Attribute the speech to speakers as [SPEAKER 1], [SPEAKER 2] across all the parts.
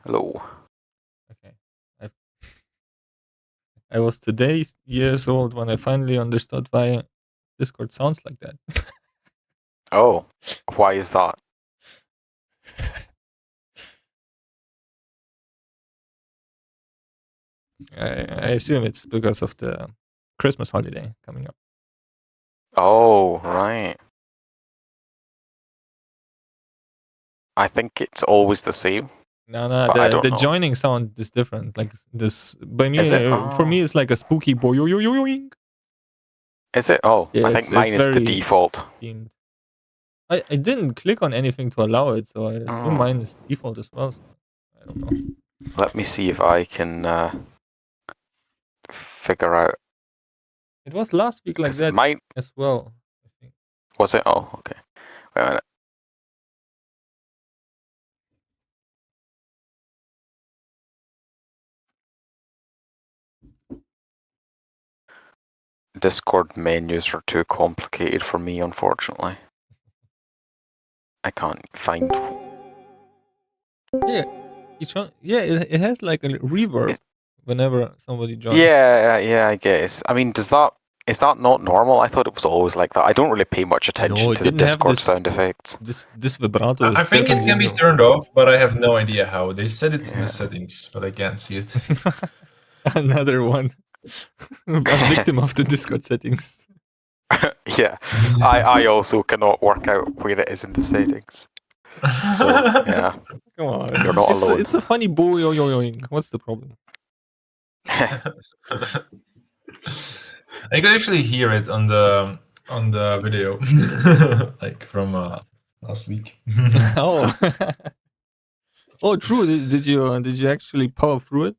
[SPEAKER 1] Hello.
[SPEAKER 2] Okay. I was today years old when I finally understood why Discord sounds like that.
[SPEAKER 1] Oh, why is that?
[SPEAKER 2] I assume it's because of the Christmas holiday coming up.
[SPEAKER 1] Oh, right. I think it's always the same.
[SPEAKER 2] No,
[SPEAKER 1] But I don't
[SPEAKER 2] the
[SPEAKER 1] know.
[SPEAKER 2] joining sound is different. Like this, by me,
[SPEAKER 1] Is it?
[SPEAKER 2] for me,
[SPEAKER 1] Oh.
[SPEAKER 2] it's like a spooky boing.
[SPEAKER 1] Is it? Oh,
[SPEAKER 2] Yeah,
[SPEAKER 1] I think
[SPEAKER 2] it's
[SPEAKER 1] mine is the
[SPEAKER 2] very
[SPEAKER 1] default.
[SPEAKER 2] themed. I didn't click on anything to allow it, so I assume
[SPEAKER 1] Oh.
[SPEAKER 2] mine is default as well. So I don't know.
[SPEAKER 1] Let me see if I can figure out.
[SPEAKER 2] It was last week like
[SPEAKER 1] 'Cause
[SPEAKER 2] that
[SPEAKER 1] mine
[SPEAKER 2] as well. I think.
[SPEAKER 1] was it? Oh, okay. Wait a minute. Discord menus are too complicated for me, unfortunately. I can't find.
[SPEAKER 2] Yeah, it has like a reverb whenever somebody joins.
[SPEAKER 1] Yeah, I guess. I mean, is that not normal? I thought it was always like that. I don't really pay much attention
[SPEAKER 2] it
[SPEAKER 1] to the
[SPEAKER 2] didn't have
[SPEAKER 1] Discord
[SPEAKER 2] this
[SPEAKER 1] sound effects.
[SPEAKER 2] this vibrato.
[SPEAKER 3] I
[SPEAKER 2] Is
[SPEAKER 3] think it can be
[SPEAKER 2] definitely new.
[SPEAKER 3] turned off, but I have no idea how. They said it's in
[SPEAKER 1] Yeah.
[SPEAKER 3] the settings, but I can't see it.
[SPEAKER 2] Another one. A victim of the Discord settings.
[SPEAKER 1] Yeah, I also cannot work out where it is in the settings. So yeah,
[SPEAKER 2] Come on,
[SPEAKER 1] you're not alone.
[SPEAKER 2] It's a funny boing. What's the problem?
[SPEAKER 3] I could actually hear it on the video, like from last week.
[SPEAKER 2] Oh, oh, true. Did you actually power through it?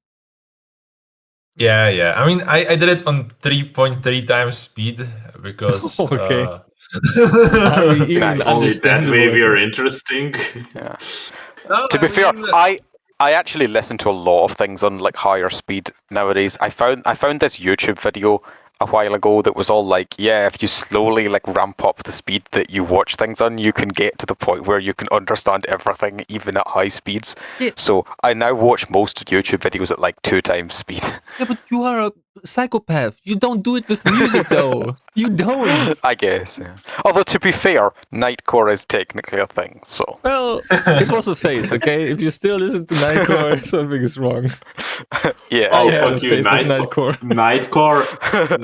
[SPEAKER 3] Yeah. I mean, I did it on 3.3 times speed because.
[SPEAKER 2] Okay.
[SPEAKER 4] Only that way we are interesting.
[SPEAKER 1] Yeah.
[SPEAKER 3] No,
[SPEAKER 1] To be fair, I actually listen to a lot of things on like higher speed nowadays. I found this YouTube video a while ago that was all like, yeah, if you slowly like ramp up the speed that you watch things on, you can get to the point where you can understand everything even at high speeds.
[SPEAKER 2] Yeah.
[SPEAKER 1] So I now watch most YouTube videos at like 2 times speed.
[SPEAKER 2] Yeah, but you are a psychopath. You don't do it with music though. You don't.
[SPEAKER 1] I guess, yeah. Although to be fair, Nightcore is technically a thing, so.
[SPEAKER 2] Well, it was a phase, okay? If you still listen to Nightcore, something is wrong.
[SPEAKER 1] Yeah.
[SPEAKER 2] I
[SPEAKER 4] Oh,
[SPEAKER 2] had a
[SPEAKER 4] fuck you,
[SPEAKER 2] phase of Nightcore.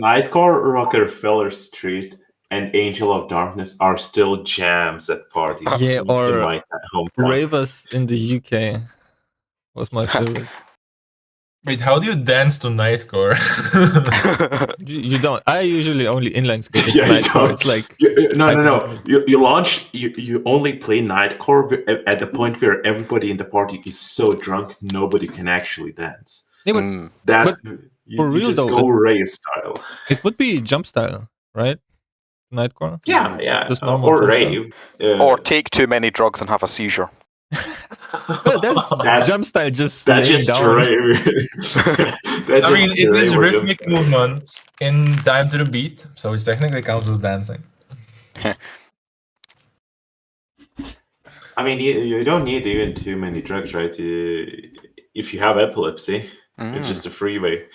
[SPEAKER 4] Nightcore, Rockefeller Street, and Angel of Darkness are still jams at parties.
[SPEAKER 2] Yeah, or
[SPEAKER 4] in my hometown.
[SPEAKER 2] Ravers in the UK was my favorite.
[SPEAKER 3] Wait, how do you dance to Nightcore?
[SPEAKER 2] You don't. I usually only inline skate
[SPEAKER 4] Yeah, you
[SPEAKER 2] Nightcore.
[SPEAKER 4] don't.
[SPEAKER 2] It's like
[SPEAKER 4] No. You only play Nightcore at the point where everybody in the party is so drunk nobody can actually dance.
[SPEAKER 2] yeah, but
[SPEAKER 4] That's
[SPEAKER 2] for
[SPEAKER 4] you
[SPEAKER 2] real
[SPEAKER 4] just
[SPEAKER 2] though,
[SPEAKER 4] go rave style.
[SPEAKER 2] it would be jump style, right? Nightcore.
[SPEAKER 4] Yeah,
[SPEAKER 2] Just normal
[SPEAKER 4] or
[SPEAKER 2] jump style.
[SPEAKER 4] rave.
[SPEAKER 1] Or take too many drugs and have a seizure.
[SPEAKER 2] Well, that's jump style. Just
[SPEAKER 4] That's
[SPEAKER 2] laying
[SPEAKER 4] just
[SPEAKER 2] down.
[SPEAKER 4] rave.
[SPEAKER 3] I mean, it is rhythmic movement in time to the beat, so it technically counts as dancing.
[SPEAKER 4] I mean, you don't need even too many drugs, right? If you have epilepsy, it's just a freeway.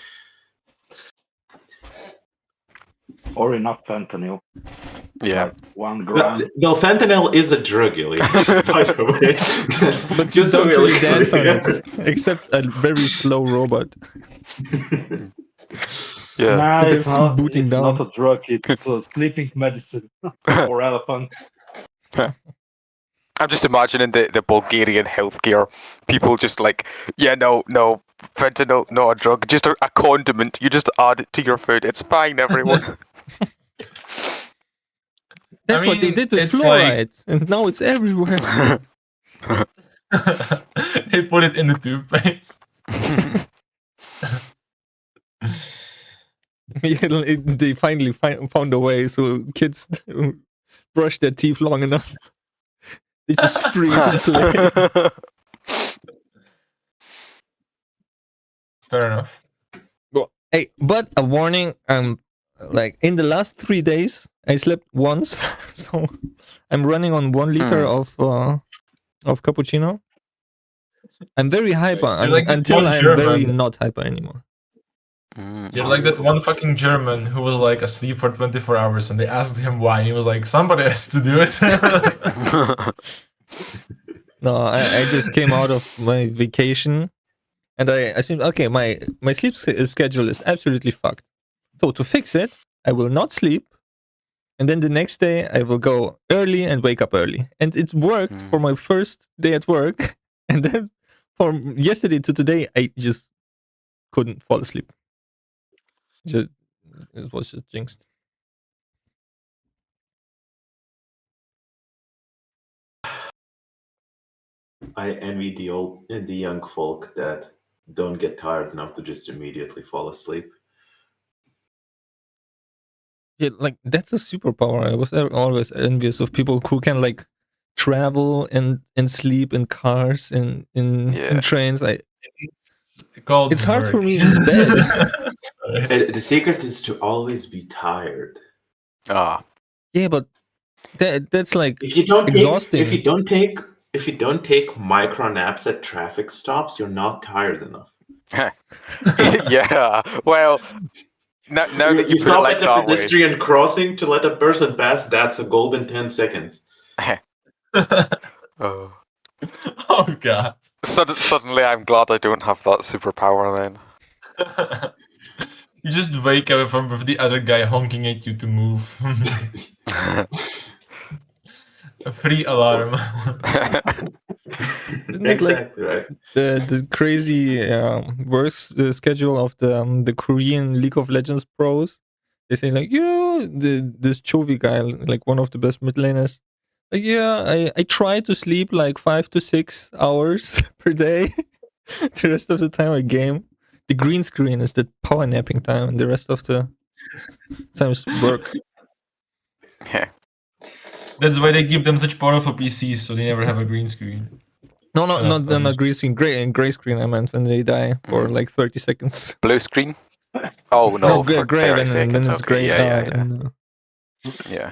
[SPEAKER 5] Or enough fentanyl.
[SPEAKER 1] Yeah.
[SPEAKER 5] Like 1 gram.
[SPEAKER 4] Well, fentanyl is a drug, Ilya, by the way.
[SPEAKER 2] But you don't really dance on it, except a very slow robot.
[SPEAKER 1] Yeah.
[SPEAKER 5] Nah,
[SPEAKER 2] It
[SPEAKER 5] it's
[SPEAKER 2] is
[SPEAKER 5] not.
[SPEAKER 2] booting
[SPEAKER 5] It's
[SPEAKER 2] down.
[SPEAKER 5] not a drug. It's a sleeping medicine for elephants.
[SPEAKER 1] I'm just imagining the Bulgarian healthcare people just like, yeah, no, fentanyl, not a drug, just a condiment. You just add it to your food. It's fine, everyone.
[SPEAKER 2] That's what they did with fluoride, and now it's everywhere.
[SPEAKER 3] They put it in the toothpaste.
[SPEAKER 2] They finally found a way so kids brush their teeth long enough. They just freeze and play.
[SPEAKER 3] Fair enough.
[SPEAKER 2] Well, hey, but a warning. Like in the last 3 days, I slept once, so I'm running on 1 liter of cappuccino. I'm very hyper
[SPEAKER 3] like
[SPEAKER 2] until
[SPEAKER 3] one
[SPEAKER 2] I'm very
[SPEAKER 3] German.
[SPEAKER 2] not hyper anymore.
[SPEAKER 3] You're like that one fucking German who was like asleep for 24 hours and they asked him why and he was like, somebody has to do it.
[SPEAKER 2] No, I just came out of my vacation and I assumed, okay, my sleep schedule is absolutely fucked. So to fix it, I will not sleep. And then the next day I will go early and wake up early. And it worked for my first day at work. And then from yesterday to today, I just couldn't fall asleep. It was just jinxed.
[SPEAKER 4] I envy the young folk that don't get tired enough to just immediately fall asleep.
[SPEAKER 2] Yeah, like that's a superpower. I was always envious of people who can like travel and sleep in cars and in trains. It's hard for me in bed.
[SPEAKER 4] The secret is to always be tired.
[SPEAKER 2] Yeah, but that's like
[SPEAKER 4] if you don't
[SPEAKER 2] exhausting.
[SPEAKER 4] If you don't take micro naps at traffic stops, you're not tired enough.
[SPEAKER 1] Yeah. Well, now that you put
[SPEAKER 4] stop
[SPEAKER 1] it like
[SPEAKER 4] at the
[SPEAKER 1] that
[SPEAKER 4] pedestrian crossing to let a person pass. That's a golden 10 seconds.
[SPEAKER 1] Oh.
[SPEAKER 3] Oh god.
[SPEAKER 1] Suddenly, I'm glad I don't have that superpower then.
[SPEAKER 3] You just wake up from with the other guy honking at you to move. A free alarm.
[SPEAKER 4] Exactly right.
[SPEAKER 2] The crazy work schedule of the Korean League of Legends pros. They say like, yeah, this Chovy guy, like one of the best mid laners. Like, yeah, I try to sleep like 5 to 6 hours per day. The rest of the time I game. The green screen is the power napping time, and the rest of the time is work.
[SPEAKER 3] That's why they give them such powerful PCs, so they never have a green screen.
[SPEAKER 2] No, not green screen. Gray screen. I meant when they die for like 30 seconds.
[SPEAKER 1] Blue screen? Oh no, for
[SPEAKER 2] gray
[SPEAKER 1] 30 seconds.
[SPEAKER 2] when it's
[SPEAKER 1] Okay,
[SPEAKER 2] gray.
[SPEAKER 1] Yeah.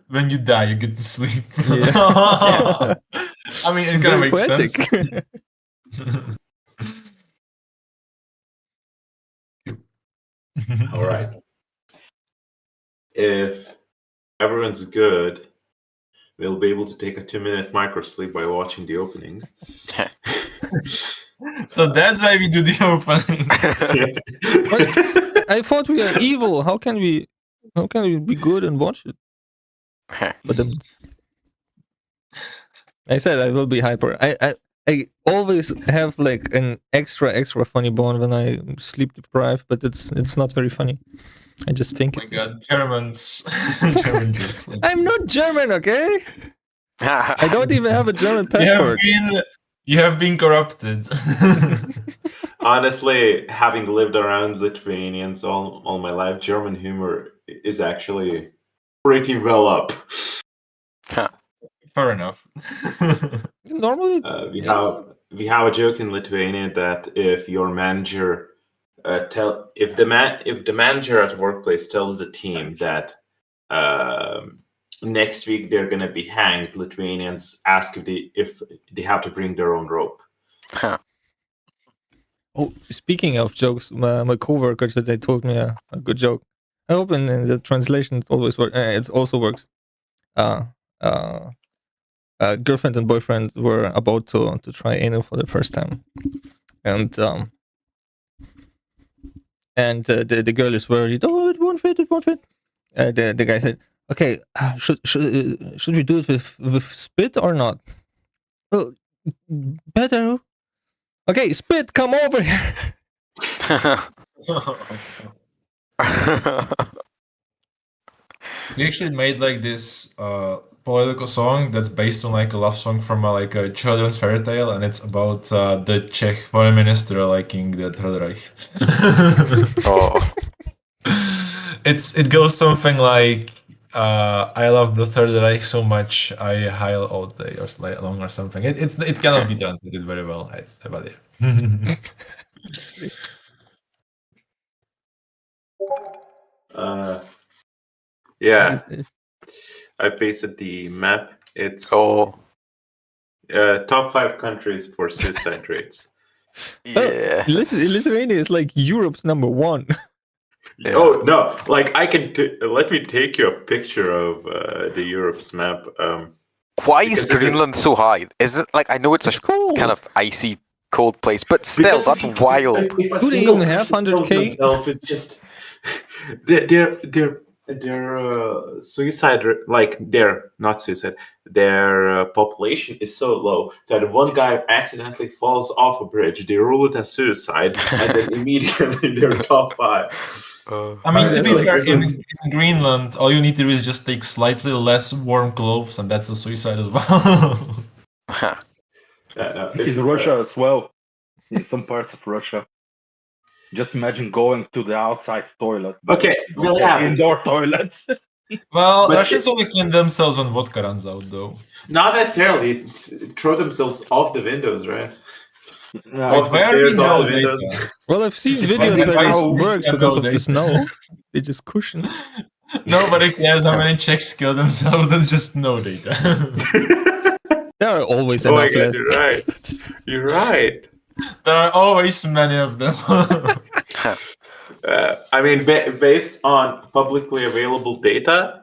[SPEAKER 3] When you die, you get to sleep.
[SPEAKER 2] Yeah.
[SPEAKER 3] I mean, it kind of makes
[SPEAKER 2] poetic.
[SPEAKER 3] sense.
[SPEAKER 4] All right. If everyone's good, we'll be able to take a 2-minute micro sleep by watching the opening.
[SPEAKER 3] So that's why we do the opening.
[SPEAKER 2] I thought we are evil. How can we be good and watch it? But I said I will be hyper. I always have like an extra funny bone when I sleep deprived, but it's not very funny. I just think.
[SPEAKER 3] Oh my god, Germans. German jokes.
[SPEAKER 2] I'm not German, okay? I don't even have a German passport.
[SPEAKER 3] You have been corrupted.
[SPEAKER 4] Honestly, having lived around Lithuanians all my life, German humor is actually pretty well up.
[SPEAKER 3] Fair enough.
[SPEAKER 2] Normally,
[SPEAKER 4] we have a joke in Lithuania that if your manager if the manager at the workplace tells the team that next week they're gonna be hanged, Lithuanians ask if they have to bring their own rope.
[SPEAKER 2] Oh, speaking of jokes, my coworker today told me a good joke. I hope in the translation it always works. It also works. Girlfriend and boyfriend were about to try anal for the first time, and the girl is worried. Oh, it won't fit. The guy said, "Okay, should we do it with spit or not?" Well, better. Okay, spit, come over here.
[SPEAKER 3] We actually made like this political song that's based on like a love song from like a children's fairy tale, and it's about the Czech foreign minister liking the Third Reich. It goes something like I love the Third Reich so much I heil all day or long or something. It cannot be translated very well. It's about it.
[SPEAKER 4] Yeah, I pasted the map. It's Top 5 countries for suicide rates.
[SPEAKER 1] Yeah.
[SPEAKER 2] Lithuania is like Europe's number one.
[SPEAKER 1] Yeah.
[SPEAKER 4] Oh no! Like I can let me take you a picture of the Europe's map.
[SPEAKER 1] Why is
[SPEAKER 4] Because it is-
[SPEAKER 1] Greenland so high? Is it like I know it's
[SPEAKER 2] It's
[SPEAKER 1] a
[SPEAKER 2] cold.
[SPEAKER 1] kind of icy, cold place, but still,
[SPEAKER 4] Because
[SPEAKER 1] that's wild.
[SPEAKER 4] If a
[SPEAKER 2] Do they
[SPEAKER 4] single
[SPEAKER 2] even have
[SPEAKER 4] person kills
[SPEAKER 2] 100K?
[SPEAKER 4] themselves, it's just their suicide like their not suicide their population is so low that one guy accidentally falls off a bridge. They rule it as suicide, and then immediately they're top 5.
[SPEAKER 3] I mean, to
[SPEAKER 2] that's
[SPEAKER 3] be
[SPEAKER 2] like-
[SPEAKER 3] fair,
[SPEAKER 4] this
[SPEAKER 3] in Greenland, all you need to do is just take slightly less warm clothes, and that's a suicide as well.
[SPEAKER 5] In Russia as well, in some parts of Russia. Just imagine going to the outside toilet.
[SPEAKER 4] Okay, we'll have it.
[SPEAKER 5] Indoor toilet.
[SPEAKER 3] Well,
[SPEAKER 4] But
[SPEAKER 3] Russians only kill themselves when vodka runs out, though.
[SPEAKER 4] Not necessarily throw themselves off the windows, right? Off the
[SPEAKER 3] Where do we
[SPEAKER 4] stairs, off
[SPEAKER 3] know
[SPEAKER 4] the windows.
[SPEAKER 3] data?
[SPEAKER 2] Well, I've seen
[SPEAKER 3] If
[SPEAKER 2] videos
[SPEAKER 3] I-
[SPEAKER 2] where
[SPEAKER 3] I
[SPEAKER 2] this
[SPEAKER 3] know-
[SPEAKER 2] works
[SPEAKER 3] I
[SPEAKER 2] because
[SPEAKER 3] know
[SPEAKER 2] of the
[SPEAKER 3] they-
[SPEAKER 2] snow. They just cushion.
[SPEAKER 3] Nobody cares how many Czechs kill themselves. That's just no data.
[SPEAKER 2] There are always
[SPEAKER 4] Oh my
[SPEAKER 2] enough
[SPEAKER 4] God,
[SPEAKER 2] left.
[SPEAKER 4] you're right. You're right.
[SPEAKER 3] There are always many of them.
[SPEAKER 4] I mean, based on publicly available data,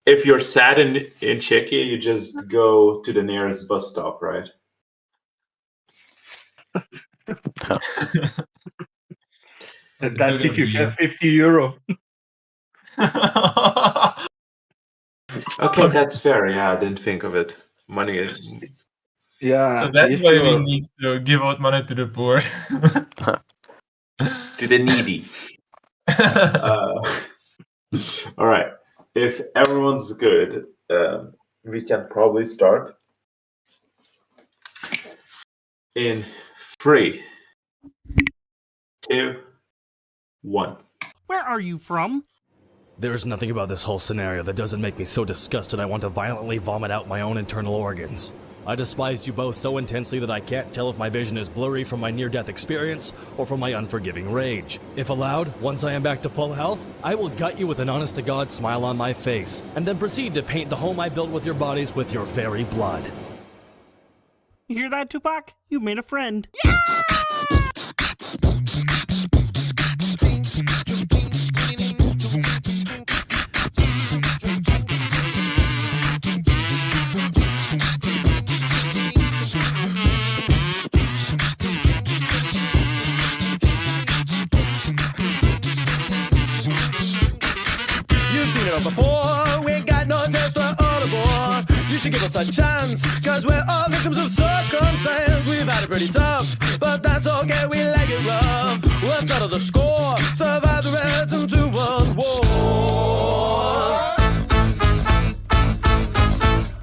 [SPEAKER 4] if you're sad in Czechia, you just go to the nearest bus stop, right?
[SPEAKER 5] And that's if you have 50 euro.
[SPEAKER 4] Okay, that's fair. Yeah, I didn't think of it. Money is.
[SPEAKER 5] Yeah.
[SPEAKER 3] So that's
[SPEAKER 5] if
[SPEAKER 3] why we
[SPEAKER 5] you're-
[SPEAKER 3] need to give out money to the poor.
[SPEAKER 4] To the needy. All right. If everyone's good, we can probably start. In 3, 2, 1.
[SPEAKER 6] Where are you from?
[SPEAKER 7] There is nothing about this whole scenario that doesn't make me so disgusted I want to violently vomit out my own internal organs. I despised you both so intensely that I can't tell if my vision is blurry from my near-death experience or from my unforgiving rage. If allowed, once I am back to full health, I will gut you with an honest-to-God smile on my face, and then proceed to paint the home I built with your bodies with your very blood.
[SPEAKER 6] You hear that, Tupac? You made a friend.
[SPEAKER 8] You've seen it all before. We ain't got no test for all aboard. You should give us a chance, cause we're all victims of circumstance. We've had it pretty tough, but that's okay, we like it rough. We'll settle the score, survive the rest of 2 world wars.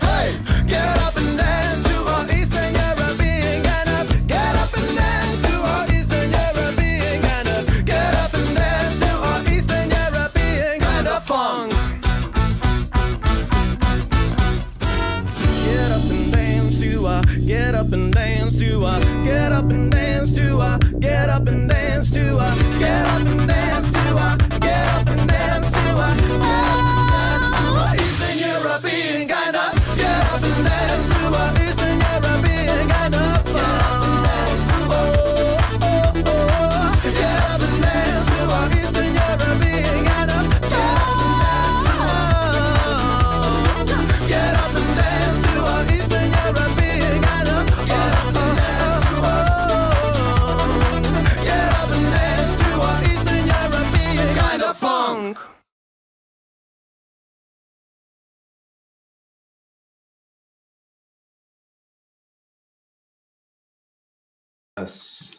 [SPEAKER 8] Hey, get up and dance to our Eastern European kind of. Get up and dance to our Eastern European kind of. Get up and dance to our Eastern European kind of funk. Get up and dance to get up and dance to get up and dance to get up and dance to get up and dance to get up and dance to Eastern European kind of. Get up and dance to Eastern European kind of. Get up and dance to Eastern European kind of. Get up and dance to Eastern European kind of. Get up and dance to Eastern European kind of funk.
[SPEAKER 4] As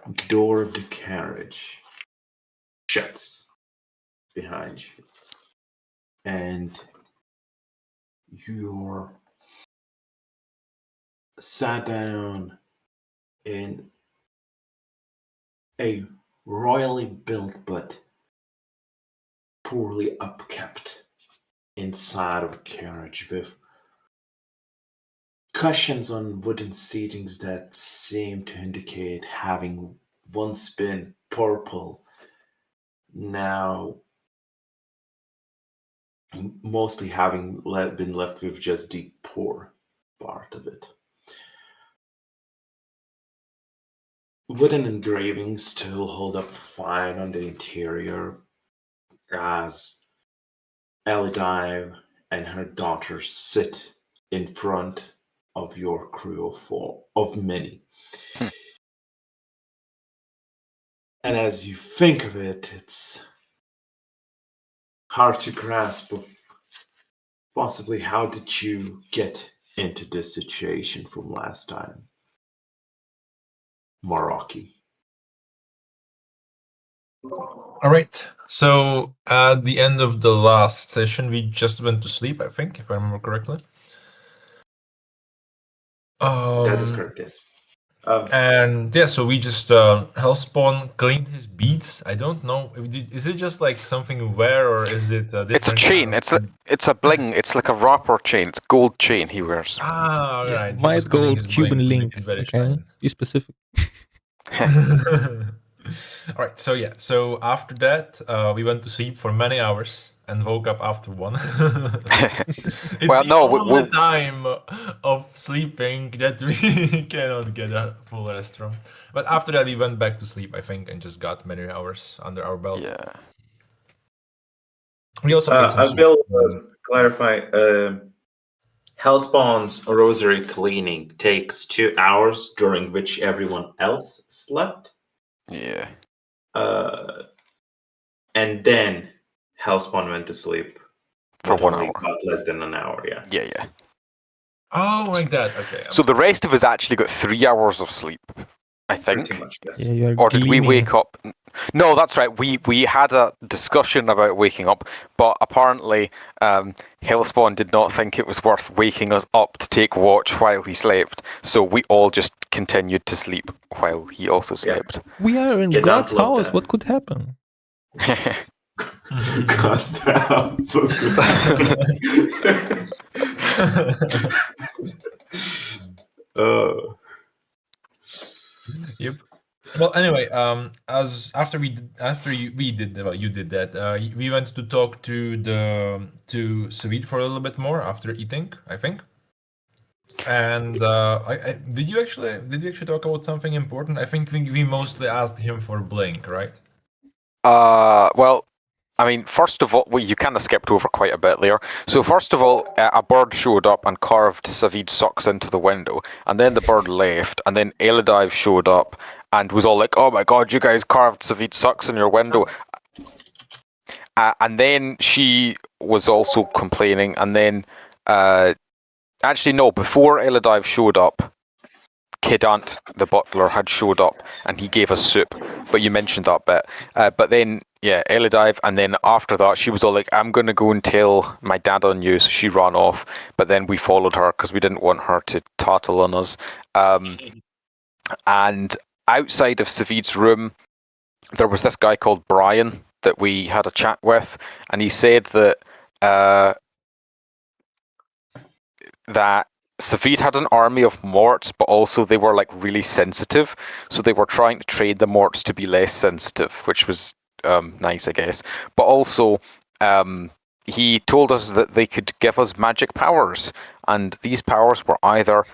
[SPEAKER 4] the door of the carriage shuts behind you, and you're sat down in a royally built but poorly upkept inside of a carriage with cushions on wooden seatings that seem to indicate having once been purple, now mostly having been left with just the poor part of it. wooden engravings still hold up fine on the interior as Eldive and her daughter sit in front of your crew of many.
[SPEAKER 1] Hmm.
[SPEAKER 4] And as you think of it, it's hard to grasp of possibly how did you get into this situation from last time, Maraki.
[SPEAKER 3] All right. So at the end of the last session, we just went to sleep, I think, if I remember correctly.
[SPEAKER 4] That is correct, yes.
[SPEAKER 3] And yeah, so we just Hellspawn cleaned his beads. I don't know. Is it just like something you wear, or is it a
[SPEAKER 1] It's a
[SPEAKER 3] different
[SPEAKER 1] chain.
[SPEAKER 3] kind of-
[SPEAKER 1] It's a bling. It's like a rapper chain. It's gold chain he wears.
[SPEAKER 3] Ah, all
[SPEAKER 2] Yeah,
[SPEAKER 3] right. He was
[SPEAKER 2] white
[SPEAKER 3] cleaning
[SPEAKER 2] gold
[SPEAKER 3] his
[SPEAKER 2] Cuban
[SPEAKER 3] bling to make
[SPEAKER 2] link.
[SPEAKER 3] it very
[SPEAKER 2] Okay,
[SPEAKER 3] shiny.
[SPEAKER 2] be specific.
[SPEAKER 3] All right, so yeah, so after that, we went to sleep for many hours and woke up after one. It's
[SPEAKER 1] Well,
[SPEAKER 3] the
[SPEAKER 1] no,
[SPEAKER 3] only time of sleeping that we cannot get a full rest from. But after that, we went back to sleep, I think, and just got many hours under our belt.
[SPEAKER 1] yeah.
[SPEAKER 3] We also made some
[SPEAKER 4] I
[SPEAKER 3] soup.
[SPEAKER 4] will clarify. Hellspawn's rosary cleaning takes 2 hours, during which everyone else slept.
[SPEAKER 1] Yeah.
[SPEAKER 4] And then Hellspawn went to sleep
[SPEAKER 1] For
[SPEAKER 4] but
[SPEAKER 1] 1
[SPEAKER 4] only
[SPEAKER 1] hour.
[SPEAKER 4] about less than an hour. Yeah.
[SPEAKER 1] Yeah, yeah.
[SPEAKER 3] Oh, like that. Okay. I'm
[SPEAKER 1] So the
[SPEAKER 3] sorry.
[SPEAKER 1] rest of us actually got 3 hours of sleep, I think.
[SPEAKER 4] Pretty much. Yes.
[SPEAKER 2] Yeah, you're
[SPEAKER 1] Or did we
[SPEAKER 2] gleaming.
[SPEAKER 1] wake up? No, that's right. We had a discussion about waking up, but apparently Hellspawn did not think it was worth waking us up to take watch while he slept. So we all just continued to sleep while he also slept.
[SPEAKER 2] We are in
[SPEAKER 4] Yeah,
[SPEAKER 2] God's
[SPEAKER 4] don't love
[SPEAKER 2] house.
[SPEAKER 4] that.
[SPEAKER 2] What could happen?
[SPEAKER 4] God's house. What could happen?
[SPEAKER 3] Yep. Well, anyway, as after we did well, you did that. We went to talk to Savid for a little bit more after eating, I think. And did you actually talk about something important? I think we mostly asked him for Blink, right?
[SPEAKER 1] Well, I mean, first of all, you kind of skipped over quite a bit there. So first of all, a bird showed up and carved Savid's socks into the window, and then the bird left, and then Eladive showed up and was all like, "Oh my God, you guys carved Savid's socks in your window," and then she was also complaining, and then actually no, before Eladive showed up, Kidant, the butler, had showed up and he gave us soup, but you mentioned that bit. But then, yeah, Eladive, and then after that, she was all like, "I'm going to go and tell my dad on you," so she ran off, but then we followed her because we didn't want her to tattle on us. And outside of Savid's room, there was this guy called Brian that we had a chat with, and he said that that Savid had an army of morts, but also they were like really sensitive, so they were trying to train the morts to be less sensitive, which was nice, I guess. But also, he told us that they could give us magic powers, and these powers were either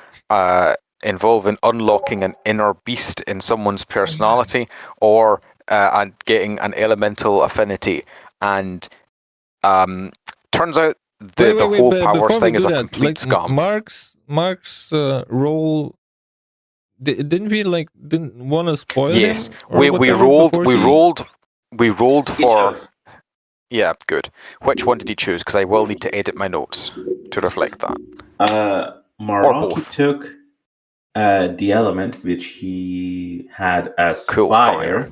[SPEAKER 1] involving unlocking an inner beast in someone's personality, or and getting an elemental affinity. And turns out the whole powers
[SPEAKER 2] before
[SPEAKER 1] thing
[SPEAKER 2] we
[SPEAKER 1] is
[SPEAKER 2] do
[SPEAKER 1] a
[SPEAKER 2] that,
[SPEAKER 1] complete scam.
[SPEAKER 2] Mark's role. Didn't want to spoil
[SPEAKER 1] Yes,
[SPEAKER 2] him? Or
[SPEAKER 1] we
[SPEAKER 2] whatever
[SPEAKER 1] rolled
[SPEAKER 2] before
[SPEAKER 1] we
[SPEAKER 2] he-
[SPEAKER 1] rolled we rolled
[SPEAKER 4] He
[SPEAKER 1] for.
[SPEAKER 4] chose.
[SPEAKER 1] Yeah, good. Which one did he choose? Because I will need to edit my notes to reflect that.
[SPEAKER 4] Maraki
[SPEAKER 1] both.
[SPEAKER 4] took the element which he had as
[SPEAKER 1] Cool,
[SPEAKER 4] fire.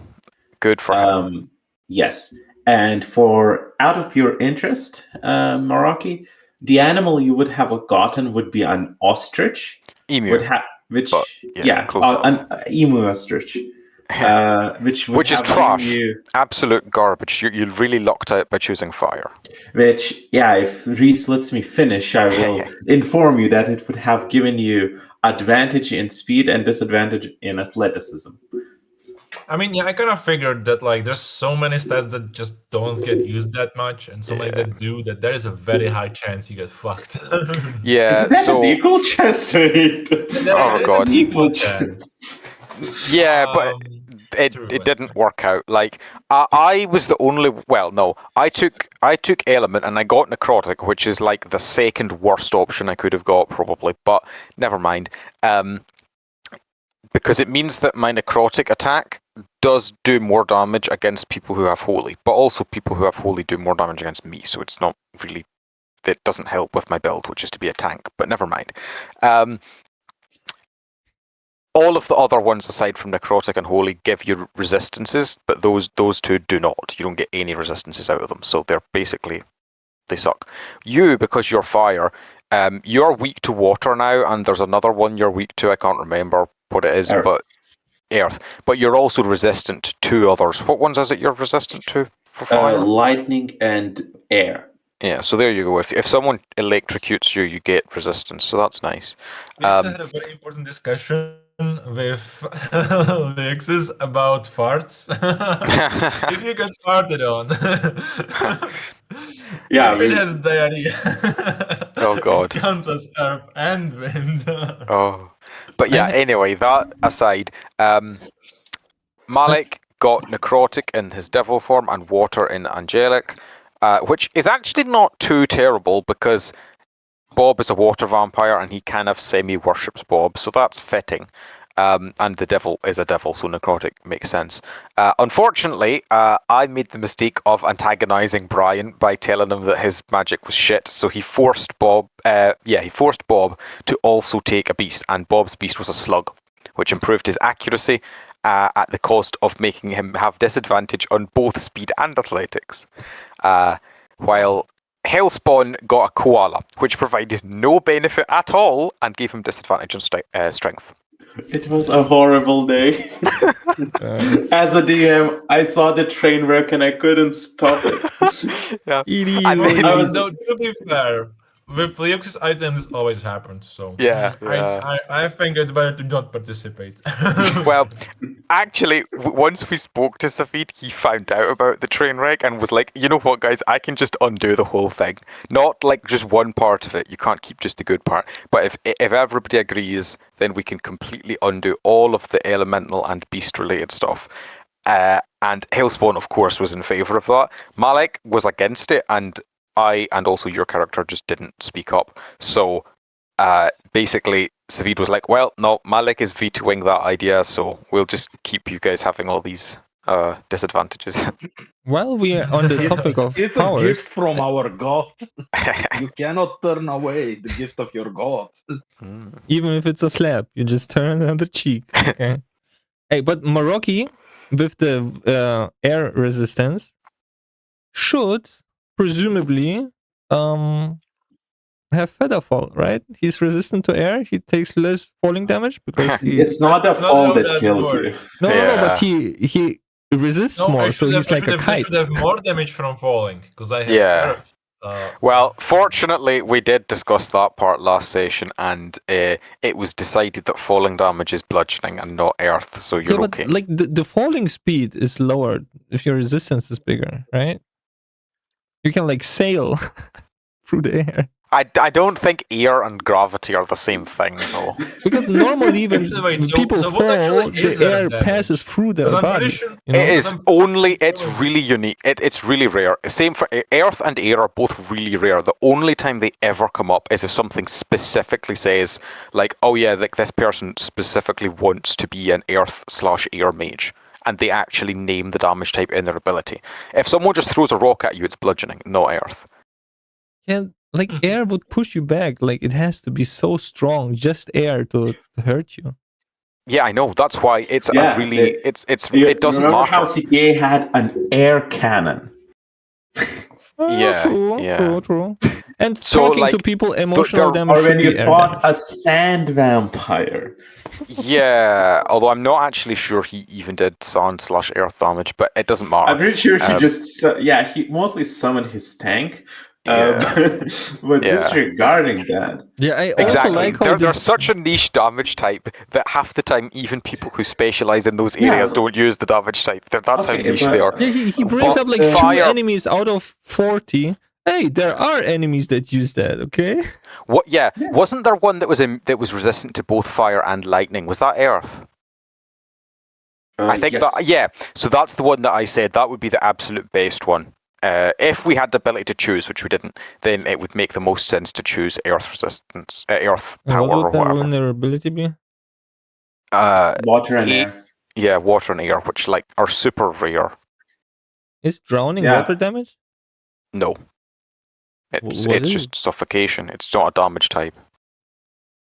[SPEAKER 1] Good for him.
[SPEAKER 4] Yes. And for out of pure interest, Maraki, the animal you would have gotten would be an ostrich.
[SPEAKER 1] Emu.
[SPEAKER 4] Which
[SPEAKER 1] But, yeah, close
[SPEAKER 4] an emu ostrich. Which would
[SPEAKER 1] Which is
[SPEAKER 4] have given
[SPEAKER 1] trash.
[SPEAKER 4] you,
[SPEAKER 1] Absolute garbage. You really lucked out by choosing fire.
[SPEAKER 4] which, yeah, if Reese lets me finish, I will inform you that it would have given you advantage in speed and disadvantage in athleticism.
[SPEAKER 3] I mean, yeah, I kind of figured that like there's so many stats that just don't get used that much, and so many that do, that there is a very high chance you get fucked.
[SPEAKER 1] Yeah,
[SPEAKER 4] Isn't that
[SPEAKER 1] so
[SPEAKER 4] an equal chance, right?
[SPEAKER 1] Oh, God.
[SPEAKER 3] An equal chance.
[SPEAKER 1] Yeah, but it
[SPEAKER 3] True,
[SPEAKER 1] it didn't work out. Like I was the only. Well, no, I took element and I got necrotic, which is like the second worst option I could have got probably. But never mind. Because it means that my necrotic attack does do more damage against people who have holy, but also people who have holy do more damage against me. So it's not really. It doesn't help with my build, which is to be a tank. But never mind. All of the other ones aside from necrotic and holy give you resistances, but those two do not. You don't get any resistances out of them, so they're basically they suck. You, because you're fire, you're weak to water now, and there's another one you're weak to. I can't remember what it is,
[SPEAKER 4] Earth.
[SPEAKER 1] but earth. But you're also resistant to two others. What ones is it you're resistant to for fire?
[SPEAKER 4] Lightning and air.
[SPEAKER 1] Yeah, so there you go. If someone electrocutes you, you get resistance, so that's nice.
[SPEAKER 3] We actually had a very important discussion with Alexis about farts. If you get farted on,
[SPEAKER 4] Yeah,
[SPEAKER 3] if it has diarrhea,
[SPEAKER 1] Oh, God.
[SPEAKER 3] it counts as earth and wind.
[SPEAKER 1] Oh, but yeah. Anyway, that aside, Malik got necrotic in his devil form and water in angelic, which is actually not too terrible because Bob is a water vampire and he kind of semi-worships Bob, so that's fitting. And the devil is a devil, so necrotic makes sense. Unfortunately, I made the mistake of antagonizing Brian by telling him that his magic was shit, so he forced Bob. He forced Bob to also take a beast, and Bob's beast was a slug, which improved his accuracy at the cost of making him have disadvantage on both speed and athletics. While Hellspawn got a koala, which provided no benefit at all and gave him disadvantage on strength.
[SPEAKER 4] It was a horrible day. As a DM, I saw the train wreck and I couldn't stop it.
[SPEAKER 1] Yeah.
[SPEAKER 2] And then,
[SPEAKER 3] I was, though, to be fair, with Leox's items, this always happens. So
[SPEAKER 1] Yeah.
[SPEAKER 3] I think it's better to not participate.
[SPEAKER 1] Well, actually, once we spoke to Safid, he found out about the train wreck and was like, you know what, guys, I can just undo the whole thing. Not like just one part of it. You can't keep just the good part. But if everybody agrees, then we can completely undo all of the elemental and beast related stuff. And Hailspawn, of course, was in favor of that. Malik was against it, and I and also your character just didn't speak up. So basically, Savid was like, well, no, Malik is vetoing that idea, so we'll just keep you guys having all these disadvantages.
[SPEAKER 2] while we are on the topic of
[SPEAKER 5] It's a
[SPEAKER 2] powers,
[SPEAKER 5] gift from our god. You cannot turn away the gift of your god.
[SPEAKER 2] even if it's a slap, you just turn another cheek. Okay. Hey, but Maroki with the air resistance should presumably have Featherfall, right? He's resistant to air. He takes less falling damage because he
[SPEAKER 4] It's not a fall that
[SPEAKER 3] that
[SPEAKER 4] kills
[SPEAKER 3] word.
[SPEAKER 4] you.
[SPEAKER 2] no,
[SPEAKER 1] Yeah.
[SPEAKER 2] but he resists more, so he's like a
[SPEAKER 3] I
[SPEAKER 2] kite.
[SPEAKER 3] should have more damage from falling because I have
[SPEAKER 1] Yeah.
[SPEAKER 3] earth.
[SPEAKER 1] Well, fortunately, we did discuss that part last session, and it was decided that falling damage is bludgeoning and not earth, so
[SPEAKER 2] Yeah,
[SPEAKER 1] you're
[SPEAKER 2] but
[SPEAKER 1] okay.
[SPEAKER 2] like the falling speed is lower if your resistance is bigger, right? You can like sail through the air.
[SPEAKER 1] I don't think air and gravity are the same thing, though.
[SPEAKER 2] Because normally when
[SPEAKER 3] Actually, wait, so-
[SPEAKER 2] people
[SPEAKER 3] so what
[SPEAKER 2] fall,
[SPEAKER 3] actually is
[SPEAKER 2] the
[SPEAKER 3] their
[SPEAKER 2] air
[SPEAKER 3] damage?
[SPEAKER 2] passes through their
[SPEAKER 3] 'Cause I'm
[SPEAKER 2] body.
[SPEAKER 3] pretty sure-
[SPEAKER 2] You know?
[SPEAKER 1] It is
[SPEAKER 3] Some-
[SPEAKER 1] only, it's really unique. It's really rare. Same for earth and air are both really rare. The only time they ever come up is if something specifically says, like, oh yeah, like this person specifically wants to be an earth/air mage, and they actually name the damage type in their ability. If someone just throws a rock at you, it's bludgeoning, not earth.
[SPEAKER 2] Yeah, like air would push you back. Like it has to be so strong, just air to hurt you.
[SPEAKER 1] Yeah, I know. That's why it's
[SPEAKER 4] Yeah,
[SPEAKER 1] a really,
[SPEAKER 4] You
[SPEAKER 1] it doesn't
[SPEAKER 4] remember
[SPEAKER 1] matter.
[SPEAKER 4] how CTA had an air cannon?
[SPEAKER 2] Oh,
[SPEAKER 1] Yeah,
[SPEAKER 2] true,
[SPEAKER 1] yeah.
[SPEAKER 2] true. And
[SPEAKER 1] So,
[SPEAKER 2] talking to
[SPEAKER 1] like,
[SPEAKER 2] people, emotional
[SPEAKER 1] they're-
[SPEAKER 2] damage
[SPEAKER 4] Or when
[SPEAKER 2] should
[SPEAKER 4] you
[SPEAKER 2] be air
[SPEAKER 4] fought
[SPEAKER 2] damage.
[SPEAKER 4] a sand vampire?
[SPEAKER 1] Yeah, although I'm not actually sure he even did sand/earth damage, but it doesn't matter.
[SPEAKER 4] I'm pretty sure he
[SPEAKER 1] Um,
[SPEAKER 4] he mostly summoned his tank.
[SPEAKER 1] Yeah.
[SPEAKER 4] But
[SPEAKER 1] Yeah.
[SPEAKER 4] disregarding that,
[SPEAKER 2] Yeah, I also
[SPEAKER 1] Exactly.
[SPEAKER 2] like how
[SPEAKER 1] They're such a niche damage type that half the time even people who specialize in those
[SPEAKER 4] Yeah,
[SPEAKER 1] areas
[SPEAKER 4] but-
[SPEAKER 1] don't use the damage type. That's how
[SPEAKER 4] Okay,
[SPEAKER 1] niche
[SPEAKER 4] but-
[SPEAKER 1] they are.
[SPEAKER 2] Yeah, he brings
[SPEAKER 1] But
[SPEAKER 2] up like
[SPEAKER 1] fire-
[SPEAKER 2] 2 enemies out of 40. Hey, there are enemies that use that, okay?
[SPEAKER 1] What? Yeah, wasn't there one that was resistant to both fire and lightning? Was that earth? I think
[SPEAKER 4] yes.
[SPEAKER 1] that, yeah. So that's the one that I said that would be the absolute best one. If we had the ability to choose, which we didn't, then it would make the most sense to choose Earth resistance, Earth
[SPEAKER 2] And
[SPEAKER 1] power
[SPEAKER 2] what
[SPEAKER 1] or
[SPEAKER 2] would that
[SPEAKER 1] whatever.
[SPEAKER 2] vulnerability be?
[SPEAKER 4] Water and
[SPEAKER 1] e-
[SPEAKER 4] air.
[SPEAKER 1] Yeah, water and air, which like are super rare.
[SPEAKER 2] Is drowning
[SPEAKER 4] Yeah.
[SPEAKER 2] water damage?
[SPEAKER 1] No,
[SPEAKER 2] What
[SPEAKER 1] it's
[SPEAKER 2] is
[SPEAKER 1] just
[SPEAKER 2] it?
[SPEAKER 1] suffocation. It's not a damage type.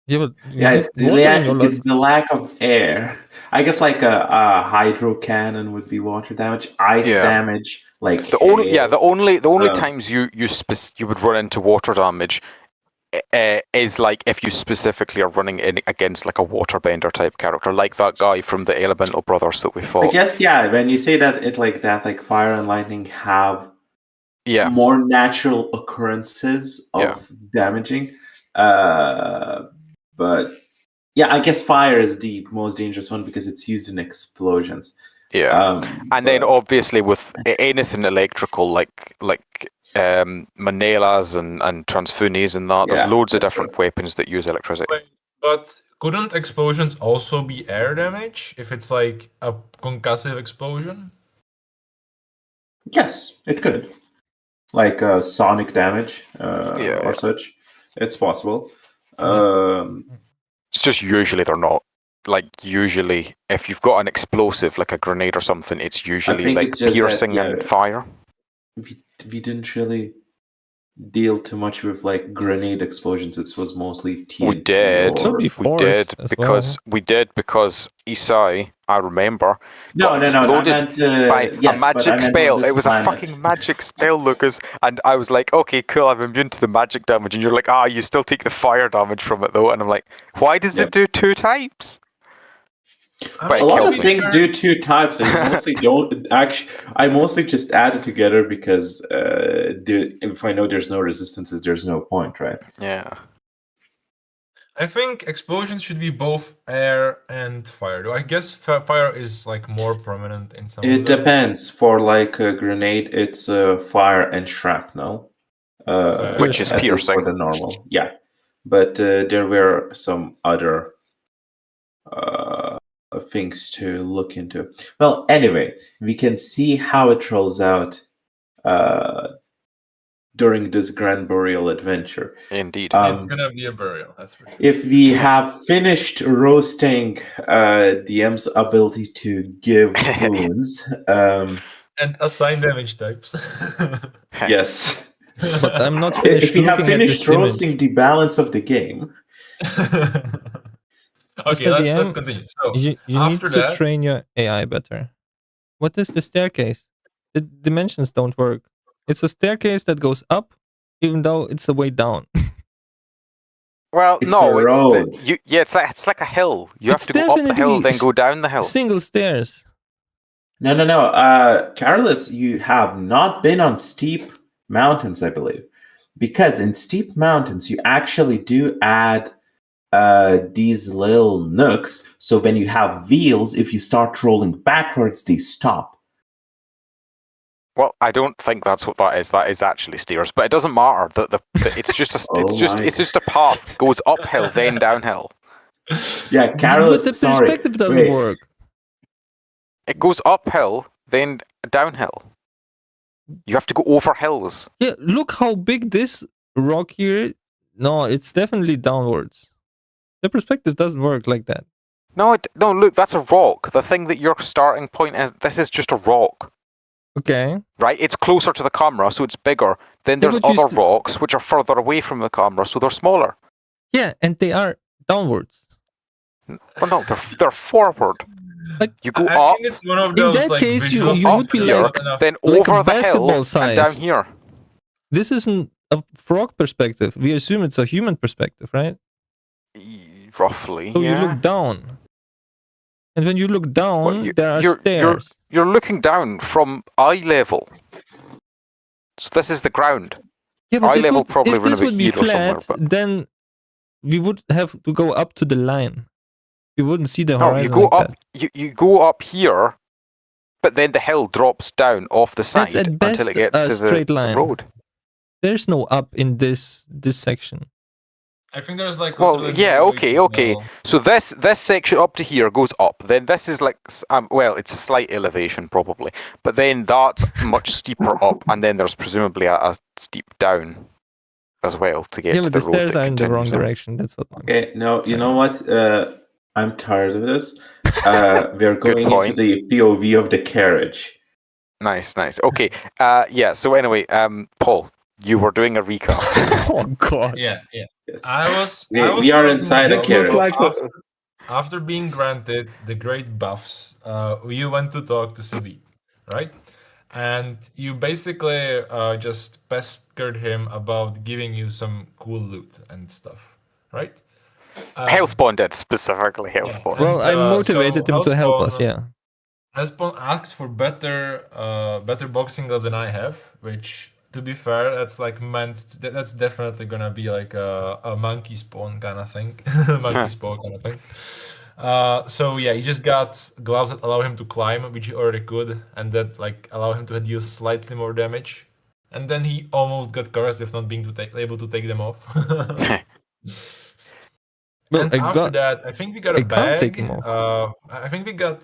[SPEAKER 2] Yeah, but you
[SPEAKER 4] Yeah,
[SPEAKER 2] need
[SPEAKER 4] it's
[SPEAKER 2] water in your lungs.
[SPEAKER 4] it's the lack of air. I guess like a hydro cannon would be water damage. Ice
[SPEAKER 1] Yeah.
[SPEAKER 4] damage, like
[SPEAKER 1] The only
[SPEAKER 4] hail.
[SPEAKER 1] the only
[SPEAKER 4] uh,
[SPEAKER 1] times you would run into water damage is like if you specifically are running in against like a waterbender type character, like that guy from the Elemental Brothers that we
[SPEAKER 4] I
[SPEAKER 1] fought.
[SPEAKER 4] guess yeah. When you say that, like fire and lightning have
[SPEAKER 1] Yeah,
[SPEAKER 4] more natural occurrences of damaging. But yeah, I guess fire is the most dangerous one because it's used in explosions.
[SPEAKER 1] yeah. And then
[SPEAKER 4] But
[SPEAKER 1] obviously with anything electrical, like manelas and transfunis and that,
[SPEAKER 4] Yeah,
[SPEAKER 1] there's loads of
[SPEAKER 4] that's
[SPEAKER 1] different weapons that use electricity.
[SPEAKER 3] Wait, but couldn't explosions also be air damage if it's like a concussive explosion?
[SPEAKER 4] yes, it could. Like sonic damage
[SPEAKER 1] Yeah.
[SPEAKER 4] or such. It's possible.
[SPEAKER 1] It's just usually they're not. Like usually, if you've got an explosive like a grenade or something, it's usually
[SPEAKER 4] think
[SPEAKER 1] like
[SPEAKER 4] it's just that,
[SPEAKER 1] piercing
[SPEAKER 4] yeah,
[SPEAKER 1] and fire.
[SPEAKER 4] we didn't really deal too much with like grenade explosions. It was mostly TNT.
[SPEAKER 1] We did.
[SPEAKER 2] Could be
[SPEAKER 1] We
[SPEAKER 2] force
[SPEAKER 1] did
[SPEAKER 2] as
[SPEAKER 1] because Isai, I remember,
[SPEAKER 4] No,
[SPEAKER 1] got
[SPEAKER 4] no, no. I
[SPEAKER 1] exploded
[SPEAKER 4] meant
[SPEAKER 1] by
[SPEAKER 4] yes,
[SPEAKER 1] a
[SPEAKER 4] but I
[SPEAKER 1] magic
[SPEAKER 4] meant on
[SPEAKER 1] spell.
[SPEAKER 4] this
[SPEAKER 1] It was
[SPEAKER 4] planet.
[SPEAKER 1] a fucking magic spell, Lucas. And I was like, okay, cool, I'm immune to the magic damage. And you're like, you still take the fire damage from it though. And I'm like, why does it do 2 types? But
[SPEAKER 4] A lot
[SPEAKER 1] killed
[SPEAKER 4] of
[SPEAKER 1] me.
[SPEAKER 4] things do 2 types, and mostly don't actually. I mostly just add it together because if I know there's no resistances, there's no point, right?
[SPEAKER 1] Yeah.
[SPEAKER 3] I think explosions should be both air and fire. Though I guess fire is like more prominent in some
[SPEAKER 4] It
[SPEAKER 3] of them.
[SPEAKER 4] depends. For like a grenade, it's fire and shrapnel,
[SPEAKER 1] Which is
[SPEAKER 4] at least for
[SPEAKER 1] piercing.
[SPEAKER 4] the normal. Yeah, but there were some other things to look into. Well, anyway, we can see how it rolls out during this Grand Burial adventure.
[SPEAKER 1] Indeed.
[SPEAKER 3] It's gonna be a burial, that's for sure.
[SPEAKER 4] If we have finished roasting DM's ability to give wounds,
[SPEAKER 3] And assign damage types.
[SPEAKER 4] yes.
[SPEAKER 2] But I'm not
[SPEAKER 4] If
[SPEAKER 2] finished
[SPEAKER 4] we have
[SPEAKER 2] looking at
[SPEAKER 4] finished
[SPEAKER 2] this image.
[SPEAKER 4] roasting the balance of the game,
[SPEAKER 3] Okay,
[SPEAKER 2] Mr.
[SPEAKER 3] let's
[SPEAKER 2] DM,
[SPEAKER 3] continue. So
[SPEAKER 2] You need
[SPEAKER 3] after
[SPEAKER 2] to
[SPEAKER 3] that,
[SPEAKER 2] train your AI better. What is the staircase? The dimensions don't work. It's a staircase that goes up, even though it's a way down.
[SPEAKER 1] Well,
[SPEAKER 4] it's
[SPEAKER 1] no,
[SPEAKER 4] a road.
[SPEAKER 1] it's like a hill. You have
[SPEAKER 2] It's
[SPEAKER 1] to go up the hill,
[SPEAKER 2] definitely
[SPEAKER 1] then go down the hill.
[SPEAKER 2] Single stairs.
[SPEAKER 4] No. Carlos, you have not been on steep mountains, I believe. Because in steep mountains, you actually do add these little nooks. So when you have wheels, if you start rolling backwards, they stop.
[SPEAKER 1] Well, I don't think that's what that is. That is actually stairs, but it doesn't matter. It's just a it's just a path goes uphill then downhill.
[SPEAKER 4] Yeah, Carlos,
[SPEAKER 2] But the
[SPEAKER 4] sorry.
[SPEAKER 2] perspective doesn't
[SPEAKER 4] Wait.
[SPEAKER 2] work.
[SPEAKER 1] It goes uphill then downhill. You have to go over hills.
[SPEAKER 2] Yeah, look how big this rock here. No, it's definitely downwards. The perspective doesn't work like that.
[SPEAKER 1] No, look, that's a rock. The thing that your starting point is, this is just a rock.
[SPEAKER 2] Okay.
[SPEAKER 1] Right? It's closer to the camera, so it's bigger. Then
[SPEAKER 2] Yeah,
[SPEAKER 1] there's
[SPEAKER 2] but you
[SPEAKER 1] other rocks which are further away from the camera, so they're smaller.
[SPEAKER 2] Yeah, and they are downwards.
[SPEAKER 1] Well, no, they're forward.
[SPEAKER 2] Like
[SPEAKER 1] You go
[SPEAKER 3] I
[SPEAKER 1] up,
[SPEAKER 3] think it's one of
[SPEAKER 2] In
[SPEAKER 3] those
[SPEAKER 2] that
[SPEAKER 3] like
[SPEAKER 2] case, you
[SPEAKER 3] visual
[SPEAKER 2] would be
[SPEAKER 3] things
[SPEAKER 1] here,
[SPEAKER 2] like-
[SPEAKER 3] not enough.
[SPEAKER 1] then
[SPEAKER 2] like a
[SPEAKER 1] over the
[SPEAKER 2] basketball
[SPEAKER 1] hill
[SPEAKER 2] size.
[SPEAKER 1] and down here.
[SPEAKER 2] this isn't a frog perspective. We assume it's a human perspective, right?
[SPEAKER 1] Roughly,
[SPEAKER 2] So
[SPEAKER 1] yeah.
[SPEAKER 2] you look down. And when you look down,
[SPEAKER 1] Well,
[SPEAKER 2] there are
[SPEAKER 1] you're-
[SPEAKER 2] stairs.
[SPEAKER 1] You're looking down from eye level. So this is the ground.
[SPEAKER 2] Yeah, but
[SPEAKER 1] eye
[SPEAKER 2] if,
[SPEAKER 1] level probably
[SPEAKER 2] if this
[SPEAKER 1] run a
[SPEAKER 2] would
[SPEAKER 1] bit
[SPEAKER 2] be
[SPEAKER 1] here or somewhere,
[SPEAKER 2] flat,
[SPEAKER 1] but-
[SPEAKER 2] then we would have to go up to the line. We wouldn't see the
[SPEAKER 1] No,
[SPEAKER 2] horizon
[SPEAKER 1] you go
[SPEAKER 2] like
[SPEAKER 1] up.
[SPEAKER 2] that.
[SPEAKER 1] You go up here, but then the hill drops down off the side
[SPEAKER 2] That's at best
[SPEAKER 1] until it gets
[SPEAKER 2] a
[SPEAKER 1] to
[SPEAKER 2] straight
[SPEAKER 1] the
[SPEAKER 2] line.
[SPEAKER 1] road.
[SPEAKER 2] There's no up in this section.
[SPEAKER 3] I think there's like
[SPEAKER 1] Well,
[SPEAKER 3] literally
[SPEAKER 1] yeah,
[SPEAKER 3] no way
[SPEAKER 1] okay,
[SPEAKER 3] to
[SPEAKER 1] okay.
[SPEAKER 3] tell.
[SPEAKER 1] So this section up to here goes up. Then this is like, well, it's a slight elevation probably, but then that's much steeper up, and then there's presumably a steep down as well to get
[SPEAKER 2] Yeah,
[SPEAKER 1] to
[SPEAKER 2] but
[SPEAKER 1] the
[SPEAKER 2] the
[SPEAKER 1] road
[SPEAKER 2] stairs
[SPEAKER 1] that
[SPEAKER 2] are in the wrong
[SPEAKER 1] continues on.
[SPEAKER 2] direction. That's what I'm.
[SPEAKER 4] Okay, no, you know what? I'm tired of this. We're
[SPEAKER 1] Good
[SPEAKER 4] going into
[SPEAKER 1] point.
[SPEAKER 4] the POV of the carriage.
[SPEAKER 1] Nice, nice. Okay, yeah. So anyway, Paul, you were doing a recap.
[SPEAKER 2] Oh God.
[SPEAKER 3] Yeah.
[SPEAKER 4] Yes.
[SPEAKER 3] I was
[SPEAKER 4] We
[SPEAKER 3] talking
[SPEAKER 4] are inside a
[SPEAKER 3] about
[SPEAKER 5] This looks
[SPEAKER 4] carriage.
[SPEAKER 5] like
[SPEAKER 3] after being granted the great buffs, you went to talk to Savit, right? And you basically just pestered him about giving you some cool loot and stuff, right?
[SPEAKER 1] Hellspawn did specifically
[SPEAKER 3] Yeah,
[SPEAKER 1] Hellspawn.
[SPEAKER 2] Well, I motivated him to help us. Yeah.
[SPEAKER 3] Hellspawn asks for better boxing gloves than I have, which, to be fair, that's like that's definitely gonna be like a monkey spawn kind of thing, monkey spawn kind of thing. So yeah, he just got gloves that allow him to climb, which he already could, and that like allow him to deal slightly more damage. And then he almost got cursed with not being able to take them off.
[SPEAKER 2] Well,
[SPEAKER 3] And after that, I think we got a
[SPEAKER 2] I can't take
[SPEAKER 3] bag.
[SPEAKER 2] them off.
[SPEAKER 3] I think we got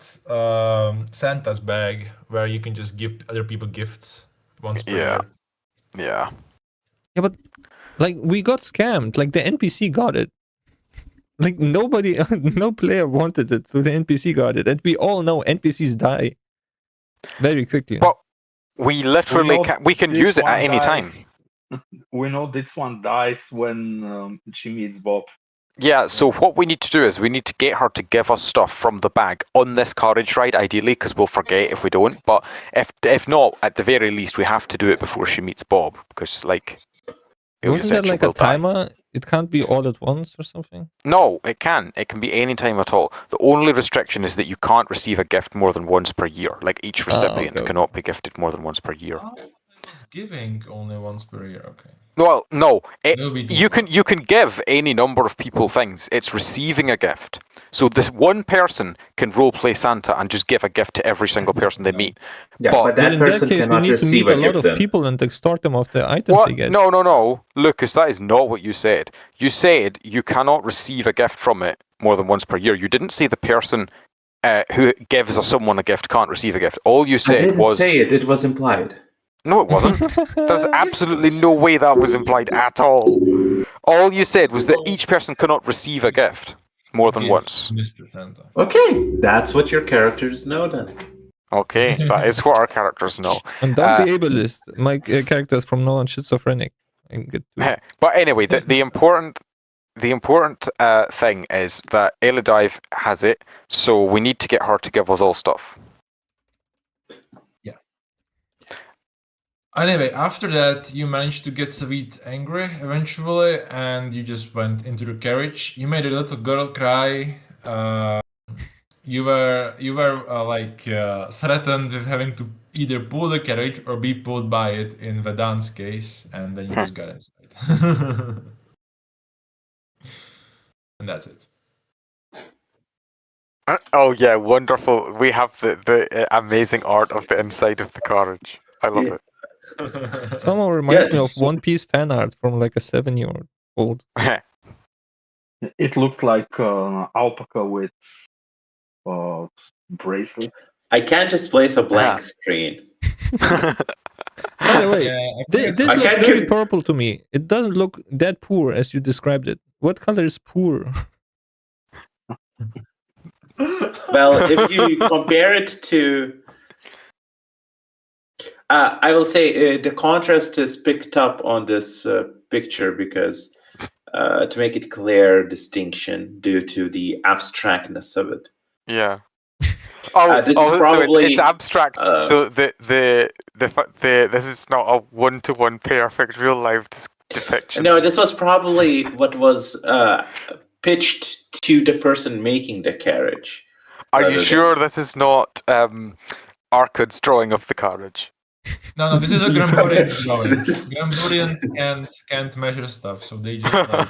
[SPEAKER 3] Santa's bag, where you can just give other people gifts once per
[SPEAKER 1] Yeah.
[SPEAKER 3] year.
[SPEAKER 1] Yeah.
[SPEAKER 2] Yeah, but like we got scammed. Like the NPC got it. Like nobody, no player wanted it, so the NPC got it, and we all know NPCs die very quickly.
[SPEAKER 1] But we literally we can
[SPEAKER 5] this
[SPEAKER 1] use it at
[SPEAKER 5] one
[SPEAKER 1] any time.
[SPEAKER 5] dies- We know this one dies when she meets Bob.
[SPEAKER 1] Yeah, so what we need to do is we need to get her to give us stuff from the bag on this carriage ride, ideally, because we'll forget if we don't. But if not, at the very least, we have to do it before she meets Bob, because like
[SPEAKER 2] Wasn't there like a
[SPEAKER 1] will die.
[SPEAKER 2] timer? It can't be all at once or something.
[SPEAKER 1] No, it can. It can be any time at all. The only restriction is that you can't receive a gift more than once per year. Like each recipient
[SPEAKER 2] okay.
[SPEAKER 1] cannot be gifted more than once per year.
[SPEAKER 3] Oh, it was giving only once per year. Okay.
[SPEAKER 1] Well, no.
[SPEAKER 3] No big
[SPEAKER 1] You
[SPEAKER 3] deal.
[SPEAKER 1] can give any number of people things. It's receiving a gift. So this one person can roleplay Santa and just give a gift to every single person they meet.
[SPEAKER 4] Yeah,
[SPEAKER 1] But-
[SPEAKER 4] but
[SPEAKER 2] But
[SPEAKER 4] that
[SPEAKER 2] in that
[SPEAKER 4] person
[SPEAKER 2] case, we
[SPEAKER 4] cannot
[SPEAKER 2] need to
[SPEAKER 4] receive
[SPEAKER 2] meet a
[SPEAKER 4] a
[SPEAKER 2] lot
[SPEAKER 4] gift
[SPEAKER 2] of
[SPEAKER 4] then.
[SPEAKER 2] people and extort them of the items
[SPEAKER 1] What?
[SPEAKER 2] they get.
[SPEAKER 1] No, Lucas, that is not what you said. You said you cannot receive a gift from it more than once per year. You didn't say the person who gives someone a gift can't receive a gift. All you
[SPEAKER 4] I
[SPEAKER 1] said
[SPEAKER 4] didn't
[SPEAKER 1] was
[SPEAKER 4] say it. It was implied.
[SPEAKER 1] no, it wasn't. There's absolutely no way that was implied at all. All you said was that each person cannot receive a gift more than
[SPEAKER 3] Give
[SPEAKER 1] once.
[SPEAKER 3] Mr. Santa.
[SPEAKER 4] Okay, that's what your characters know then.
[SPEAKER 1] Okay, that is what our characters know.
[SPEAKER 2] And don't be ableist. My character is from now on schizophrenic. I get to-
[SPEAKER 1] But anyway, the important thing is that Elodive has it, so we need to get her to give us all stuff.
[SPEAKER 3] Anyway, after that, you managed to get Savit angry eventually, and you just went into the carriage. You made a little girl cry. You were threatened with having to either pull the carriage or be pulled by it in Vedant's case, and then you just got inside. And that's it.
[SPEAKER 1] Oh yeah, wonderful. We have the amazing art of the inside of the carriage. I love
[SPEAKER 4] Yeah.
[SPEAKER 1] it.
[SPEAKER 2] Someone reminds me of
[SPEAKER 4] Yes.
[SPEAKER 2] One Piece fan art from like a 7-year-old.
[SPEAKER 5] It looks like alpaca with bracelets.
[SPEAKER 4] I can't just place a blank screen.
[SPEAKER 2] By the way,
[SPEAKER 3] Yeah, I think
[SPEAKER 2] this
[SPEAKER 3] it's-
[SPEAKER 4] I
[SPEAKER 2] looks
[SPEAKER 4] can't
[SPEAKER 2] very
[SPEAKER 4] give-
[SPEAKER 2] purple to me. It doesn't look that poor as you described it. What color is poor?
[SPEAKER 4] Well, if you compare it to, I will say the contrast is picked up on this picture because to make it clear distinction due to the abstractness of it.
[SPEAKER 1] Yeah. Oh,
[SPEAKER 4] This is
[SPEAKER 1] so
[SPEAKER 4] probably,
[SPEAKER 1] it's abstract. So the this is not a one-to-one perfect real life depiction.
[SPEAKER 4] No, this was probably what was pitched to the person making the carriage.
[SPEAKER 1] Are
[SPEAKER 4] rather
[SPEAKER 1] you
[SPEAKER 4] than-
[SPEAKER 1] sure this is not Arkad's drawing of the carriage?
[SPEAKER 3] No, this is a Gramburian drawing. Gramburians can't measure stuff, so they just like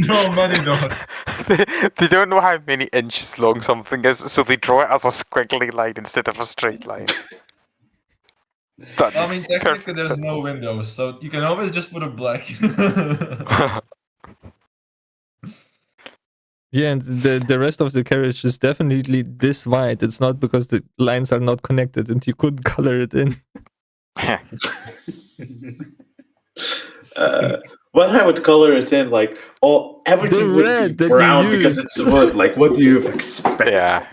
[SPEAKER 3] draw many dots.
[SPEAKER 1] They don't know how many inches long something is, so they draw it as a squiggly line instead of a straight line. That
[SPEAKER 3] I mean,
[SPEAKER 1] makes
[SPEAKER 3] technically
[SPEAKER 1] perfect
[SPEAKER 3] there's no
[SPEAKER 1] sense.
[SPEAKER 3] windows, so you can always just put a black.
[SPEAKER 2] Yeah, and the rest of the carriage is definitely this wide. It's not because the lines are not connected and you couldn't color it in.
[SPEAKER 4] Well, I would color it in like, everything
[SPEAKER 2] The
[SPEAKER 4] would
[SPEAKER 2] red
[SPEAKER 4] be
[SPEAKER 2] that you
[SPEAKER 4] brown because
[SPEAKER 2] used.
[SPEAKER 4] it's wood. Like, what do you expect?
[SPEAKER 1] Yeah.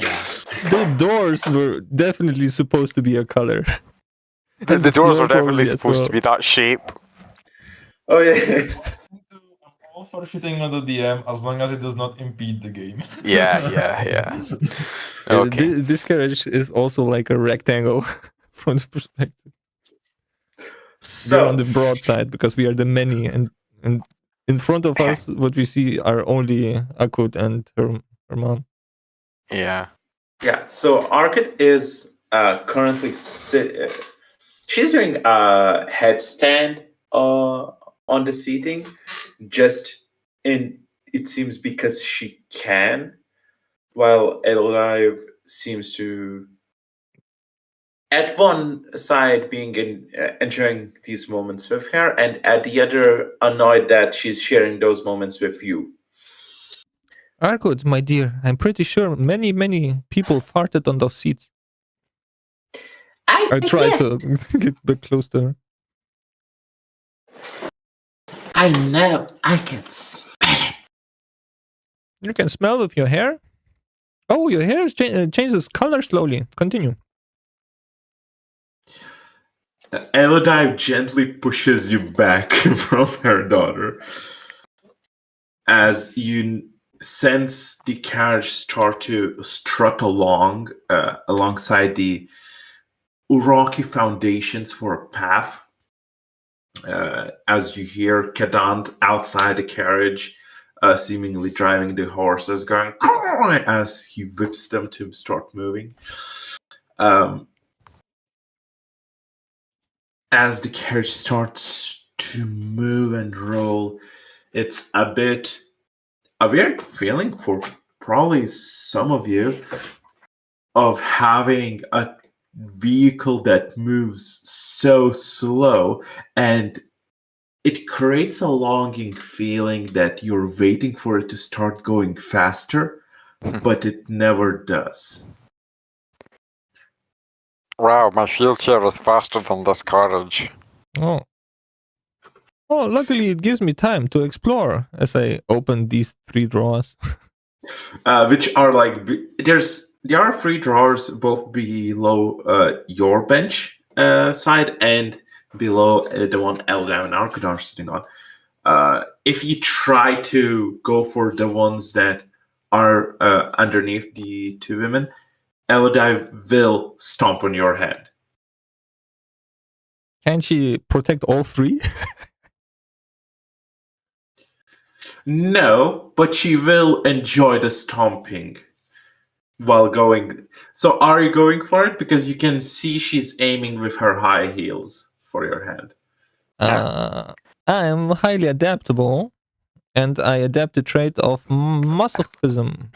[SPEAKER 2] The doors were definitely supposed to be a color.
[SPEAKER 1] The,
[SPEAKER 2] And
[SPEAKER 1] the doors
[SPEAKER 2] floor
[SPEAKER 1] were definitely
[SPEAKER 2] probably as
[SPEAKER 1] supposed
[SPEAKER 2] well.
[SPEAKER 1] to be that shape.
[SPEAKER 4] Oh yeah.
[SPEAKER 3] I'm all for shooting on the DM as long as it does not impede the game.
[SPEAKER 1] Yeah. Okay.
[SPEAKER 2] This carriage is also like a rectangle from the perspective. We're on
[SPEAKER 4] So
[SPEAKER 2] the broad side because we are the many, and in front of us, what we see are only Akut and her mom.
[SPEAKER 1] Yeah.
[SPEAKER 4] yeah, so Arcade is currently she's doing a headstand on the seating, just in it seems because she can, while Elrive seems to at one side being enjoying these moments with her, and at the other annoyed that she's sharing those moments with you.
[SPEAKER 2] Arkut, my dear, I'm pretty sure many people farted on those seats. I tried to get back close to her.
[SPEAKER 4] I know. I can smell it.
[SPEAKER 2] You can smell with your hair. Oh, your hair changes color slowly. Continue.
[SPEAKER 4] Elodive gently pushes you back from her daughter as you sense the carriage start to strut along alongside the rocky foundations for a path. As you hear Kadant outside the carriage, seemingly driving the horses, going as he whips them to start moving. As the carriage starts to move and roll, it's a weird feeling for probably some of you of having a vehicle that moves so slow, and it creates a longing feeling that you're waiting for it to start going faster, but it never does.
[SPEAKER 1] Wow, my wheelchair is faster than this carriage.
[SPEAKER 2] Oh. Oh, luckily it gives me time to explore as I open these 3 drawers.
[SPEAKER 4] Which are like there are 3 drawers both below your bench side and below the one Elga and Arkad are sitting on. If you try to go for the ones that are underneath the 2 women, Elodive will stomp on your head.
[SPEAKER 2] Can she protect all 3?
[SPEAKER 4] No, but she will enjoy the stomping while going. So are you going for it? Because you can see she's aiming with her high heels for your hand.
[SPEAKER 2] I am highly adaptable, and I adapt the trait of masochism.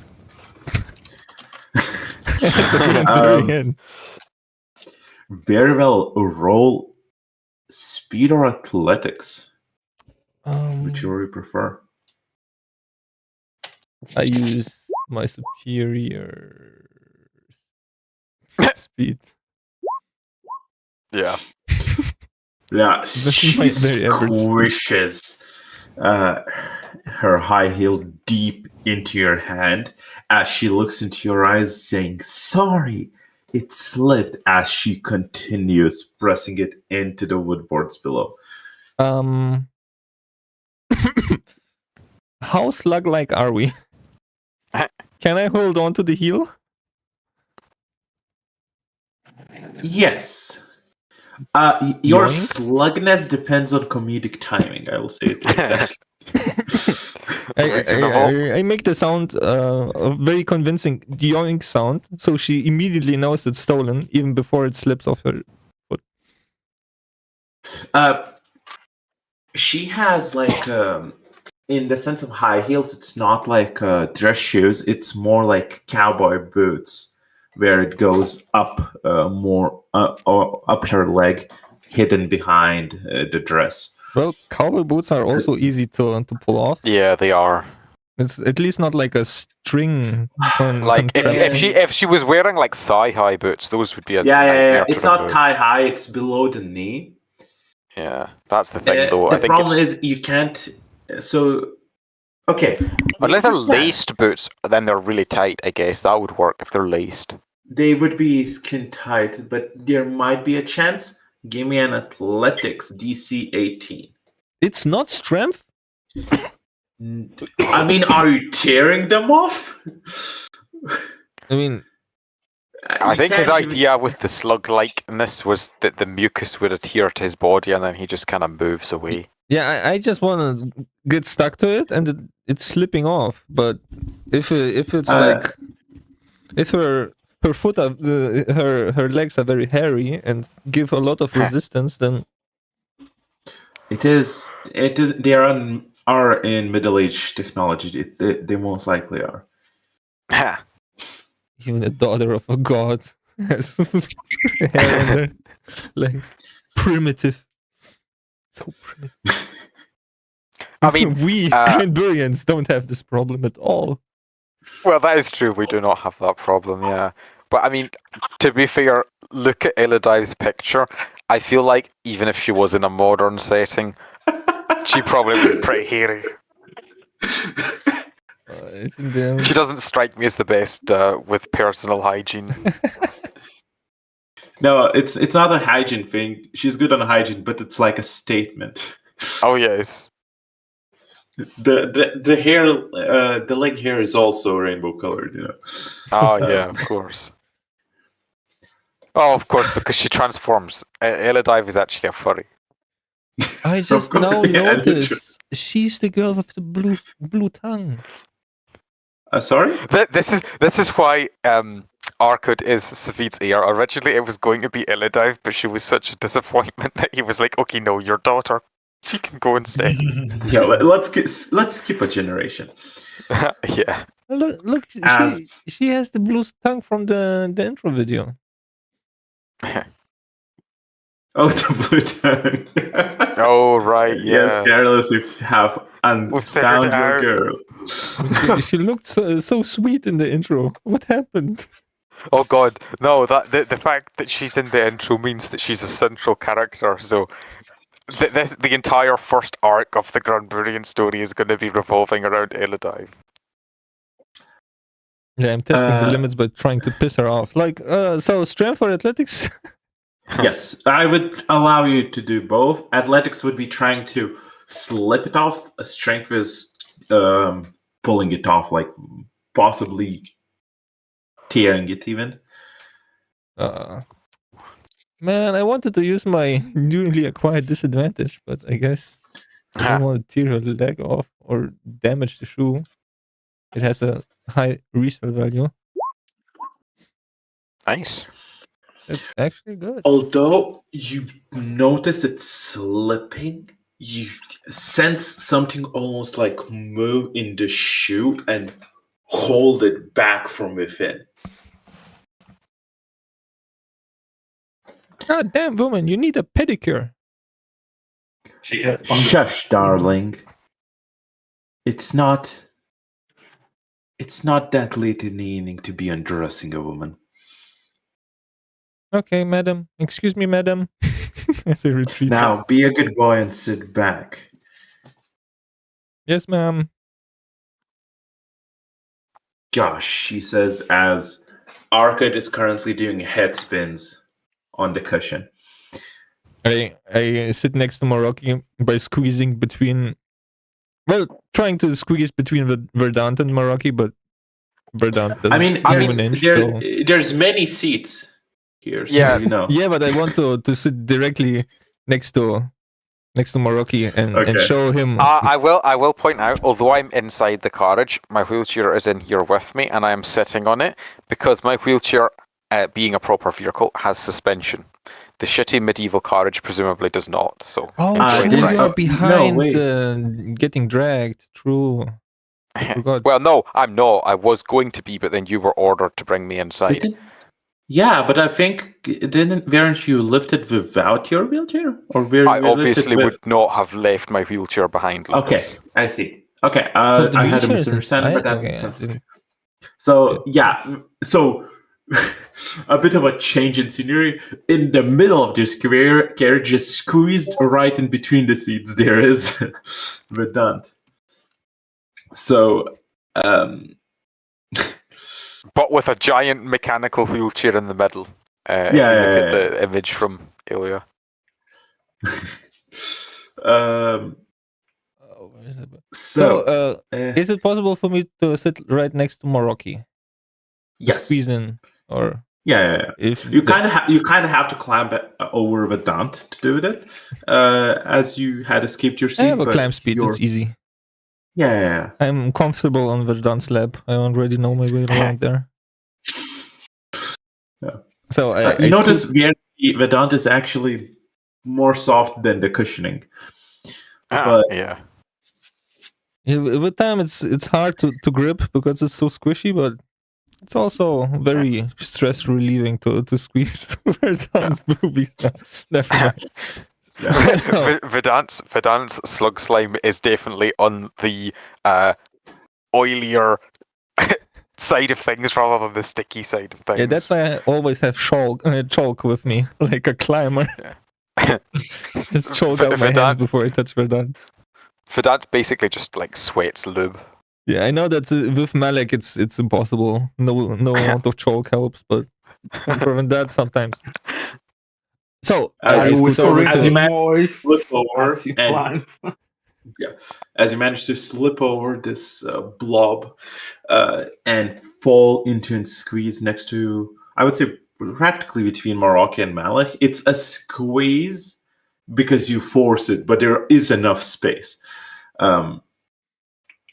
[SPEAKER 2] At the very end.
[SPEAKER 4] Very well. Roll speed or athletics. Which you really prefer?
[SPEAKER 2] I use my superior speed.
[SPEAKER 1] Yeah.
[SPEAKER 4] Yeah,
[SPEAKER 2] This is
[SPEAKER 4] she
[SPEAKER 2] my very average speed.
[SPEAKER 4] squishes her high heel deep into your hand as she looks into your eyes, saying, "Sorry, it slipped," as she continues pressing it into the woodboards below.
[SPEAKER 2] How slug-like are we? Can I hold on to the heel?
[SPEAKER 4] Yes. Your
[SPEAKER 2] Yoink.
[SPEAKER 4] slugness depends on comedic timing, I will say it like that.
[SPEAKER 2] I make the sound a very convincing yoink sound, so she immediately knows it's stolen even before it slips off her foot.
[SPEAKER 4] She has like in the sense of high heels, it's not like dress shoes, it's more like cowboy boots where it goes up more up her leg, hidden behind the dress.
[SPEAKER 2] Well, cowboy boots are also easy to pull off.
[SPEAKER 1] Yeah, they are.
[SPEAKER 2] It's at least not like a string
[SPEAKER 1] Like
[SPEAKER 2] contraption.
[SPEAKER 1] if she was wearing like thigh-high boots, those would be a
[SPEAKER 4] Yeah.
[SPEAKER 1] nightmare to
[SPEAKER 4] It's not
[SPEAKER 1] remove.
[SPEAKER 4] thigh high. It's below the knee.
[SPEAKER 1] Yeah, that's the thing though.
[SPEAKER 4] The
[SPEAKER 1] I think
[SPEAKER 4] problem
[SPEAKER 1] it's,
[SPEAKER 4] is you can't. So, okay.
[SPEAKER 1] unless they're
[SPEAKER 4] You can.
[SPEAKER 1] laced boots, then they're really tight. I guess that would work if they're laced.
[SPEAKER 4] They would be skin tight, but there might be a chance. Give me an athletics DC 18.
[SPEAKER 2] It's not strength.
[SPEAKER 4] I mean, are you tearing them off?
[SPEAKER 2] I mean,
[SPEAKER 1] I think his idea with the slug-likeness was that the mucus would adhere to his body and then he just kind of moves away.
[SPEAKER 2] yeah, I just want to get stuck to it, and it's slipping off. But if it's like if her foot are, her legs are very hairy and give a lot of resistance, then
[SPEAKER 4] It is. They are in middle age technology. They most likely are.
[SPEAKER 1] Ha!
[SPEAKER 2] even the daughter of a god has hair on their legs. Primitive. So primitive.
[SPEAKER 1] I mean,
[SPEAKER 2] we Grandburians don't have this problem at all.
[SPEAKER 1] well, that is true. We do not have that problem, yeah. But I mean, to be fair, look at Elodive's picture. I feel like even if she was in a modern setting, she probably would be pretty hairy.
[SPEAKER 2] Isn't there...
[SPEAKER 1] She doesn't strike me as the best with personal hygiene.
[SPEAKER 4] No, it's not a hygiene thing. She's good on hygiene, but it's like a statement.
[SPEAKER 1] Oh yes.
[SPEAKER 4] The hair, the leg hair is also rainbow colored. You know.
[SPEAKER 1] Oh yeah, of course. Oh, of course, because she transforms. Elodive is actually a furry.
[SPEAKER 2] I just
[SPEAKER 4] course,
[SPEAKER 2] now
[SPEAKER 4] yeah,
[SPEAKER 2] noticed she's the girl with the blue tongue.
[SPEAKER 4] Sorry?
[SPEAKER 1] This is why Arkut is Savid's heir. Originally, it was going to be Elodive, but she was such a disappointment that he was like, "Okay, no, your daughter, she can go instead."
[SPEAKER 4] Yeah, let's skip a generation.
[SPEAKER 1] Yeah.
[SPEAKER 2] Look, she has the blue tongue from the intro video.
[SPEAKER 4] Oh, the blue tongue.
[SPEAKER 1] Oh right, yeah.
[SPEAKER 4] Yes, Carlos, you have found
[SPEAKER 1] it
[SPEAKER 4] your
[SPEAKER 1] out.
[SPEAKER 4] girl.
[SPEAKER 2] She looked so sweet in the intro. What happened?
[SPEAKER 1] Oh god, no! That the fact that she's in the intro means that she's a central character. So the entire first arc of the Granburian story is going to be revolving around Elodive.
[SPEAKER 2] Yeah, I'm testing the limits by trying to piss her off. Like, so strength or athletics?
[SPEAKER 4] Yes, I would allow you to do both. Athletics would be trying to slip it off. Strength is pulling it off, like possibly tearing it even.
[SPEAKER 2] Man, I wanted to use my newly acquired disadvantage, but I guess I don't want to tear her leg off or damage the shoe. It has a high resale value.
[SPEAKER 1] Nice.
[SPEAKER 2] It's actually good.
[SPEAKER 4] Although you notice it slipping, you sense something almost like move in the shoe and hold it back from within.
[SPEAKER 2] God damn, woman, you need a pedicure.
[SPEAKER 5] She has fungus.
[SPEAKER 4] Shush, darling. It's not that late in the evening to be undressing a woman.
[SPEAKER 2] Okay, madam. Excuse me, madam. As I retreat.
[SPEAKER 4] Now, be a good boy and sit back.
[SPEAKER 2] Yes, ma'am.
[SPEAKER 4] Gosh, she says as Arkut is currently doing head spins on the cushion.
[SPEAKER 2] I sit next to Maroki by squeezing between... Well, trying to squeeze between Verdant and Maroki, but Verdant doesn't move an inch, so...
[SPEAKER 4] there's many seats here, so
[SPEAKER 1] Yeah.
[SPEAKER 4] you know.
[SPEAKER 2] Yeah, but I want to sit directly next to Maroki and show him.
[SPEAKER 1] I will point out, although I'm inside the carriage, my wheelchair is in here with me, and I am sitting on it because my wheelchair, being a proper vehicle, has suspension. The shitty medieval carriage presumably does not. So.
[SPEAKER 2] True,
[SPEAKER 4] didn't-
[SPEAKER 2] you are
[SPEAKER 4] no,
[SPEAKER 2] behind
[SPEAKER 4] wait.
[SPEAKER 2] getting dragged. True. I forgot.
[SPEAKER 1] Well, no, I'm not. I was going to be, but then you were ordered to bring me inside.
[SPEAKER 4] Yeah, but I think weren't you lifted without your wheelchair, or were
[SPEAKER 1] I
[SPEAKER 4] you
[SPEAKER 1] obviously
[SPEAKER 4] lifted
[SPEAKER 1] would not have left my wheelchair behind.
[SPEAKER 4] Okay,
[SPEAKER 1] Lucas.
[SPEAKER 4] I see. Okay,
[SPEAKER 2] So the
[SPEAKER 4] I had a
[SPEAKER 2] wheelchair is
[SPEAKER 4] misunderstanding, but that
[SPEAKER 2] okay,
[SPEAKER 4] makes
[SPEAKER 2] I
[SPEAKER 4] sense.
[SPEAKER 2] didn't-
[SPEAKER 4] So yeah, so a bit of a change in scenery. In the middle of this carriage, just squeezed right in between the seats, there is Vedant. So
[SPEAKER 1] But with a giant mechanical wheelchair in the middle. If
[SPEAKER 4] Yeah,
[SPEAKER 1] you look
[SPEAKER 4] yeah,
[SPEAKER 1] at the image from earlier.
[SPEAKER 4] um,
[SPEAKER 2] where is it?
[SPEAKER 4] so
[SPEAKER 2] Is it possible for me to sit right next to Morocco?
[SPEAKER 4] yes,
[SPEAKER 2] Squeeze in, or
[SPEAKER 4] yeah.
[SPEAKER 2] if
[SPEAKER 4] You kind of have to climb over Vedant to do that, as you had escaped your
[SPEAKER 2] I
[SPEAKER 4] seat.
[SPEAKER 2] have a
[SPEAKER 4] but
[SPEAKER 2] climb speed,
[SPEAKER 4] you're-
[SPEAKER 2] it's easy.
[SPEAKER 4] Yeah.
[SPEAKER 2] I'm comfortable on Verdant's lab. I already know my way around there.
[SPEAKER 4] Yeah.
[SPEAKER 2] So
[SPEAKER 4] You notice Vedant is actually more soft than the cushioning. But
[SPEAKER 1] Yeah.
[SPEAKER 2] with time it's hard to grip because it's so squishy, but it's also very stress relieving to squeeze Verdant's boobies. Definitely.
[SPEAKER 1] Vedant's slug slime is definitely on the oilier side of things rather than the sticky side of things.
[SPEAKER 2] Yeah, that's why I always have chalk with me, like a climber. Just chalk out my hands before I touch Verdant.
[SPEAKER 1] Vedant basically just like sweats lube.
[SPEAKER 2] Yeah, I know that with Malek it's impossible. No amount of chalk helps, but for Verdant sometimes. So
[SPEAKER 5] Are you whispering
[SPEAKER 4] as
[SPEAKER 5] to
[SPEAKER 4] you
[SPEAKER 5] the
[SPEAKER 4] manage to
[SPEAKER 5] voice
[SPEAKER 4] slip over
[SPEAKER 5] as you
[SPEAKER 4] and
[SPEAKER 5] climb?
[SPEAKER 4] as you manage to slip over this blob and fall into and squeeze next to, I would say, practically between Morocco and Malik. It's a squeeze because you force it, but there is enough space.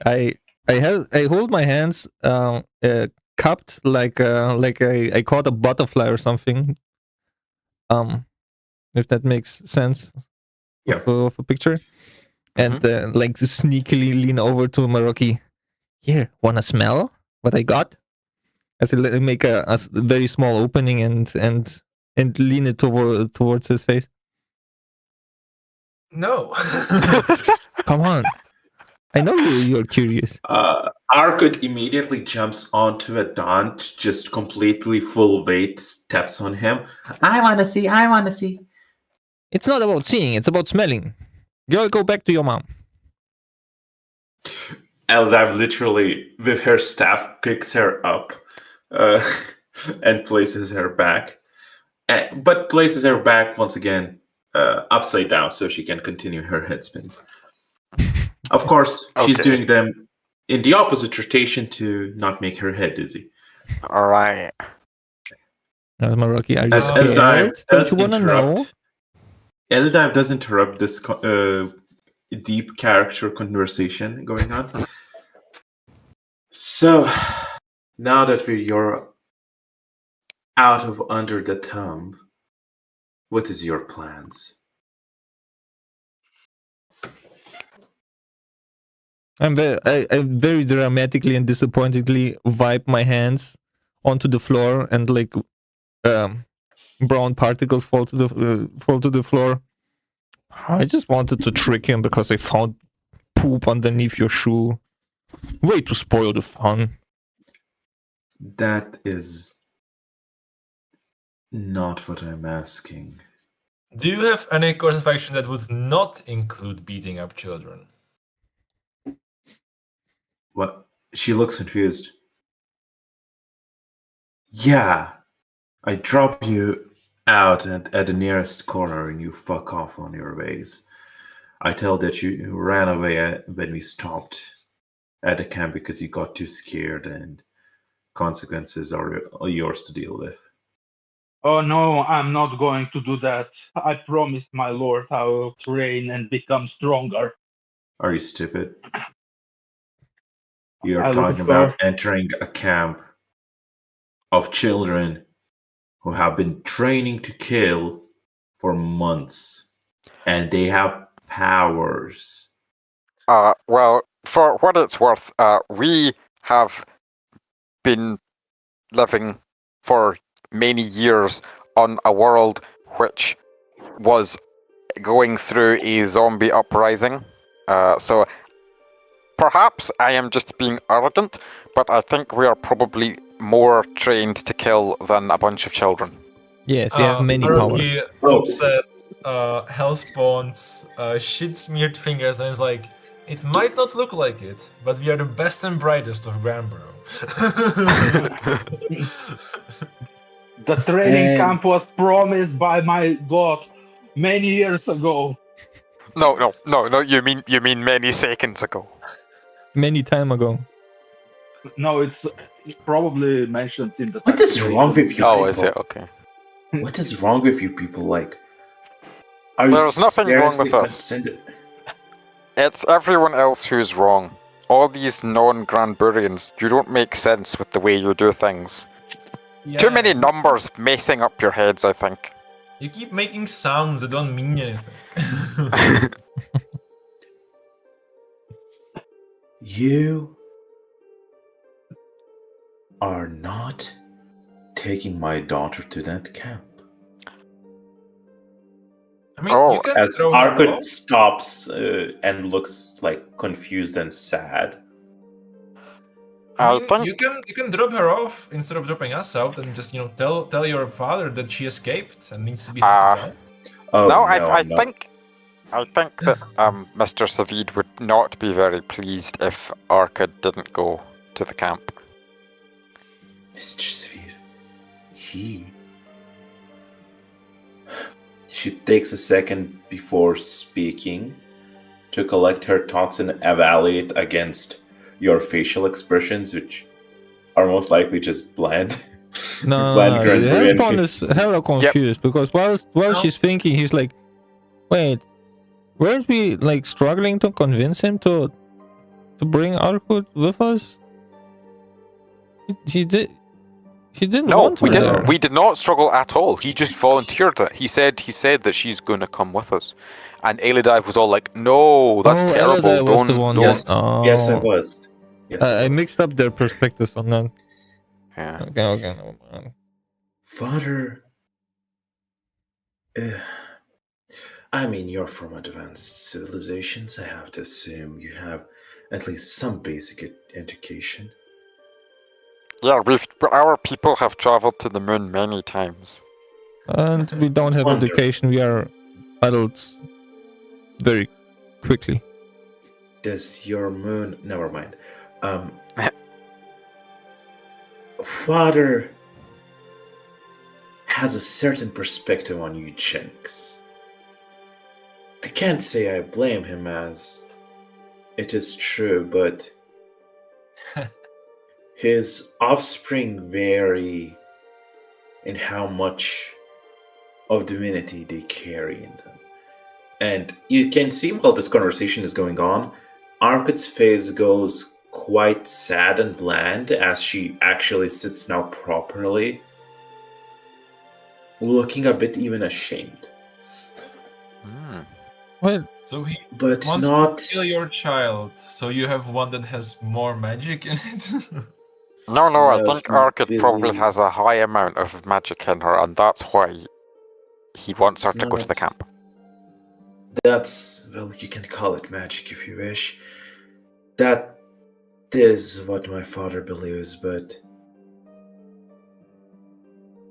[SPEAKER 2] I hold my hands cupped like I caught a butterfly or something. If that makes sense.
[SPEAKER 4] Yeah.
[SPEAKER 2] Of a picture. And like sneakily lean over to Maroki. Here, wanna smell what I got? As I make a very small opening and lean it towards his face.
[SPEAKER 3] No.
[SPEAKER 2] Come on. I know you're curious.
[SPEAKER 4] Arkut immediately jumps onto a Dant, just completely full weight, steps on him. I want to see.
[SPEAKER 2] It's not about seeing, it's about smelling. Girl, go back to your mom.
[SPEAKER 4] Eldav literally, with her staff, picks her up and places her back. But places her back once again upside down so she can continue her head spins. Of course, she's doing them in the opposite rotation to not make her head dizzy.
[SPEAKER 1] All right.
[SPEAKER 2] Maroki, are you
[SPEAKER 4] As
[SPEAKER 2] scared?
[SPEAKER 4] Eldive
[SPEAKER 2] Don't
[SPEAKER 4] does
[SPEAKER 2] you want to know?
[SPEAKER 4] interrupt, Eldive does interrupt this deep character conversation going on. So, now that you're out of under the thumb, what is your plans?
[SPEAKER 2] I very dramatically and disappointedly wipe my hands onto the floor, and like brown particles fall to the floor. I just wanted to trick him because I found poop underneath your shoe. Way to spoil the fun.
[SPEAKER 4] That is not what I'm asking.
[SPEAKER 3] Do you have any course of action that would not include beating up children?
[SPEAKER 4] What? She looks confused. Yeah, I drop you out at the nearest corner and you fuck off on your ways. I tell that you ran away when we stopped at the camp because you got too scared, and consequences are yours to deal with.
[SPEAKER 5] Oh no, I'm not going to do that. I promised my lord I will train and become stronger.
[SPEAKER 4] Are you stupid? You're
[SPEAKER 5] I
[SPEAKER 4] talking
[SPEAKER 5] prefer-
[SPEAKER 4] about entering a camp of children who have been training to kill for months, and they have powers.
[SPEAKER 1] Well, for what it's worth, we have been living for many years on a world which was going through a zombie uprising. So perhaps I am just being arrogant, but I think we are probably more trained to kill than a bunch of children.
[SPEAKER 2] Yes, we have many powers.
[SPEAKER 3] Haruki
[SPEAKER 4] Oh.
[SPEAKER 3] looks at Hellspawn's shit-smeared fingers and is like, it might not look like it, but we are the best and brightest of Granborough.
[SPEAKER 5] The training
[SPEAKER 4] And-
[SPEAKER 5] camp was promised by my god many years ago.
[SPEAKER 1] No. You mean many seconds ago.
[SPEAKER 2] Many time ago.
[SPEAKER 5] No, it's probably mentioned in the
[SPEAKER 4] What is wrong with you?
[SPEAKER 1] Oh,
[SPEAKER 4] people?
[SPEAKER 1] is it? Okay.
[SPEAKER 4] What is wrong with you people? Like, are
[SPEAKER 1] There's
[SPEAKER 4] you
[SPEAKER 1] nothing wrong with
[SPEAKER 4] seriously
[SPEAKER 1] us.
[SPEAKER 4] consider-
[SPEAKER 1] It's everyone else who's wrong. All these non-Granburians, you don't make sense with the way you do things. Too many numbers messing up your heads, I think.
[SPEAKER 3] You keep making sounds that don't mean anything.
[SPEAKER 4] You are not taking my daughter to that camp.
[SPEAKER 3] I mean,
[SPEAKER 1] Oh,
[SPEAKER 3] you can
[SPEAKER 4] As
[SPEAKER 3] throw her
[SPEAKER 4] Arkut
[SPEAKER 3] off.
[SPEAKER 4] stops and looks like confused and sad.
[SPEAKER 3] I
[SPEAKER 1] I
[SPEAKER 3] mean,
[SPEAKER 1] think-
[SPEAKER 3] you can drop her off instead of dropping us out, and just tell your father that she escaped and needs to be hunted down.
[SPEAKER 4] Oh,
[SPEAKER 1] no,
[SPEAKER 4] no,
[SPEAKER 1] I
[SPEAKER 4] no.
[SPEAKER 1] think that Mr. Savid would not be very pleased if Arca didn't go to the camp.
[SPEAKER 4] Mr. Savir, She takes a second before speaking to collect her thoughts and evaluate against your facial expressions, which are most likely just bland.
[SPEAKER 2] No,
[SPEAKER 4] Bland
[SPEAKER 2] the
[SPEAKER 4] Granburian
[SPEAKER 2] Hellspawn is
[SPEAKER 4] faces.
[SPEAKER 2] hella confused because while
[SPEAKER 3] No.
[SPEAKER 2] she's thinking, he's like, wait, weren't we like struggling to convince him to bring Arkut with us? He didn't
[SPEAKER 1] No,
[SPEAKER 2] want
[SPEAKER 1] we
[SPEAKER 2] her
[SPEAKER 1] didn't.
[SPEAKER 2] there.
[SPEAKER 1] We did not struggle at all. He just volunteered it. He said that she's going to come with us, and Eladive was all like, "No, that's
[SPEAKER 2] Oh,
[SPEAKER 1] terrible.
[SPEAKER 2] Eladive was
[SPEAKER 1] Don't,
[SPEAKER 2] the one.
[SPEAKER 1] don't."
[SPEAKER 4] Yes,
[SPEAKER 2] Oh.
[SPEAKER 4] yes, I was. Yes,
[SPEAKER 2] I
[SPEAKER 4] was.
[SPEAKER 2] mixed up their perspectives on that.
[SPEAKER 1] Yeah.
[SPEAKER 2] Okay, never mind.
[SPEAKER 4] Father, I mean, you're from advanced civilizations. I have to assume you have at least some basic education.
[SPEAKER 1] Yeah, our people have traveled to the moon many times.
[SPEAKER 2] And we don't have
[SPEAKER 4] Wonder.
[SPEAKER 2] education. We are adults very quickly.
[SPEAKER 4] Does your moon? Never mind. Father has a certain perspective on eugenics. I can't say I blame him, as it is true, but his offspring vary in how much of divinity they carry in them. And you can see while this conversation is going on, Arkut's face goes quite sad and bland as she actually sits now properly, looking a bit even ashamed.
[SPEAKER 1] Hmm.
[SPEAKER 2] Well,
[SPEAKER 3] So he
[SPEAKER 4] But
[SPEAKER 3] wants
[SPEAKER 4] not.
[SPEAKER 3] to kill your child, so you have one that has more magic in it.
[SPEAKER 1] No, I
[SPEAKER 4] No,
[SPEAKER 1] think
[SPEAKER 4] he
[SPEAKER 1] Arkad probably
[SPEAKER 4] really-
[SPEAKER 1] has a high amount of magic in her, and that's why he wants her
[SPEAKER 4] It's
[SPEAKER 1] to go to the
[SPEAKER 4] not-
[SPEAKER 1] camp.
[SPEAKER 4] That's, well, you can call it magic if you wish. That is what my father believes, but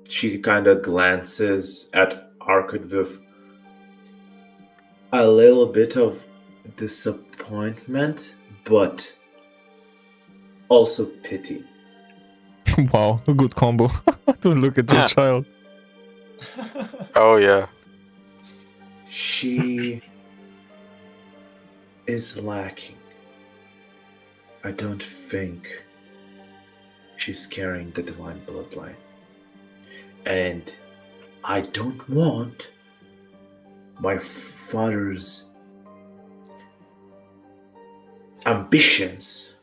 [SPEAKER 4] she kind of glances at Arkad with a little bit of disappointment, but also pity.
[SPEAKER 2] wow, a good combo. To look at your child.
[SPEAKER 1] Oh yeah.
[SPEAKER 4] She is lacking. I don't think she's carrying the divine bloodline. And I don't want my father's ambitions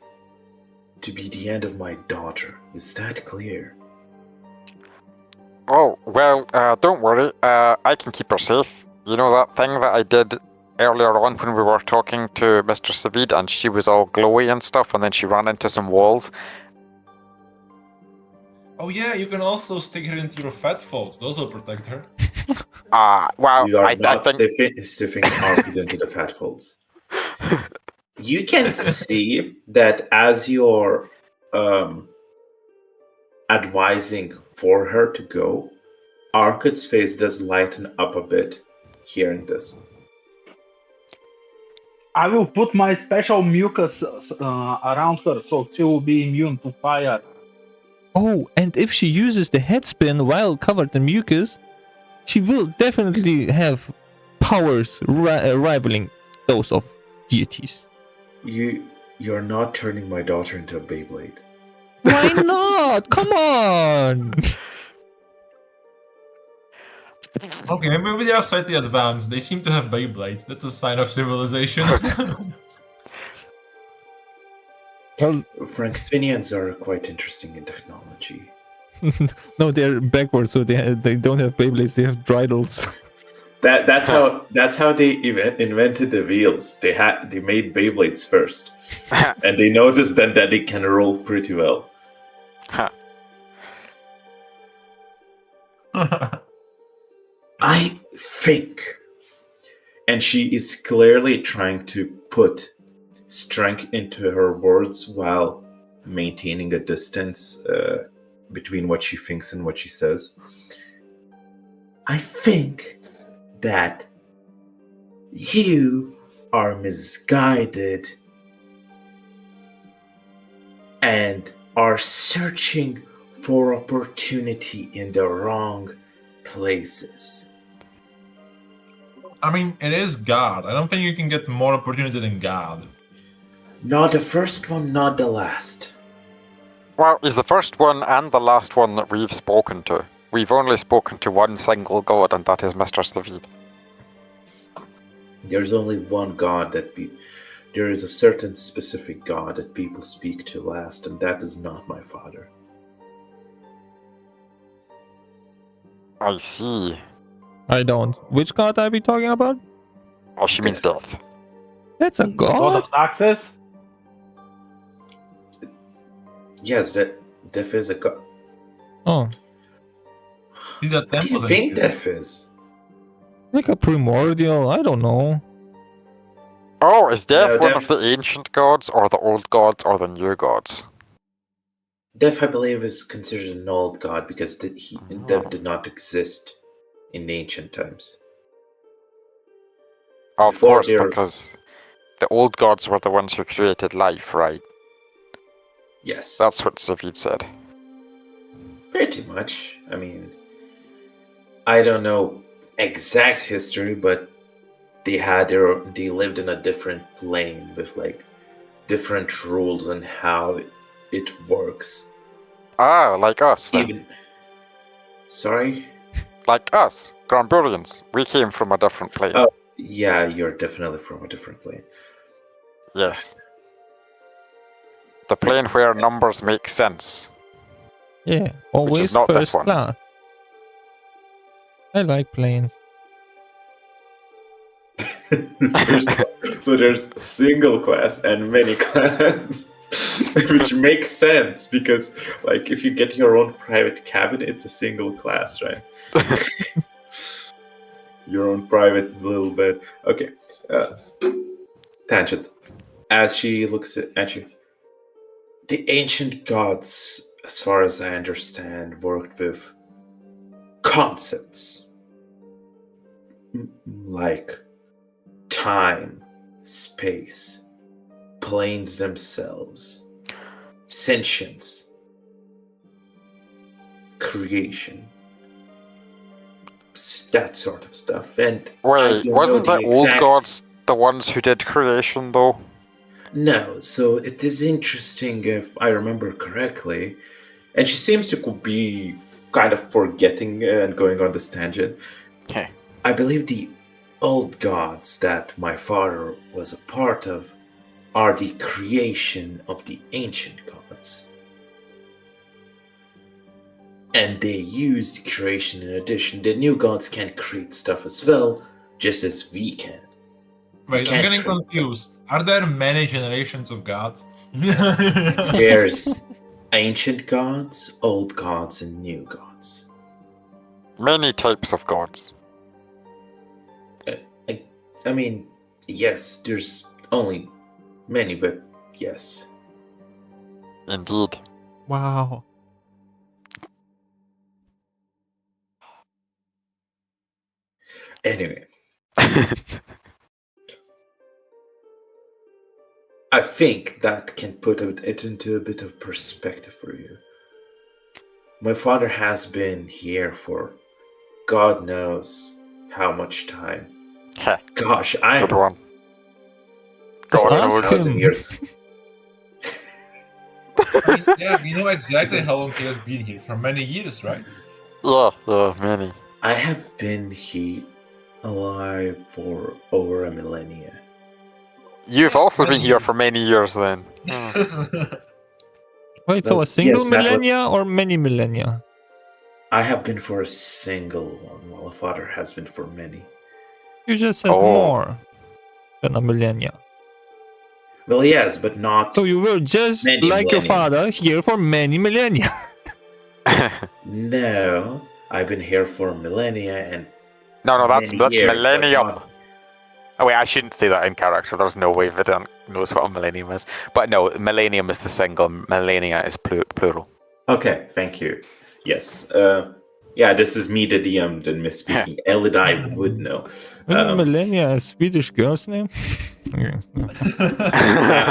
[SPEAKER 4] to be the end of my daughter. Is that clear?
[SPEAKER 1] Oh, well, don't worry. I can keep her safe. You know that thing that I did earlier on when we were talking to Mr. Savid and she was all glowy and stuff, and then she ran into some walls?
[SPEAKER 3] Oh yeah, you can also stick her into your fat folds. Those will protect her.
[SPEAKER 1] Well,
[SPEAKER 4] You are
[SPEAKER 1] I
[SPEAKER 4] not
[SPEAKER 1] think...
[SPEAKER 4] stuffing Arkad into the fat folds. You can see that as you're advising for her to go, Arkad's face does lighten up a bit hearing this.
[SPEAKER 5] I will put my special mucus around her so she will be immune to fire.
[SPEAKER 2] Oh, and if she uses the head spin while covered in mucus, she will definitely have powers rivaling those of deities.
[SPEAKER 4] You're not turning my daughter into a Beyblade.
[SPEAKER 2] Why not? Come on!
[SPEAKER 3] Okay, maybe they are slightly advanced. They seem to have Beyblades. That's a sign of civilization.
[SPEAKER 2] Well,
[SPEAKER 4] Franxvinians are quite interesting in technology.
[SPEAKER 2] no, they're backwards, so they don't have Beyblades. They have dreidels.
[SPEAKER 4] That's how they invented the wheels. They made Beyblades first, and they noticed then that they can roll pretty well. I think, and she is clearly trying to put strength into her words while maintaining a distance between what she thinks and what she says. I think that you are misguided and are searching for opportunity in the wrong places.
[SPEAKER 3] I mean, it is God. I don't think you can get more opportunity than God.
[SPEAKER 4] Not the first one, not the last.
[SPEAKER 1] Well, he's the first one and the last one that we've spoken to. We've only spoken to one single god, and that is Mr. Slavid.
[SPEAKER 4] There's only one god there is a certain specific god that people speak to last, and that is not my father.
[SPEAKER 1] I see.
[SPEAKER 2] I don't. Which god are we talking about?
[SPEAKER 1] Oh, she means death.
[SPEAKER 2] That's a
[SPEAKER 5] God
[SPEAKER 2] god?
[SPEAKER 5] of taxes?
[SPEAKER 4] Yes, Death is a god.
[SPEAKER 2] Oh,
[SPEAKER 3] See that
[SPEAKER 4] What do you
[SPEAKER 3] temple's
[SPEAKER 4] think
[SPEAKER 3] in
[SPEAKER 4] Death is?
[SPEAKER 2] like a primordial? I don't know.
[SPEAKER 1] Oh, is death
[SPEAKER 4] No,
[SPEAKER 1] one
[SPEAKER 4] death-
[SPEAKER 1] of the ancient gods, or the old gods, or the new gods?
[SPEAKER 4] Death, I believe, is considered an old god because Death did not exist in ancient times.
[SPEAKER 1] Of
[SPEAKER 4] Before
[SPEAKER 1] course,
[SPEAKER 4] they're-
[SPEAKER 1] because the old gods were the ones who created life, right?
[SPEAKER 4] Yes.
[SPEAKER 1] That's what Slavid said.
[SPEAKER 4] Pretty much. I mean, I don't know exact history, but they lived in a different plane with like different rules on how it works.
[SPEAKER 1] Ah, like us then.
[SPEAKER 4] Even sorry?
[SPEAKER 1] Like us, Gramburians. We came from a different plane.
[SPEAKER 4] Oh. Yeah, you're definitely from a different plane.
[SPEAKER 1] Yes. The plane where numbers make sense.
[SPEAKER 2] Yeah, always
[SPEAKER 1] not this
[SPEAKER 2] first
[SPEAKER 1] one.
[SPEAKER 2] class. I like planes.
[SPEAKER 4] there's single class and many class, which makes sense because, like, if you get your own private cabin, it's a single class, right? Your own private little bed. Okay. Tangent. As she looks at you, the ancient gods, as far as I understand, worked with concepts like time, space, planes themselves, sentience, creation, that sort of stuff. And I
[SPEAKER 1] Wait,
[SPEAKER 4] don't
[SPEAKER 1] wasn't
[SPEAKER 4] know
[SPEAKER 1] the
[SPEAKER 4] the
[SPEAKER 1] old
[SPEAKER 4] exact-
[SPEAKER 1] gods the ones who did creation, though?
[SPEAKER 4] No, so it is interesting if I remember correctly, and she seems to be kind of forgetting and going on this tangent.
[SPEAKER 1] Okay.
[SPEAKER 4] I believe the old gods that my father was a part of are the creation of the ancient gods. And they used creation in addition. The new gods can create stuff as well, just as we can.
[SPEAKER 3] Wait, I'm
[SPEAKER 4] can't
[SPEAKER 3] getting
[SPEAKER 4] create
[SPEAKER 3] confused. Are there many generations of gods?
[SPEAKER 4] There's ancient gods, old gods, and new gods.
[SPEAKER 1] Many types of gods.
[SPEAKER 4] I mean, yes, there's only Many, but yes.
[SPEAKER 1] Indeed.
[SPEAKER 2] Wow.
[SPEAKER 4] Anyway, I think that can put it into a bit of perspective for you. My father has been here for God knows how much time.
[SPEAKER 1] Heh,
[SPEAKER 4] Gosh,
[SPEAKER 1] good
[SPEAKER 4] I'm
[SPEAKER 1] one.
[SPEAKER 2] Just
[SPEAKER 1] God
[SPEAKER 2] ask
[SPEAKER 1] knows.
[SPEAKER 4] thousand
[SPEAKER 2] him.
[SPEAKER 4] years.
[SPEAKER 3] I mean, yeah, we know exactly how long he has been here. For many years, right?
[SPEAKER 1] Yeah, many.
[SPEAKER 4] I have been here alive for over a millennia.
[SPEAKER 1] You've
[SPEAKER 3] Yeah,
[SPEAKER 1] also
[SPEAKER 3] many
[SPEAKER 1] been here
[SPEAKER 3] years.
[SPEAKER 1] for many years then. Hmm.
[SPEAKER 2] Wait, so
[SPEAKER 4] Well,
[SPEAKER 2] a single
[SPEAKER 4] yes, that was-
[SPEAKER 2] millennia or many millennia?
[SPEAKER 4] I have been for a single one, while a father has been for many.
[SPEAKER 2] You just said
[SPEAKER 1] Oh.
[SPEAKER 2] more than a millennia.
[SPEAKER 4] Well, yes, but not
[SPEAKER 2] So you were just
[SPEAKER 4] many
[SPEAKER 2] like your
[SPEAKER 4] millennia.
[SPEAKER 2] father here for many millennia.
[SPEAKER 4] No, I've been here for millennia and
[SPEAKER 1] No, that's
[SPEAKER 4] many years, but
[SPEAKER 1] millennium.
[SPEAKER 4] not-
[SPEAKER 1] Oh wait, I shouldn't say that in character. There's no way Vidant knows what a millennium is. But no, millennium is the single. Millennia is plural.
[SPEAKER 4] Okay, thank you. Yes. Yeah, this is me, the DM, the misspeaking. Elidai would know.
[SPEAKER 2] Isn't millennia a Swedish girl's name? Okay, no.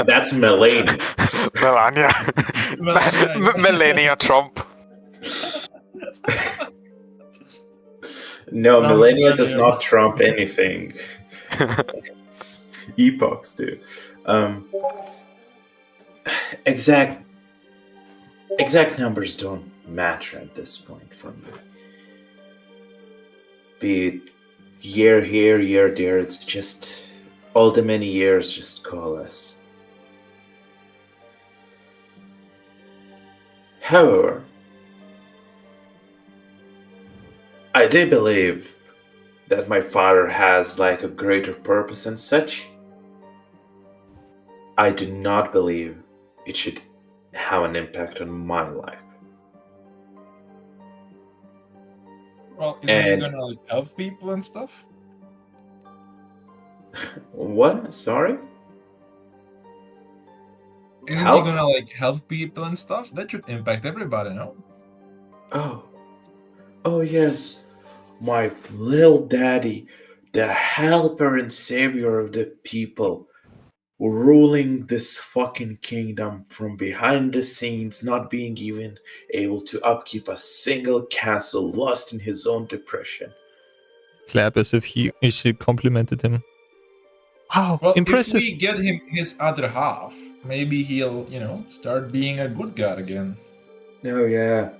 [SPEAKER 4] That's Melania.
[SPEAKER 1] Melania.
[SPEAKER 3] Melania.
[SPEAKER 1] Melania Trump.
[SPEAKER 4] No,
[SPEAKER 3] Trump
[SPEAKER 4] millennia does
[SPEAKER 3] millennium.
[SPEAKER 4] not trump anything. Epochs do. Exact numbers don't matter at this point for me. Be it year here, year there, it's just all the many years just coalesce. However, I do believe that my father has like a greater purpose and such. I do not believe it should have an impact on my life.
[SPEAKER 3] Well, isn't he
[SPEAKER 4] And-
[SPEAKER 3] gonna like help people and stuff?
[SPEAKER 4] What? Sorry?
[SPEAKER 3] Isn't
[SPEAKER 4] Help?
[SPEAKER 3] he gonna like help people and stuff? That should impact everybody, no?
[SPEAKER 4] Oh yes, my little daddy, the helper and savior of the people, ruling this fucking kingdom from behind the scenes, not being even able to upkeep a single castle, lost in his own depression.
[SPEAKER 2] Clap as if she complimented him. Wow,
[SPEAKER 3] Well,
[SPEAKER 2] impressive.
[SPEAKER 3] if we get him his other half, maybe he'll, start being a good god again.
[SPEAKER 4] Oh yeah,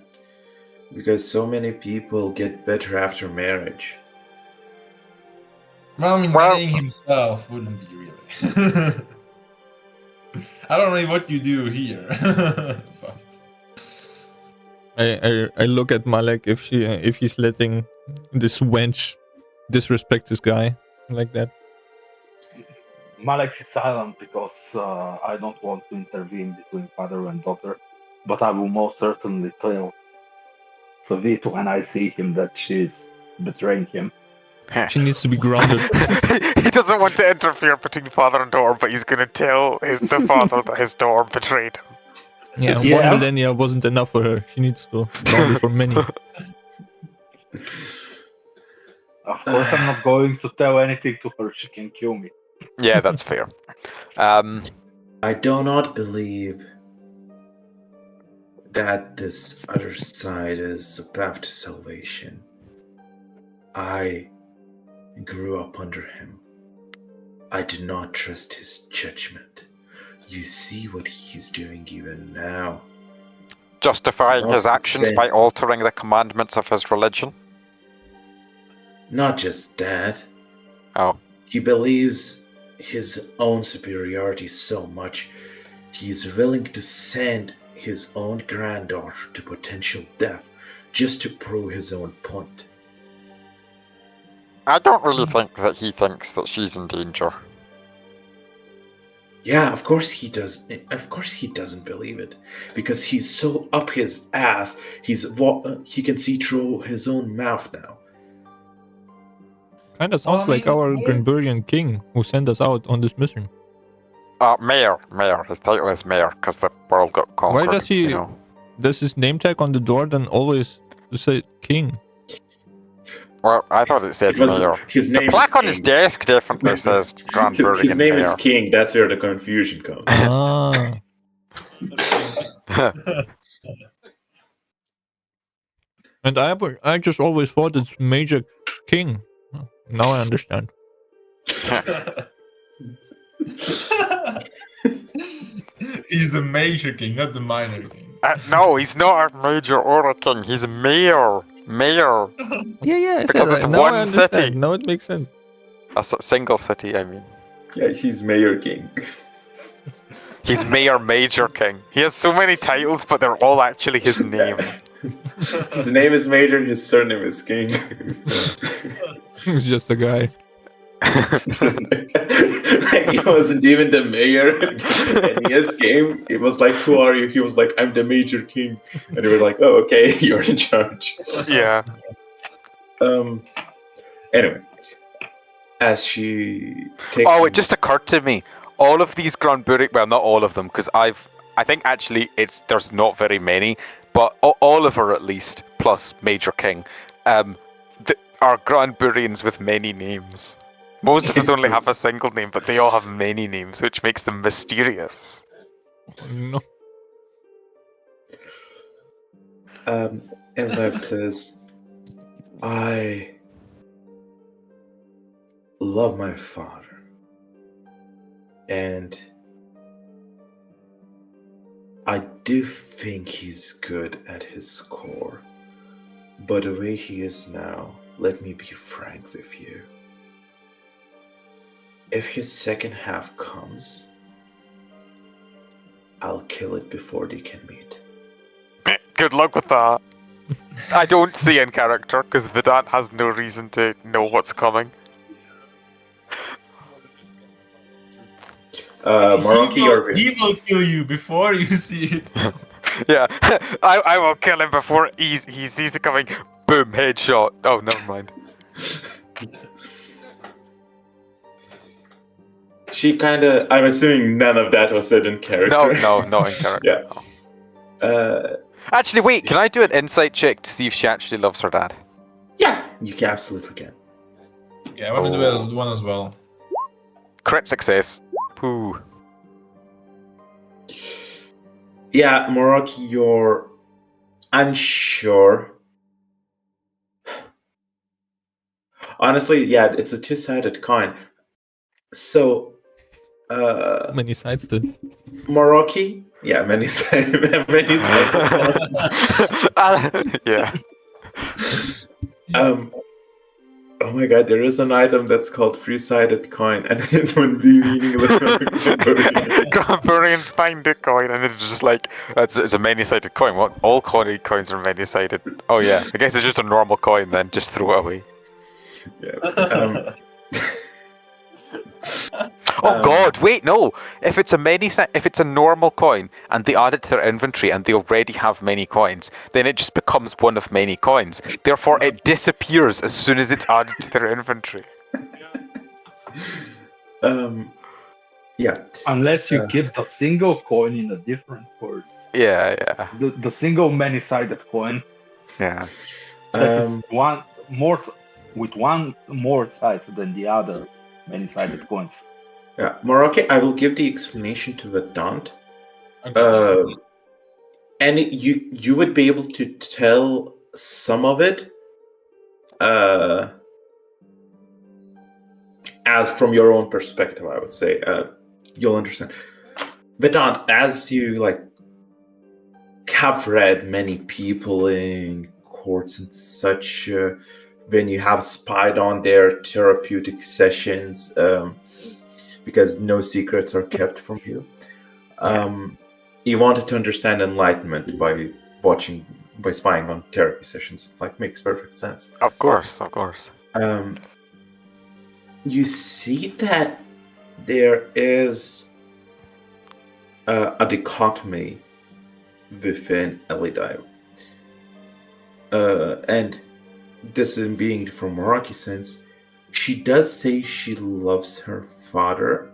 [SPEAKER 4] because so many people get better after marriage.
[SPEAKER 3] Well, I mean,
[SPEAKER 1] Well-
[SPEAKER 3] marrying himself wouldn't be really. I don't know what you do here, but
[SPEAKER 2] I look at Malek if he's letting this wench disrespect this guy like that.
[SPEAKER 5] Malek is silent because I don't want to intervene between father and daughter, but I will most certainly tell Savit when I see him that she's betraying him.
[SPEAKER 2] She needs to be grounded.
[SPEAKER 1] He doesn't want to interfere between father and daughter, but he's going to tell the father that his daughter betrayed him.
[SPEAKER 2] Yeah,
[SPEAKER 5] Yeah.
[SPEAKER 2] one millennia wasn't enough for her. She needs to ground it for many.
[SPEAKER 5] Of course, I'm not going to tell anything to her. She can kill me.
[SPEAKER 1] Yeah, that's fair.
[SPEAKER 4] I do not believe that this other side is a path to salvation. I grew up under him. I did not trust his judgment. You see what he's doing even now.
[SPEAKER 1] Justifying his
[SPEAKER 4] Lost
[SPEAKER 1] actions
[SPEAKER 4] sin.
[SPEAKER 1] by altering the commandments of his religion.
[SPEAKER 4] Not just that,
[SPEAKER 1] Oh.
[SPEAKER 4] he believes his own superiority so much, he's willing to send his own granddaughter to potential death just to prove his own point.
[SPEAKER 1] I don't really think that he thinks that she's in danger.
[SPEAKER 4] Yeah, of course he does. Of course he doesn't believe it, because he's so up his ass. He can see through his own mouth now.
[SPEAKER 2] Kind of sounds
[SPEAKER 3] Well, I
[SPEAKER 2] like
[SPEAKER 3] mean,
[SPEAKER 2] our
[SPEAKER 3] what-
[SPEAKER 2] Granburian king who sent us out on this mission.
[SPEAKER 1] Mayor. His title is Mayor because the world got conquered.
[SPEAKER 2] Why does he?
[SPEAKER 1] You know?
[SPEAKER 2] Does his name tag on the door then always say king?
[SPEAKER 1] Well, I thought it said
[SPEAKER 4] It was
[SPEAKER 1] Mayor.
[SPEAKER 4] his
[SPEAKER 1] The
[SPEAKER 4] name.
[SPEAKER 1] plaque
[SPEAKER 4] is
[SPEAKER 1] on his
[SPEAKER 4] King.
[SPEAKER 1] desk definitely says Grand
[SPEAKER 4] His
[SPEAKER 1] Burian
[SPEAKER 4] name
[SPEAKER 1] Mayor.
[SPEAKER 4] is King. That's where the confusion comes.
[SPEAKER 2] Ah. And I just always thought it's Major King. Now I understand.
[SPEAKER 3] He's the major king, not the minor king.
[SPEAKER 1] No, he's not a major or a king. He's a mayor. Mayor.
[SPEAKER 2] Yeah, I
[SPEAKER 1] Because
[SPEAKER 2] said
[SPEAKER 1] it's
[SPEAKER 2] that. Now I
[SPEAKER 1] one
[SPEAKER 2] understand.
[SPEAKER 1] city.
[SPEAKER 2] Now it makes sense.
[SPEAKER 1] A single city, I mean.
[SPEAKER 4] Yeah, he's Mayor King.
[SPEAKER 1] He's Mayor Major King. He has so many titles, but they're all actually his name.
[SPEAKER 4] His name is Major. His surname is King.
[SPEAKER 2] He's just a guy.
[SPEAKER 4] Like, he wasn't even the mayor. And he just came. It was like, "Who are you?" He was like, "I'm the Major King." And they were like, "Oh, okay, you're in charge."
[SPEAKER 1] Yeah.
[SPEAKER 4] Anyway, as she takes.
[SPEAKER 1] Oh, it just occurred to me. All of these Grand Burian, well, not all of them, because I think actually there's not very many, but Oliver at least, plus Major King, are Grand Burians with many names. Most of us only have a single name, but they all have many names, which makes them mysterious.
[SPEAKER 2] No.
[SPEAKER 4] Ellev says, "I love my father, and I do think he's good at his core, but the way he is now, let me be frank with you. If his second half comes, I'll kill it before they can meet."
[SPEAKER 1] Good luck with that. I don't see in character, because Vedant has no reason to know what's coming.
[SPEAKER 4] Maraki or
[SPEAKER 3] He will kill you before you see it.
[SPEAKER 1] Yeah, I will kill him before he sees it coming. Boom, headshot. Oh, never mind.
[SPEAKER 4] She kind of. I'm assuming none of that was said in character.
[SPEAKER 1] No, not in character.
[SPEAKER 4] Yeah.
[SPEAKER 1] Actually, wait, can I do an insight check to see if she actually loves her dad?
[SPEAKER 4] Yeah, you can absolutely can.
[SPEAKER 3] Yeah, I want to do one as well.
[SPEAKER 1] Crit success. Pooh.
[SPEAKER 4] Yeah, Moraki, you're unsure. Honestly, yeah, it's a two-sided coin. So,
[SPEAKER 2] Many sides to it.
[SPEAKER 4] Moraki, yeah, many sided.
[SPEAKER 1] Yeah.
[SPEAKER 4] Oh my god, there is an item that's called three-sided coin, and it would be meaningless.
[SPEAKER 1] Grand Burians find a coin, and it's just like, it's a many-sided coin. What? All coins are many-sided. Oh yeah, I guess it's just a normal coin then, just throw it away.
[SPEAKER 4] Yeah.
[SPEAKER 1] Oh god, wait, no! If it's a normal coin, and they add it to their inventory, and they already have many coins, then it just becomes one of many coins. Therefore, it disappears as soon as it's added to their inventory.
[SPEAKER 4] Yeah.
[SPEAKER 5] Unless you keep the single coin in a different purse.
[SPEAKER 1] Yeah.
[SPEAKER 5] The single many-sided coin
[SPEAKER 1] Yeah.
[SPEAKER 5] that is one more with one more side than the other many-sided coins.
[SPEAKER 4] Yeah, Moraki, I will give the explanation to Vedant.
[SPEAKER 3] Okay.
[SPEAKER 4] And you would be able to tell some of it as from your own perspective, I would say. You'll understand. Vedant, as you have read many people in courts and such, when you have spied on their therapeutic sessions, because no secrets are kept from you. You wanted to understand enlightenment by spying on therapy sessions. Makes perfect sense.
[SPEAKER 1] Of course.
[SPEAKER 4] You see that there is a dichotomy within Elidai. And this is being from Maraki's sense, she does say she loves her father,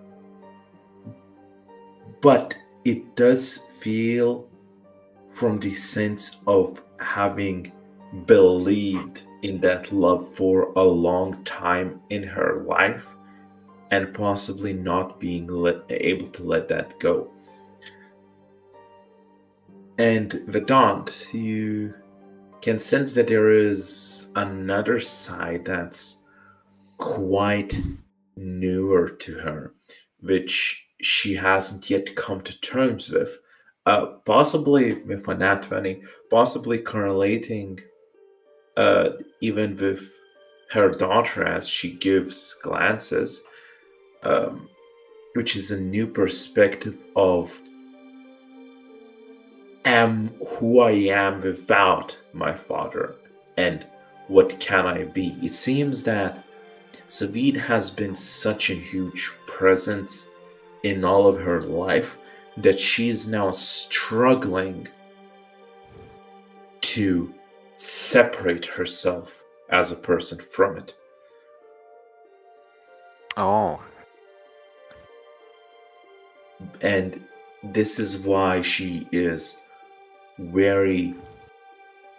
[SPEAKER 4] but it does feel from the sense of having believed in that love for a long time in her life and possibly not being able to let that go. And Vedant, you can sense that there is another side that's quite newer to her, which she hasn't yet come to terms with. Possibly with a nat 20, possibly correlating even with her daughter as she gives glances, which is a new perspective of am who I am without my father and what can I be. It seems that Savid has been such a huge presence in all of her life that she's now struggling to separate herself as a person from it.
[SPEAKER 1] Oh.
[SPEAKER 4] And this is why she is very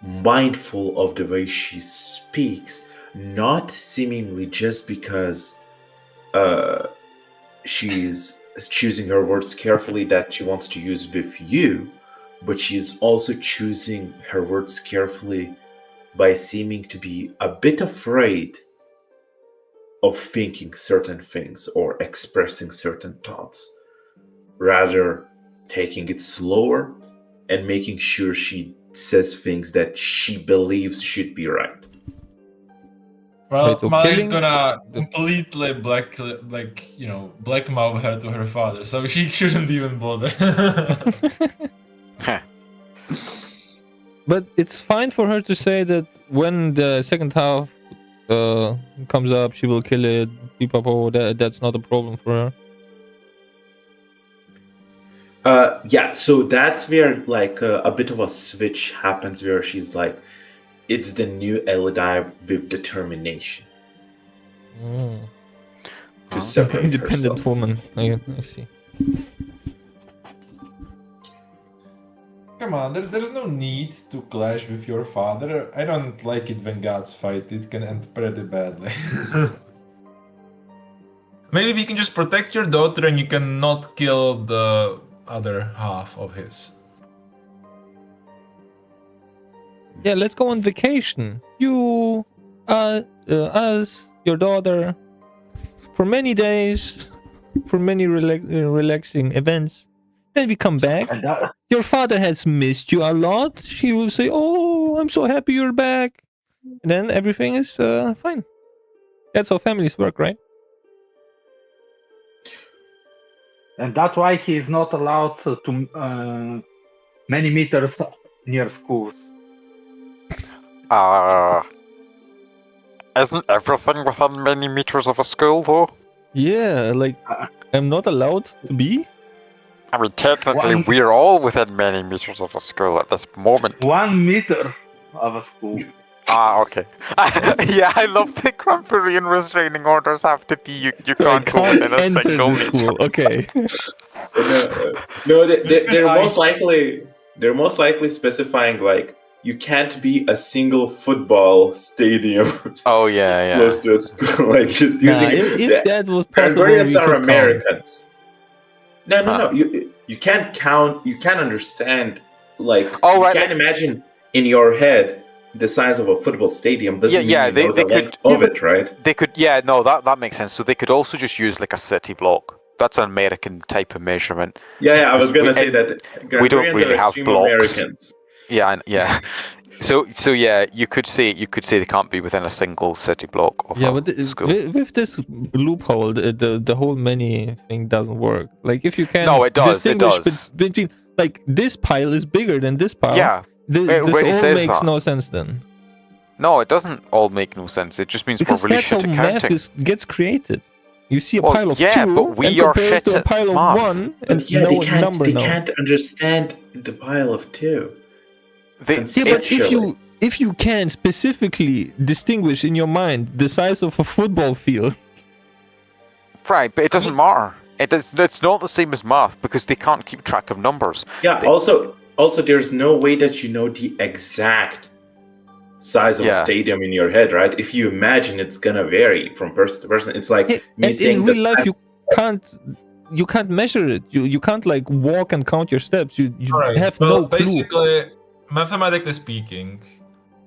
[SPEAKER 4] mindful of the way she speaks, not seemingly just because she's choosing her words carefully that she wants to use with you, but she's also choosing her words carefully by seeming to be a bit afraid of thinking certain things or expressing certain thoughts, rather taking it slower and making sure she says things that she believes should be right.
[SPEAKER 3] Well,
[SPEAKER 2] Wait, so
[SPEAKER 3] Molly's
[SPEAKER 2] killing
[SPEAKER 3] gonna
[SPEAKER 2] the-
[SPEAKER 3] completely blackmail her to her father, so she shouldn't even bother.
[SPEAKER 2] But it's fine for her to say that when the second half comes up, she will kill it. That's not a problem for her.
[SPEAKER 4] Yeah, so that's where like a bit of a switch happens where she's like, it's the new Elodie with determination to separate
[SPEAKER 2] Independent
[SPEAKER 4] herself.
[SPEAKER 2] woman. I see.
[SPEAKER 3] Come on, there's no need to clash with your father. I don't like it when gods fight, it can end pretty badly. Maybe we can just protect your daughter and you can not kill the other half of his.
[SPEAKER 2] Yeah, let's go on vacation. You, us, your daughter, for many days, for many relaxing events. Then we come back.
[SPEAKER 5] And that,
[SPEAKER 2] Your father has missed you a lot. He will say, "Oh, I'm so happy you're back." And then everything is fine. That's how families work, right?
[SPEAKER 5] and that's why he is not allowed to many meters near schools.
[SPEAKER 1] Isn't everything within many meters of a school, though?
[SPEAKER 2] Yeah, like I'm not allowed to be.
[SPEAKER 1] I mean, technically, we're all within many meters of a school at this moment.
[SPEAKER 5] 1 meter of a school.
[SPEAKER 1] Ah, okay. Yeah, I love the Krampurian restraining orders have to be you
[SPEAKER 2] So I
[SPEAKER 1] can't go within a
[SPEAKER 2] enter
[SPEAKER 1] single
[SPEAKER 2] the
[SPEAKER 1] meter.
[SPEAKER 2] school. Okay.
[SPEAKER 4] No, they're most likely specifying like you can't be a single football stadium
[SPEAKER 1] Oh, yeah,
[SPEAKER 4] close to a school. Like just
[SPEAKER 2] Nah,
[SPEAKER 4] using
[SPEAKER 2] if that was possible, we
[SPEAKER 4] Hungarians are
[SPEAKER 2] could
[SPEAKER 4] Americans. No.
[SPEAKER 1] Huh.
[SPEAKER 4] You can't count. You can't understand. Like
[SPEAKER 1] Oh,
[SPEAKER 4] you
[SPEAKER 1] right,
[SPEAKER 4] can't imagine in your head the size of a football stadium. Doesn't mean you know the length of it, right?
[SPEAKER 1] They could, yeah, no, that makes sense. So they could also just use like a city block. That's an American type of measurement.
[SPEAKER 4] Yeah. I was gonna say
[SPEAKER 1] And
[SPEAKER 4] that
[SPEAKER 1] we don't
[SPEAKER 4] Hungarians
[SPEAKER 1] really
[SPEAKER 4] are
[SPEAKER 1] have
[SPEAKER 4] extreme
[SPEAKER 1] blocks.
[SPEAKER 4] Americans.
[SPEAKER 1] Yeah. So yeah, you could say they can't be within a single city block of
[SPEAKER 2] Yeah,
[SPEAKER 1] a
[SPEAKER 2] but
[SPEAKER 1] school.
[SPEAKER 2] with this loophole, the whole many thing doesn't work. Like if you can
[SPEAKER 1] No, it does.
[SPEAKER 2] distinguish between like this pile is bigger than this pile.
[SPEAKER 1] Yeah,
[SPEAKER 2] this
[SPEAKER 1] already
[SPEAKER 2] all
[SPEAKER 1] says
[SPEAKER 2] makes
[SPEAKER 1] that.
[SPEAKER 2] no sense then.
[SPEAKER 1] No, it doesn't all make no sense. It just means
[SPEAKER 2] Because
[SPEAKER 1] we're really
[SPEAKER 2] that's how
[SPEAKER 1] shit at
[SPEAKER 2] math
[SPEAKER 1] counting.
[SPEAKER 2] gets created. You see a
[SPEAKER 1] Well,
[SPEAKER 2] pile of
[SPEAKER 1] yeah,
[SPEAKER 2] 2
[SPEAKER 1] but we
[SPEAKER 2] and
[SPEAKER 1] are
[SPEAKER 2] compare it to
[SPEAKER 1] shit
[SPEAKER 2] a
[SPEAKER 1] at
[SPEAKER 2] pile of
[SPEAKER 1] math.
[SPEAKER 2] 1 and
[SPEAKER 4] But yeah,
[SPEAKER 2] know
[SPEAKER 4] they
[SPEAKER 2] a
[SPEAKER 4] can't.
[SPEAKER 2] number
[SPEAKER 4] They
[SPEAKER 2] now.
[SPEAKER 4] can't understand the pile of 2.
[SPEAKER 2] Yeah, but if you can specifically distinguish in your mind the size of a football field,
[SPEAKER 1] Right, but it doesn't matter. It's not the same as math because they can't keep track of numbers.
[SPEAKER 4] Yeah. Also, there's no way that you know the exact size of a stadium in your head, right? If you imagine, it's gonna vary from person to person. It's like me
[SPEAKER 2] and
[SPEAKER 4] saying
[SPEAKER 2] in real life, you can't measure it. You can't like walk and count your steps. You
[SPEAKER 3] Right.
[SPEAKER 2] have
[SPEAKER 3] Well,
[SPEAKER 2] no clue.
[SPEAKER 3] basically, mathematically speaking,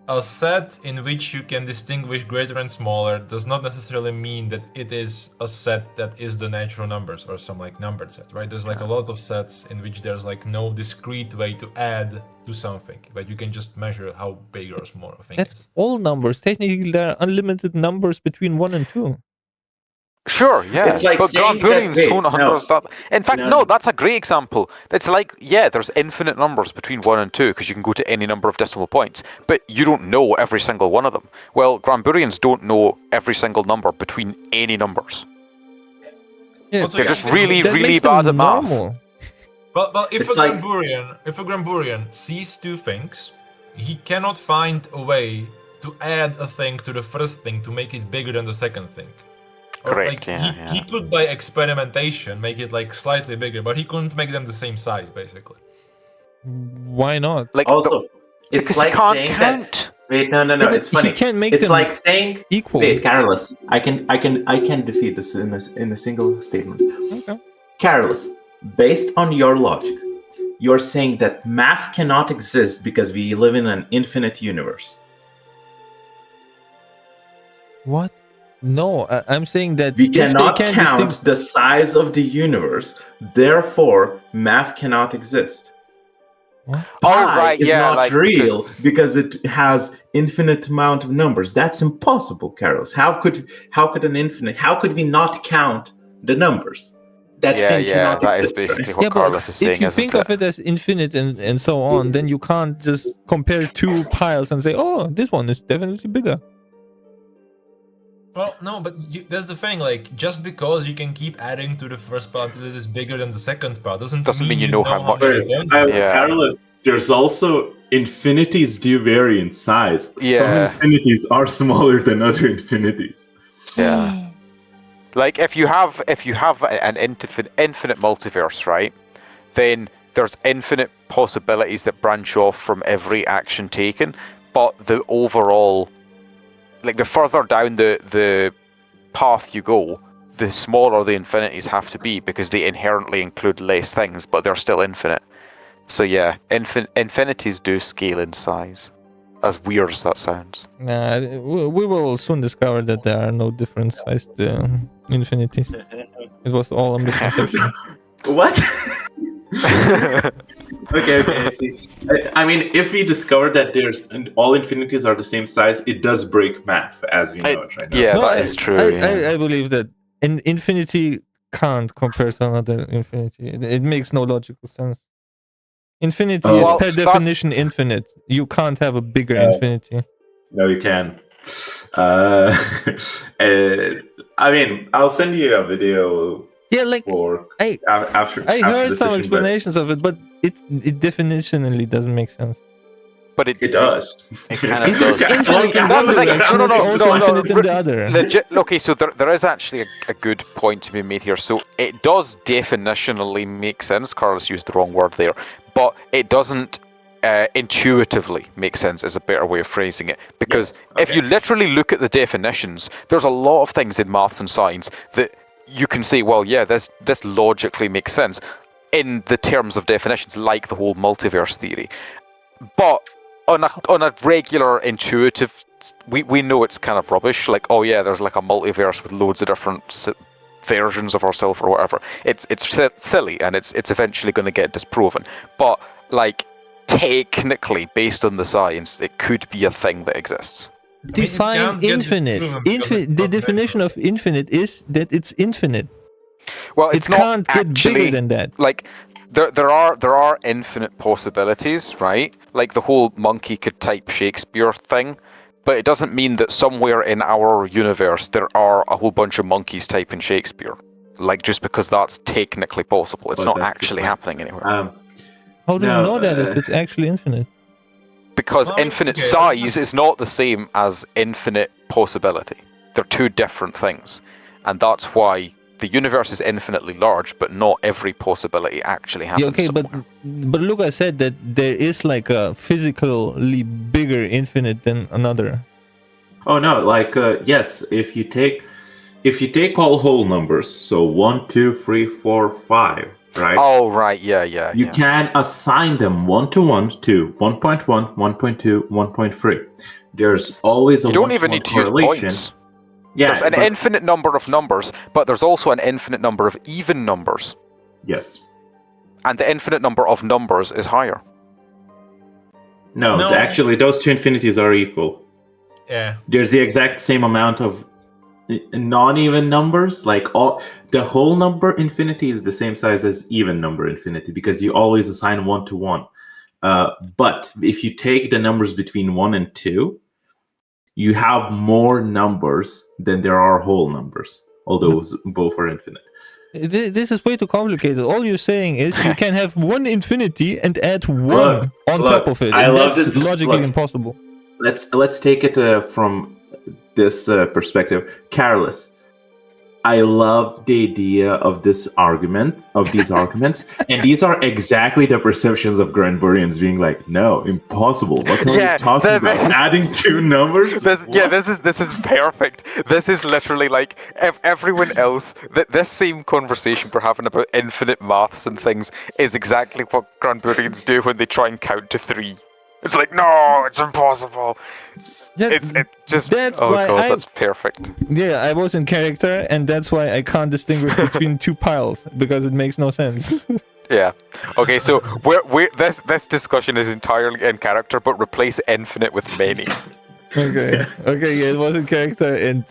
[SPEAKER 3] a set in which you can distinguish greater and smaller does not necessarily mean that it is a set that is the natural numbers or some like numbered set, right? There's like a lot of sets in which there's like no discrete way to add to something, but you can just measure how big or small a thing
[SPEAKER 2] That's
[SPEAKER 3] is.
[SPEAKER 2] all numbers. Technically, there are unlimited numbers between 1 and 2.
[SPEAKER 1] Sure, yeah.
[SPEAKER 4] It's like
[SPEAKER 1] but
[SPEAKER 4] saying
[SPEAKER 1] Grand Booleans
[SPEAKER 4] that-
[SPEAKER 1] don't
[SPEAKER 4] wait, no.
[SPEAKER 1] understand. In fact,
[SPEAKER 4] No.
[SPEAKER 1] no, that's a great example. It's like, yeah, there's infinite numbers between 1 and 2 because you can go to any number of decimal points, but you don't know every single one of them. Well, Grand Booleans don't know every single number between any numbers.
[SPEAKER 2] Yeah,
[SPEAKER 3] Also,
[SPEAKER 1] They're
[SPEAKER 3] yeah,
[SPEAKER 1] just really,
[SPEAKER 2] that
[SPEAKER 1] really
[SPEAKER 2] makes them
[SPEAKER 1] bad at math.
[SPEAKER 2] normal.
[SPEAKER 3] Well, if
[SPEAKER 4] It's
[SPEAKER 3] a
[SPEAKER 4] like-
[SPEAKER 3] Gramburian sees two things, he cannot find a way to add a thing to the first thing to make it bigger than the second thing. Or,
[SPEAKER 1] Correct,
[SPEAKER 3] like,
[SPEAKER 1] yeah,
[SPEAKER 3] he could by experimentation make it like slightly bigger, but he couldn't make them the same size, basically.
[SPEAKER 2] Why not?
[SPEAKER 1] Like,
[SPEAKER 4] Also,
[SPEAKER 1] because
[SPEAKER 4] it's
[SPEAKER 1] you
[SPEAKER 4] like
[SPEAKER 1] can't
[SPEAKER 4] saying
[SPEAKER 1] count.
[SPEAKER 4] that. Wait, no.
[SPEAKER 2] but
[SPEAKER 4] It's funny.
[SPEAKER 2] he can't make
[SPEAKER 4] It's
[SPEAKER 2] them
[SPEAKER 4] like saying
[SPEAKER 2] equal.
[SPEAKER 4] Wait, Carolus, I can defeat this in a single statement.
[SPEAKER 2] Okay.
[SPEAKER 4] Carolus, based on your logic, you're saying that math cannot exist because we live in an infinite universe.
[SPEAKER 2] What? No, I'm saying that
[SPEAKER 4] We
[SPEAKER 2] if they
[SPEAKER 4] cannot
[SPEAKER 2] can
[SPEAKER 4] count the size of the universe, therefore math cannot exist.
[SPEAKER 2] What?
[SPEAKER 1] Oh,
[SPEAKER 4] Pi
[SPEAKER 1] right,
[SPEAKER 4] is
[SPEAKER 1] yeah,
[SPEAKER 4] not
[SPEAKER 1] like,
[SPEAKER 4] real because it has infinite amount of numbers. That's impossible, Carlos. How could we not count the numbers? That
[SPEAKER 1] Yeah,
[SPEAKER 4] thing
[SPEAKER 1] yeah,
[SPEAKER 4] cannot
[SPEAKER 1] that is
[SPEAKER 4] exist,
[SPEAKER 1] basically
[SPEAKER 4] right?
[SPEAKER 1] what
[SPEAKER 2] Yeah,
[SPEAKER 1] Carlos
[SPEAKER 2] but
[SPEAKER 1] is saying,
[SPEAKER 2] if you
[SPEAKER 1] isn't
[SPEAKER 2] think
[SPEAKER 1] it?
[SPEAKER 2] of it as infinite and so on, then you can't just compare two piles and say, oh, this one is definitely bigger.
[SPEAKER 3] Well, no, but that's the thing. Like, just because you can keep adding to the first part that is bigger than the second part doesn't mean you know how many points.
[SPEAKER 1] Yeah.
[SPEAKER 4] Carlos, there's also infinities do vary in size.
[SPEAKER 1] Yeah.
[SPEAKER 4] Some infinities are smaller than other infinities.
[SPEAKER 1] Yeah. Like if you have an infinite multiverse, right? Then there's infinite possibilities that branch off from every action taken, but the overall, like the further down the path you go, the smaller the infinities have to be because they inherently include less things, but they're still infinite. So yeah, infinities do scale in size. As weird as that sounds.
[SPEAKER 2] Nah, we will soon discover that there are no different sized infinities. It was all a misconception.
[SPEAKER 4] What? Okay, I see. I mean, if we discover that all infinities are the same size, it does break math as we know it right now.
[SPEAKER 1] Yeah,
[SPEAKER 2] No,
[SPEAKER 1] that is true.
[SPEAKER 2] I believe that an infinity can't compare to another infinity. It makes no logical sense. Infinity is
[SPEAKER 1] Well,
[SPEAKER 2] per
[SPEAKER 1] that's-
[SPEAKER 2] definition infinite. You can't have a bigger infinity.
[SPEAKER 4] No, you can. I mean, I'll send you a video
[SPEAKER 2] Yeah, like
[SPEAKER 4] for
[SPEAKER 2] I
[SPEAKER 4] after.
[SPEAKER 2] I
[SPEAKER 4] after
[SPEAKER 2] heard
[SPEAKER 4] the
[SPEAKER 2] some
[SPEAKER 4] session, but
[SPEAKER 2] explanations of it, but it definitionally doesn't make sense.
[SPEAKER 1] But
[SPEAKER 4] It does.
[SPEAKER 1] It kind of
[SPEAKER 2] If
[SPEAKER 1] does.
[SPEAKER 2] it's infinite in
[SPEAKER 1] That's
[SPEAKER 2] one
[SPEAKER 1] the thing.
[SPEAKER 2] direction,
[SPEAKER 1] No,
[SPEAKER 2] it's also infinite in
[SPEAKER 1] re-
[SPEAKER 2] the other.
[SPEAKER 1] Legit. Okay, so there is actually a good point to be made here. So it does definitionally make sense. Carlos used the wrong word there, but it doesn't intuitively make sense. Is a better way of phrasing it. Because
[SPEAKER 4] Yes,
[SPEAKER 1] if
[SPEAKER 4] okay.
[SPEAKER 1] you literally look at the definitions, there's a lot of things in maths and science that you can say, well, yeah, this logically makes sense in the terms of definitions, like the whole multiverse theory. But on a regular intuitive, we know it's kind of rubbish. Like, oh yeah, there's like a multiverse with loads of different versions of ourselves or whatever. It's silly and it's eventually going to get disproven. But like technically, based on the science, it could be a thing that exists.
[SPEAKER 2] Define
[SPEAKER 3] can't get
[SPEAKER 2] infinite.
[SPEAKER 3] disproven because it's
[SPEAKER 2] The
[SPEAKER 3] not
[SPEAKER 2] definition
[SPEAKER 3] natural.
[SPEAKER 2] of infinite is that it's infinite.
[SPEAKER 1] Well,
[SPEAKER 2] It
[SPEAKER 1] it's not
[SPEAKER 2] can't get
[SPEAKER 1] actually
[SPEAKER 2] bigger than that.
[SPEAKER 1] like there are infinite possibilities, right? Like the whole monkey could type Shakespeare thing, but it doesn't mean that somewhere in our universe there are a whole bunch of monkeys typing Shakespeare. Like just because that's technically possible, it's
[SPEAKER 4] Well,
[SPEAKER 1] not
[SPEAKER 4] that's the
[SPEAKER 1] actually
[SPEAKER 4] point.
[SPEAKER 1] happening anywhere.
[SPEAKER 2] How do
[SPEAKER 4] No,
[SPEAKER 2] you know that if it's actually infinite?
[SPEAKER 1] Because
[SPEAKER 3] Well,
[SPEAKER 1] infinite
[SPEAKER 3] okay, let's
[SPEAKER 1] size
[SPEAKER 3] just-
[SPEAKER 1] is not the same as infinite possibility. They're two different things, and that's why the universe is infinitely large, but not every possibility actually happens.
[SPEAKER 2] Yeah, okay,
[SPEAKER 1] somewhere.
[SPEAKER 2] but Luca said that there is like a physically bigger infinite than another.
[SPEAKER 4] Oh no, like yes, if you take all whole numbers, so 1, 2, 3, 4, 5, right?
[SPEAKER 1] Oh right, yeah.
[SPEAKER 4] You can assign them 1 to 1 to 1.1, 1.2, 1.3. There's always a
[SPEAKER 1] You don't
[SPEAKER 4] 1
[SPEAKER 1] even
[SPEAKER 4] to 1
[SPEAKER 1] need to use
[SPEAKER 4] correlation.
[SPEAKER 1] points.
[SPEAKER 4] Yeah,
[SPEAKER 1] There's an
[SPEAKER 4] but-
[SPEAKER 1] infinite number of numbers, but there's also an infinite number of even numbers.
[SPEAKER 4] Yes.
[SPEAKER 1] And the infinite number of numbers is higher.
[SPEAKER 3] No.
[SPEAKER 4] Actually, those two infinities are equal.
[SPEAKER 3] Yeah.
[SPEAKER 4] There's the exact same amount of non-even numbers. Like the whole number infinity is the same size as even number infinity because you always assign 1 to 1. But if you take the numbers between 1 and 2, you have more numbers than there are whole numbers, although both are infinite.
[SPEAKER 2] This is way too complicated. All you're saying is you can have one infinity and add one on
[SPEAKER 4] Look,
[SPEAKER 2] top of it.
[SPEAKER 4] I
[SPEAKER 2] And
[SPEAKER 4] love
[SPEAKER 2] that's
[SPEAKER 4] this.
[SPEAKER 2] logically
[SPEAKER 4] Look.
[SPEAKER 2] impossible.
[SPEAKER 4] Let's take it from this perspective. Careless. I love the idea of these arguments, and these are exactly the perceptions of Granburians being like, no, impossible. What are you talking about? Adding two numbers?
[SPEAKER 1] This is perfect. This is literally like everyone else. This same conversation we're having about infinite maths and things is exactly what Granburians do when they try and count to 3. It's like, no, it's impossible.
[SPEAKER 2] Yeah,
[SPEAKER 1] That's perfect.
[SPEAKER 2] Yeah, I was in character, and that's why I can't distinguish between two piles because it makes no sense.
[SPEAKER 1] Yeah. Okay, so this discussion is entirely in character, but replace infinite with many.
[SPEAKER 2] Okay, yeah, it was in character, and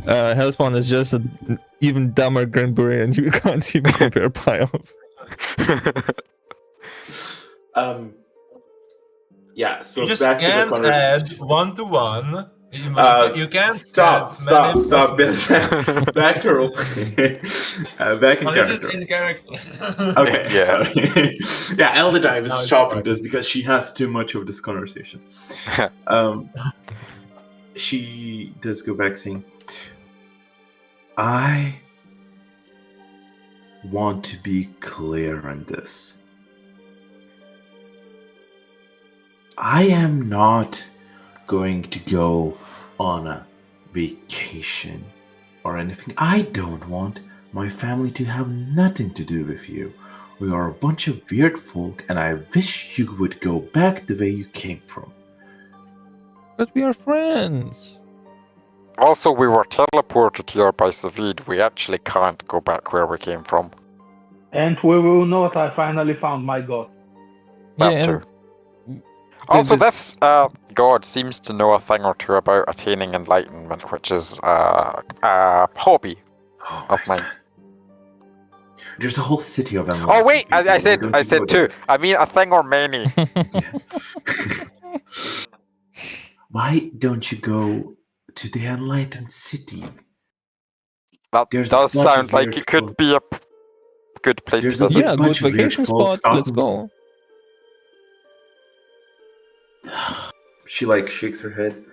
[SPEAKER 2] Hellspawn is just an even dumber Granburian. You can't even compare piles.
[SPEAKER 4] Yeah, so
[SPEAKER 3] You just
[SPEAKER 4] back to the
[SPEAKER 3] can't
[SPEAKER 4] conversation.
[SPEAKER 3] add 1 to 1. You can't
[SPEAKER 4] stop.
[SPEAKER 3] add many plus
[SPEAKER 4] Back to role. Back in
[SPEAKER 3] Oh,
[SPEAKER 4] character.
[SPEAKER 3] this is in character.
[SPEAKER 4] Okay,
[SPEAKER 1] Yeah.
[SPEAKER 4] sorry. Yeah, Elderdive
[SPEAKER 3] No,
[SPEAKER 4] is
[SPEAKER 3] it's
[SPEAKER 4] stopping
[SPEAKER 3] fine.
[SPEAKER 4] this because she has too much of this conversation. She does go back saying, I want to be clear on this. I am not going to go on a vacation or anything. I don't want my family to have nothing to do with you. We are a bunch of weird folk, and I wish you would go back the way you came from.
[SPEAKER 2] But we are friends.
[SPEAKER 1] Also, we were teleported here by Savid. We actually can't go back where we came from.
[SPEAKER 5] And we will not. I finally found my god.
[SPEAKER 1] That
[SPEAKER 2] Yeah,
[SPEAKER 1] too.
[SPEAKER 2] and
[SPEAKER 1] Also, this god seems to know a thing or two about attaining enlightenment, which is a hobby of mine.
[SPEAKER 4] There's a whole city of them.
[SPEAKER 1] Oh wait, I said two. I mean a thing or many.
[SPEAKER 4] Why don't you go to the enlightened city?
[SPEAKER 1] That
[SPEAKER 4] There's a
[SPEAKER 1] does
[SPEAKER 4] bunch
[SPEAKER 1] sound
[SPEAKER 4] of
[SPEAKER 1] like
[SPEAKER 4] weird
[SPEAKER 1] it could
[SPEAKER 4] folk.
[SPEAKER 1] be a good place
[SPEAKER 4] There's
[SPEAKER 1] to
[SPEAKER 4] a
[SPEAKER 1] visit.
[SPEAKER 2] yeah, good
[SPEAKER 4] bunch of weird
[SPEAKER 2] vacation
[SPEAKER 4] folks
[SPEAKER 2] spot. Let's
[SPEAKER 4] talking.
[SPEAKER 2] go.
[SPEAKER 4] She shakes her head,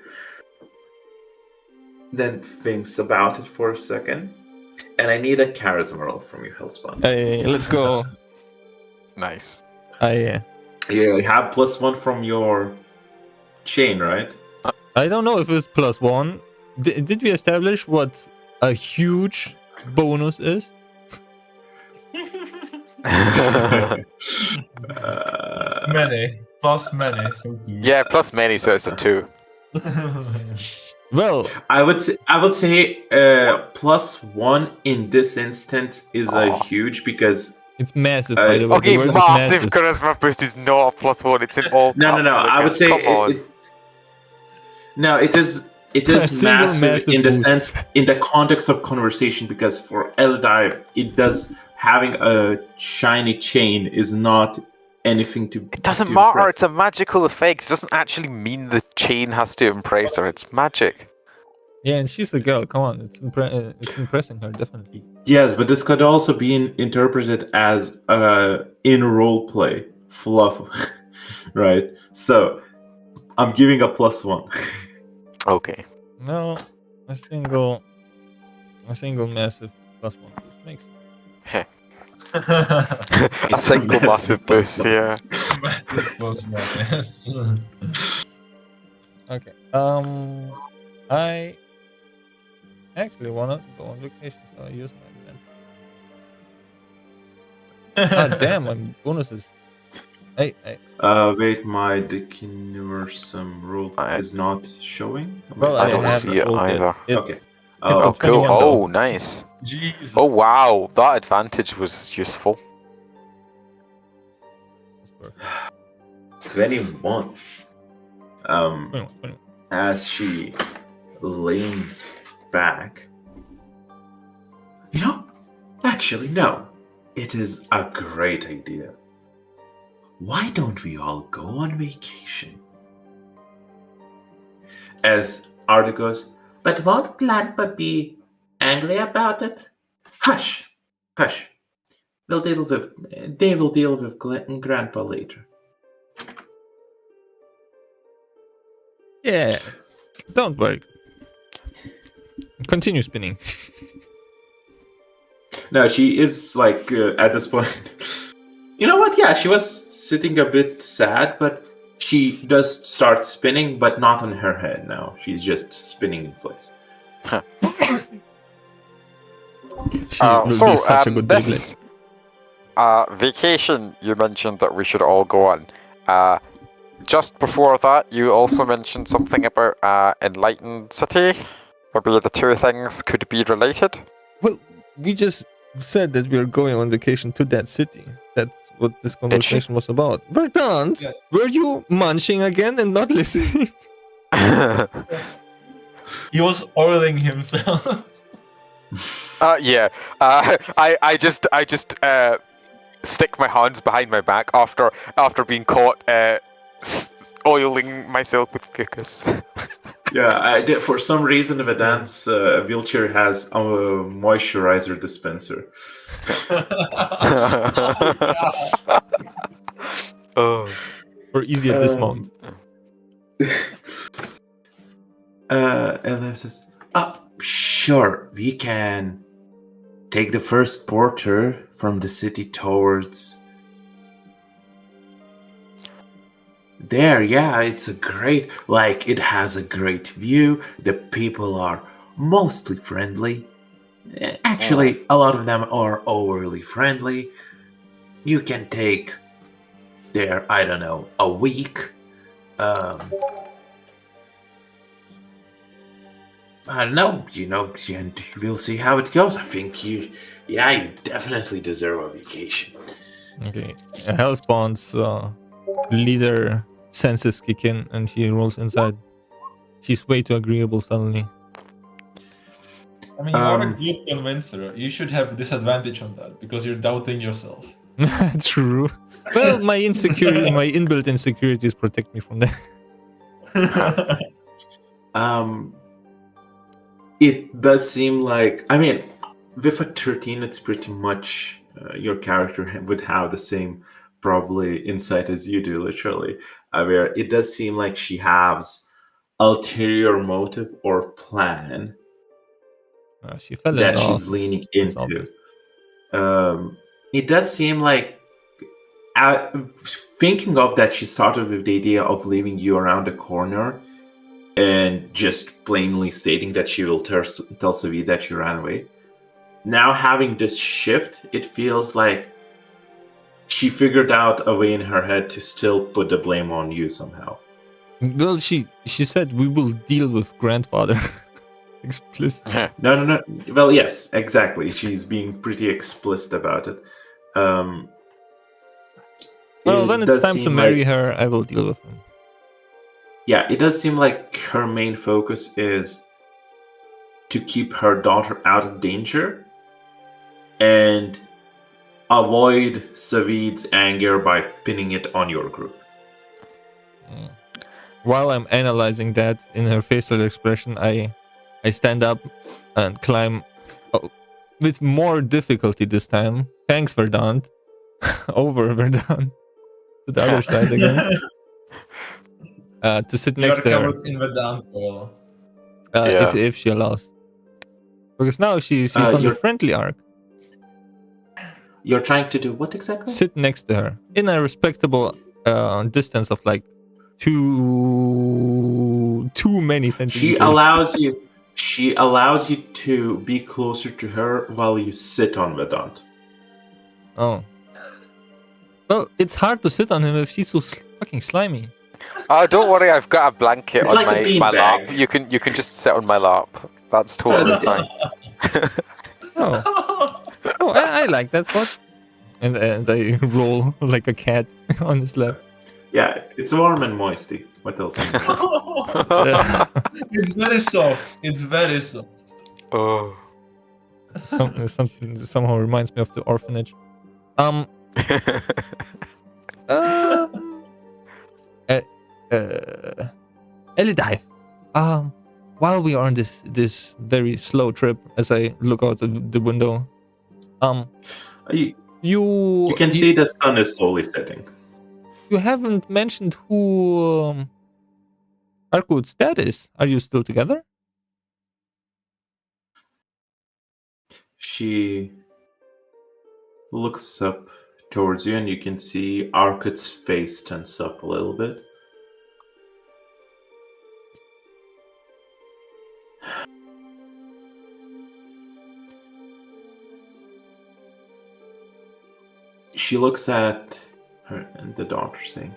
[SPEAKER 4] then thinks about it for a second. And I need a charisma roll from you, Hellspawn.
[SPEAKER 2] Let's go.
[SPEAKER 1] Nice.
[SPEAKER 4] Yeah, you have +1 from your chain, right?
[SPEAKER 2] I don't know if it's +1. Did we establish what a huge bonus is?
[SPEAKER 3] Many. Plus many. So 2.
[SPEAKER 1] Yeah, plus many, so it's a 2.
[SPEAKER 2] Well,
[SPEAKER 4] I would say +1 in this instance is a huge because
[SPEAKER 2] it's massive, by the way.
[SPEAKER 1] Okay,
[SPEAKER 2] The word is
[SPEAKER 1] massive charisma boost is not a +1. It's in all caps.
[SPEAKER 4] no. I would say
[SPEAKER 1] come on.
[SPEAKER 4] it is
[SPEAKER 2] A single
[SPEAKER 4] massive in the
[SPEAKER 2] boost.
[SPEAKER 4] sense in the context of conversation because for Eldive it does having a shiny chain is not anything to.
[SPEAKER 1] It doesn't
[SPEAKER 4] to
[SPEAKER 1] matter.
[SPEAKER 4] impress.
[SPEAKER 1] It's a magical effect. It doesn't actually mean the chain has to impress her. It's magic.
[SPEAKER 2] Yeah, and she's a girl. Come on, it's impressing her definitely.
[SPEAKER 4] Yes, but this could also be interpreted as in role play fluff, right? So I'm giving a +1.
[SPEAKER 1] Okay.
[SPEAKER 2] No, a single A single massive +1 boost makes sense.
[SPEAKER 1] A
[SPEAKER 4] It's
[SPEAKER 1] single
[SPEAKER 4] massive
[SPEAKER 1] massive boost,
[SPEAKER 4] plus
[SPEAKER 1] yeah.
[SPEAKER 3] Plus one, yes.
[SPEAKER 2] Okay. I actually wanna go on vacation, so I use my advantage. Damn, my bonuses. I
[SPEAKER 4] Wait, my Dikuniversum rule
[SPEAKER 1] I-
[SPEAKER 4] is not showing.
[SPEAKER 2] well,
[SPEAKER 1] I
[SPEAKER 2] I
[SPEAKER 1] don't
[SPEAKER 2] haven't
[SPEAKER 1] see it
[SPEAKER 2] rolled
[SPEAKER 1] either.
[SPEAKER 2] It's
[SPEAKER 4] Okay.
[SPEAKER 2] it's
[SPEAKER 4] Oh,
[SPEAKER 2] a
[SPEAKER 1] Oh, cool.
[SPEAKER 2] 21 though.
[SPEAKER 1] Oh, nice.
[SPEAKER 3] Jesus.
[SPEAKER 1] Oh, wow. That advantage was useful.
[SPEAKER 4] 21.
[SPEAKER 2] 21.
[SPEAKER 4] As she leans back. You know, actually, no. It is a great idea. Why don't we all go on vacation? As Arda goes, but won't Grandpa be angry about it? Hush, hush. They will deal with Grandpa later.
[SPEAKER 2] Yeah. Don't worry. Continue spinning.
[SPEAKER 4] No, she is like at this point. You know what? Yeah, she was sitting a bit sad, but she does start spinning, but not on her head now. She's just spinning in place.
[SPEAKER 2] She will be such a good
[SPEAKER 1] this vacation you mentioned that we should all go on. Just before that, you also mentioned something about Enlightened City. Maybe the two things could be related.
[SPEAKER 2] Well, we just said that we are going on vacation to that city. That's what this conversation was about. Verdant,
[SPEAKER 3] Yes.
[SPEAKER 2] were you munching again and not listening?
[SPEAKER 3] He was oiling himself.
[SPEAKER 1] Yeah. I just stick my hands behind my back after being caught oiling myself with mucus.
[SPEAKER 4] Yeah, I did. For some reason, Vedant's wheelchair has a moisturizer dispenser.
[SPEAKER 1] Oh.
[SPEAKER 2] Or easy at dismount?
[SPEAKER 4] And then says, sure, we can take the first porter from the city towards there. Yeah, it's a great, like, it has a great view. The people are mostly friendly. Actually, a lot of them are overly friendly. You can take there, I don't know, a week. I don't know, and we'll see how it goes. I think you definitely deserve a vacation.
[SPEAKER 2] Okay. Hellspawn's leader senses kick in and he rolls inside. She's way too agreeable suddenly.
[SPEAKER 3] I mean, you are a good convincer. You should have disadvantage on that because you're doubting yourself.
[SPEAKER 2] True. Well, my inbuilt insecurities protect me from that.
[SPEAKER 4] It does seem like, I mean, with a 13, it's pretty much your character would have the same probably insight as you do, literally. Where it does seem like she has ulterior motive or plan
[SPEAKER 2] She fell in
[SPEAKER 4] that
[SPEAKER 2] love.
[SPEAKER 4] she's leaning
[SPEAKER 2] It's
[SPEAKER 4] into.
[SPEAKER 2] obvious.
[SPEAKER 4] It does seem like, thinking of that, she started with the idea of leaving you around the corner and just plainly stating that she will tell Savi that you ran away. Now having this shift, it feels like she figured out a way in her head to still put the blame on you somehow.
[SPEAKER 2] Well, she said we will deal with grandfather. Explicit.
[SPEAKER 4] No. Well, yes, exactly. She's being pretty explicit about it.
[SPEAKER 2] Well, when it's
[SPEAKER 4] does
[SPEAKER 2] time to
[SPEAKER 4] seem
[SPEAKER 2] marry
[SPEAKER 4] like-
[SPEAKER 2] her, I will deal with him.
[SPEAKER 4] Yeah, it does seem like her main focus is to keep her daughter out of danger and avoid Savid's anger by pinning it on your group.
[SPEAKER 2] While I'm analyzing that in her facial expression, I stand up and climb with more difficulty this time. Thanks, Verdant. Over Verdant. To the other side again. To sit
[SPEAKER 3] You are
[SPEAKER 2] next to her.
[SPEAKER 3] covered in the down oil.
[SPEAKER 1] Yeah.
[SPEAKER 2] If she allows. Because now she's on the
[SPEAKER 4] You're
[SPEAKER 2] friendly arc.
[SPEAKER 4] you're trying to do what exactly?
[SPEAKER 2] Sit next to her in a respectable distance of like too many centimeters.
[SPEAKER 4] She allows you to be closer to her while you sit on Vedant.
[SPEAKER 2] Oh. Well, it's hard to sit on him if she's so fucking slimy.
[SPEAKER 1] Oh, don't worry, I've got a blanket
[SPEAKER 4] It's
[SPEAKER 1] on
[SPEAKER 4] like a
[SPEAKER 1] my lap.
[SPEAKER 4] beanbag.
[SPEAKER 1] You can just sit on my lap. That's totally fine.
[SPEAKER 2] Oh. Oh, I like that spot. And I roll like a cat on his lap.
[SPEAKER 4] Yeah, it's warm and moisty. What else?
[SPEAKER 3] It's very soft. It's very soft.
[SPEAKER 1] Oh.
[SPEAKER 2] Somehow reminds me of the orphanage. Um, Elidive. While we are on this very slow trip, as I look out the window,
[SPEAKER 4] you can see the sun is slowly setting.
[SPEAKER 2] You haven't mentioned who Arkut's dad is. Are you still together?
[SPEAKER 4] She looks up towards you, and you can see Arkut's face tense up a little bit. She looks at her and the doctor, saying,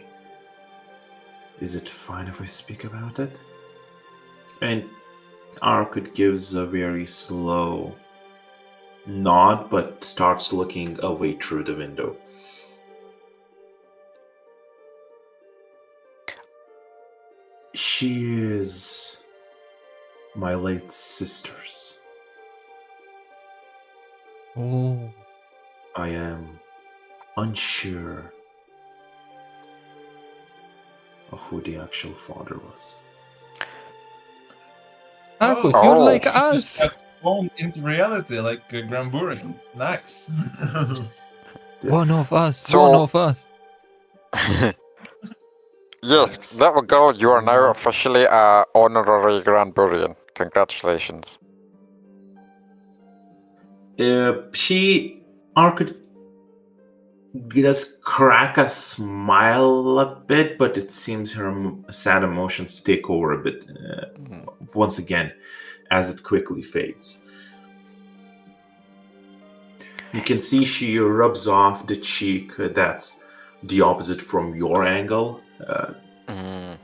[SPEAKER 4] "Is it fine if I speak about it?" And Arkut gives a very slow nod, but starts looking away through the window. She is my late sister's.
[SPEAKER 2] Oh.
[SPEAKER 4] I am unsure of who the actual father was.
[SPEAKER 2] Arkut,
[SPEAKER 1] Oh.
[SPEAKER 2] you're like
[SPEAKER 3] Just
[SPEAKER 2] us.
[SPEAKER 3] got spawned into reality like a Gramburian. Nice.
[SPEAKER 2] One of us.
[SPEAKER 1] So-
[SPEAKER 2] One of us.
[SPEAKER 1] Yes,
[SPEAKER 4] That's-
[SPEAKER 1] there we go. You are now officially a honorary Granburian. Congratulations.
[SPEAKER 4] Arkut does crack a smile a bit, but it seems her sad emotions take over a bit once again as it quickly fades. You can see she rubs off the cheek that's the opposite from your angle.
[SPEAKER 1] Mm.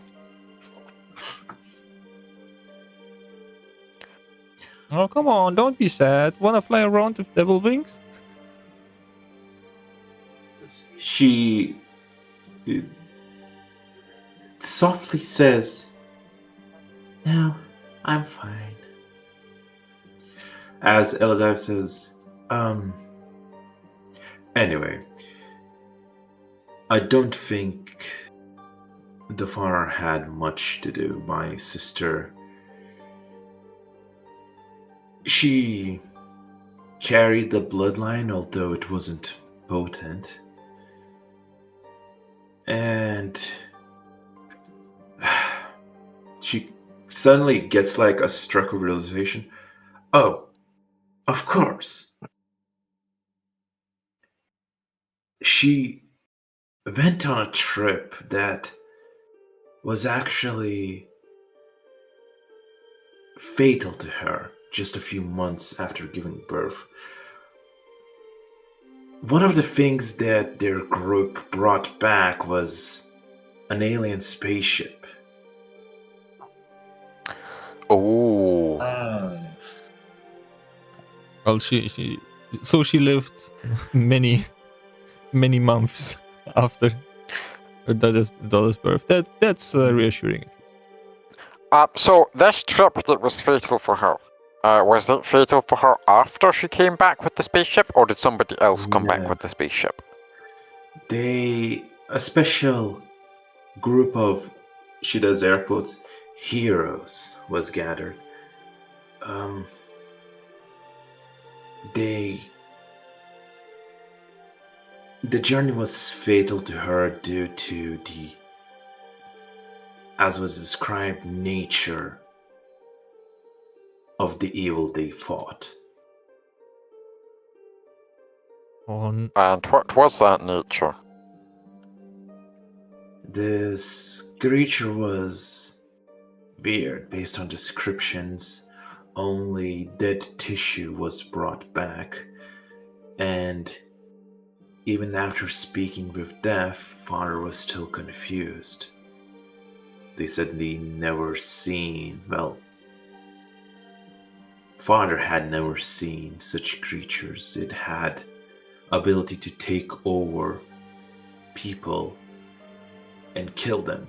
[SPEAKER 2] Oh, come on. Don't be sad. Wanna fly around with devil wings?
[SPEAKER 4] She softly says, "No, I'm fine." As Eladive says, anyway, I don't think the father had much to do. My sister, she carried the bloodline, although it wasn't potent. And she suddenly gets like a struck of realization. Oh, of course. She went on a trip that was actually fatal to her just a few months after giving birth. One of the things that their group brought back was an alien spaceship.
[SPEAKER 1] Oh.
[SPEAKER 2] Well, she lived many months after her daughter's birth. That's reassuring.
[SPEAKER 1] So this trip that was fatal for her, was it fatal for her after she came back with the spaceship, or did somebody else come back
[SPEAKER 4] No.
[SPEAKER 1] with the spaceship?
[SPEAKER 4] A special group of, she does air quotes, heroes was gathered. The journey was fatal to her due to the, as was described, nature of the evil they fought.
[SPEAKER 2] On
[SPEAKER 1] And what was that nature?
[SPEAKER 4] This creature was weird based on descriptions. Only dead tissue was brought back, and even after speaking with Death, Father was still confused. They said they never seen, well, Father had never seen such creatures. It had ability to take over people and kill them.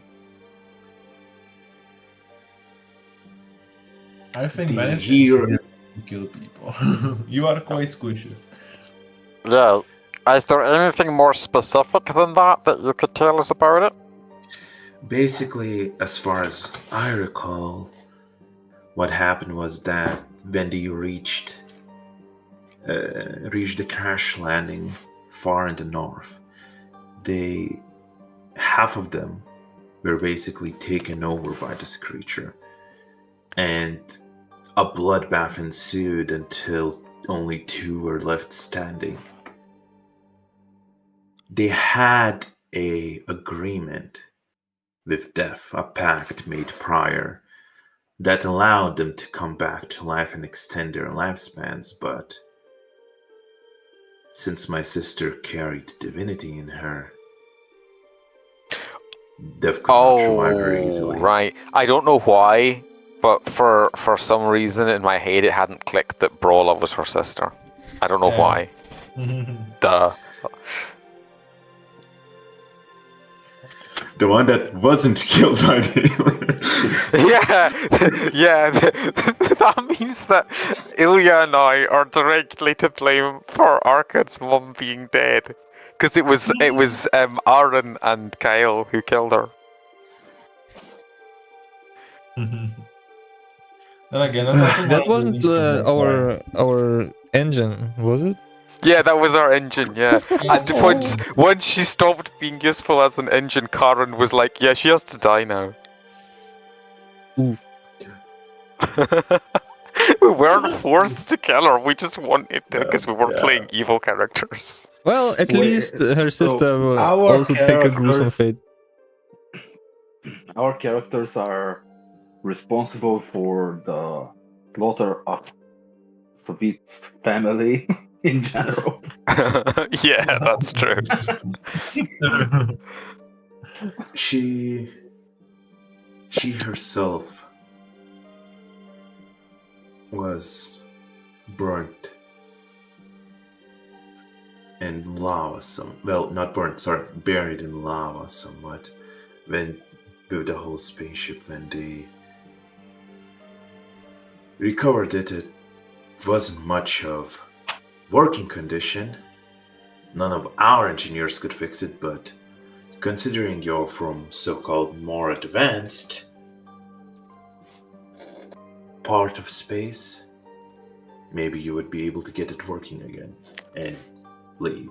[SPEAKER 3] I think
[SPEAKER 4] The
[SPEAKER 3] many things
[SPEAKER 4] hero-
[SPEAKER 3] here to kill people. You are quite squishy.
[SPEAKER 1] Yeah. Is there anything more specific than that you could tell us about it?
[SPEAKER 4] Basically, as far as I recall, what happened was that when they reached the crash landing far in the north, half of them were basically taken over by this creature, and a bloodbath ensued until only 2 were left standing. They had a agreement with Death, a pact made prior that allowed them to come back to life and extend their lifespans, but since my sister carried divinity in her, Death could not revive her easily.
[SPEAKER 1] Right. I don't know why, but for some reason in my head it hadn't clicked that Brawler was her sister. I don't know
[SPEAKER 3] Yeah.
[SPEAKER 1] why. Duh.
[SPEAKER 4] The one that wasn't killed by the alien.
[SPEAKER 1] Yeah. That means that Ilya and I are directly to blame for Arkad's mum being dead. Because it was Aaron and Kyle who killed her.
[SPEAKER 3] Then again, that's I think
[SPEAKER 2] that
[SPEAKER 3] one of the
[SPEAKER 2] wasn't
[SPEAKER 3] least of my points.
[SPEAKER 2] our engine, was it?
[SPEAKER 1] Yeah, that was our engine, yeah. And
[SPEAKER 3] Oh.
[SPEAKER 1] once she stopped being useful as an engine, Karen was like, yeah, she has to die now.
[SPEAKER 2] Oof.
[SPEAKER 1] We weren't forced to kill her, we just wanted to because we were
[SPEAKER 4] Yeah.
[SPEAKER 1] playing evil characters.
[SPEAKER 2] Well, at
[SPEAKER 5] Wait,
[SPEAKER 2] least her
[SPEAKER 5] so
[SPEAKER 2] sister will
[SPEAKER 5] our
[SPEAKER 2] also take a gruesome
[SPEAKER 5] characters-
[SPEAKER 2] fate.
[SPEAKER 5] Our characters are responsible for the slaughter of Savit's family in general.
[SPEAKER 1] Yeah, that's true.
[SPEAKER 4] She herself was burnt in lava not burnt, sorry, buried in lava somewhat when with the whole spaceship when they recovered it. It wasn't much of working condition. None of our engineers could fix it, but considering you're from so-called more advanced part of space, maybe you would be able to get it working again and leave.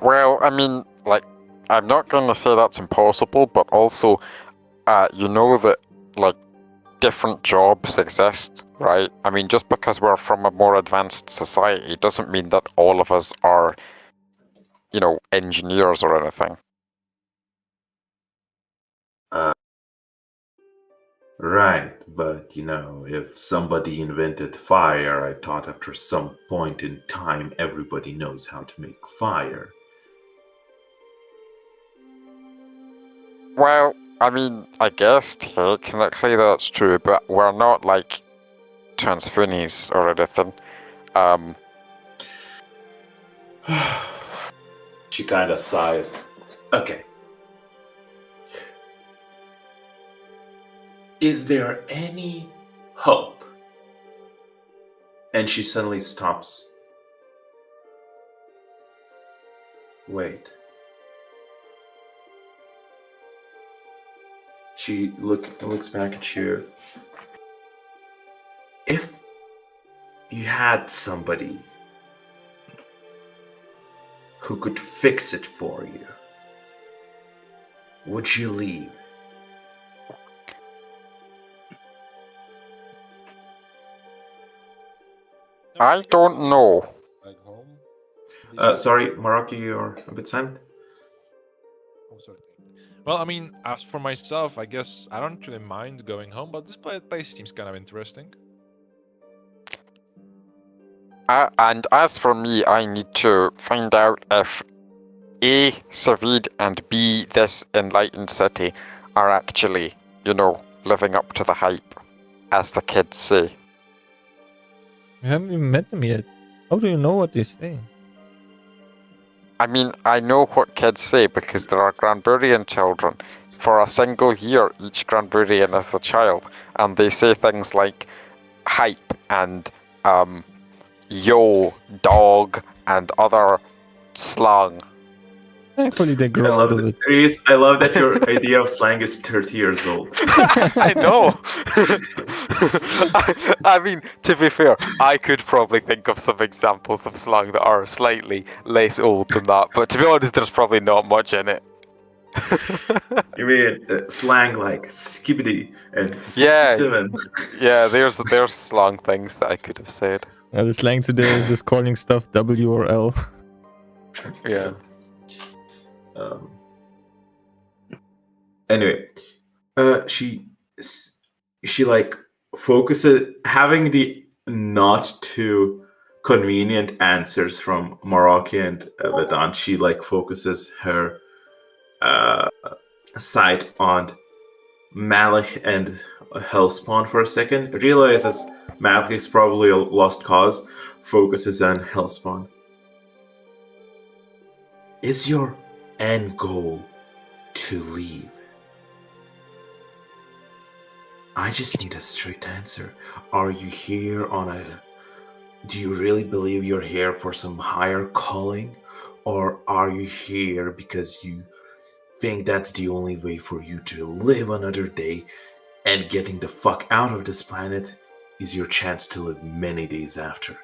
[SPEAKER 1] Well, I mean, like, I'm not gonna say that's impossible, but also, you know that, like, different jobs exist, right? I mean, just because we're from a more advanced society doesn't mean that all of us are, you know, engineers or anything.
[SPEAKER 4] Right, but you know, if somebody invented fire, I thought after some point in time everybody knows how to make fire.
[SPEAKER 1] Well, I mean, I guess technically that's true, but we're not like transfunis or anything.
[SPEAKER 4] She kind of sighs. Okay. Is there any hope? And she suddenly stops. Wait. She looks back at you. If you had somebody who could fix it for you, would you leave?
[SPEAKER 1] I don't know.
[SPEAKER 9] Like home.
[SPEAKER 4] Sorry, Maraki, you're a bit silent.
[SPEAKER 9] Oh, sorry. Well, I mean, as for myself, I guess I don't really mind going home, but this place seems kind of interesting.
[SPEAKER 1] And as for me, I need to find out if A, Savid, and B, this enlightened city are actually, living up to the hype, as the kids say.
[SPEAKER 2] You haven't even met them yet. How do you know what they say?
[SPEAKER 1] I mean, I know what kids say because there are Granburian children. For a single year, each Granburian is a child, and they say things like hype and yo, dog, and other slang.
[SPEAKER 2] Thankfully, they
[SPEAKER 4] I
[SPEAKER 2] grow
[SPEAKER 4] love
[SPEAKER 2] out of it.
[SPEAKER 4] Reese, I love that your idea of slang is 30 years old.
[SPEAKER 1] I know. I mean, to be fair, I could probably think of some examples of slang that are slightly less old than that, but to be honest, there's probably not much in it.
[SPEAKER 4] You mean slang like skibbity and
[SPEAKER 1] Yeah.
[SPEAKER 4] 67?
[SPEAKER 1] Yeah, there's slang things that I could have said.
[SPEAKER 2] The slang today is just calling stuff W or L.
[SPEAKER 1] Yeah.
[SPEAKER 4] Anyway, she like focuses having the not too convenient answers from Maraki and Vedant. She like focuses her sight on Malik and Hellspawn for a second. Realizes Malik is probably a lost cause. Focuses on Hellspawn. Is your end goal to leave? I just need a straight answer. Are you here do you really believe you're here for some higher calling? Or are you here because you think that's the only way for you to live another day, and getting the fuck out of this planet is your chance to live many days after?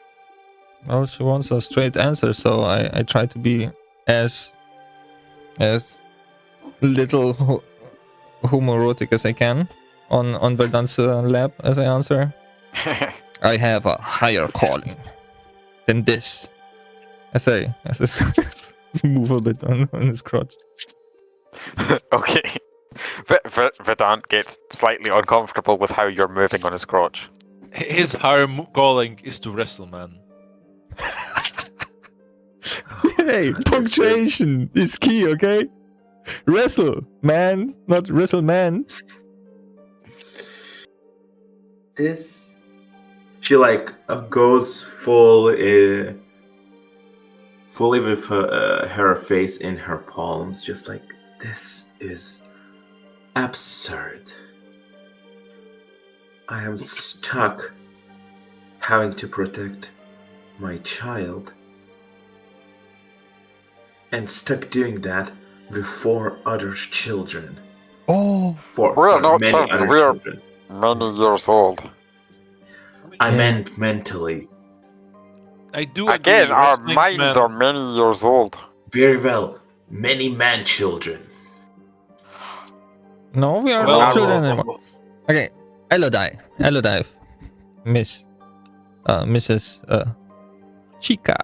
[SPEAKER 2] Well, she wants a straight answer, so I try to be as little homoerotic as I can on Verdant's lap as I answer. I have a higher calling than this. As I move a bit on his crotch.
[SPEAKER 1] Okay. Vedant gets slightly uncomfortable with how you're moving on his crotch.
[SPEAKER 9] His higher calling is to wrestle, man.
[SPEAKER 2] Hey, punctuation is key, okay? Wrestle, man, not wrestle, man.
[SPEAKER 4] This, she like goes fully with her face in her palms, just like, this is absurd. I am stuck having to protect my child, and stuck doing that with 4 other children.
[SPEAKER 2] Oh,
[SPEAKER 1] We're not
[SPEAKER 4] many
[SPEAKER 1] children,
[SPEAKER 4] other
[SPEAKER 1] we're
[SPEAKER 4] children.
[SPEAKER 1] many years old.
[SPEAKER 4] I meant mentally.
[SPEAKER 9] I do
[SPEAKER 1] Again,
[SPEAKER 9] agree,
[SPEAKER 1] our
[SPEAKER 9] wrestling
[SPEAKER 1] minds
[SPEAKER 9] man-
[SPEAKER 1] are many years old.
[SPEAKER 4] Very well. Many man-children.
[SPEAKER 2] no, we are
[SPEAKER 9] Well,
[SPEAKER 2] not children anymore. Okay, Elodive, Mrs. Chica.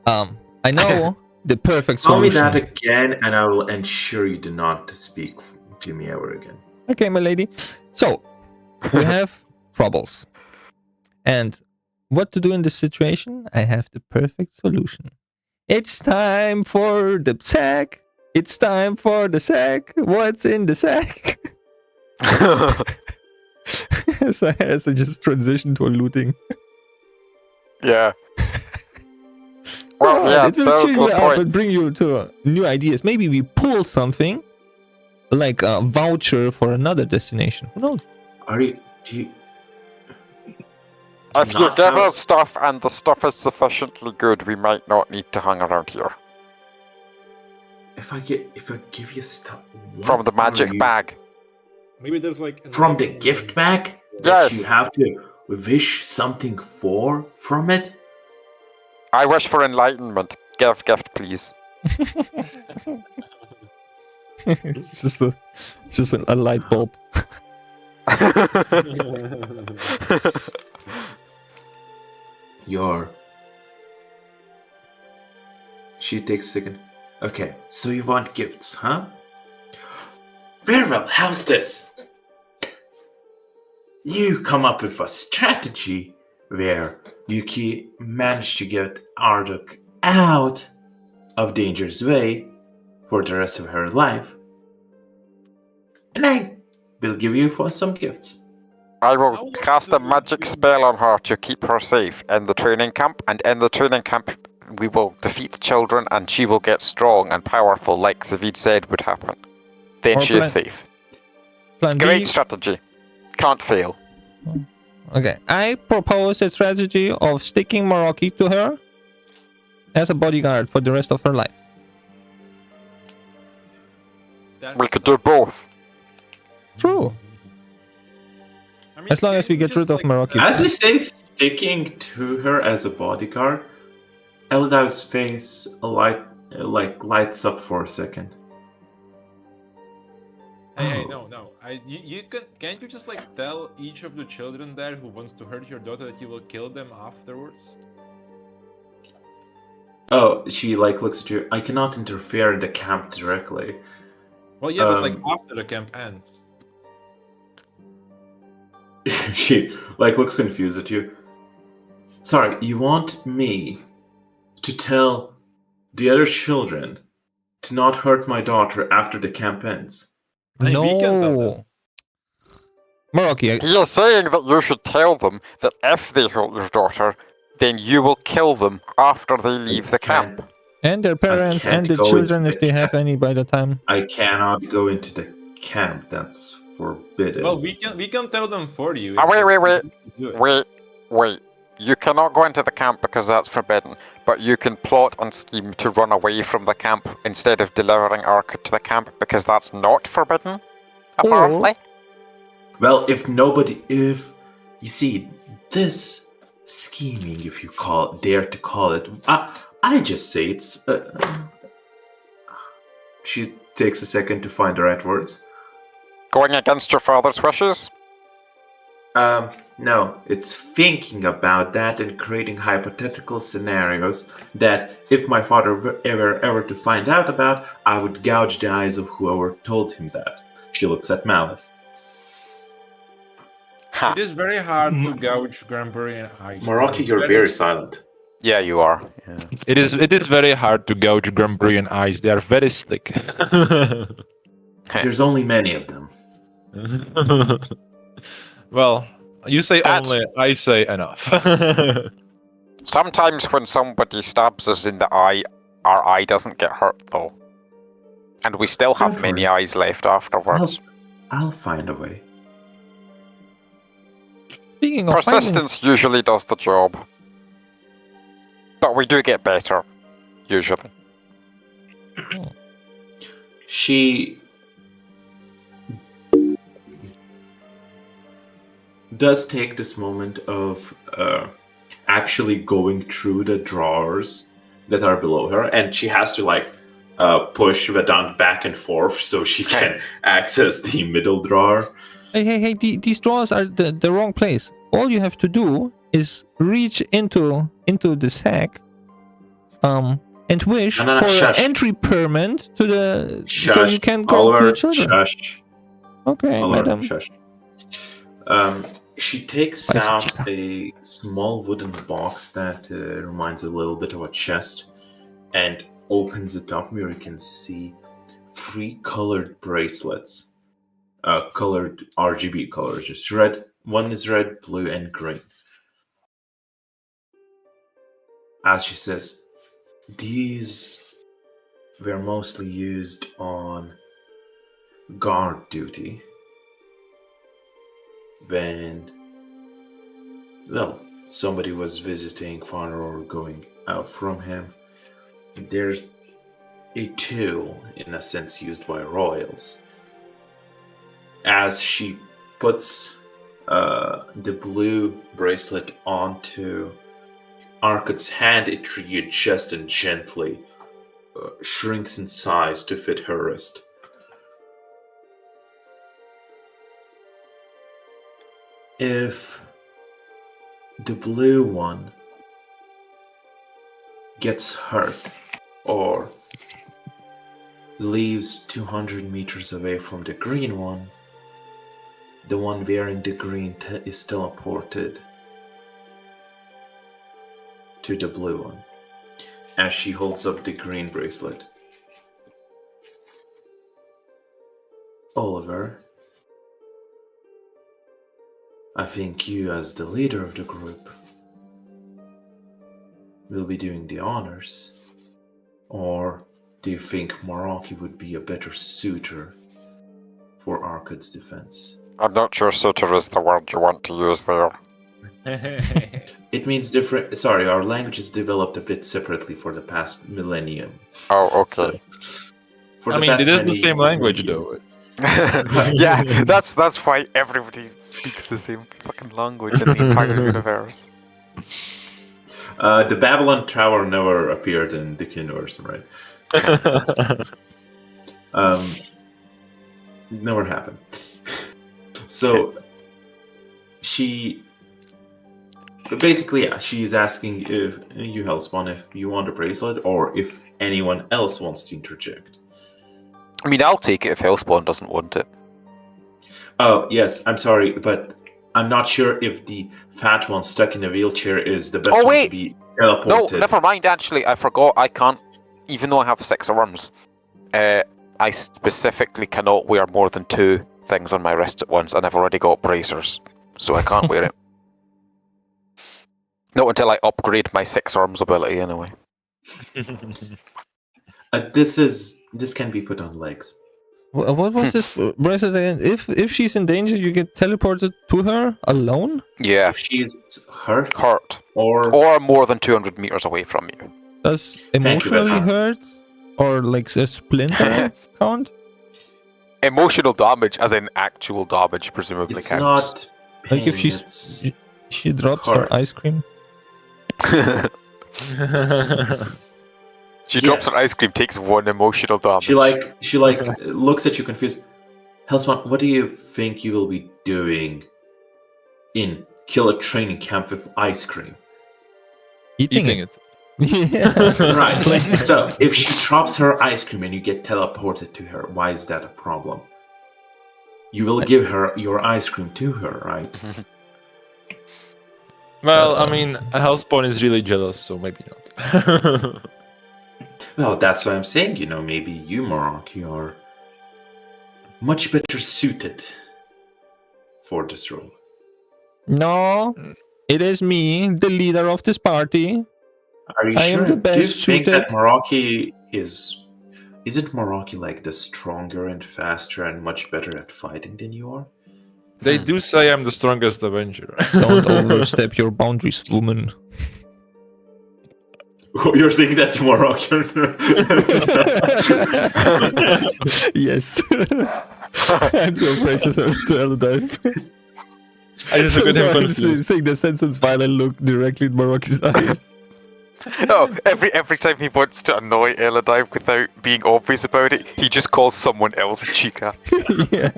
[SPEAKER 2] I know the perfect
[SPEAKER 4] Tell me
[SPEAKER 2] solution.
[SPEAKER 4] that again, and I will ensure you do not speak to me ever again.
[SPEAKER 2] Okay, my lady. So, we have troubles. And what to do in this situation? I have the perfect solution. It's time for the sack. It's time for the sack. What's in the sack? as I just transition to looting.
[SPEAKER 1] Yeah. Well, yeah,
[SPEAKER 2] it will
[SPEAKER 1] that's a
[SPEAKER 2] chill you
[SPEAKER 1] good
[SPEAKER 2] out
[SPEAKER 1] point.
[SPEAKER 2] and bring you to new ideas. Maybe we pull something like a voucher for another destination. Who knows?
[SPEAKER 4] Do you
[SPEAKER 1] If you
[SPEAKER 4] not
[SPEAKER 1] give
[SPEAKER 4] have-
[SPEAKER 1] us stuff and the stuff is sufficiently good, we might not need to hang around here.
[SPEAKER 4] If I give you stuff
[SPEAKER 1] From the magic bag.
[SPEAKER 9] Maybe there's like
[SPEAKER 4] from the gift bag,
[SPEAKER 1] Yes.
[SPEAKER 4] that you have to wish something from it.
[SPEAKER 1] I wish for enlightenment. Gift, please.
[SPEAKER 2] It's just a light bulb.
[SPEAKER 4] She takes a second. Okay, so you want gifts, huh? Very well, how's this? You come up with a strategy where you manage to get Arduk out of danger's way for the rest of her life, and I will give you some gifts.
[SPEAKER 1] I will cast a magic spell on her to keep her safe in the training camp, and in the training camp we will defeat the children and she will get strong and powerful like Zavid said would happen. Then
[SPEAKER 2] Or
[SPEAKER 1] she is safe.
[SPEAKER 2] Plan
[SPEAKER 1] Great
[SPEAKER 2] B.
[SPEAKER 1] strategy. Can't fail.
[SPEAKER 2] Okay, I propose a strategy of sticking Maroki to her as a bodyguard for the rest of her life.
[SPEAKER 1] We could do both.
[SPEAKER 2] True.
[SPEAKER 9] I mean,
[SPEAKER 2] As long as we
[SPEAKER 9] can't
[SPEAKER 2] get
[SPEAKER 9] you
[SPEAKER 2] rid
[SPEAKER 9] just,
[SPEAKER 2] of Maroki.
[SPEAKER 4] As you say sticking to her as a bodyguard, Elda's face lights up for a second.
[SPEAKER 9] Hey, no. Can't you just tell each of the children there who wants to hurt your daughter that you will kill them afterwards?
[SPEAKER 4] Oh, she looks at you. I cannot interfere in the camp directly.
[SPEAKER 9] Well, yeah, but after the camp ends.
[SPEAKER 4] She looks confused at you. Sorry, you want me to tell the other children to not hurt my daughter after the camp ends?
[SPEAKER 9] I mean, we can tell them.
[SPEAKER 2] No. Maroki,
[SPEAKER 1] He is saying that you should tell them that if they hurt your daughter, then you will kill them after they leave the camp.
[SPEAKER 2] and their parents
[SPEAKER 4] can't
[SPEAKER 2] and the
[SPEAKER 4] go
[SPEAKER 2] children
[SPEAKER 4] into
[SPEAKER 2] if they
[SPEAKER 4] the
[SPEAKER 2] have
[SPEAKER 4] camp.
[SPEAKER 2] any by the time.
[SPEAKER 4] I cannot go into the camp. That's forbidden.
[SPEAKER 9] Well, we can tell them for you.
[SPEAKER 1] Wait. You cannot go into the camp because that's forbidden, but you can plot and scheme to run away from the camp instead of delivering Arca to the camp because that's not forbidden, apparently.
[SPEAKER 4] Well, if you see this scheming, if you dare to call it, I just say it's. She takes a second to find the right words.
[SPEAKER 1] Going against your father's wishes?
[SPEAKER 4] No, it's thinking about that and creating hypothetical scenarios that if my father were ever to find out about, I would gouge the eyes of whoever told him that. She looks at Malik.
[SPEAKER 1] Ha.
[SPEAKER 9] It is very hard to gouge Granbury eyes.
[SPEAKER 4] Maroki, you're very silent.
[SPEAKER 1] Yeah, you are. Yeah.
[SPEAKER 9] It is very hard to gouge Granbury eyes. They are very slick.
[SPEAKER 4] There's only many of them.
[SPEAKER 9] Well, you say only, I say enough.
[SPEAKER 1] Sometimes when somebody stabs us in the eye, our eye doesn't get hurt though. And we still have
[SPEAKER 4] Don't
[SPEAKER 1] many
[SPEAKER 4] worry.
[SPEAKER 1] eyes left afterwards.
[SPEAKER 4] I'll find a way.
[SPEAKER 2] Speaking of finding,
[SPEAKER 1] Persistence usually does the job. But we do get better, usually.
[SPEAKER 4] She does take this moment of actually going through the drawers that are below her, and she has to push Vedant back and forth so she can access the middle drawer.
[SPEAKER 2] hey, these drawers are the wrong place. All you have to do is reach into the sack, and wish
[SPEAKER 4] No,
[SPEAKER 2] for
[SPEAKER 4] shush.
[SPEAKER 2] an entry permit to the so
[SPEAKER 4] Shush,
[SPEAKER 2] you can go to
[SPEAKER 4] Oliver,
[SPEAKER 2] the children.
[SPEAKER 4] Shush.
[SPEAKER 2] Okay,
[SPEAKER 4] Oliver,
[SPEAKER 2] madam.
[SPEAKER 4] shush. She takes
[SPEAKER 2] Spicy
[SPEAKER 4] out
[SPEAKER 2] chica.
[SPEAKER 4] a small wooden box that reminds a little bit of a chest and opens it up where you can see 3 colored bracelets. Colored RGB colors, just red. One is red, blue, and green. As she says, these were mostly used on guard duty when, somebody was visiting father or going out from him. There's a tool, in a sense, used by royals. As she puts the blue bracelet onto Arkad's hand, it readjusts and gently shrinks in size to fit her wrist. if the blue one gets hurt or leaves 200 meters away from the green one, the one wearing the green is teleported to the blue one as she holds up the green bracelet. Oliver, I think you, as the leader of the group, will be doing the honors. Or do you think Maraki would be a better suitor for Arkad's defense?
[SPEAKER 1] I'm not sure suitor is the word you want to use there.
[SPEAKER 4] It means different. Sorry, our language is developed a bit separately for the past millennium.
[SPEAKER 1] Oh, okay.
[SPEAKER 4] For
[SPEAKER 9] I mean,
[SPEAKER 4] past
[SPEAKER 9] it is the
[SPEAKER 4] many
[SPEAKER 9] same language,
[SPEAKER 4] millennium.
[SPEAKER 9] though.
[SPEAKER 1] Yeah, that's why everybody speaks the same fucking language in the entire universe.
[SPEAKER 4] The Babylon Tower never appeared in Dikuniversum, right? Never happened. So she basically, yeah, she's asking if you, Hellspawn, if you want a bracelet or if anyone else wants to interject.
[SPEAKER 1] I mean, I'll take it if Hellspawn doesn't want it.
[SPEAKER 4] Oh, yes, I'm sorry, but I'm not sure if the fat one stuck in a wheelchair is the best one to be teleported.
[SPEAKER 1] No, never mind, actually, I forgot I can't, even though I have 6 arms, I specifically cannot wear more than 2 things on my wrists at once, and I've already got bracers, so I can't wear it. Not until I upgrade my 6 arms ability, anyway.
[SPEAKER 4] This can be put on legs.
[SPEAKER 2] What was this bracelet again? If she's in danger, you get teleported to her alone?
[SPEAKER 1] Yeah.
[SPEAKER 4] If she's hurt
[SPEAKER 1] or more than 200 meters away from you.
[SPEAKER 2] Does emotionally hurt or like a splinter count?
[SPEAKER 1] Emotional damage, as in actual damage, presumably
[SPEAKER 4] It's
[SPEAKER 1] counts.
[SPEAKER 4] not pain,
[SPEAKER 2] Like if she drops her ice cream.
[SPEAKER 1] She drops her ice cream, takes 1 emotional damage.
[SPEAKER 4] She looks at you confused. Hellspawn, what do you think you will be doing in killer training camp with ice cream?
[SPEAKER 2] Eating it.
[SPEAKER 4] Yeah. Right. So if she drops her ice cream and you get teleported to her, why is that a problem? You will give her your ice cream to her, right?
[SPEAKER 9] Well, I mean, Hellspawn is really jealous, so maybe not.
[SPEAKER 4] Well, that's what I'm saying. You know, maybe you, Maraki, are much better suited for this role.
[SPEAKER 2] No, it is me, the leader of this party.
[SPEAKER 4] Are you
[SPEAKER 2] I
[SPEAKER 4] sure?
[SPEAKER 2] am the best
[SPEAKER 4] Do you think
[SPEAKER 2] suited.
[SPEAKER 4] that Maraki isn't Maraki like the stronger and faster and much better at fighting than you are?
[SPEAKER 9] They do say I'm the strongest Avenger.
[SPEAKER 2] Don't overstep your boundaries, woman.
[SPEAKER 4] You're saying that to Maraki?
[SPEAKER 2] Yes. I'm too afraid to Eldive.
[SPEAKER 9] I just look at him confused.
[SPEAKER 2] Saying the sentence while I look directly in Maraki's eyes.
[SPEAKER 1] No, every time he wants to annoy Eladive without being obvious about it, he just calls someone else Chica.
[SPEAKER 2] Yeah.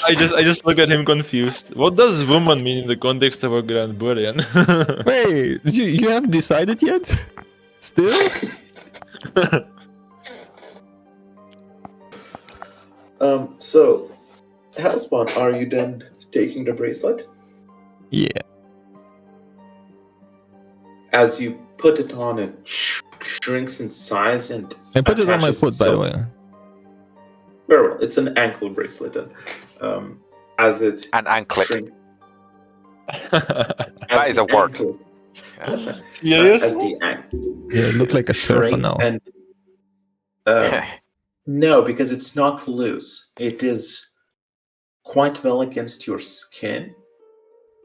[SPEAKER 9] I just look at him confused. What does woman mean in the context of a Grand Burian?
[SPEAKER 2] Wait, you haven't decided yet? Still?
[SPEAKER 4] So, Hellspawn, are you then taking the bracelet?
[SPEAKER 2] Yeah.
[SPEAKER 4] As you put it on, it shrinks in size and
[SPEAKER 2] I put it on my
[SPEAKER 4] attaches
[SPEAKER 2] foot, by the
[SPEAKER 4] itself.
[SPEAKER 2] way.
[SPEAKER 4] Very well. It's an ankle bracelet. As it
[SPEAKER 1] An anklet.
[SPEAKER 4] shrinks.
[SPEAKER 1] That is a word.
[SPEAKER 4] That's right.
[SPEAKER 9] Yes?
[SPEAKER 4] As the ankle
[SPEAKER 2] Yeah, it looked like a surfer
[SPEAKER 4] shrinks
[SPEAKER 2] now.
[SPEAKER 4] and no, because it's not loose. It is quite well against your skin,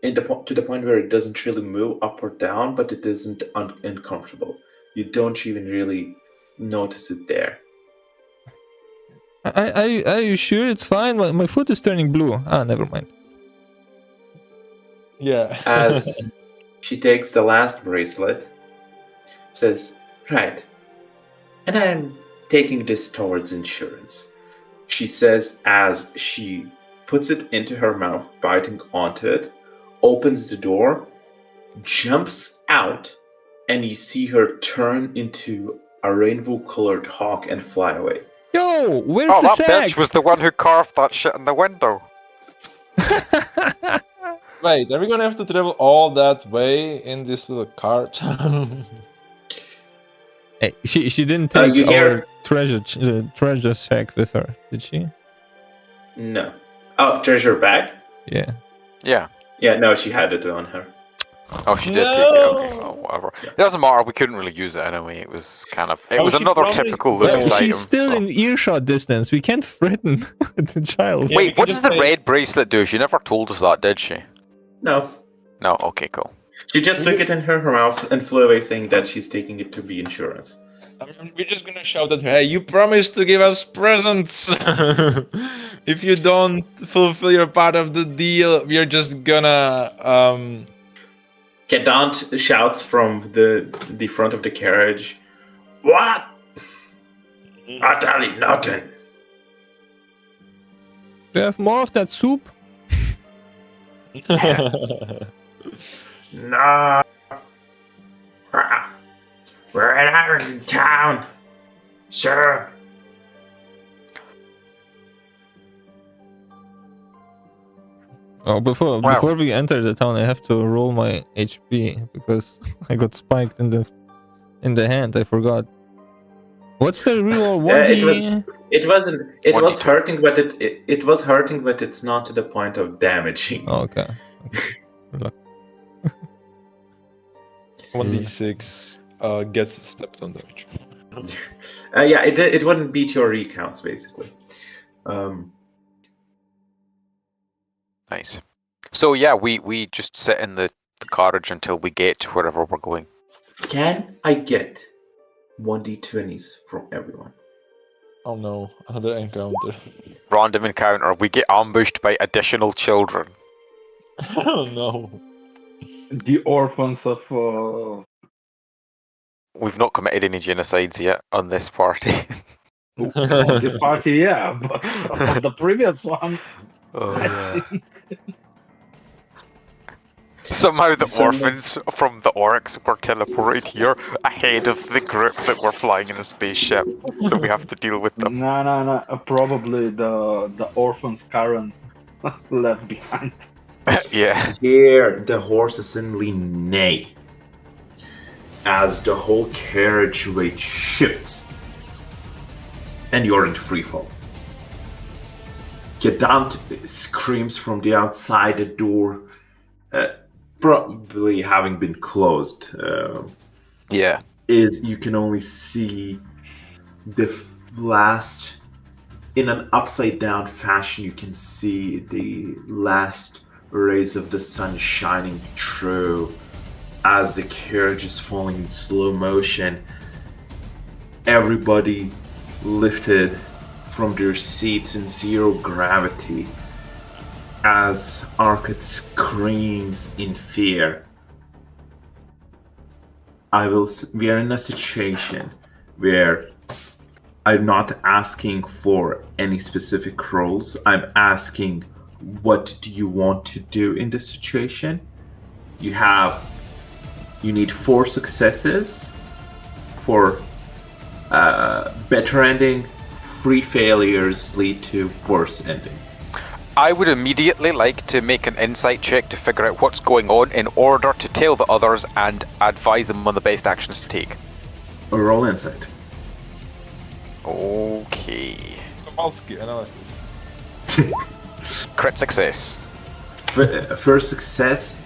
[SPEAKER 4] to the point where it doesn't really move up or down, but it isn't uncomfortable. You don't even really notice it there.
[SPEAKER 2] Are you sure it's fine? My foot is turning blue. Ah, never mind.
[SPEAKER 9] Yeah.
[SPEAKER 4] As she takes the last bracelet, says, "Right, and I'm taking this towards insurance," she says as she puts it into her mouth, biting onto it, opens the door, jumps out, and you see her turn into a rainbow-colored hawk and fly away.
[SPEAKER 2] Yo, where's
[SPEAKER 1] Oh,
[SPEAKER 2] the
[SPEAKER 1] that
[SPEAKER 2] sack?
[SPEAKER 1] bitch was the one who carved that shit in the window.
[SPEAKER 9] Wait, are we gonna have to travel all that way in this little cart?
[SPEAKER 2] Hey, she didn't take
[SPEAKER 4] you hear-
[SPEAKER 2] our treasure sack with her, did she?
[SPEAKER 4] No. Oh, treasure bag?
[SPEAKER 2] Yeah.
[SPEAKER 1] Yeah.
[SPEAKER 4] Yeah, no, she had it on her.
[SPEAKER 1] Oh, she did take it. Okay.
[SPEAKER 9] No.
[SPEAKER 1] Oh, whatever.
[SPEAKER 4] Yeah.
[SPEAKER 1] It doesn't matter. We couldn't really use it anyway. It was kind of. It
[SPEAKER 9] Oh,
[SPEAKER 1] was
[SPEAKER 9] she
[SPEAKER 1] another
[SPEAKER 9] promised
[SPEAKER 1] typical
[SPEAKER 9] to go.
[SPEAKER 1] Lucas item.
[SPEAKER 2] She's still
[SPEAKER 1] so-
[SPEAKER 2] in earshot distance. We can't threaten the child.
[SPEAKER 9] Yeah, we
[SPEAKER 1] Wait,
[SPEAKER 9] can
[SPEAKER 1] what does
[SPEAKER 9] just
[SPEAKER 1] the
[SPEAKER 9] say-
[SPEAKER 1] red bracelet do? She never told us that, did she?
[SPEAKER 4] No.
[SPEAKER 1] No. Okay. Cool.
[SPEAKER 4] She just took it in her mouth and flew away saying that she's taking it to be insurance.
[SPEAKER 9] I mean, we're just gonna shout at her, hey, you promised to give us presents! If you don't fulfill your part of the deal, we're just gonna,
[SPEAKER 4] Kedant shouts from the front of the carriage, "What? I tell you nothing."
[SPEAKER 2] Do you have more of that soup?
[SPEAKER 4] No. We're in town. Sure.
[SPEAKER 2] Oh, before we enter the town, I have to roll my HP because I got spiked in the hand. I forgot. What's the real 1D?
[SPEAKER 4] It wasn't. It
[SPEAKER 1] 1d2.
[SPEAKER 4] was hurting, but it was hurting, but it's not to the point of damaging.
[SPEAKER 2] Oh, okay. Good luck.
[SPEAKER 9] 1d6 gets stepped on damage.
[SPEAKER 4] Yeah, it wouldn't beat your recounts basically.
[SPEAKER 1] Nice. So yeah, we just sit in the carriage until we get to wherever we're going.
[SPEAKER 4] Can I get 1d20s from everyone?
[SPEAKER 9] Oh no, another encounter.
[SPEAKER 1] Random encounter. We get ambushed by additional children.
[SPEAKER 9] Oh no.
[SPEAKER 5] The orphans of
[SPEAKER 1] We've not committed any genocides yet on this party.
[SPEAKER 5] this party, yeah, but of the previous one.
[SPEAKER 1] Oh, Somehow the orphans from the orcs were teleported here ahead of the group that were flying in a spaceship, so we have to deal with them.
[SPEAKER 5] No. Probably the orphans Karen left behind.
[SPEAKER 1] Yeah.
[SPEAKER 4] Here, the horses suddenly neigh as the whole carriageway shifts, and you're in freefall. Gedant screams from the outside the door, probably having been closed.
[SPEAKER 1] Yeah.
[SPEAKER 4] Is you can only see the last, in an upside down fashion, you can see the last rays of the sun shining through as the carriage is falling in slow motion. Everybody lifted from their seats in zero gravity as Arcade screams in fear. We are in a situation where I'm not asking for any specific roles. I'm asking, what do you want to do in this situation? You need 4 successes for better ending. 3 failures lead to worse ending.
[SPEAKER 1] I would immediately like to make an insight check to figure out what's going on in order to tell the others and advise them on the best actions to take.
[SPEAKER 4] A roll insight.
[SPEAKER 1] Okay.
[SPEAKER 9] Kowalski analysis.
[SPEAKER 1] Crit success.
[SPEAKER 4] First success,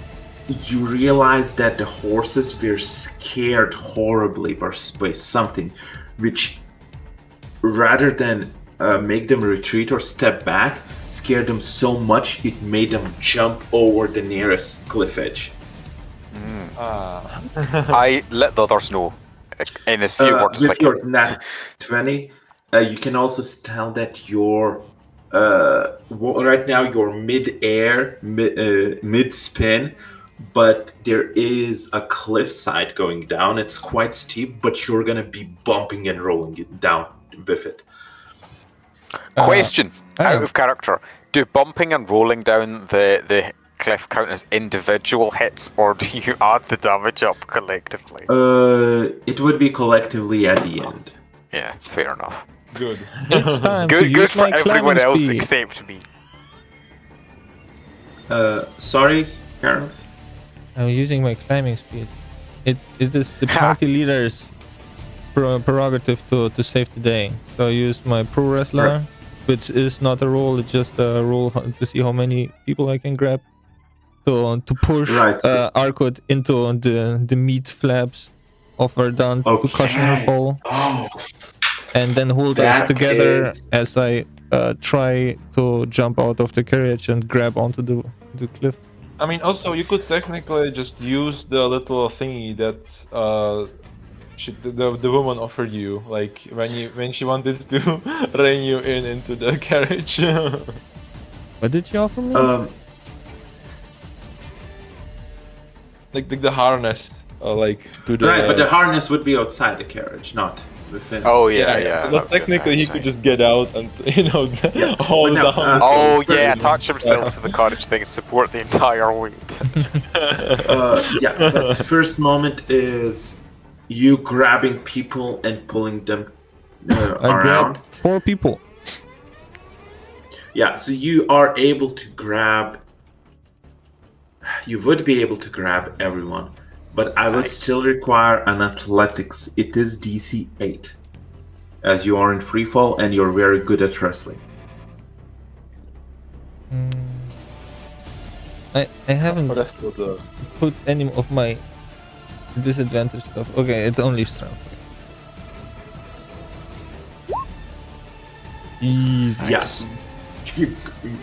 [SPEAKER 4] you realize that the horses were scared horribly by something, which rather than make them retreat or step back, scared them so much it made them jump over the nearest cliff edge.
[SPEAKER 1] I let the others know in as few words as I
[SPEAKER 4] With
[SPEAKER 1] can.
[SPEAKER 4] your nat 20, you can also tell that you're right now you're mid-air, mid-spin, but there is a cliffside going down. It's quite steep, but you're gonna be bumping and rolling it down with it.
[SPEAKER 1] Question, out of character. Do bumping and rolling down the cliff count as individual hits, or do you add the damage up collectively?
[SPEAKER 4] It would be collectively at the end.
[SPEAKER 1] Yeah, fair enough.
[SPEAKER 9] Good.
[SPEAKER 2] It's time to
[SPEAKER 1] Good
[SPEAKER 2] use
[SPEAKER 1] for
[SPEAKER 2] my
[SPEAKER 1] everyone
[SPEAKER 2] climbing
[SPEAKER 1] else
[SPEAKER 2] speed.
[SPEAKER 1] except me.
[SPEAKER 4] Sorry, Carlos?
[SPEAKER 2] I'm using my climbing speed. It is the party leader's prerogative to save the day. So I used my pro wrestler, which is not a roll, it's just a roll to see how many people I can grab. To push Arkut into the meat flaps of Verdant to cushion her fall.
[SPEAKER 4] Oh.
[SPEAKER 2] And then hold us together as I try to jump out of the carriage and grab onto the cliff.
[SPEAKER 9] I mean, also you could technically just use the little thingy that the woman offered you, like when she wanted to rein you into the carriage.
[SPEAKER 2] What did she offer me?
[SPEAKER 9] Like the harness, like to the.
[SPEAKER 4] Right, but the harness would be outside the carriage, not within.
[SPEAKER 1] Oh yeah.
[SPEAKER 9] But technically, he could just get out and hold
[SPEAKER 4] no,
[SPEAKER 9] down.
[SPEAKER 1] Attach himself to the carriage thing, support the entire weight.
[SPEAKER 4] But the first moment is you grabbing people and pulling them
[SPEAKER 2] I
[SPEAKER 4] around.
[SPEAKER 2] grabbed 4 people.
[SPEAKER 4] Yeah, so you are able to grab. You would be able to grab everyone, but I would still require an athletics. It is DC 8, as you are in free fall and you're very good at wrestling.
[SPEAKER 2] I haven't put any of my disadvantage stuff. Okay, it's only strength. Easy.
[SPEAKER 4] Yeah.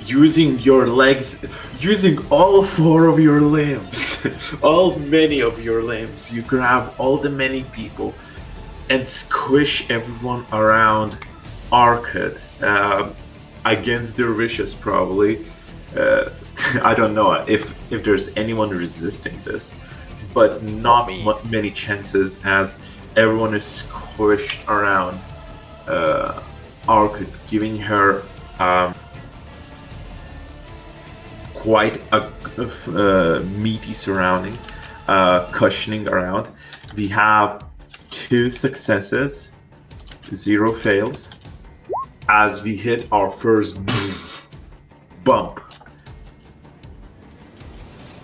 [SPEAKER 4] Using your legs, using all 4 of your limbs, many of your limbs, you grab all the many people and squish everyone around Arkut against their wishes, probably. I don't know if there's anyone resisting this, but not many chances, as everyone is squished around Arkut, giving her quite a meaty surrounding, cushioning around. We have 2 successes, 0 fails, as we hit our first bump.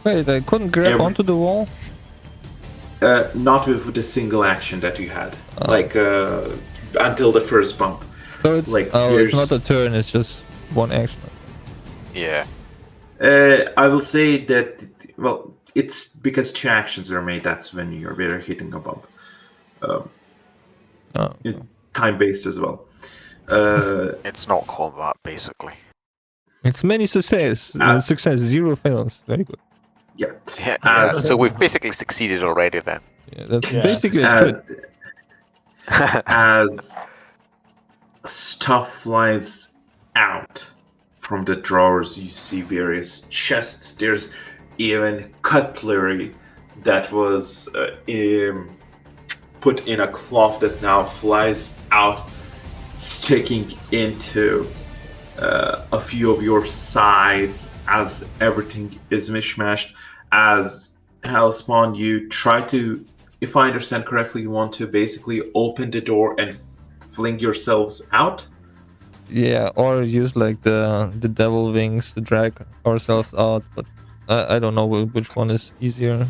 [SPEAKER 2] Wait, I couldn't grab onto the wall?
[SPEAKER 4] Not with the single action that you had, until the first bump.
[SPEAKER 2] So it's it's not a turn, it's just one action.
[SPEAKER 1] Yeah.
[SPEAKER 4] I will say that, well, it's because 2 actions are made, that's when you're better hitting a bump. Time-based as well.
[SPEAKER 1] It's not combat, basically.
[SPEAKER 2] It's many success, 0 fails. Very good.
[SPEAKER 4] Yeah.
[SPEAKER 1] So we've basically succeeded already then.
[SPEAKER 2] Yeah, that's basically a crit.
[SPEAKER 4] As stuff flies out from the drawers, you see various chests. There's even cutlery that was put in a cloth that now flies out, sticking into a few of your sides as everything is mishmashed. As Hellspawn, you try to, if I understand correctly, you want to basically open the door and fling yourselves out?
[SPEAKER 2] Yeah, or use like the devil wings to drag ourselves out, but I don't know which one is easier.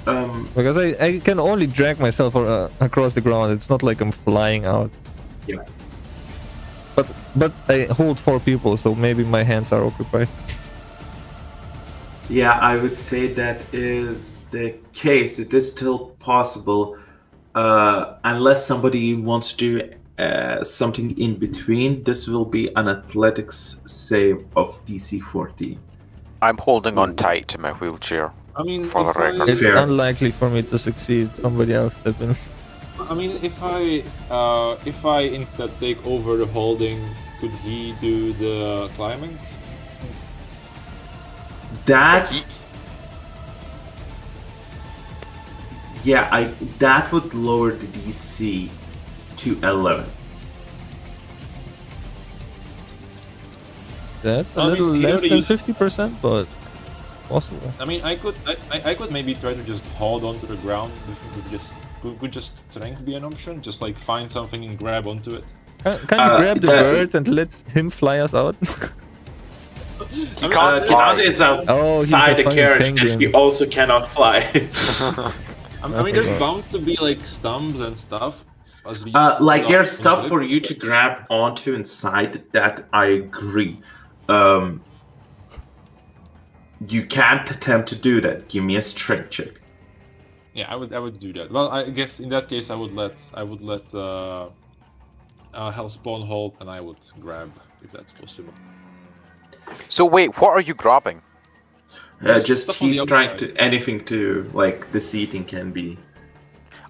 [SPEAKER 2] Because I can only drag myself across the ground. It's not like I'm flying out.
[SPEAKER 4] Yeah.
[SPEAKER 2] But I hold 4 people, so maybe my hands are occupied.
[SPEAKER 4] Yeah, I would say that is the case. It is still possible, unless somebody wants to do something in between. This will be an athletics save of DC 14.
[SPEAKER 1] I'm holding on tight to my wheelchair.
[SPEAKER 9] I mean,
[SPEAKER 1] for the record.
[SPEAKER 2] It's unlikely for me to succeed. Somebody else step in.
[SPEAKER 9] I mean, if I instead take over the holding, could he do the climbing?
[SPEAKER 4] That that would lower the DC to 11.
[SPEAKER 2] That's a
[SPEAKER 9] I mean,
[SPEAKER 2] little
[SPEAKER 9] you
[SPEAKER 2] less
[SPEAKER 9] gotta
[SPEAKER 2] than
[SPEAKER 9] use-
[SPEAKER 2] 50%, but possible.
[SPEAKER 9] I mean, I could maybe try to just hold onto the ground. Could just strength be an option? Just like find something and grab onto it.
[SPEAKER 2] Can you grab the bird and let him fly us out?
[SPEAKER 1] He can't
[SPEAKER 4] Kinata
[SPEAKER 1] fly.
[SPEAKER 4] is
[SPEAKER 2] Oh, he's a
[SPEAKER 4] outside the
[SPEAKER 2] fucking
[SPEAKER 4] carriage, and
[SPEAKER 2] penguin.
[SPEAKER 4] he also cannot fly.
[SPEAKER 9] I mean, there's bound to be like stumps and stuff. As we
[SPEAKER 4] Like there's
[SPEAKER 9] don't
[SPEAKER 4] stuff
[SPEAKER 9] look,
[SPEAKER 4] for you to
[SPEAKER 9] but-
[SPEAKER 4] grab onto inside. That I agree. You can't attempt to do that. Give me a strength check.
[SPEAKER 9] Yeah, I would do that. Well, I guess in that case, I would let Hellspawn hold, and I would grab if that's possible.
[SPEAKER 1] So wait, what are you grabbing?
[SPEAKER 4] Just
[SPEAKER 9] stuff on
[SPEAKER 4] he's
[SPEAKER 9] the
[SPEAKER 4] trying
[SPEAKER 9] outside.
[SPEAKER 4] to anything to like the seating can be.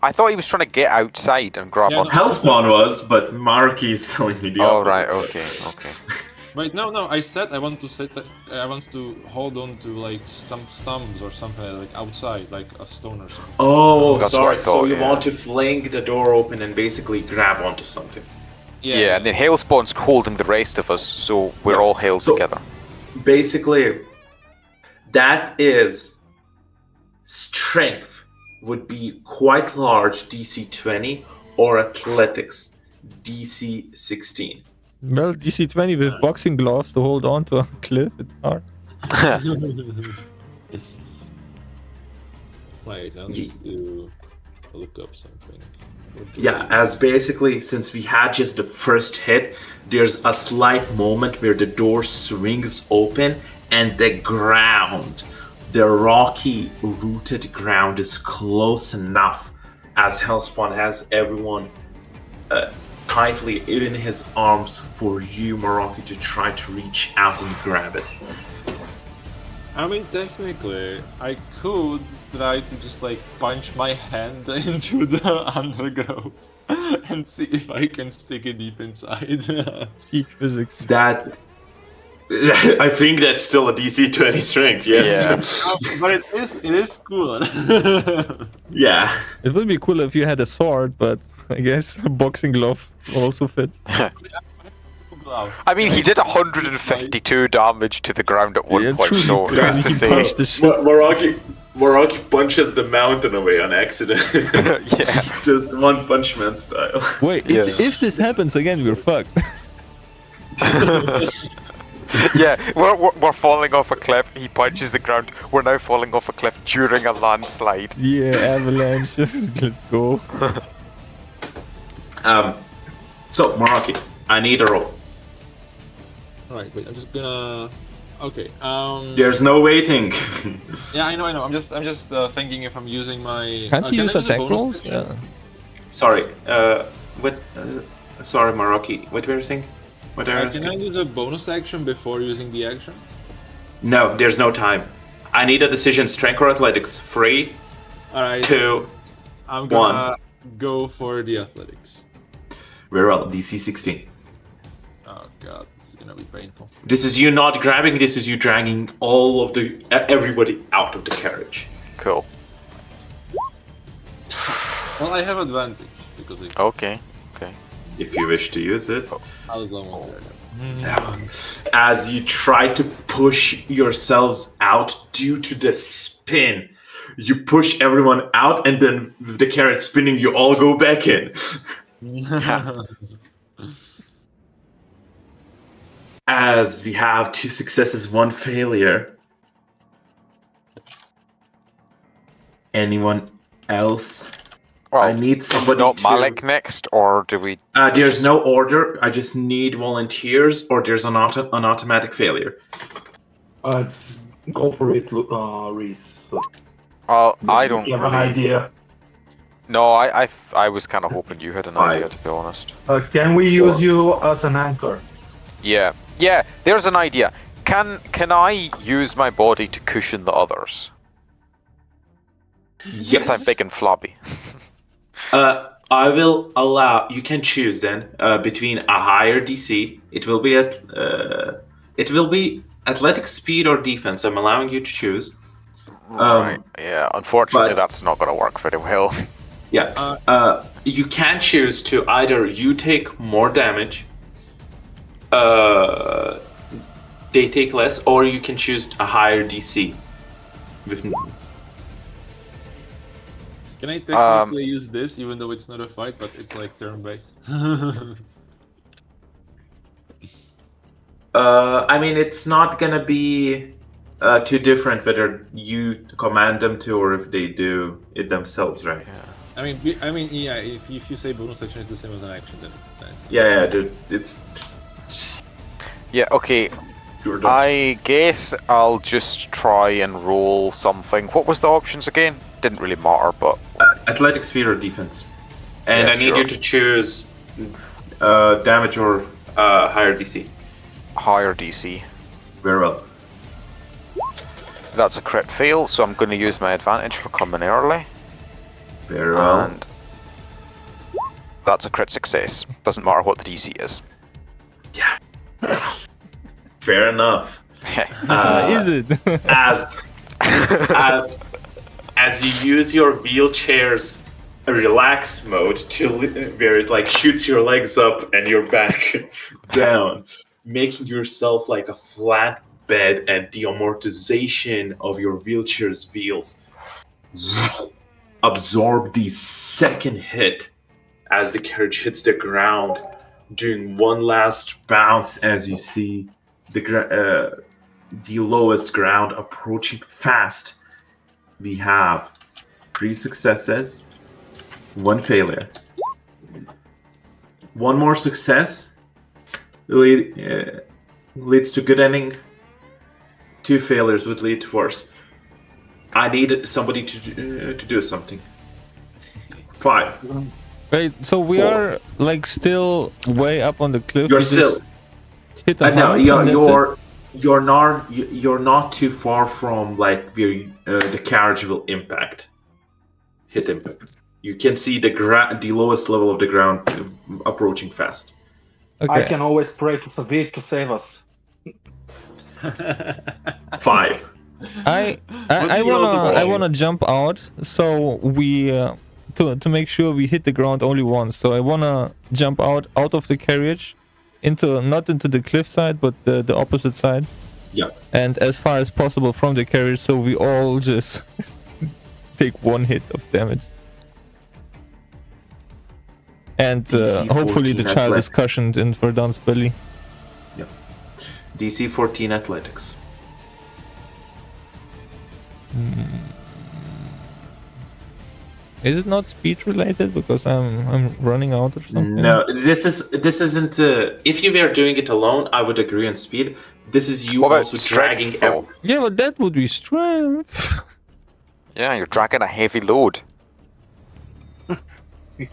[SPEAKER 1] I thought he was trying to get outside and grab
[SPEAKER 9] Yeah,
[SPEAKER 1] on.
[SPEAKER 9] no,
[SPEAKER 4] Hellspawn was, but Maruki is telling me the
[SPEAKER 1] Oh
[SPEAKER 4] opposite.
[SPEAKER 1] right,
[SPEAKER 4] so-
[SPEAKER 1] okay.
[SPEAKER 9] Wait, no. I said I want to I want to hold on to like some stumps or something like outside, like a stone or something.
[SPEAKER 4] Oh,
[SPEAKER 1] That's
[SPEAKER 4] sorry.
[SPEAKER 1] what I thought,
[SPEAKER 4] so you
[SPEAKER 1] yeah.
[SPEAKER 4] want to fling the door open and basically grab onto something.
[SPEAKER 1] Yeah, and then Hailspawn's holding the rest of us, so we're
[SPEAKER 4] Yeah.
[SPEAKER 1] all held
[SPEAKER 4] So-
[SPEAKER 1] together.
[SPEAKER 4] Basically, that is strength would be quite large DC 20 or athletics DC 16.
[SPEAKER 2] Well, DC 20 with boxing gloves to hold on to a cliff, it's hard.
[SPEAKER 9] Wait, I need to look up something.
[SPEAKER 4] Yeah, as basically, since we had just the first hit, there's a slight moment where the door swings open and the ground, the rocky, rooted ground, is close enough as Hellspawn has everyone tightly in his arms for you, Maraki, to try to reach out and grab it.
[SPEAKER 9] I mean, technically, I could try to just like punch my hand into the undergrowth and see if I can stick it deep inside.
[SPEAKER 2] Peak physics.
[SPEAKER 4] That I think that's still a DC 20 strength, yes.
[SPEAKER 9] But it is cool.
[SPEAKER 4] Yeah.
[SPEAKER 2] It would be cool if you had a sword, but I guess a boxing glove also fits.
[SPEAKER 1] I mean, he did 152 damage to the ground at one
[SPEAKER 2] Yeah,
[SPEAKER 1] point,
[SPEAKER 2] true,
[SPEAKER 1] so
[SPEAKER 2] he
[SPEAKER 1] who's to say?
[SPEAKER 2] punched the shit.
[SPEAKER 4] Maraki punches the mountain away on accident.
[SPEAKER 1] Yeah.
[SPEAKER 4] Just one punch man style.
[SPEAKER 2] Wait, if this happens again, we're fucked.
[SPEAKER 1] Yeah, we're falling off a cliff. He punches the ground. We're now falling off a cliff during a landslide.
[SPEAKER 2] Yeah, avalanches. Let's go.
[SPEAKER 4] So Maraki, I need a roll.
[SPEAKER 9] Alright, wait, I'm just gonna. Okay.
[SPEAKER 4] There's no waiting.
[SPEAKER 9] Yeah, I know. I'm just thinking if I'm using my.
[SPEAKER 2] Can't you
[SPEAKER 9] can
[SPEAKER 2] use
[SPEAKER 9] I
[SPEAKER 2] attack
[SPEAKER 9] bonus
[SPEAKER 2] rolls?
[SPEAKER 9] action?
[SPEAKER 2] Yeah.
[SPEAKER 4] Sorry. What? Sorry, Maraki. What were you saying? What are you
[SPEAKER 9] Can I
[SPEAKER 4] asking?
[SPEAKER 9] use a bonus action before using the action?
[SPEAKER 4] No, there's no time. I need a decision: strength or athletics. 3,
[SPEAKER 9] Alright.
[SPEAKER 4] 2.
[SPEAKER 9] I'm gonna go for the athletics.
[SPEAKER 4] Very well. DC 16.
[SPEAKER 9] Oh god, this is gonna be painful.
[SPEAKER 4] This is you not grabbing. This is you dragging all of the everybody out of the carriage.
[SPEAKER 1] Cool.
[SPEAKER 9] Well, I have advantage because I
[SPEAKER 1] Okay.
[SPEAKER 4] If you wish to use it.
[SPEAKER 9] was the one there.
[SPEAKER 4] Now, as you try to push yourselves out due to the spin, you push everyone out, and then with the carrot spinning, you all go back in. As we have 2 successes, 1 failure. Anyone else?
[SPEAKER 1] Well,
[SPEAKER 4] I need
[SPEAKER 1] is
[SPEAKER 4] somebody
[SPEAKER 1] not
[SPEAKER 4] to...
[SPEAKER 1] Malik next, or do we?
[SPEAKER 4] there's no order. I just need volunteers, or there's an automatic failure.
[SPEAKER 5] Go for it, Reese.
[SPEAKER 1] I don't.
[SPEAKER 5] You have an
[SPEAKER 1] really-
[SPEAKER 5] idea.
[SPEAKER 1] No, I was kind of hoping you had an idea, to be honest.
[SPEAKER 5] Can we use you as an anchor?
[SPEAKER 1] Yeah. There's an idea. Can I use my body to cushion the others? Since I'm big and flabby.
[SPEAKER 4] I will allow. You can choose then between a higher DC. It will be athletic, speed, or defense. I'm allowing you to choose.
[SPEAKER 1] Right. Yeah. Unfortunately,
[SPEAKER 4] but-
[SPEAKER 1] that's not going to work very well.
[SPEAKER 4] Yeah. You can choose to either you take more damage, they take less, or you can choose a higher DC.
[SPEAKER 9] Can I technically use this even though it's not a fight, but it's like turn-based?
[SPEAKER 4] I mean, it's not gonna be too different whether you command them to or if they do it themselves, right?
[SPEAKER 9] I mean, yeah. If you say bonus action is the same as an action, then it's nice.
[SPEAKER 4] Yeah, dude. It's
[SPEAKER 1] Yeah, okay. I guess I'll just try and roll something. What was the options again? Didn't really matter, but...
[SPEAKER 4] athletics, speed, or defense. And
[SPEAKER 1] Yeah,
[SPEAKER 4] I need
[SPEAKER 1] sure.
[SPEAKER 4] you to choose damage or higher DC.
[SPEAKER 1] Higher DC.
[SPEAKER 4] Very well.
[SPEAKER 1] That's a crit fail, so I'm going to use my advantage for coming early.
[SPEAKER 4] Very well.
[SPEAKER 1] And that's a crit success. Doesn't matter what the DC is.
[SPEAKER 4] Yeah. Fair enough.
[SPEAKER 2] Is it?
[SPEAKER 4] as you use your wheelchair's relax mode to where it like shoots your legs up and your back down, making yourself like a flat bed, and the amortization of your wheelchair's wheels absorb the second hit as the carriage hits the ground, doing one last bounce as you see the lowest ground approaching fast. We have 3 successes, 1 failure. One more success leads to good ending. 2 failures would lead to worse. I need somebody to do something. 5.
[SPEAKER 2] Wait, so we
[SPEAKER 4] 4.
[SPEAKER 2] are like still way up on the cliff.
[SPEAKER 4] You're
[SPEAKER 2] We
[SPEAKER 4] still.
[SPEAKER 2] just hit a
[SPEAKER 4] No,
[SPEAKER 2] hump and that's it?
[SPEAKER 4] you're not too far from like where the carriage will hit impact. You can see the lowest level of the ground approaching fast.
[SPEAKER 2] Okay.
[SPEAKER 5] I can always pray to Savit to save us.
[SPEAKER 4] 5.
[SPEAKER 2] I wanna jump out, so we to make sure we hit the ground only once. So I wanna jump out of the carriage, not into the cliffside, but the opposite side.
[SPEAKER 4] Yeah.
[SPEAKER 2] And as far as possible from the carriage, so we all just take 1 hit of damage. And
[SPEAKER 4] DC
[SPEAKER 2] hopefully the
[SPEAKER 4] 14
[SPEAKER 2] child is
[SPEAKER 4] athletics.
[SPEAKER 2] cushioned in Verdun's belly.
[SPEAKER 4] DC 14 athletics.
[SPEAKER 2] Is it not speed related because I'm running out or something?
[SPEAKER 4] No, this isn't. If you were doing it alone, I would agree on speed. This is you
[SPEAKER 1] What about
[SPEAKER 4] also
[SPEAKER 1] strength,
[SPEAKER 4] dragging.
[SPEAKER 1] though?
[SPEAKER 2] Yeah, but that would be strength.
[SPEAKER 1] Yeah, you're dragging a heavy load.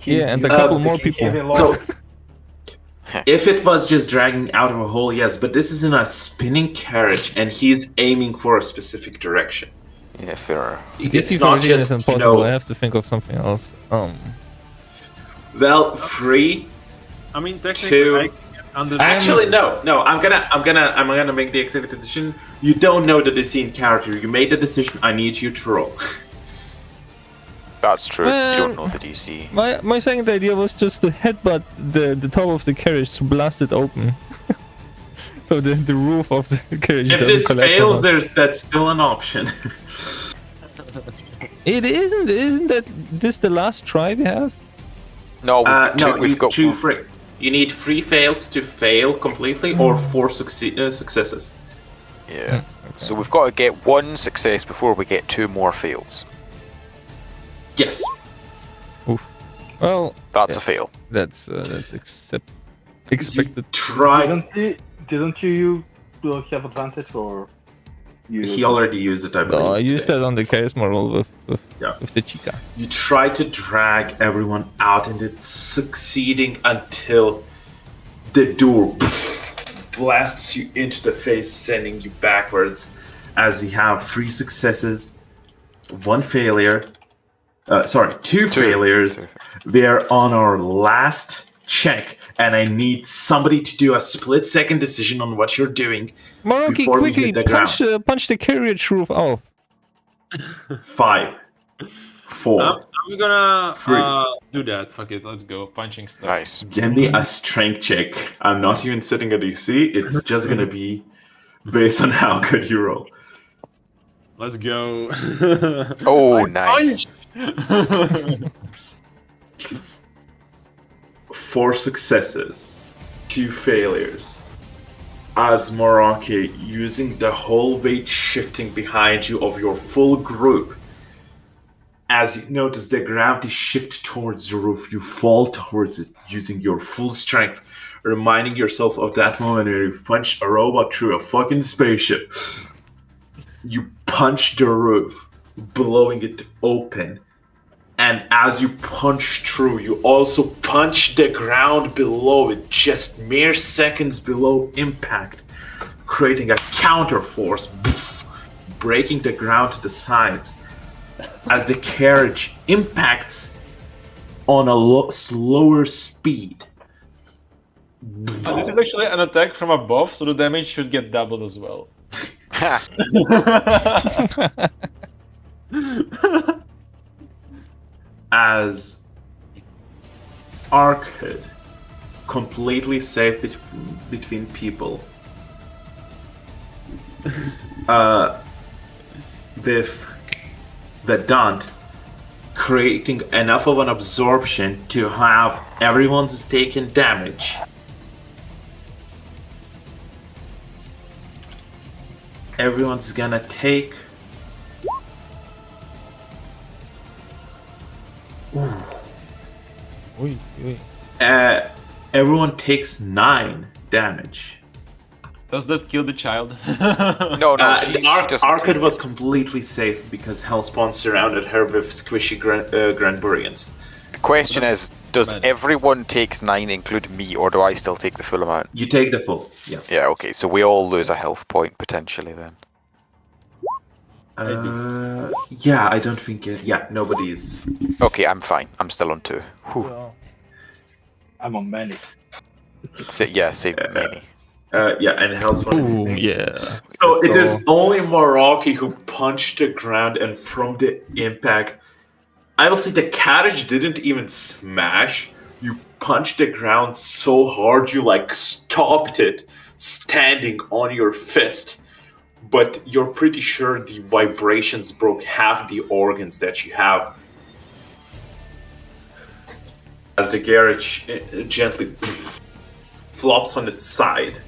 [SPEAKER 2] Yeah, and a couple more people.
[SPEAKER 5] Heavy loads.
[SPEAKER 4] If it was just dragging out of a hole, yes, but this is in a spinning carriage, and he's aiming for a specific direction.
[SPEAKER 1] Yeah, fair.
[SPEAKER 2] This
[SPEAKER 4] It's not just
[SPEAKER 2] impossible. I have to think of something else.
[SPEAKER 4] Well, free.
[SPEAKER 9] I mean, technically,
[SPEAKER 4] Two.
[SPEAKER 9] I can get under the
[SPEAKER 4] Actually, no. I'm gonna make the executive decision. You don't know the scene character. You made the decision. I need you to roll.
[SPEAKER 1] That's true. You don't
[SPEAKER 2] Well,
[SPEAKER 1] know the DC.
[SPEAKER 2] my second idea was just to headbutt the top of the carriage to blast it open. So the roof of the carriage
[SPEAKER 4] If
[SPEAKER 2] doesn't
[SPEAKER 4] this
[SPEAKER 2] collapse.
[SPEAKER 4] fails, that's still an option.
[SPEAKER 2] It isn't that this the last try we have?
[SPEAKER 1] No, we've
[SPEAKER 4] you
[SPEAKER 1] got
[SPEAKER 4] two free. You need 3 fails to fail completely, or 4 successes.
[SPEAKER 1] Yeah. So we've got to get 1 success before we get 2 more fails.
[SPEAKER 4] Yes.
[SPEAKER 2] Oof. Well,
[SPEAKER 1] That's a fail.
[SPEAKER 2] that's expected.
[SPEAKER 4] Try.
[SPEAKER 5] Didn't you have advantage, or you?
[SPEAKER 4] He already used it, I believe.
[SPEAKER 2] No, I used that on the charisma roll with
[SPEAKER 4] Yeah.
[SPEAKER 2] the chica.
[SPEAKER 4] You try to drag everyone out, and it's succeeding until the door blasts you into the face, sending you backwards. As we have 3 successes, 1 failure. 2 failures. We're on our last check, and I need somebody to do a split-second decision on what you're doing.
[SPEAKER 2] Maroki,
[SPEAKER 4] Before we
[SPEAKER 2] quickly
[SPEAKER 4] hit the
[SPEAKER 2] punch the carriage roof off.
[SPEAKER 4] 5, 4.
[SPEAKER 9] I'm gonna
[SPEAKER 4] 3.
[SPEAKER 9] do that. Fuck it, let's go. Punching stuff.
[SPEAKER 1] Nice.
[SPEAKER 4] Give me a strength check. I'm not even setting a DC. It's just gonna be based on how good you roll.
[SPEAKER 9] Let's go.
[SPEAKER 1] Oh,
[SPEAKER 9] I
[SPEAKER 1] nice.
[SPEAKER 9] punch!
[SPEAKER 4] 4 successes, 2 failures. As Moraki, using the whole weight shifting behind you of your full group, as you notice the gravity shift towards the roof, you fall towards it using your full strength, reminding yourself of that moment where you punched a robot through a fucking spaceship. You punch the roof, blowing it open. And as you punch through, you also punch the ground below it, just mere seconds below impact, creating a counter force, breaking the ground to the sides. As the carriage impacts on a slower speed.
[SPEAKER 9] This is actually an attack from above, so the damage should get doubled as well.
[SPEAKER 4] As Arkhead, completely safe between people, with the Dant creating enough of an absorption to have everyone's taken damage. Everyone's gonna take. Everyone takes 9 damage.
[SPEAKER 9] Does that kill the child?
[SPEAKER 1] No, she doesn't.
[SPEAKER 4] Arkhead was completely safe because Hellspawn surrounded her with squishy Granburians.
[SPEAKER 1] The question is, does everyone takes 9 include me, or do I still take the full amount?
[SPEAKER 4] You take the full, yeah.
[SPEAKER 1] Yeah, okay, so we all lose a health point potentially then.
[SPEAKER 4] Yeah, I don't think. Yeah, nobody is.
[SPEAKER 1] Okay, I'm fine. I'm still on 2. Whew.
[SPEAKER 5] I'm on many.
[SPEAKER 1] Yeah, same many.
[SPEAKER 4] Yeah, and Hellspawn.
[SPEAKER 2] Ooh, yeah.
[SPEAKER 4] So
[SPEAKER 2] Let's
[SPEAKER 4] it
[SPEAKER 2] go.
[SPEAKER 4] is only Moraki who punched the ground, and from the impact, I will say the carriage didn't even smash. You punched the ground so hard you like stopped it, standing on your fist. But you're pretty sure the vibrations broke half the organs that you have. As the garage gently flops on its side.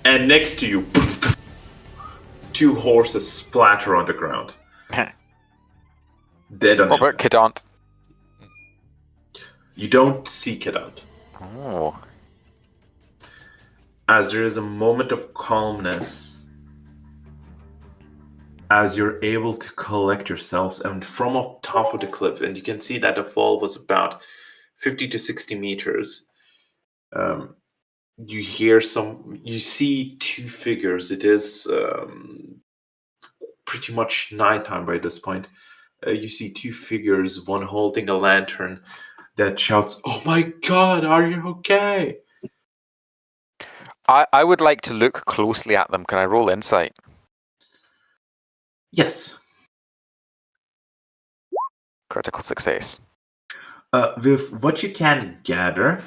[SPEAKER 4] And next to you, 2 horses splatter on the ground. Dead on
[SPEAKER 1] What about
[SPEAKER 4] impact.
[SPEAKER 1] Kedant?
[SPEAKER 4] You don't see Kedant.
[SPEAKER 1] Oh.
[SPEAKER 4] As there is a moment of calmness, as you're able to collect yourselves, and from up top of the cliff, and you can see that the fall was about 50 to 60 meters. You see 2 figures. It is pretty much nighttime by this point. You see 2 figures, one holding a lantern that shouts, "Oh my god, are you okay?"
[SPEAKER 1] I would like to look closely at them. Can I roll insight?
[SPEAKER 4] Yes.
[SPEAKER 1] Critical success.
[SPEAKER 4] With what you can gather,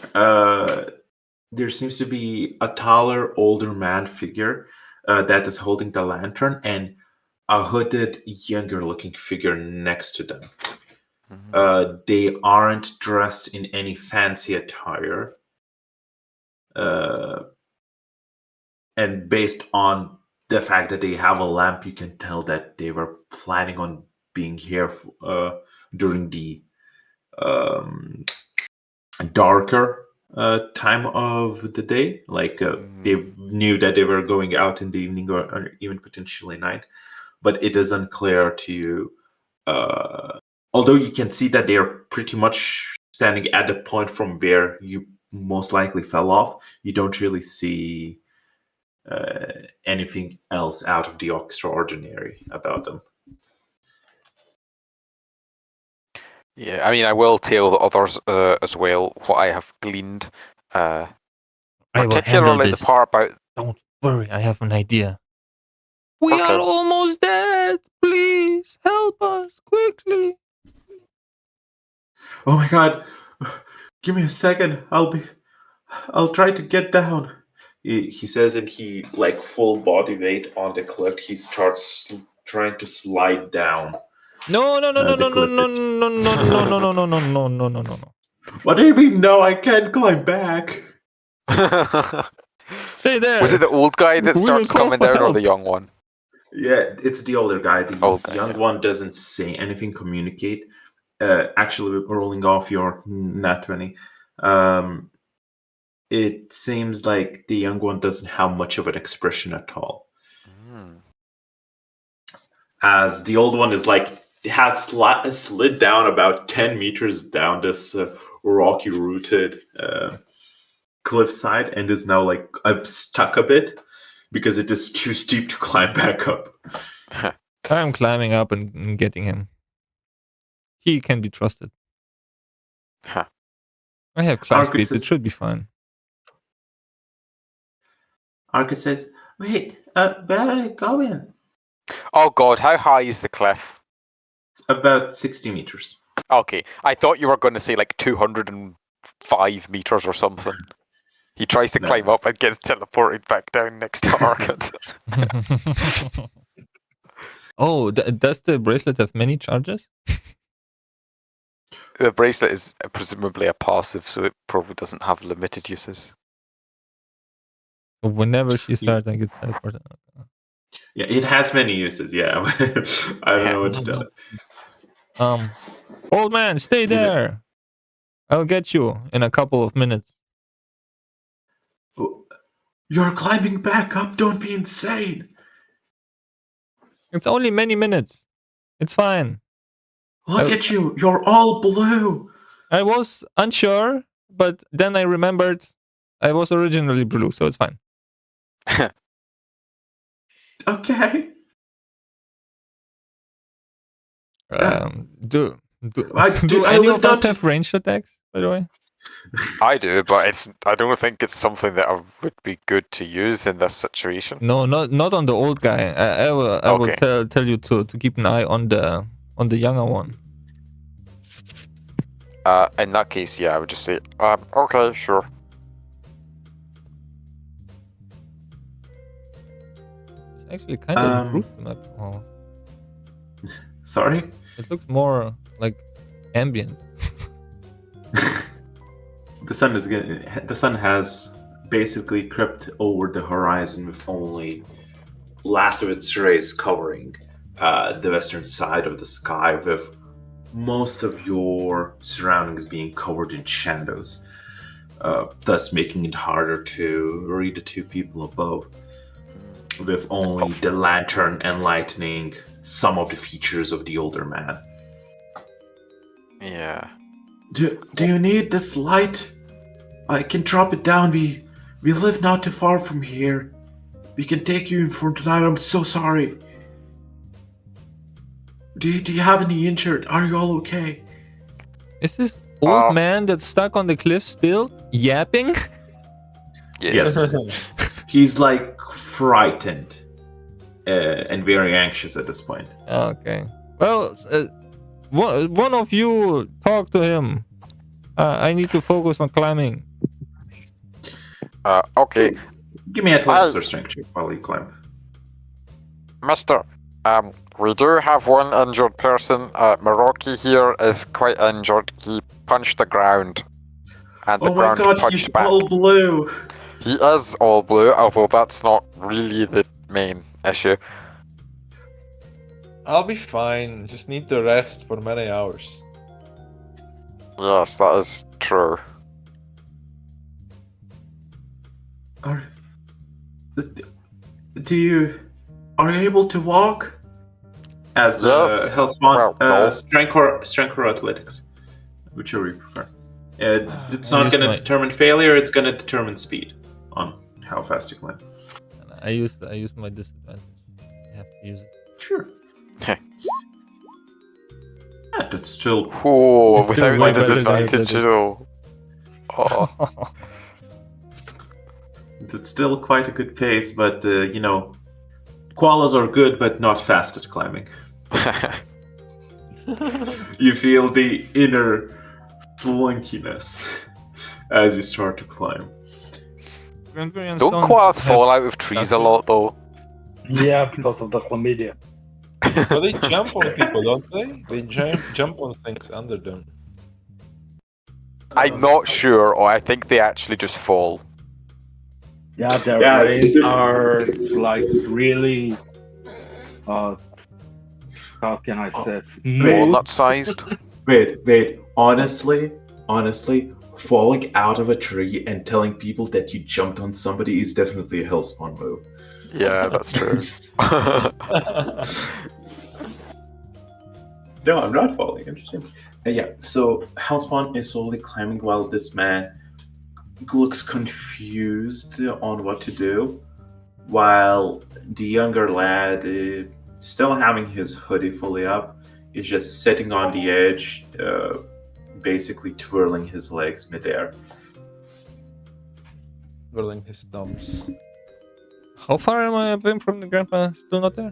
[SPEAKER 4] there seems to be a taller, older man figure that is holding the lantern, and a hooded, younger-looking figure next to them. They aren't dressed in any fancy attire. And based on the fact that they have a lamp, you can tell that they were planning on being here during the darker time of the day. Like they knew that they were going out in the evening or even potentially night, but it is unclear to you. Although you can see that they are pretty much standing at the point from where you most likely fell off, you don't really see anything else out of the extraordinary about them.
[SPEAKER 1] Yeah, I mean, I will tell the others as well what I have gleaned.
[SPEAKER 2] I will handle
[SPEAKER 1] Particularly the
[SPEAKER 2] this.
[SPEAKER 1] part about.
[SPEAKER 2] Don't worry, I have an idea. We
[SPEAKER 1] Okay.
[SPEAKER 2] are almost dead. Please help us quickly.
[SPEAKER 4] Oh my god! Give me a second. I'll try to get down. He says that he, like full body weight on the cliff, he starts trying to slide down.
[SPEAKER 2] No, no, no, no,
[SPEAKER 4] The
[SPEAKER 2] no, no,
[SPEAKER 4] cliff
[SPEAKER 2] no,
[SPEAKER 4] edge.
[SPEAKER 2] no, no, no, no, no, no, no, no, no, no, no, no.
[SPEAKER 4] What do you mean? No, I can't climb back.
[SPEAKER 2] Stay there.
[SPEAKER 1] Was it the old guy that
[SPEAKER 2] We will
[SPEAKER 1] starts
[SPEAKER 2] call
[SPEAKER 1] coming
[SPEAKER 2] for
[SPEAKER 1] down, or
[SPEAKER 2] help.
[SPEAKER 1] the young one?
[SPEAKER 4] Yeah, it's the older guy. The
[SPEAKER 1] Old guy,
[SPEAKER 4] young
[SPEAKER 1] yeah.
[SPEAKER 4] one doesn't say anything, communicate. Actually, rolling off your nat 20. It seems like the young one doesn't have much of an expression at all. As the old one is like, has slid down about 10 meters down this rocky rooted cliffside and is now like stuck a bit because it is too steep to climb back up.
[SPEAKER 2] I'm climbing up and getting him. He can be trusted.
[SPEAKER 1] Huh.
[SPEAKER 2] I have climb
[SPEAKER 4] Arcus
[SPEAKER 2] speed. It
[SPEAKER 4] is-
[SPEAKER 2] should be fine.
[SPEAKER 4] Arcus says, wait, where are you going?
[SPEAKER 1] Oh god, how high is the cliff?
[SPEAKER 4] About 60 meters.
[SPEAKER 1] Okay, I thought you were going to say like 205 meters or something. He tries to
[SPEAKER 4] No.
[SPEAKER 1] climb up and gets teleported back down next to Arcad.
[SPEAKER 2] Oh, does the bracelet have many charges?
[SPEAKER 1] The bracelet is presumably a passive, so it probably doesn't have limited uses.
[SPEAKER 2] So whenever she starts, I get teleported.
[SPEAKER 4] Yeah, it has many uses, yeah. I don't know what to tell it.
[SPEAKER 2] Old man, stay there. I'll get you in a couple of minutes.
[SPEAKER 4] You're climbing back up, don't be insane.
[SPEAKER 2] It's only many minutes. It's fine.
[SPEAKER 4] Look at you, you're all blue.
[SPEAKER 2] I was unsure, but then I remembered I was originally blue, so it's fine.
[SPEAKER 4] Okay.
[SPEAKER 2] Do
[SPEAKER 4] I
[SPEAKER 2] any
[SPEAKER 4] lived
[SPEAKER 2] of us
[SPEAKER 4] up to-
[SPEAKER 2] have ranged attacks, by the way?
[SPEAKER 1] I do, but I don't think it's something that would be good to use in this situation.
[SPEAKER 2] No, not on the old guy. I will tell you to keep an eye on the younger one.
[SPEAKER 1] In that case, yeah, I would just say, okay, sure.
[SPEAKER 2] It's actually kind of improved the map. Oh,
[SPEAKER 4] Sorry?
[SPEAKER 2] it looks more like ambient.
[SPEAKER 4] The sun has basically crept over the horizon with only last of its rays covering the western side of the sky, with most of your surroundings being covered in shadows, thus making it harder to read the two people above, with only the lantern enlightening some of the features of the older man.
[SPEAKER 1] Yeah.
[SPEAKER 4] Do you need this light? I can drop it down. We live not too far from here. We can take you in for tonight. I'm so sorry. Do you have any injured? Are you all okay?
[SPEAKER 2] Is this old man that's stuck on the cliff still yapping?
[SPEAKER 1] Yes.
[SPEAKER 4] He's like frightened and very anxious at this point.
[SPEAKER 2] Okay. Well, one of you talk to him. I need to focus on climbing.
[SPEAKER 1] Okay.
[SPEAKER 4] Give me athletics or strength check while you climb.
[SPEAKER 1] Mister, we do have one injured person. Meraki here is quite injured. He punched the ground. And the
[SPEAKER 4] Oh my
[SPEAKER 1] ground
[SPEAKER 4] god,
[SPEAKER 1] punched
[SPEAKER 4] he's
[SPEAKER 1] back.
[SPEAKER 4] all blue.
[SPEAKER 1] He is all blue, although that's not really the main issue.
[SPEAKER 9] I'll be fine. Just need to rest for many hours.
[SPEAKER 1] Yes, that is true.
[SPEAKER 4] Are you able to walk? As
[SPEAKER 1] Yes.
[SPEAKER 4] Hellspawn,
[SPEAKER 1] No.
[SPEAKER 4] strength or athletics, whichever you prefer. It's
[SPEAKER 2] I
[SPEAKER 4] not
[SPEAKER 2] use
[SPEAKER 4] going to
[SPEAKER 2] my-
[SPEAKER 4] determine failure. It's going to determine speed on how fast you climb.
[SPEAKER 2] I use my disadvantage. I have to use it.
[SPEAKER 4] Sure. Yeah, that's still.
[SPEAKER 1] Oh,
[SPEAKER 2] It's still
[SPEAKER 1] without
[SPEAKER 2] way
[SPEAKER 1] the
[SPEAKER 2] better than
[SPEAKER 1] disadvantage,
[SPEAKER 2] I
[SPEAKER 1] you know. Oh.
[SPEAKER 4] That's still quite a good pace, but koalas are good, but not fast at climbing. You feel the inner slunkiness as you start to climb.
[SPEAKER 2] Granbury and
[SPEAKER 1] Don't
[SPEAKER 2] Stone
[SPEAKER 1] koalas
[SPEAKER 2] have
[SPEAKER 1] fall out of trees a lot, though?
[SPEAKER 5] Yeah, because of the chlamydia.
[SPEAKER 9] But they jump on people, don't they? They jump on things under them.
[SPEAKER 1] I'm not sure, or I think they actually just fall.
[SPEAKER 5] Yeah, their
[SPEAKER 4] Yeah,
[SPEAKER 5] brains are like really, how can I say it? Smooth.
[SPEAKER 1] Walnut-sized.
[SPEAKER 4] Wait. Honestly, falling out of a tree and telling people that you jumped on somebody is definitely a hellspawn move.
[SPEAKER 1] Yeah, that's true.
[SPEAKER 4] No, I'm not falling. Interesting. Yeah, so Hellspawn is slowly climbing while this man looks confused on what to do, while the younger lad, still having his hoodie fully up, is just sitting on the edge, basically twirling his legs midair.
[SPEAKER 9] Whirling his thumbs.
[SPEAKER 2] How far am I away from the grandpa? Still not there?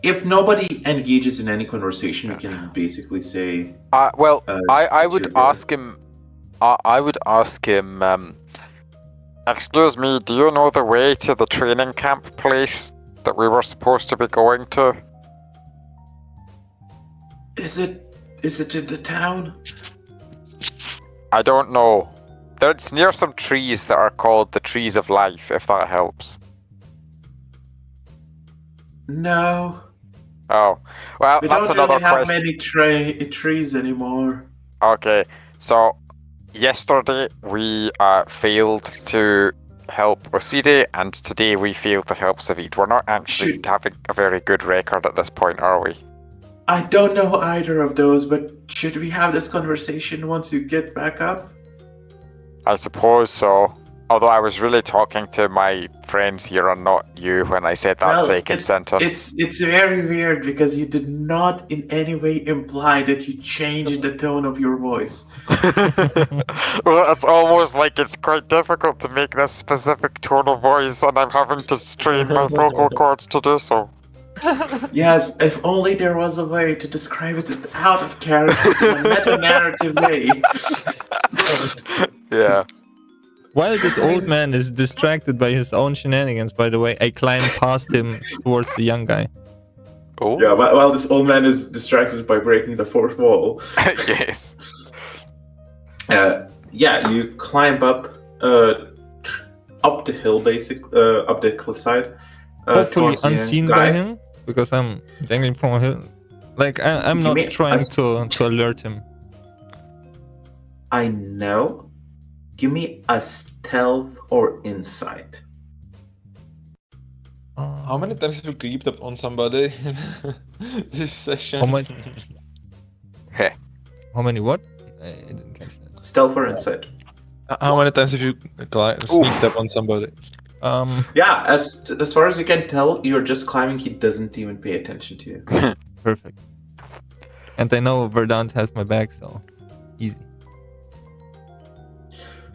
[SPEAKER 4] If nobody engages in any conversation, you can basically say.
[SPEAKER 1] Well, I
[SPEAKER 4] it's
[SPEAKER 1] would
[SPEAKER 4] your go.
[SPEAKER 1] ask him. I would ask him. Excuse me, do you know the way to the training camp place that we were supposed to be going to?
[SPEAKER 4] Is it in the town?
[SPEAKER 1] I don't know. It's near some trees that are called the Trees of Life, if that helps.
[SPEAKER 4] No.
[SPEAKER 1] Oh, well,
[SPEAKER 4] We
[SPEAKER 1] that's
[SPEAKER 4] don't
[SPEAKER 1] another
[SPEAKER 4] really have
[SPEAKER 1] question.
[SPEAKER 4] many trees anymore.
[SPEAKER 1] Okay, so yesterday we failed to help Oside, and today we failed to help Savid. We're not actually
[SPEAKER 4] Shoot.
[SPEAKER 1] having a very good record at this point, are we?
[SPEAKER 4] I don't know either of those, but should we have this conversation once you get back up?
[SPEAKER 1] I suppose so. Although I was really talking to my friends here and not you when I said that second sentence.
[SPEAKER 4] It's very weird because you did not in any way imply that you changed the tone of your voice.
[SPEAKER 1] Well, it's almost like it's quite difficult to make this specific tone of voice, and I'm having to strain my vocal cords to do so.
[SPEAKER 4] Yes, if only there was a way to describe it out of character in a meta-narrative way.
[SPEAKER 1] Yeah.
[SPEAKER 2] While this old man is distracted by his own shenanigans, by the way, I climb past him towards the young guy.
[SPEAKER 1] Oh.
[SPEAKER 4] Yeah, while this old man is distracted by breaking the fourth wall.
[SPEAKER 1] Yes.
[SPEAKER 4] Yeah, you climb up the hill, up the cliffside.
[SPEAKER 2] Hopefully
[SPEAKER 4] towards the young
[SPEAKER 2] unseen
[SPEAKER 4] guy.
[SPEAKER 2] by him, because I'm dangling from a hill. Like, I'm
[SPEAKER 4] Give
[SPEAKER 2] not
[SPEAKER 4] me
[SPEAKER 2] trying
[SPEAKER 4] a
[SPEAKER 2] to alert him.
[SPEAKER 4] I know. Give me a stealth or insight.
[SPEAKER 9] How many times have you creeped up on somebody in this session?
[SPEAKER 2] How much?
[SPEAKER 1] Hey.
[SPEAKER 2] How many what? I didn't catch that.
[SPEAKER 4] Stealth or insight.
[SPEAKER 9] How many times have you sneaked up on somebody?
[SPEAKER 4] Yeah, as far as you can tell, you're just climbing. He doesn't even pay attention to you.
[SPEAKER 2] Perfect. And I know Verdant has my back, so easy.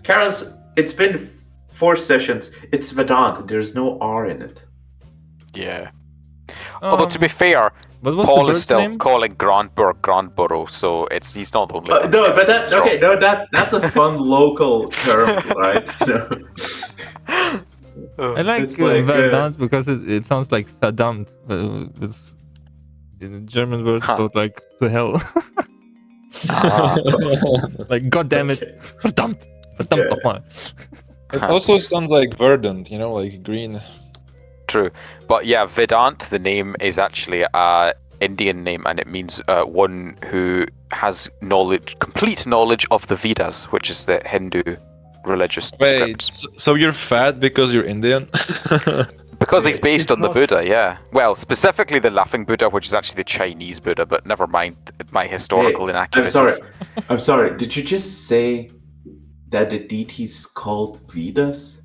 [SPEAKER 4] Carlos, it's been 4 sessions. It's Vedant. There's no R in it.
[SPEAKER 1] Yeah. Although to be fair,
[SPEAKER 2] what was
[SPEAKER 1] Paul
[SPEAKER 2] the
[SPEAKER 1] is
[SPEAKER 2] bird's
[SPEAKER 1] still
[SPEAKER 2] name?
[SPEAKER 1] calling Grandborough, so he's not the only one.
[SPEAKER 4] No, but that
[SPEAKER 1] So-
[SPEAKER 4] okay. No, that's a fun local term, right?
[SPEAKER 2] I like,
[SPEAKER 4] It's like,
[SPEAKER 2] Verdant because it sounds like verdammt. It's in the German word about like to hell. Like god damn it.
[SPEAKER 4] Okay.
[SPEAKER 2] Verdammt. Verdammt
[SPEAKER 4] Yeah.
[SPEAKER 2] nochmal.
[SPEAKER 9] It also sounds like verdant, like green.
[SPEAKER 1] True. But yeah, Vedant, the name, is actually a Indian name, and it means one who has complete knowledge of the Vedas, which is the Hindu religious
[SPEAKER 9] Wait,
[SPEAKER 1] scripts.
[SPEAKER 9] so you're fat because you're Indian?
[SPEAKER 1] Because he's based
[SPEAKER 5] It's
[SPEAKER 1] on the
[SPEAKER 5] not-
[SPEAKER 1] Buddha, yeah. Well, specifically the Laughing Buddha, which is actually the Chinese Buddha, but never mind my historical
[SPEAKER 4] Hey,
[SPEAKER 1] inaccuracies.
[SPEAKER 4] I'm sorry. Did you just say that the deities called Vedas?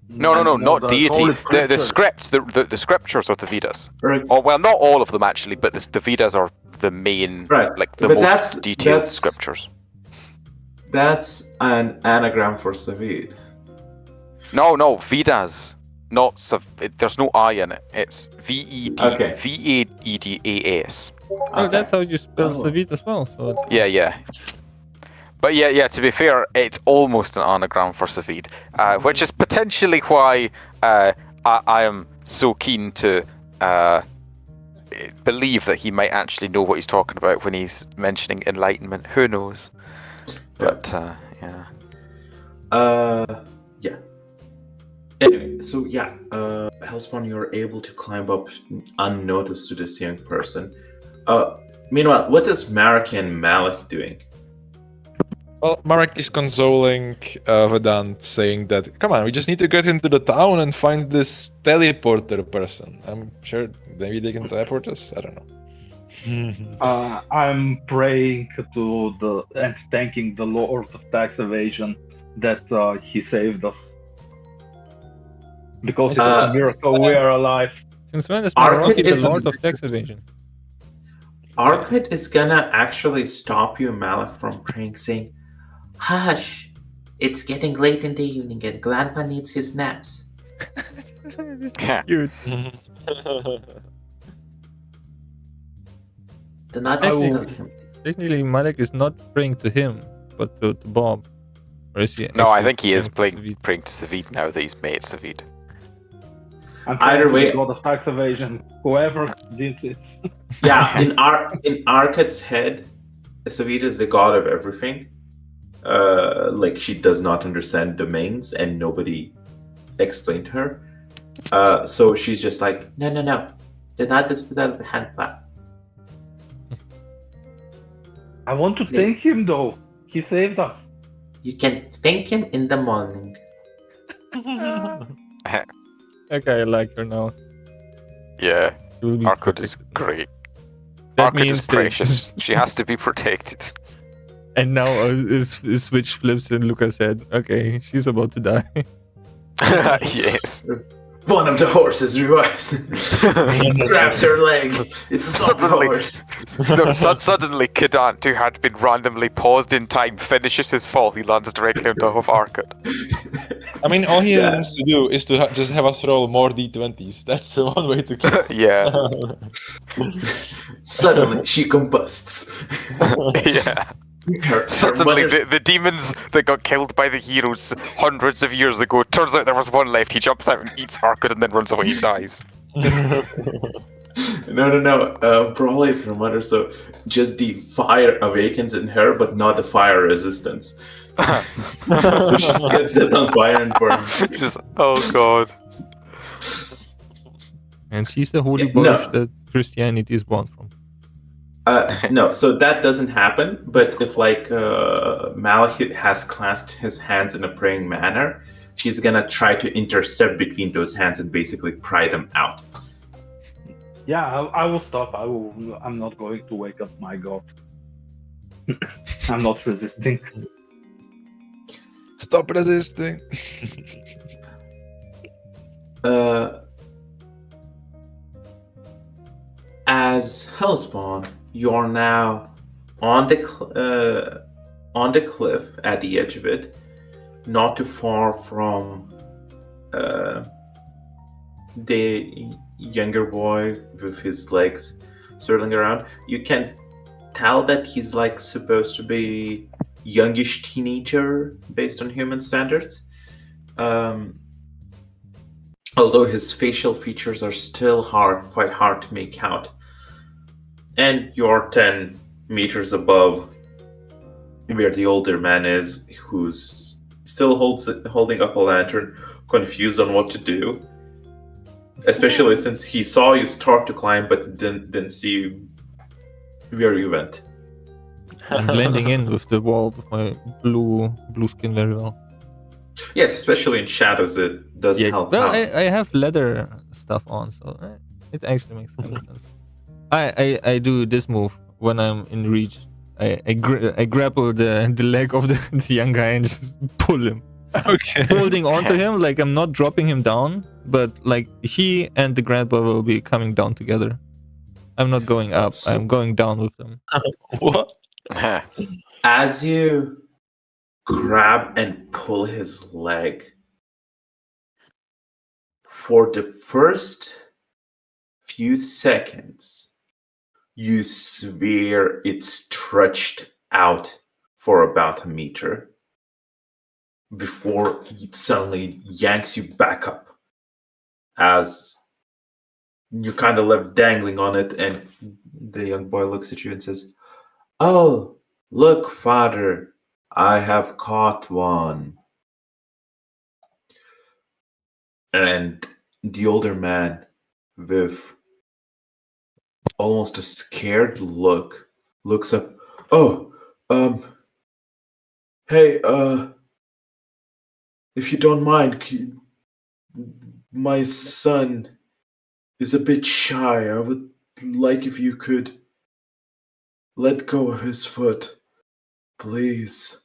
[SPEAKER 1] No, not
[SPEAKER 5] the
[SPEAKER 1] deity.
[SPEAKER 5] holy
[SPEAKER 1] The
[SPEAKER 5] scriptures.
[SPEAKER 1] scripts, the scriptures of the Vedas.
[SPEAKER 4] Right.
[SPEAKER 1] Oh well, not all of them actually, but the Vedas are the main,
[SPEAKER 4] Right.
[SPEAKER 1] like the
[SPEAKER 4] But
[SPEAKER 1] most detailed
[SPEAKER 4] that's-
[SPEAKER 1] scriptures.
[SPEAKER 4] That's an anagram for Savid.
[SPEAKER 1] No, Vedas, not there's no I in it. It's
[SPEAKER 4] Okay.
[SPEAKER 1] Vedas.
[SPEAKER 2] Oh, that's how you spell
[SPEAKER 4] Oh.
[SPEAKER 2] Savit as well. So it's...
[SPEAKER 1] Yeah. But yeah. To be fair, it's almost an anagram for Savid, which is potentially why I am so keen to believe that he might actually know what he's talking about when he's mentioning enlightenment. Who knows? But yeah.
[SPEAKER 4] Yeah. Anyway, so yeah, Hellspawn, you're able to climb up unnoticed to this young person. Meanwhile, what is Marek and Malik doing?
[SPEAKER 10] Well, Marek is consoling Vedant, saying that, come on, we just need to get into the town and find this teleporter person. I'm sure maybe they can teleport us. I don't know.
[SPEAKER 5] I'm praying to and thanking the Lord of Tax Evasion that he saved us. Because it was a miracle we are alive.
[SPEAKER 2] Since when is
[SPEAKER 4] Arcade
[SPEAKER 2] Rocky the
[SPEAKER 4] is-
[SPEAKER 2] Lord of Tax Evasion?
[SPEAKER 4] Arcade is gonna actually stop you, Malik, from praying, saying, "Hush! It's getting late in the evening and Grandpa needs his naps."
[SPEAKER 2] This is cute.
[SPEAKER 4] Do not
[SPEAKER 2] Actually-
[SPEAKER 4] disturb him.
[SPEAKER 2] Technically, Malik is not praying to him, but to Bob. Or is he
[SPEAKER 1] No, I
[SPEAKER 2] actually
[SPEAKER 1] think he is
[SPEAKER 2] praying to
[SPEAKER 1] praying
[SPEAKER 2] Savid?
[SPEAKER 1] to Savid now that he's made Savid.
[SPEAKER 5] I'm
[SPEAKER 4] Either
[SPEAKER 5] praying to
[SPEAKER 4] way-
[SPEAKER 5] the God of Tax Evasion, whoever this is.
[SPEAKER 4] Yeah, in Arcade's head, Savita is the god of everything. Like she does not understand domains, and nobody explained to her. So she's just like, no, do not dispute the hand clap.
[SPEAKER 5] I want to thank him though. He saved us.
[SPEAKER 4] You can thank him in the morning.
[SPEAKER 2] Okay, I like her now.
[SPEAKER 1] Yeah,
[SPEAKER 2] She will be
[SPEAKER 1] Arcade is
[SPEAKER 2] protected.
[SPEAKER 1] great.
[SPEAKER 2] That
[SPEAKER 1] Arcade
[SPEAKER 2] means
[SPEAKER 1] is
[SPEAKER 2] that-
[SPEAKER 1] precious. She has to be protected.
[SPEAKER 2] And now his switch flips in Lucas' head. Okay, she's about to die.
[SPEAKER 1] Yes.
[SPEAKER 4] One of the horses revives. Grabs her leg. It's a zombie
[SPEAKER 1] Suddenly-
[SPEAKER 4] horse.
[SPEAKER 1] No, suddenly, Kedant, who had been randomly paused in time, finishes his fall. He lands directly on top of Arcade.
[SPEAKER 10] I mean, all he
[SPEAKER 4] Yeah.
[SPEAKER 10] needs to do is to just have us roll more d20s. That's the one way to kill.
[SPEAKER 1] Yeah.
[SPEAKER 4] Suddenly, she combusts.
[SPEAKER 1] Yeah.
[SPEAKER 4] Her
[SPEAKER 1] Suddenly,
[SPEAKER 4] mother's-
[SPEAKER 1] the demons that got killed by the heroes hundreds of years ago, turns out there was one left. He jumps out and eats Arcade and then runs away and dies.
[SPEAKER 4] No. Brawley is her mother, so just the fire awakens in her, but not the fire resistance. So she gets set on fire and burns.
[SPEAKER 1] Just, oh god.
[SPEAKER 2] And she's the holy
[SPEAKER 4] Yeah,
[SPEAKER 2] bush
[SPEAKER 4] no.
[SPEAKER 2] that Christianity is born from.
[SPEAKER 4] No, so that doesn't happen. But if Malachit has clasped his hands in a praying manner, she's gonna try to intercept between those hands and basically pry them out.
[SPEAKER 5] Yeah, I will stop. I'm not going to wake up my god. I'm not resisting.
[SPEAKER 10] Stop resisting.
[SPEAKER 4] As Hellspawn, you are now on the cliff at the edge of it, not too far from the younger boy with his legs swirling around. You can tell that he's supposed to be youngish teenager based on human standards. Although his facial features are still quite hard to make out. And you're 10 meters above where the older man is, who's still holding up a lantern, confused on what to do. Especially since he saw you start to climb, but didn't see where you went.
[SPEAKER 2] I'm blending in with the wall with my blue skin very well.
[SPEAKER 4] Yes, especially in shadows, it does help
[SPEAKER 2] well,
[SPEAKER 4] out.
[SPEAKER 2] I have leather stuff on, so it actually makes kind of sense. I do this move when I'm in reach. I grapple the leg of the young guy and just pull him.
[SPEAKER 10] Okay.
[SPEAKER 2] Holding onto him, like I'm not dropping him down, but like he and the grandpa will be coming down together. I'm not going up, I'm going down with them.
[SPEAKER 10] What?
[SPEAKER 4] As you grab and pull his leg, for the first few seconds, you swear it stretched out for about a meter before it suddenly yanks you back up as you're kind of left dangling on it, and the young boy looks at you and says, "Oh, look, father, I have caught one." And the older man, with almost a scared look, looks up. "Oh, hey, if you don't mind, my son is a bit shy. I would like if you could let go of his foot, please."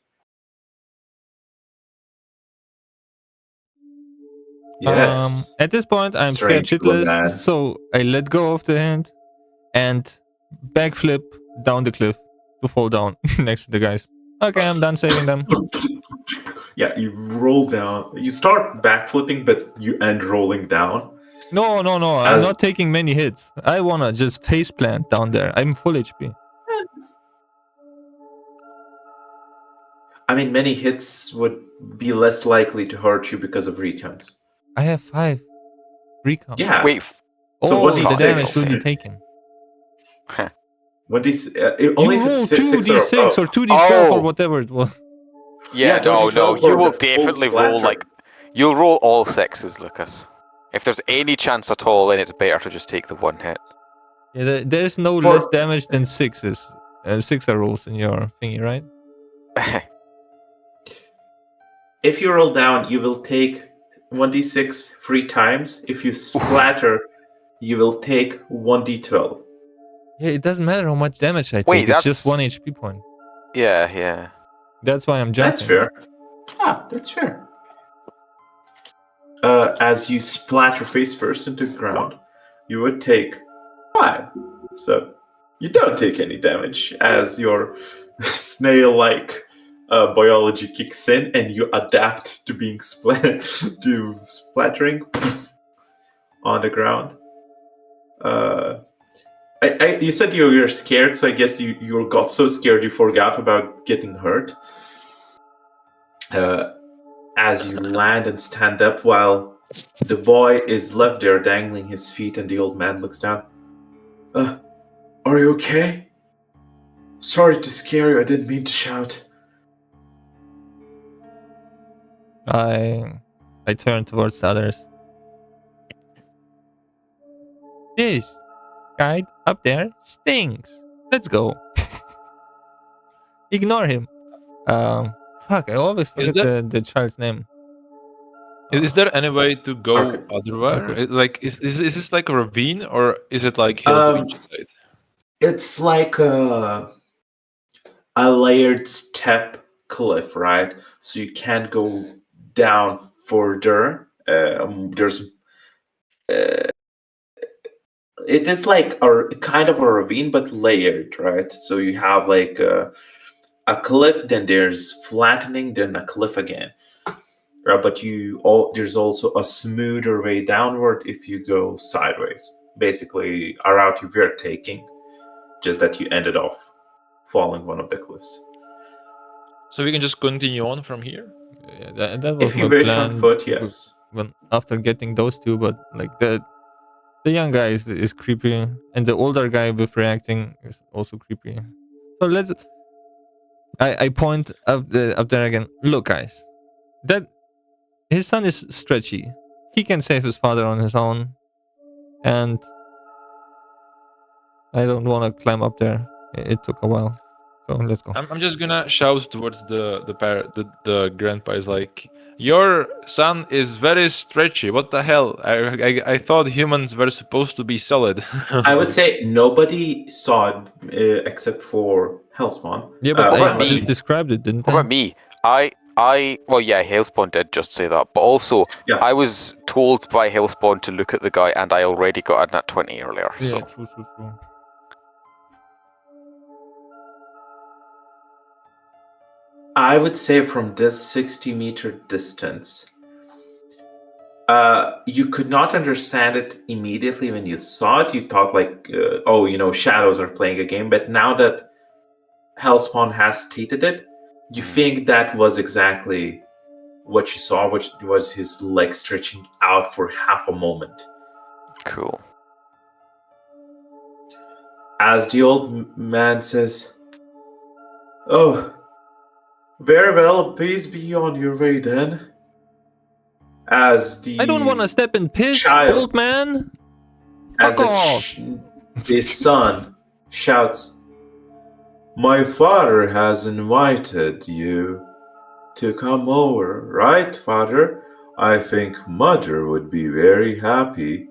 [SPEAKER 4] Yes.
[SPEAKER 2] At this point, I'm scared
[SPEAKER 4] Strange little
[SPEAKER 2] shitless,
[SPEAKER 4] man.
[SPEAKER 2] so I let go of the hand and backflip down the cliff to fall down next to the guys. Okay, I'm done saving them.
[SPEAKER 4] Yeah, you roll down. You start backflipping, but you end rolling down.
[SPEAKER 2] No, I'm
[SPEAKER 4] As-
[SPEAKER 2] not taking many hits. I wanna just face plant down there. I'm full HP.
[SPEAKER 4] I mean, many hits would be less likely to hurt you because of recounts.
[SPEAKER 2] I have 5 recon.
[SPEAKER 4] Yeah.
[SPEAKER 1] Wait,
[SPEAKER 4] So
[SPEAKER 2] Oh,
[SPEAKER 4] 1d6.
[SPEAKER 2] the damage will be taken.
[SPEAKER 4] Only
[SPEAKER 2] You
[SPEAKER 4] if
[SPEAKER 2] roll
[SPEAKER 4] it's
[SPEAKER 2] 2d6 or 2d12 or
[SPEAKER 1] Oh.
[SPEAKER 2] whatever it was.
[SPEAKER 1] yeah,
[SPEAKER 4] Yeah, don't
[SPEAKER 1] no,
[SPEAKER 4] you tell
[SPEAKER 1] you
[SPEAKER 4] for
[SPEAKER 1] will
[SPEAKER 4] the full
[SPEAKER 1] definitely roll
[SPEAKER 4] splatter.
[SPEAKER 1] you'll roll all 6s, Lucas. If there's any chance at all, then it's better to just take the 1 hit.
[SPEAKER 2] Yeah, there's no
[SPEAKER 4] For-
[SPEAKER 2] less damage than 6s. 6er rolls in your thingy, right?
[SPEAKER 4] If you roll down, you will take 1d6 3 times. If you splatter, you will take 1d12.
[SPEAKER 2] Yeah, it doesn't matter how much damage I take.
[SPEAKER 1] Wait,
[SPEAKER 2] It's just
[SPEAKER 1] that's-
[SPEAKER 2] 1 HP point.
[SPEAKER 1] Yeah.
[SPEAKER 2] That's why I'm jumping.
[SPEAKER 4] That's fair. That's fair. As you splatter face first into the ground, you would take 5. So you don't take any damage as your snail-like biology kicks in, and you adapt to being to splattering on the ground. You said you were scared, so I guess you got so scared you forgot about getting hurt. As you land and stand up while the boy is left there dangling his feet, and the old man looks down. Are you okay? Sorry to scare you, I didn't mean to shout.
[SPEAKER 2] I turn towards the others. This guy up there stinks. Let's go. Ignore him. Fuck, I always forget the child's name.
[SPEAKER 10] Is there any way to go
[SPEAKER 4] Okay.
[SPEAKER 10] otherwhere?
[SPEAKER 2] Okay.
[SPEAKER 10] Like, is this like a ravine or is it like hill to each side?
[SPEAKER 4] It's like a layered step cliff, right? So you can't go down further. There's it is like a kind of a ravine, but layered, right? So you have like a cliff, then there's flattening, then a cliff again. But there's also a smoother way downward if you go sideways. Basically, a route you were taking, just that you ended off falling one of the cliffs.
[SPEAKER 10] So we can just continue on from here?
[SPEAKER 2] Yeah, that was
[SPEAKER 4] If you
[SPEAKER 2] my
[SPEAKER 4] wish
[SPEAKER 2] plan.
[SPEAKER 4] on foot, yes.
[SPEAKER 2] When after getting those two, but like the young guy is creepy, and the older guy with reacting is also creepy. So let's. I point up there again. Look, guys, that his son is stretchy. He can save his father on his own, and I don't want to climb up there. It took a while, so let's go.
[SPEAKER 10] I'm just gonna shout towards the grandpa is like, your son is very stretchy. What the hell? I thought humans were supposed to be solid.
[SPEAKER 4] I would say nobody saw it except for Hellspawn.
[SPEAKER 2] Yeah, but
[SPEAKER 1] What
[SPEAKER 2] I
[SPEAKER 1] about me?
[SPEAKER 2] just described it, didn't
[SPEAKER 1] What
[SPEAKER 2] I?
[SPEAKER 1] about me? Well, yeah, Hailspawn did just say that, but also
[SPEAKER 4] Yeah.
[SPEAKER 1] I was told by Hailspawn to look at the guy, and I already got a nat 20 earlier.
[SPEAKER 2] Yeah,
[SPEAKER 1] So
[SPEAKER 2] true.
[SPEAKER 4] I would say from this 60-meter distance, you could not understand it immediately when you saw it. You thought like, shadows are playing a game. But now that Hellspawn has stated it, You think that was exactly what you saw, which was his leg stretching out for half a moment.
[SPEAKER 1] Cool.
[SPEAKER 4] As the old man says, "Oh, very well, please be on your way then." As the
[SPEAKER 2] I don't want to step in piss,
[SPEAKER 4] child,
[SPEAKER 2] old man.
[SPEAKER 4] as
[SPEAKER 2] Fuck off.
[SPEAKER 4] the son shouts, "My father has invited you to come over, right, father? I think mother would be very happy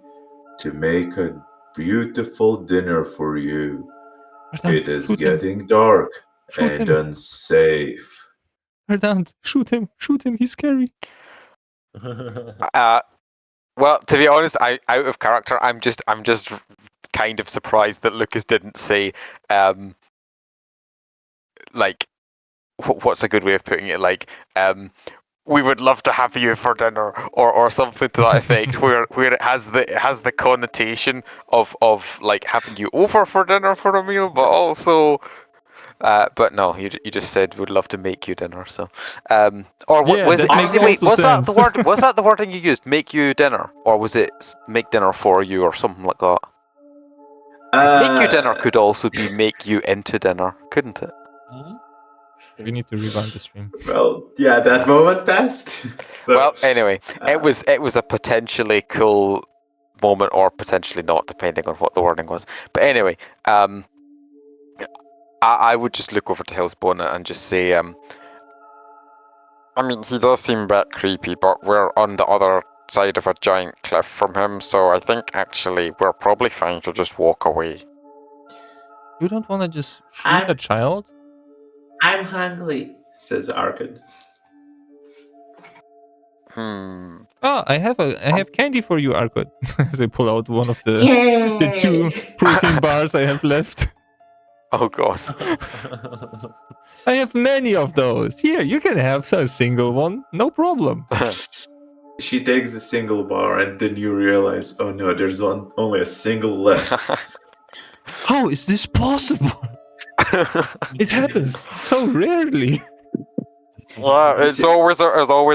[SPEAKER 4] to make a beautiful dinner for you. It is
[SPEAKER 2] Shoot him.
[SPEAKER 4] getting dark
[SPEAKER 2] Shoot
[SPEAKER 4] and
[SPEAKER 2] him.
[SPEAKER 4] unsafe."
[SPEAKER 2] Verdammt, shoot him. He's scary.
[SPEAKER 1] Well, to be honest, out of character, I'm just kind of surprised that Lucas didn't say, like, what's a good way of putting it? Like, we would love to have you for dinner, or something to that effect, where it has the connotation of like having you over for dinner for a meal, but also. But no, you just said we'd love to make you dinner. So, or
[SPEAKER 2] Yeah,
[SPEAKER 1] was
[SPEAKER 2] that
[SPEAKER 1] it?
[SPEAKER 2] makes
[SPEAKER 1] Actually, wait,
[SPEAKER 2] also
[SPEAKER 1] was that the
[SPEAKER 2] sense.
[SPEAKER 1] word? Was that the wording you used? Make you dinner, or was it make dinner for you, or something like that? 'Cause make you dinner could also be make you into dinner, couldn't it?
[SPEAKER 2] We need to rewind the stream.
[SPEAKER 4] Well, yeah, that moment passed. So,
[SPEAKER 1] Well, anyway, it was a potentially cool moment, or potentially not, depending on what the wording was. But anyway, I would just look over to Hillsbone and just say, I mean, he does seem a bit creepy, but we're on the other side of a giant cliff from him, so I think actually we're probably fine to just walk away.
[SPEAKER 2] You don't want to just shoot a child?
[SPEAKER 4] "I'm hungry," says Arkad.
[SPEAKER 2] Oh, I have candy for you, Arkad. As I pull out one of the 2 protein bars I have left.
[SPEAKER 1] Oh god.
[SPEAKER 2] I have many of those. Here, you can have a single one. No problem.
[SPEAKER 4] She takes a single bar, and then you realize, oh no, there's only a single left.
[SPEAKER 2] How is this possible? It happens so rarely.
[SPEAKER 1] Yeah, it's always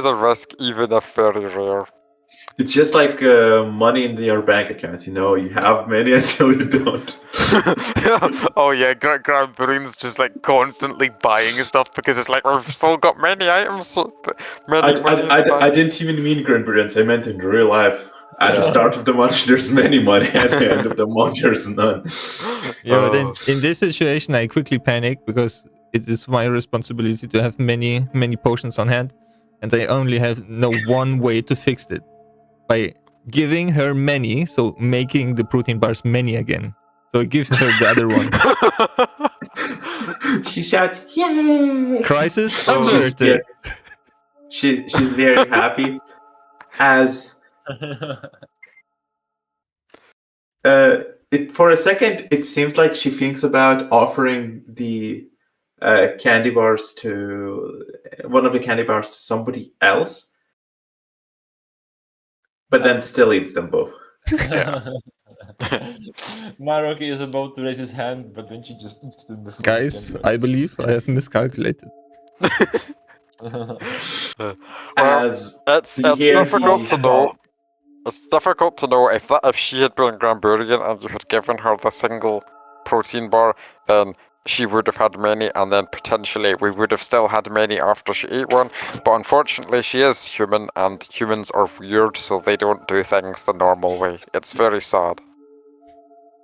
[SPEAKER 1] a risk, even if very rare.
[SPEAKER 4] It's just like money in your bank account. You have many until you don't.
[SPEAKER 1] Oh yeah, Grand Brun's just like constantly buying stuff because it's like we've still got many items.
[SPEAKER 4] I didn't even mean Grand Prudence. I meant in real life. At the start of the month, there's many money. At the end of the month, there's none.
[SPEAKER 2] Yeah, but in this situation, I quickly panic because it is my responsibility to have many potions on hand, and I only have one way to fix it by giving her many, so making the protein bars many again. So I give her the other one.
[SPEAKER 4] She shouts, "Yay!"
[SPEAKER 2] Crisis averted.
[SPEAKER 4] She's very happy as for a second it seems like she thinks about offering the candy bars to one of the candy bars to somebody else, but then still eats them both.
[SPEAKER 9] Maroki is about to raise his hand, but then she just eats them before.
[SPEAKER 2] Guys, I believe I have miscalculated.
[SPEAKER 4] As
[SPEAKER 1] it's difficult to know. It's difficult to know if she had been Gramburian and you had given her the single protein bar, then she would have had many, and then potentially we would have still had many after she ate one. But unfortunately, she is human, and humans are weird, so they don't do things the normal way. It's very sad.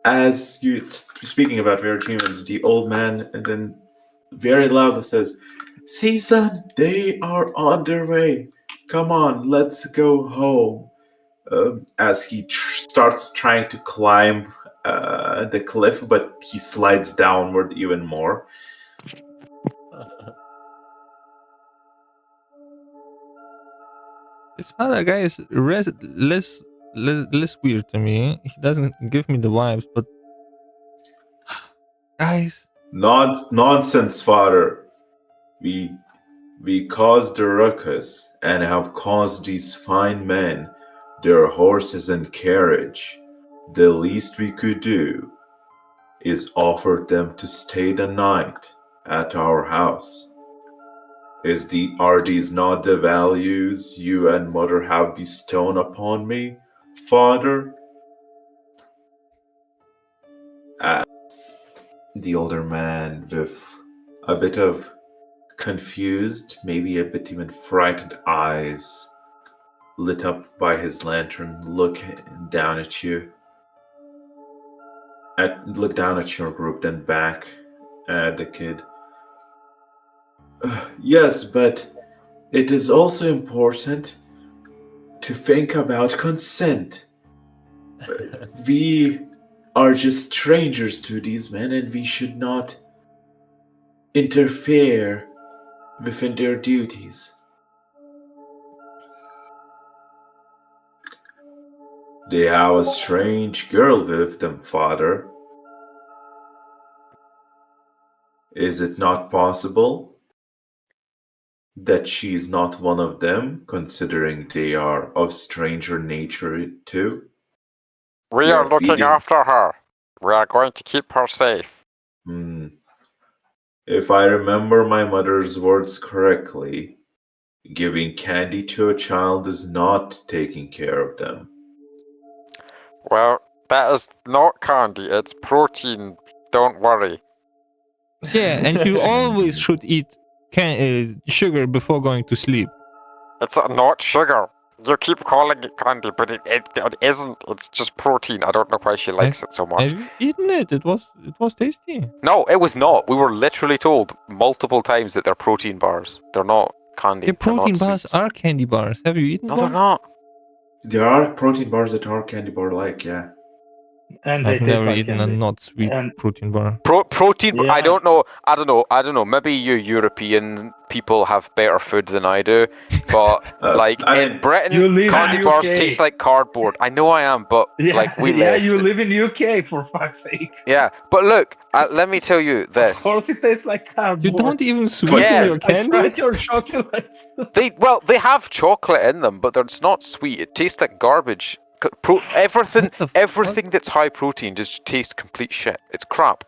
[SPEAKER 4] As you speaking about weird humans, the old man and then very loudly says, "See, son, they are on their way. Come on, let's go home." As he starts trying to climb the cliff, but he slides downward even more.
[SPEAKER 2] This other guy is less weird to me. He doesn't give me the vibes, but guys,
[SPEAKER 4] Nonsense, father. We caused the ruckus and have caused these fine men their horses and carriage. The least we could do is offer them to stay the night at our house. Are these not the values you and mother have bestowed upon me, father? Asks the older man with a bit of confused, maybe a bit even frightened eyes, lit up by his lantern, look down at you. Look down at your group, then back at the kid. Yes, but it is also important to think about consent. We are just strangers to these men, and we should not interfere within their duties. They have a strange girl with them, father. Is it not possible that she's not one of them, considering they are of stranger nature too?
[SPEAKER 1] We
[SPEAKER 4] They
[SPEAKER 1] are
[SPEAKER 4] are
[SPEAKER 1] looking
[SPEAKER 4] feeding.
[SPEAKER 1] after her. We are going to keep her safe.
[SPEAKER 4] If I remember my mother's words correctly, giving candy to a child is not taking care of them.
[SPEAKER 1] Well, that is not candy, it's protein. Don't worry.
[SPEAKER 2] Yeah, and you always should eat sugar before going to sleep.
[SPEAKER 1] It's not sugar. You keep calling it candy, but it isn't. It's just protein. I don't know why she likes it so much.
[SPEAKER 2] Have you eaten it? It was tasty.
[SPEAKER 1] No, it was not. We were literally told multiple times that they're protein bars. They're not candy.
[SPEAKER 2] Yeah, protein
[SPEAKER 1] not
[SPEAKER 2] bars
[SPEAKER 1] sweets.
[SPEAKER 2] are candy bars. Have you eaten
[SPEAKER 1] No,
[SPEAKER 2] one?
[SPEAKER 1] they're not.
[SPEAKER 4] There are protein bars that are candy bar like, yeah.
[SPEAKER 5] And they
[SPEAKER 2] I've
[SPEAKER 5] taste
[SPEAKER 2] never
[SPEAKER 5] like
[SPEAKER 2] eaten
[SPEAKER 5] candy.
[SPEAKER 2] a not sweet
[SPEAKER 5] And
[SPEAKER 2] protein bar.
[SPEAKER 1] Protein.
[SPEAKER 5] Yeah.
[SPEAKER 1] I don't know. Maybe you European people have better food than I do, but like
[SPEAKER 4] I
[SPEAKER 1] in
[SPEAKER 4] mean,
[SPEAKER 1] Britain,
[SPEAKER 5] you live
[SPEAKER 1] candy
[SPEAKER 5] in
[SPEAKER 1] bars
[SPEAKER 5] UK.
[SPEAKER 1] taste like cardboard. I know I am, but
[SPEAKER 5] yeah,
[SPEAKER 1] like we
[SPEAKER 5] yeah,
[SPEAKER 1] left.
[SPEAKER 5] you live in UK for fuck's sake.
[SPEAKER 1] Yeah, but look, let me tell you
[SPEAKER 5] Of
[SPEAKER 1] this.
[SPEAKER 5] course, it tastes like cardboard.
[SPEAKER 2] You don't even sweeten
[SPEAKER 1] Yeah.
[SPEAKER 2] your
[SPEAKER 5] I
[SPEAKER 2] candy?
[SPEAKER 5] tried your chocolates.
[SPEAKER 1] They have chocolate in them, but it's not sweet. It tastes like garbage. Everything
[SPEAKER 2] What the fuck?
[SPEAKER 1] everything that's high protein just tastes complete shit. It's crap.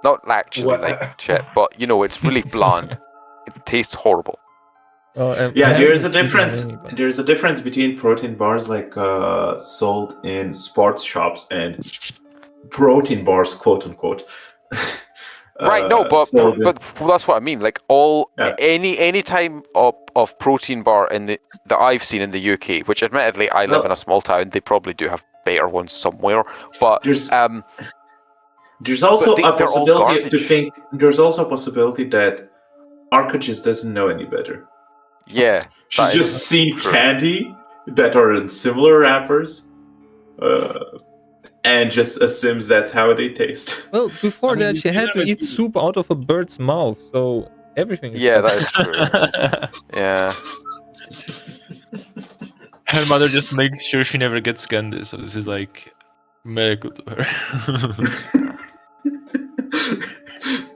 [SPEAKER 1] Not actually like shit, but you know, it's really bland. It tastes horrible.
[SPEAKER 2] I
[SPEAKER 4] yeah, there is a
[SPEAKER 2] haven't eaten
[SPEAKER 4] difference.
[SPEAKER 2] many, but-
[SPEAKER 4] There's a difference between protein bars like sold in sports shops and protein bars, quote unquote.
[SPEAKER 1] Right, no, but
[SPEAKER 4] sold in-
[SPEAKER 1] that's what I mean. Like
[SPEAKER 4] Yeah.
[SPEAKER 1] any time of protein bar in that I've seen in the UK, which admittedly I live
[SPEAKER 4] Well-
[SPEAKER 1] in a small town, they probably do have better ones somewhere. But
[SPEAKER 4] There's also
[SPEAKER 1] but
[SPEAKER 4] a
[SPEAKER 1] they're all
[SPEAKER 4] possibility to
[SPEAKER 1] garbage.
[SPEAKER 4] think. There's also a possibility that Arca just doesn't know any better.
[SPEAKER 1] yeah,
[SPEAKER 4] She's
[SPEAKER 1] that is
[SPEAKER 4] just seen
[SPEAKER 1] true.
[SPEAKER 4] candy that are in similar wrappers, and just assumes that's how they taste.
[SPEAKER 2] Well, before
[SPEAKER 10] I mean,
[SPEAKER 2] that,
[SPEAKER 10] you
[SPEAKER 2] she had to
[SPEAKER 10] never
[SPEAKER 2] eat
[SPEAKER 10] do-
[SPEAKER 2] soup out of a bird's mouth, so everything is
[SPEAKER 1] Yeah,
[SPEAKER 2] possible.
[SPEAKER 1] that is true. Yeah.
[SPEAKER 10] Her mother just makes sure she never gets candy, so this is like miracle to her.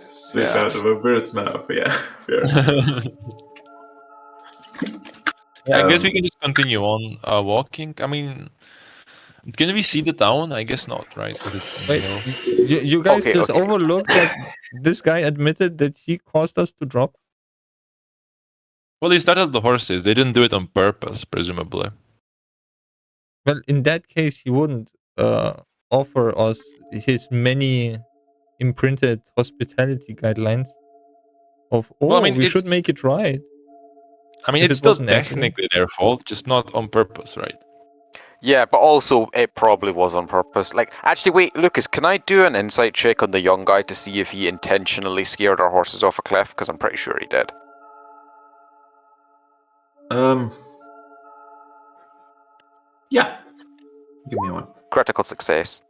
[SPEAKER 4] Soup
[SPEAKER 1] Yeah.
[SPEAKER 4] out of a bird's mouth. Yeah. Fair.
[SPEAKER 10] I guess we can just continue on walking. I mean, can we see the town? I guess not, right? 'Cause it's in the
[SPEAKER 2] Wait,
[SPEAKER 10] hill.
[SPEAKER 2] you guys
[SPEAKER 1] Okay,
[SPEAKER 2] just
[SPEAKER 1] okay.
[SPEAKER 2] overlooked that this guy admitted that he caused us to drop?
[SPEAKER 10] Well, they started the horses. They didn't do it on purpose, presumably.
[SPEAKER 2] Well, in that case, he wouldn't offer us his many imprinted hospitality guidelines of,
[SPEAKER 10] Well, I mean,
[SPEAKER 2] we should
[SPEAKER 10] it's-
[SPEAKER 2] make it right.
[SPEAKER 10] I mean,
[SPEAKER 2] If
[SPEAKER 10] it's
[SPEAKER 2] it
[SPEAKER 10] still
[SPEAKER 2] was an accident.
[SPEAKER 10] technically their fault, just not on purpose, right?
[SPEAKER 1] Yeah, but also it probably was on purpose. Like, actually, wait, Lucas, can I do an insight check on the young guy to see if he intentionally scared our horses off a cliff? Because I'm pretty sure he did.
[SPEAKER 4] Yeah. Give me one.
[SPEAKER 1] Critical success.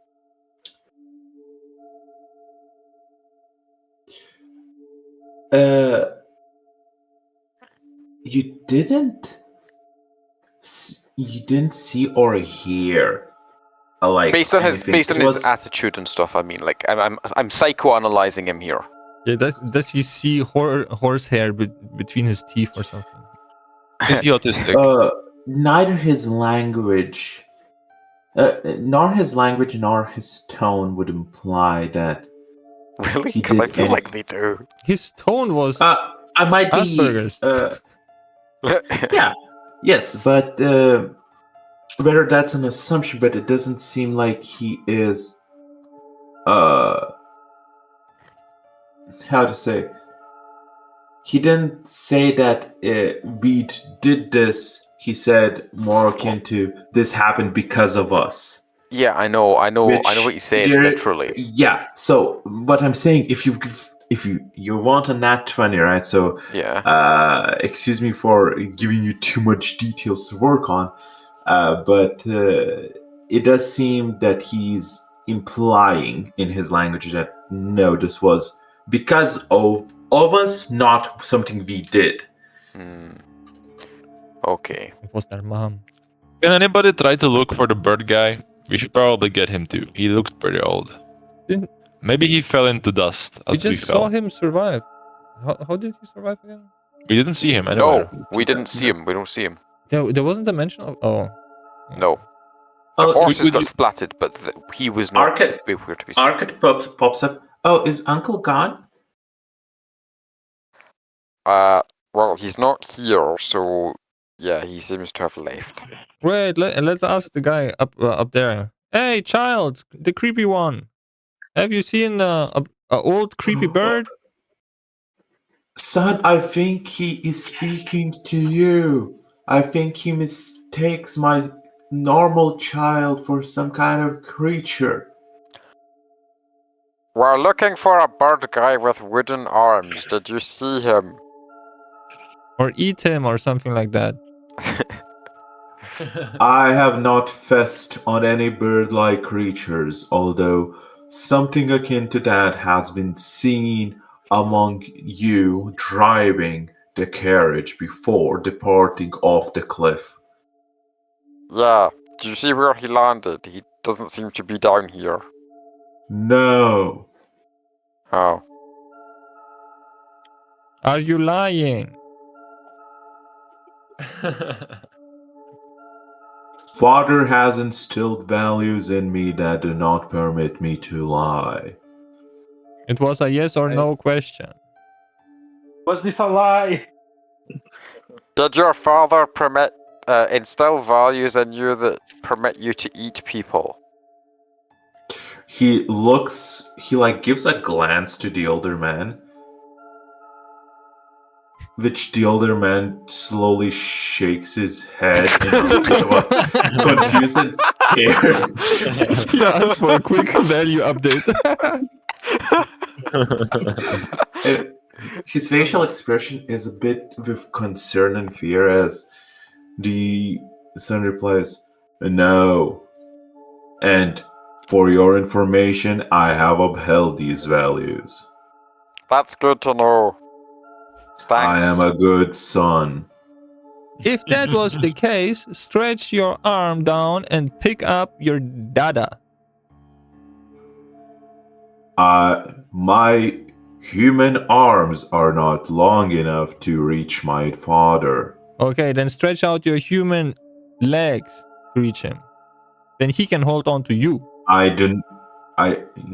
[SPEAKER 4] You didn't. You didn't see or hear. Like
[SPEAKER 1] Based on
[SPEAKER 4] anything.
[SPEAKER 1] his
[SPEAKER 4] It was-
[SPEAKER 1] attitude and stuff. I mean, like, I'm psychoanalyzing him here.
[SPEAKER 2] Yeah, does he see horsehair between his teeth or something?
[SPEAKER 10] Is he autistic?
[SPEAKER 4] Neither his language, nor his tone would imply that.
[SPEAKER 1] Really?
[SPEAKER 4] He
[SPEAKER 1] Because I
[SPEAKER 4] did
[SPEAKER 1] feel
[SPEAKER 4] any-
[SPEAKER 1] like they do.
[SPEAKER 2] His tone was
[SPEAKER 4] I might be.
[SPEAKER 2] Asperger's.
[SPEAKER 4] Yeah. Yes, but whether that's an assumption, but it doesn't seem like he is. How to say? He didn't say that we did this. He said more akin to this happened because of us.
[SPEAKER 1] Yeah, I know what you said, literally.
[SPEAKER 4] Yeah. So what I'm saying, if you want a nat 20, right? So
[SPEAKER 1] Yeah.
[SPEAKER 4] excuse me for giving you too much details to work on, but it does seem that he's implying in his language that no, this was because of us, not something we did.
[SPEAKER 1] Okay.
[SPEAKER 2] It was their mom.
[SPEAKER 10] Can anybody try to look for the bird guy? We should probably get him too. He looked pretty old. Maybe he fell into dust
[SPEAKER 2] We
[SPEAKER 10] as we
[SPEAKER 2] just saw
[SPEAKER 10] fell.
[SPEAKER 2] him survive. How did he survive again?
[SPEAKER 10] We didn't see him anywhere.
[SPEAKER 1] No, we didn't see him. We don't see him.
[SPEAKER 2] There wasn't a mention of. Oh.
[SPEAKER 1] No. The horses got splatted, but he was not where to be seen.
[SPEAKER 4] Arcade pops up. Oh, is Uncle gone?
[SPEAKER 1] Well, he's not here, so yeah, he seems to have left.
[SPEAKER 2] Wait, let's ask the guy up there. Hey, child, the creepy one. Have you seen a old creepy bird?
[SPEAKER 4] Son, I think he is speaking to you. I think he mistakes my normal child for some kind of creature.
[SPEAKER 1] We're looking for a bird guy with wooden arms. Did you see him?
[SPEAKER 2] Or eat him or something like that.
[SPEAKER 4] I have not fessed on any bird-like creatures, although something akin to that has been seen among you driving the carriage before departing off the cliff.
[SPEAKER 1] Yeah. Do you see where he landed? He doesn't seem to be down here.
[SPEAKER 4] No.
[SPEAKER 1] Oh.
[SPEAKER 2] Are you lying?
[SPEAKER 4] Father has instilled values in me that do not permit me to lie.
[SPEAKER 2] It was a yes or no question.
[SPEAKER 5] Was this a lie?
[SPEAKER 1] Did your father instill values in you that permit you to eat people?
[SPEAKER 4] He gives a glance to the older man, which the older man slowly shakes his head in a bit of a confused and scared.
[SPEAKER 2] He asked for a quick value update.
[SPEAKER 4] His facial expression is a bit with concern and fear as the son replies, "No. And for your information, I have upheld these values.
[SPEAKER 1] That's good to know. Thanks.
[SPEAKER 4] I am a good son."
[SPEAKER 2] If that was the case, stretch your arm down and pick up your dada.
[SPEAKER 4] My human arms are not long enough to reach my father.
[SPEAKER 2] Okay, then stretch out your human legs to reach him. Then he can hold on to you.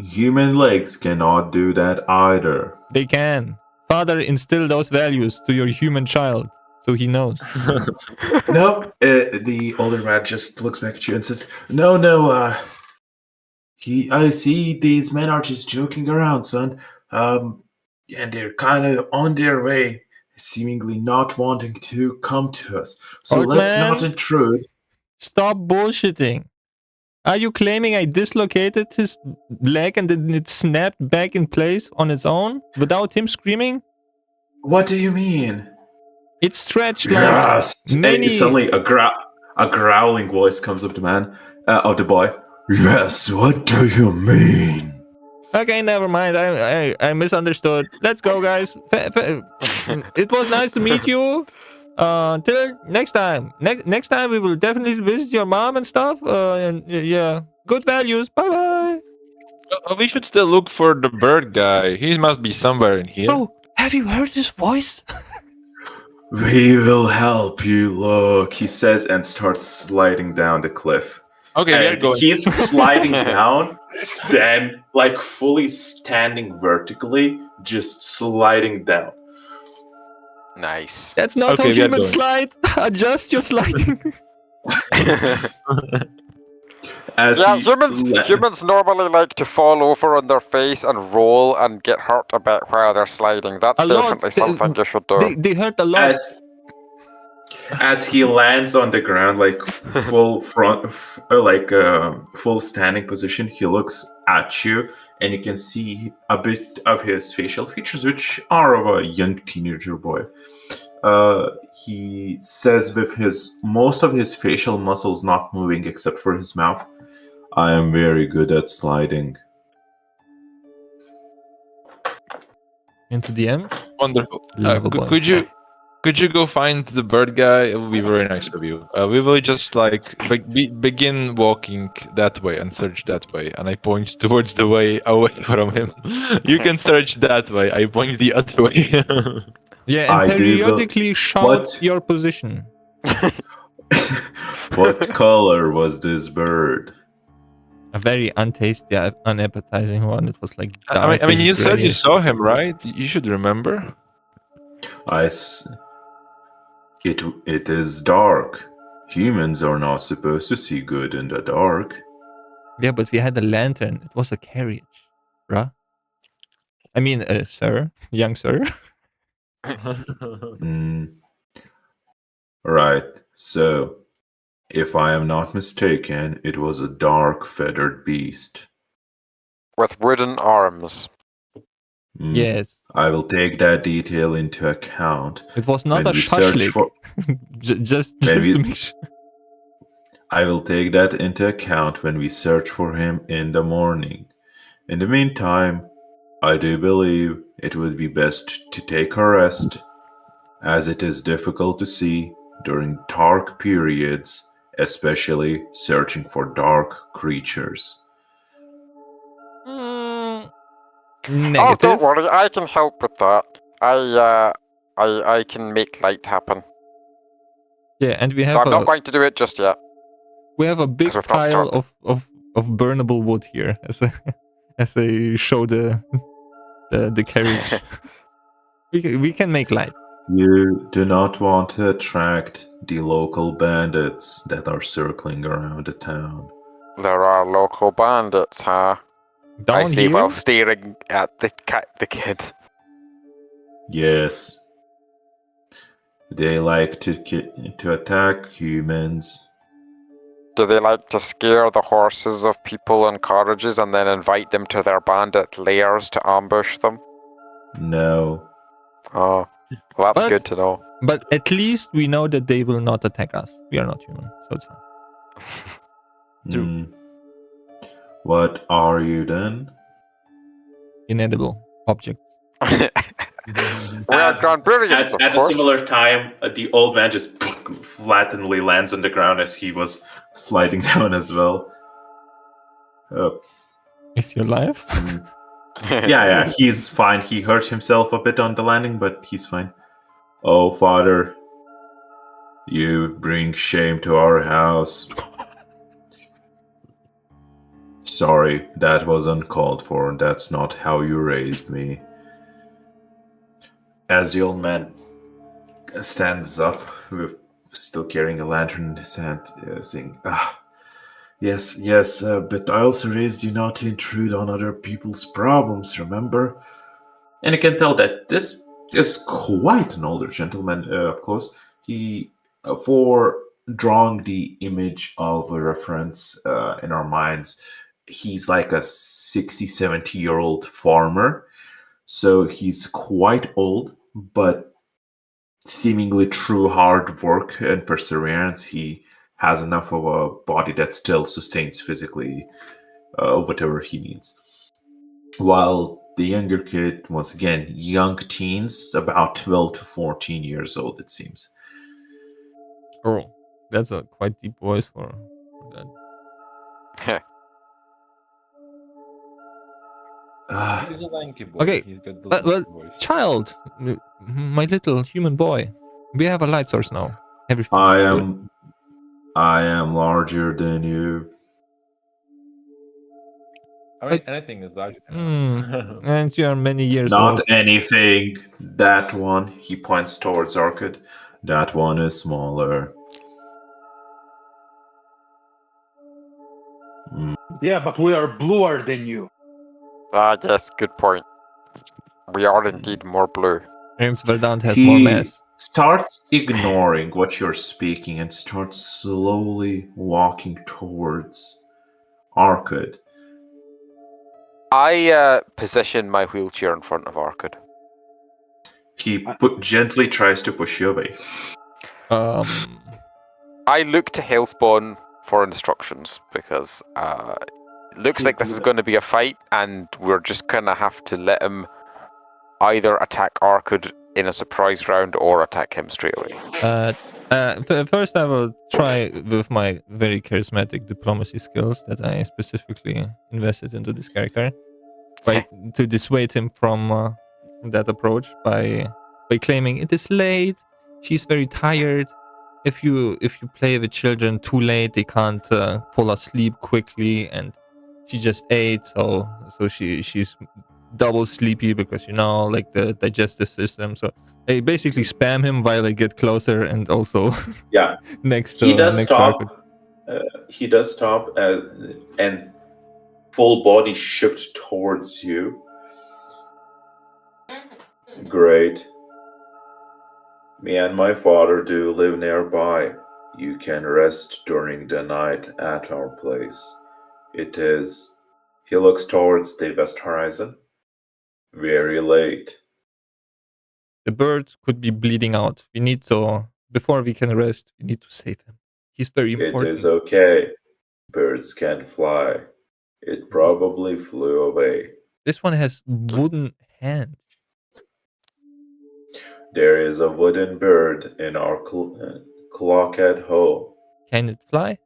[SPEAKER 4] Human legs cannot do that either.
[SPEAKER 2] They can. Father, instill those values to your human child, so he knows.
[SPEAKER 4] No, the older man just looks back at you and says, "No, I see these men are just joking around, son. And they're kind of on their way, seemingly not wanting to come to us. So
[SPEAKER 2] Old
[SPEAKER 4] let's
[SPEAKER 2] man,
[SPEAKER 4] not intrude."
[SPEAKER 2] Stop bullshitting. Are you claiming I dislocated his leg and then it snapped back in place on its own without him screaming?
[SPEAKER 4] What do you mean?
[SPEAKER 2] It stretched like
[SPEAKER 4] Yes.
[SPEAKER 2] many...
[SPEAKER 4] And suddenly a growling voice comes of the boy. Yes, what do you mean?
[SPEAKER 2] Okay, never mind. I misunderstood. Let's go, guys. It was nice to meet you. Till next time. Next time we will definitely visit your mom and stuff. And yeah, good values. Bye bye.
[SPEAKER 10] We should still look for the bird guy. He must be somewhere in here.
[SPEAKER 2] Oh, have you heard his voice?
[SPEAKER 4] We will help you look, he says, and starts sliding down the cliff.
[SPEAKER 10] Okay, we are
[SPEAKER 4] And
[SPEAKER 10] going.
[SPEAKER 4] he's sliding down, fully standing vertically, just sliding down.
[SPEAKER 1] Nice.
[SPEAKER 2] That's not
[SPEAKER 10] Okay,
[SPEAKER 2] how
[SPEAKER 10] we are
[SPEAKER 2] humans
[SPEAKER 10] going.
[SPEAKER 2] slide. Adjust your sliding.
[SPEAKER 4] As
[SPEAKER 1] Yeah,
[SPEAKER 4] he
[SPEAKER 1] humans normally like to fall over on their face and roll and get hurt a bit while they're sliding. That's
[SPEAKER 2] A lot.
[SPEAKER 1] definitely something you should do.
[SPEAKER 2] They hurt a lot.
[SPEAKER 4] as he lands on the ground, like full front, full standing position, he looks at you, and you can see a bit of his facial features, which are of a young teenager boy. He says with most of his facial muscles not moving except for his mouth, "I am very good at sliding."
[SPEAKER 2] Into the M.
[SPEAKER 10] Wonderful.
[SPEAKER 2] Lava boy.
[SPEAKER 10] Could you go find the bird guy? It will be very nice of you. We will just like begin walking that way and search that way. And I point towards the way away from him. You can search that way. I point the other way.
[SPEAKER 2] Yeah, and
[SPEAKER 4] I do, but
[SPEAKER 2] periodically shout
[SPEAKER 4] what-
[SPEAKER 2] your position.
[SPEAKER 4] What color was this bird?
[SPEAKER 2] A very untasty, unappetizing one. It was like
[SPEAKER 10] I mean, you said you
[SPEAKER 2] grayish.
[SPEAKER 10] saw him, right? You should remember.
[SPEAKER 4] It is dark. Humans are not supposed to see good in the dark.
[SPEAKER 2] Yeah, but we had a lantern. It was a carriage, bruh. I mean, sir, young sir.
[SPEAKER 4] Right. So, if I am not mistaken, it was a dark feathered beast.
[SPEAKER 1] With wooden arms.
[SPEAKER 4] Mm,
[SPEAKER 2] Yes,
[SPEAKER 4] I will take that detail into account.
[SPEAKER 2] it was not
[SPEAKER 4] when
[SPEAKER 2] a
[SPEAKER 4] we search
[SPEAKER 2] shashlik.
[SPEAKER 4] for-
[SPEAKER 2] just
[SPEAKER 4] When we-
[SPEAKER 2] to make sure.
[SPEAKER 4] I will take that into account when we search for him in the morning. In the meantime, I do believe it would be best to take a rest, as it is difficult to see during dark periods, especially searching for dark creatures.
[SPEAKER 1] Oh,
[SPEAKER 2] Negative.
[SPEAKER 1] don't worry, I can help with that. I can make light happen.
[SPEAKER 2] Yeah, and we
[SPEAKER 1] So
[SPEAKER 2] have
[SPEAKER 1] I'm not going to do it just yet.
[SPEAKER 2] we have a big
[SPEAKER 1] 'cause we've not
[SPEAKER 2] pile
[SPEAKER 1] started.
[SPEAKER 2] of burnable wood here as I show the carriage. we can make light.
[SPEAKER 4] You do not want to attract the local bandits that are circling around the town.
[SPEAKER 1] There are local bandits, huh? I
[SPEAKER 2] Down
[SPEAKER 1] say
[SPEAKER 2] here,
[SPEAKER 1] while staring at the kid.
[SPEAKER 4] Yes. They like to attack humans.
[SPEAKER 1] Do they like to scare the horses of people in carriages and then invite them to their bandit lairs to ambush them?
[SPEAKER 4] No.
[SPEAKER 1] Oh, well, that's
[SPEAKER 2] But-
[SPEAKER 1] good to know.
[SPEAKER 2] but at least we know that they will not attack us. We are not human, so it's fine.
[SPEAKER 10] True.
[SPEAKER 4] Hmm. What are you then?
[SPEAKER 2] Inedible object.
[SPEAKER 1] We are Granburians, of
[SPEAKER 4] At a
[SPEAKER 1] course.
[SPEAKER 4] similar time, the old man just flattenly lands on the ground as he was sliding down as well.
[SPEAKER 2] Is your life?
[SPEAKER 4] Yeah, he's fine. He hurt himself a bit on the landing, but he's fine. Oh, father, you bring shame to our house. Sorry, that was uncalled for. That's not how you raised me. As the old man stands up, with still carrying a lantern in his hand, saying, Yes, but I also raised you not to intrude on other people's problems, remember? And you can tell that this is quite an older gentleman up close. He, for drawing the image of a reference in our minds, he's like a 60, 70-year-old farmer. So he's quite old, but seemingly through hard work and perseverance, he has enough of a body that still sustains physically whatever he needs. While the younger kid, once again, young teens, about 12 to 14 years old, it seems.
[SPEAKER 2] Oh, that's a quite deep voice for that.
[SPEAKER 10] He's a lanky boy.
[SPEAKER 2] Okay,
[SPEAKER 10] He's got the
[SPEAKER 2] well,
[SPEAKER 10] lanky voice.
[SPEAKER 2] child, my little human boy. We have a light source now. Everything.
[SPEAKER 4] I am larger than you.
[SPEAKER 10] I mean, anything is larger than us.
[SPEAKER 2] And you are many years
[SPEAKER 4] Not
[SPEAKER 2] old.
[SPEAKER 4] anything. That one, he points towards Orchid. That one is smaller.
[SPEAKER 5] Yeah, but we are bluer than you.
[SPEAKER 1] Ah, yes, good point. We are indeed more blue.
[SPEAKER 2] And Verdant has more
[SPEAKER 4] He
[SPEAKER 2] mass.
[SPEAKER 4] starts ignoring what you're speaking and starts slowly walking towards Orchid.
[SPEAKER 1] I position my wheelchair in front of Orchid.
[SPEAKER 4] He gently tries to push you away.
[SPEAKER 1] I look to Hailspawn for instructions because it looks like this is going to be a fight, and we're just gonna have to let him either attack Orchid in a surprise round or attack him straight away.
[SPEAKER 2] First, I will try with my very charismatic diplomacy skills that I specifically invested into this character, to dissuade him from that approach by claiming it is late. She's very tired. If you play with children too late, they can't fall asleep quickly, and she just ate, so she's double sleepy because like the digestive system. So I basically spam him while I get closer, and also
[SPEAKER 4] Yeah,
[SPEAKER 2] next
[SPEAKER 4] he does
[SPEAKER 2] next
[SPEAKER 4] stop.
[SPEAKER 2] Arcud.
[SPEAKER 4] He does stop and full body shift towards you. Great. Me and my father do live nearby. You can rest during the night at our place. It is. He looks towards the west horizon. Very late.
[SPEAKER 2] The bird could be bleeding out. We need to, before we can rest, we need to save him. He's very
[SPEAKER 4] It
[SPEAKER 2] important.
[SPEAKER 4] is okay. Birds can fly. It probably flew away.
[SPEAKER 2] This one has wooden hands.
[SPEAKER 4] There is a wooden bird in our clock at home.
[SPEAKER 2] Can it fly?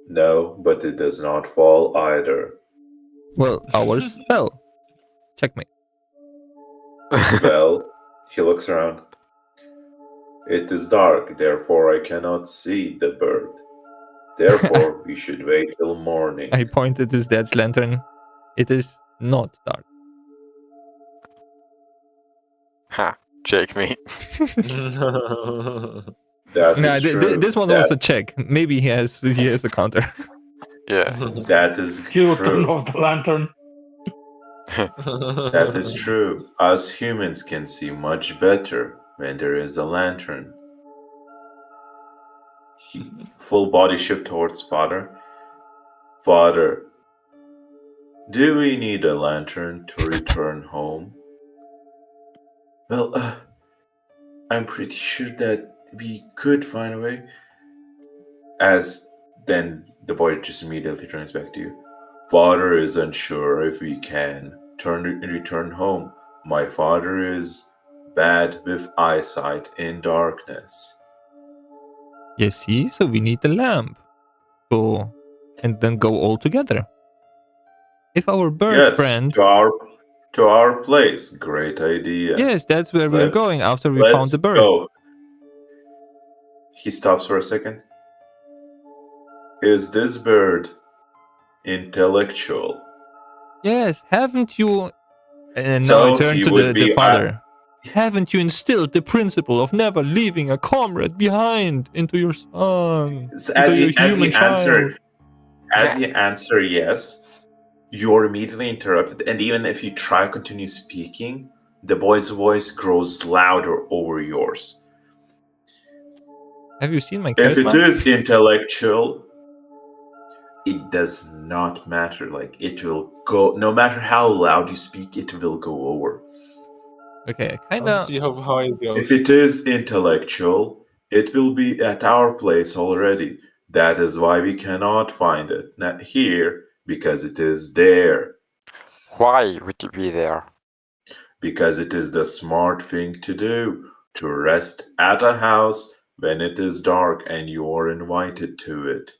[SPEAKER 4] No, but it does not fall either.
[SPEAKER 2] Well, ours fell. Checkmate.
[SPEAKER 4] Well, he looks around. It is dark, therefore I cannot see the bird. Therefore, we should wait till morning.
[SPEAKER 2] I pointed his dad's lantern. It is not dark.
[SPEAKER 1] Ha, checkmate.
[SPEAKER 4] That is true.
[SPEAKER 2] This one was a check. Maybe he has a counter.
[SPEAKER 1] Yeah.
[SPEAKER 4] That is
[SPEAKER 5] You
[SPEAKER 4] true.
[SPEAKER 5] turn off the lantern.
[SPEAKER 4] That is true. Us humans can see much better when there is a lantern. Full body shift towards father. Father, do we need a lantern to return home? Well, I'm pretty sure that we could find a way. As then the boy just immediately turns back to you. Father is unsure if we can return home. My father is bad with eyesight in darkness.
[SPEAKER 2] Yes, see? So we need the lamp. So, and then go all together. If our bird friend...
[SPEAKER 4] To our place. Great idea.
[SPEAKER 2] Yes, that's where we're going after we found the bird.
[SPEAKER 4] Go. He stops for a second. Is this bird intellectual?
[SPEAKER 2] Yes, haven't you... And
[SPEAKER 4] So
[SPEAKER 2] now I turn
[SPEAKER 4] he
[SPEAKER 2] to
[SPEAKER 4] would
[SPEAKER 2] the
[SPEAKER 4] be
[SPEAKER 2] father. Haven't you instilled the principle of never leaving a comrade behind into your son,
[SPEAKER 4] As
[SPEAKER 2] into
[SPEAKER 4] you
[SPEAKER 2] your human child?
[SPEAKER 4] As you answer yes, you're immediately interrupted, and even if you try to continue speaking, the boy's voice grows louder over yours.
[SPEAKER 2] Have you seen my charisma?
[SPEAKER 4] If it is intellectual, it does not matter. Like, it will go, no matter how loud you speak, it will go over.
[SPEAKER 2] Okay, kind
[SPEAKER 10] Let's
[SPEAKER 2] of.
[SPEAKER 10] see how it goes.
[SPEAKER 4] If it is intellectual, it will be at our place already. That is why we cannot find it not here, because it is there.
[SPEAKER 1] Why would it be there?
[SPEAKER 4] Because it is the smart thing to do, to rest at a house when it is dark and you are invited to it.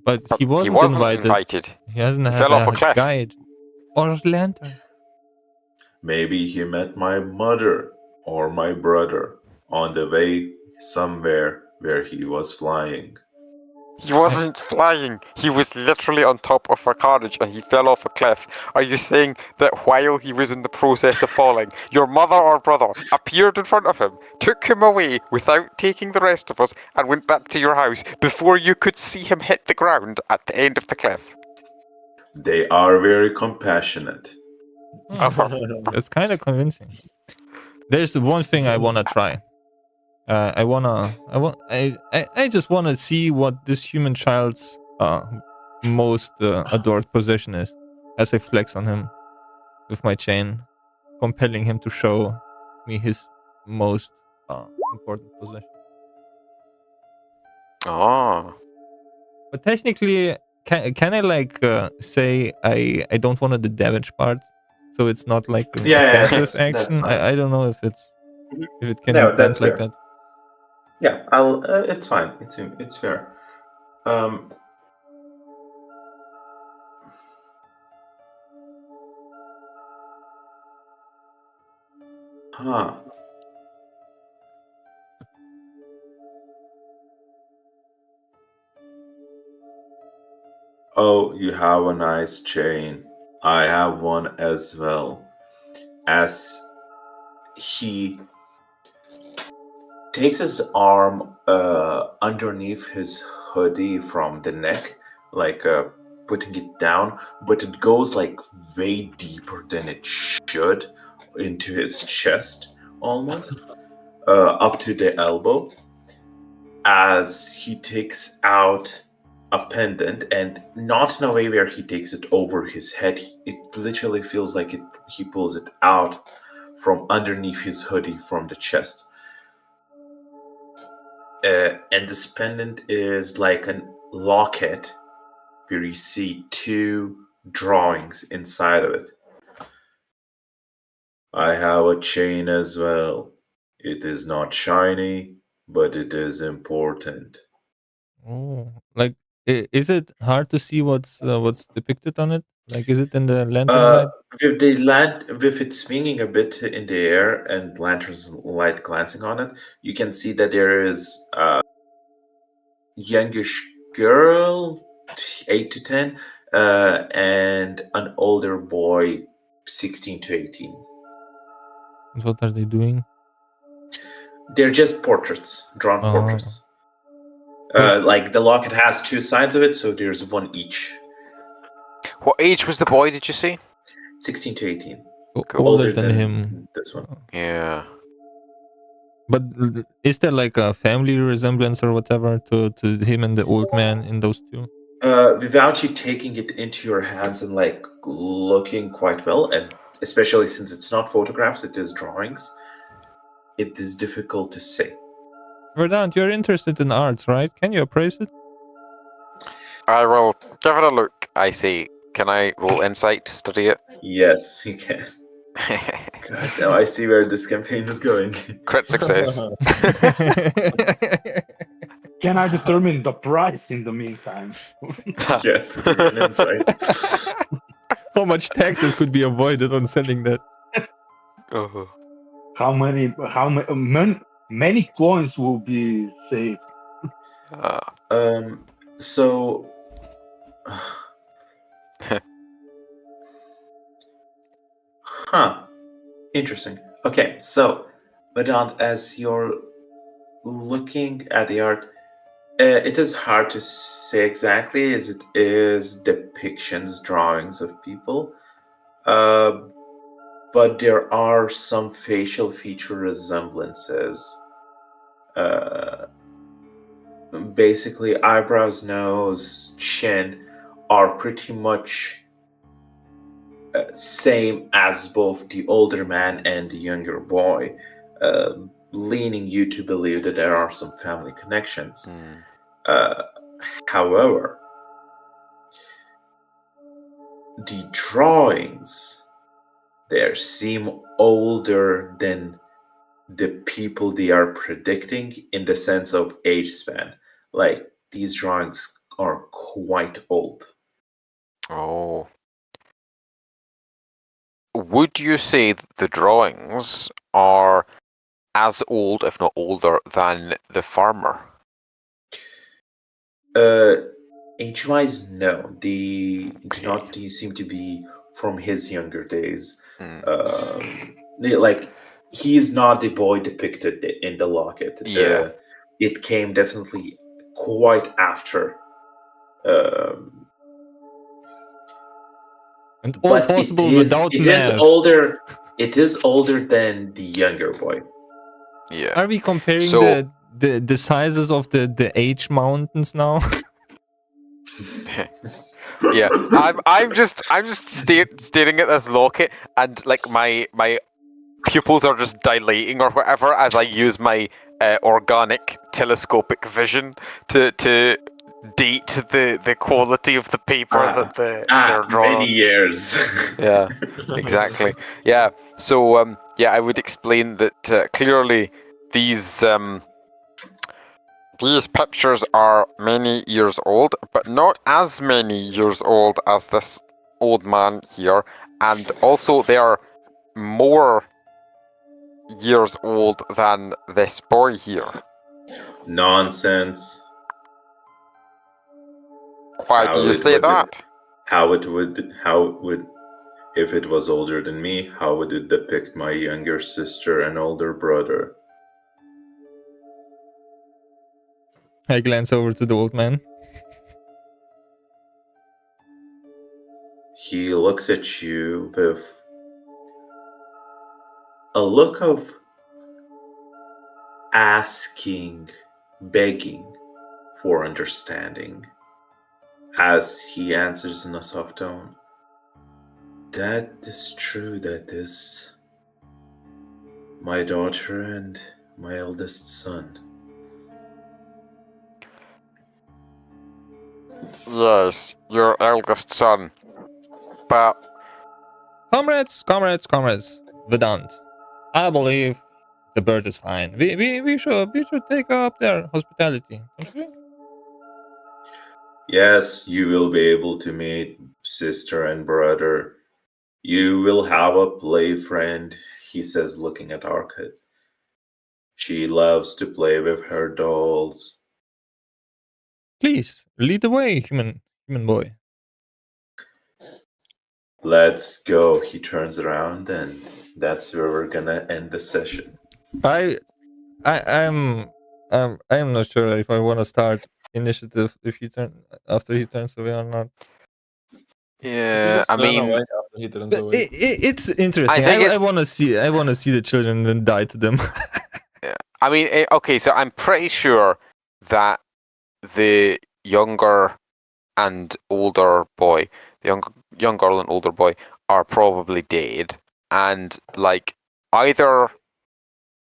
[SPEAKER 2] But he wasn't invited. He hasn't had
[SPEAKER 1] fell off a
[SPEAKER 2] a
[SPEAKER 1] cliff.
[SPEAKER 2] guide or a lantern.
[SPEAKER 4] Maybe he met my mother or my brother on the way somewhere where he was flying.
[SPEAKER 1] He wasn't flying. He was literally on top of a carriage and he fell off a cliff. Are you saying that while he was in the process of falling, your mother or brother appeared in front of him, took him away without taking the rest of us, and went back to your house before you could see him hit the ground at the end of the cliff?
[SPEAKER 4] They are very compassionate.
[SPEAKER 2] That's kind of convincing. There's one thing I wanna try. I just wanna see what this human child's most adored possession is, as I flex on him with my chain, compelling him to show me his most important possession.
[SPEAKER 1] Oh.
[SPEAKER 2] But technically, can I like say I don't want the damage part, so it's not like an
[SPEAKER 4] Yeah,
[SPEAKER 2] offensive
[SPEAKER 4] that's
[SPEAKER 2] action?
[SPEAKER 4] fine.
[SPEAKER 2] I don't know if it can
[SPEAKER 4] No,
[SPEAKER 2] be
[SPEAKER 4] that's
[SPEAKER 2] bent like
[SPEAKER 4] fair.
[SPEAKER 2] that.
[SPEAKER 4] Yeah, it's fine. It's fair. Huh. Oh, you have a nice chain. I have one as well. As he takes his arm underneath his hoodie from the neck, like putting it down, but it goes like way deeper than it should into his chest almost, up to the elbow, as he takes out a pendant, and not in a way where he takes it over his head. It literally feels like he pulls it out from underneath his hoodie from the chest. And this pendant is like a locket where you see two drawings inside of it. I have a chain as well. It is not shiny, but it is important.
[SPEAKER 2] Oh, like is it hard to see what's depicted on it? Like, is it in the lantern light?
[SPEAKER 4] With it swinging a bit in the air and lantern's light glancing on it, you can see that there is a youngish girl, 8 to 10, and an older boy, 16 to 18.
[SPEAKER 2] What are they doing?
[SPEAKER 4] They're just portraits, drawn
[SPEAKER 2] Oh.
[SPEAKER 4] portraits.
[SPEAKER 2] Cool.
[SPEAKER 4] Like the locket has two sides of it, so there's one each.
[SPEAKER 1] What age was the boy, did you say?
[SPEAKER 4] 16 to 18.
[SPEAKER 2] Older than him.
[SPEAKER 4] This one.
[SPEAKER 1] Yeah.
[SPEAKER 2] But is there like a family resemblance or whatever to him and the old man in those two?
[SPEAKER 4] Without you taking it into your hands and like looking quite well, and especially since it's not photographs, it is drawings, it is difficult to say.
[SPEAKER 2] Verdant, you're interested in arts, right? Can you appraise it?
[SPEAKER 1] I will give it a look, I say. Can I roll insight to study it?
[SPEAKER 4] Yes, you can. God, now I see where this campaign is going.
[SPEAKER 1] Crit success.
[SPEAKER 5] Can I determine the price in the meantime?
[SPEAKER 4] Yes, give me an insight.
[SPEAKER 2] How much taxes could be avoided on sending that?
[SPEAKER 1] Oh.
[SPEAKER 5] How many coins will be saved?
[SPEAKER 4] So interesting. Okay, so Vedant, as you're looking at the art, it is hard to say exactly as it is depictions, drawings of people, but there are some facial feature resemblances. Basically, eyebrows, nose, chin are pretty much same as both the older man and the younger boy, leaning you to believe that there are some family connections. However, the drawings there seem older than the people they are predicting in the sense of age span. Like, these drawings are quite old.
[SPEAKER 1] Oh. Would you say that the drawings are as old, if not older, than the farmer?
[SPEAKER 4] Age-wise, no. They do not seem to be from his younger days. Like, he is not the boy depicted in the locket.
[SPEAKER 1] Yeah.
[SPEAKER 4] It came definitely quite after. Um,
[SPEAKER 2] And all
[SPEAKER 4] but
[SPEAKER 2] possible without
[SPEAKER 4] it is
[SPEAKER 2] math.
[SPEAKER 4] older. It is older than the younger boy.
[SPEAKER 1] Yeah.
[SPEAKER 2] Are we comparing
[SPEAKER 1] So-
[SPEAKER 2] the sizes of the age mountains now?
[SPEAKER 1] Yeah, I'm just staring at this locket, and like my pupils are just dilating or whatever as I use my organic telescopic vision to date the quality of the paper that they're drawn
[SPEAKER 4] many
[SPEAKER 1] on.
[SPEAKER 4] years.
[SPEAKER 1] Yeah, exactly. Yeah, so yeah, I would explain that clearly these pictures are many years old, but not as many years old as this old man here, and also they are more years old than this boy here.
[SPEAKER 4] Nonsense.
[SPEAKER 1] Why do you say that?
[SPEAKER 4] How would if it was older than me, how would it depict my younger sister and older brother?
[SPEAKER 2] I glance over to the old man.
[SPEAKER 4] He looks at you with a look of asking, begging for understanding, as he answers in a soft tone. That is true, that is my daughter and my eldest son.
[SPEAKER 1] Yes, your eldest son. But
[SPEAKER 2] Comrades, Vedant. I believe the bird is fine. We should take up their hospitality, don't you think?
[SPEAKER 4] Yes, you will be able to meet sister and brother. You will have a play friend, he says, looking at Arcade. She loves to play with her dolls.
[SPEAKER 2] Please lead the way, human boy.
[SPEAKER 4] Let's go. He turns around, and that's where we're gonna end the session.
[SPEAKER 2] I'm not sure if I want to start initiative if he after he turns away or not.
[SPEAKER 1] yeah,
[SPEAKER 10] Just
[SPEAKER 1] I
[SPEAKER 10] run
[SPEAKER 1] mean,
[SPEAKER 10] away after he turns
[SPEAKER 2] But
[SPEAKER 10] away.
[SPEAKER 2] it's interesting.
[SPEAKER 1] think
[SPEAKER 2] I want to see the children and die to them.
[SPEAKER 1] I mean, okay, so I'm pretty sure that the younger and older boy, the young girl and older boy, are probably dead, and like either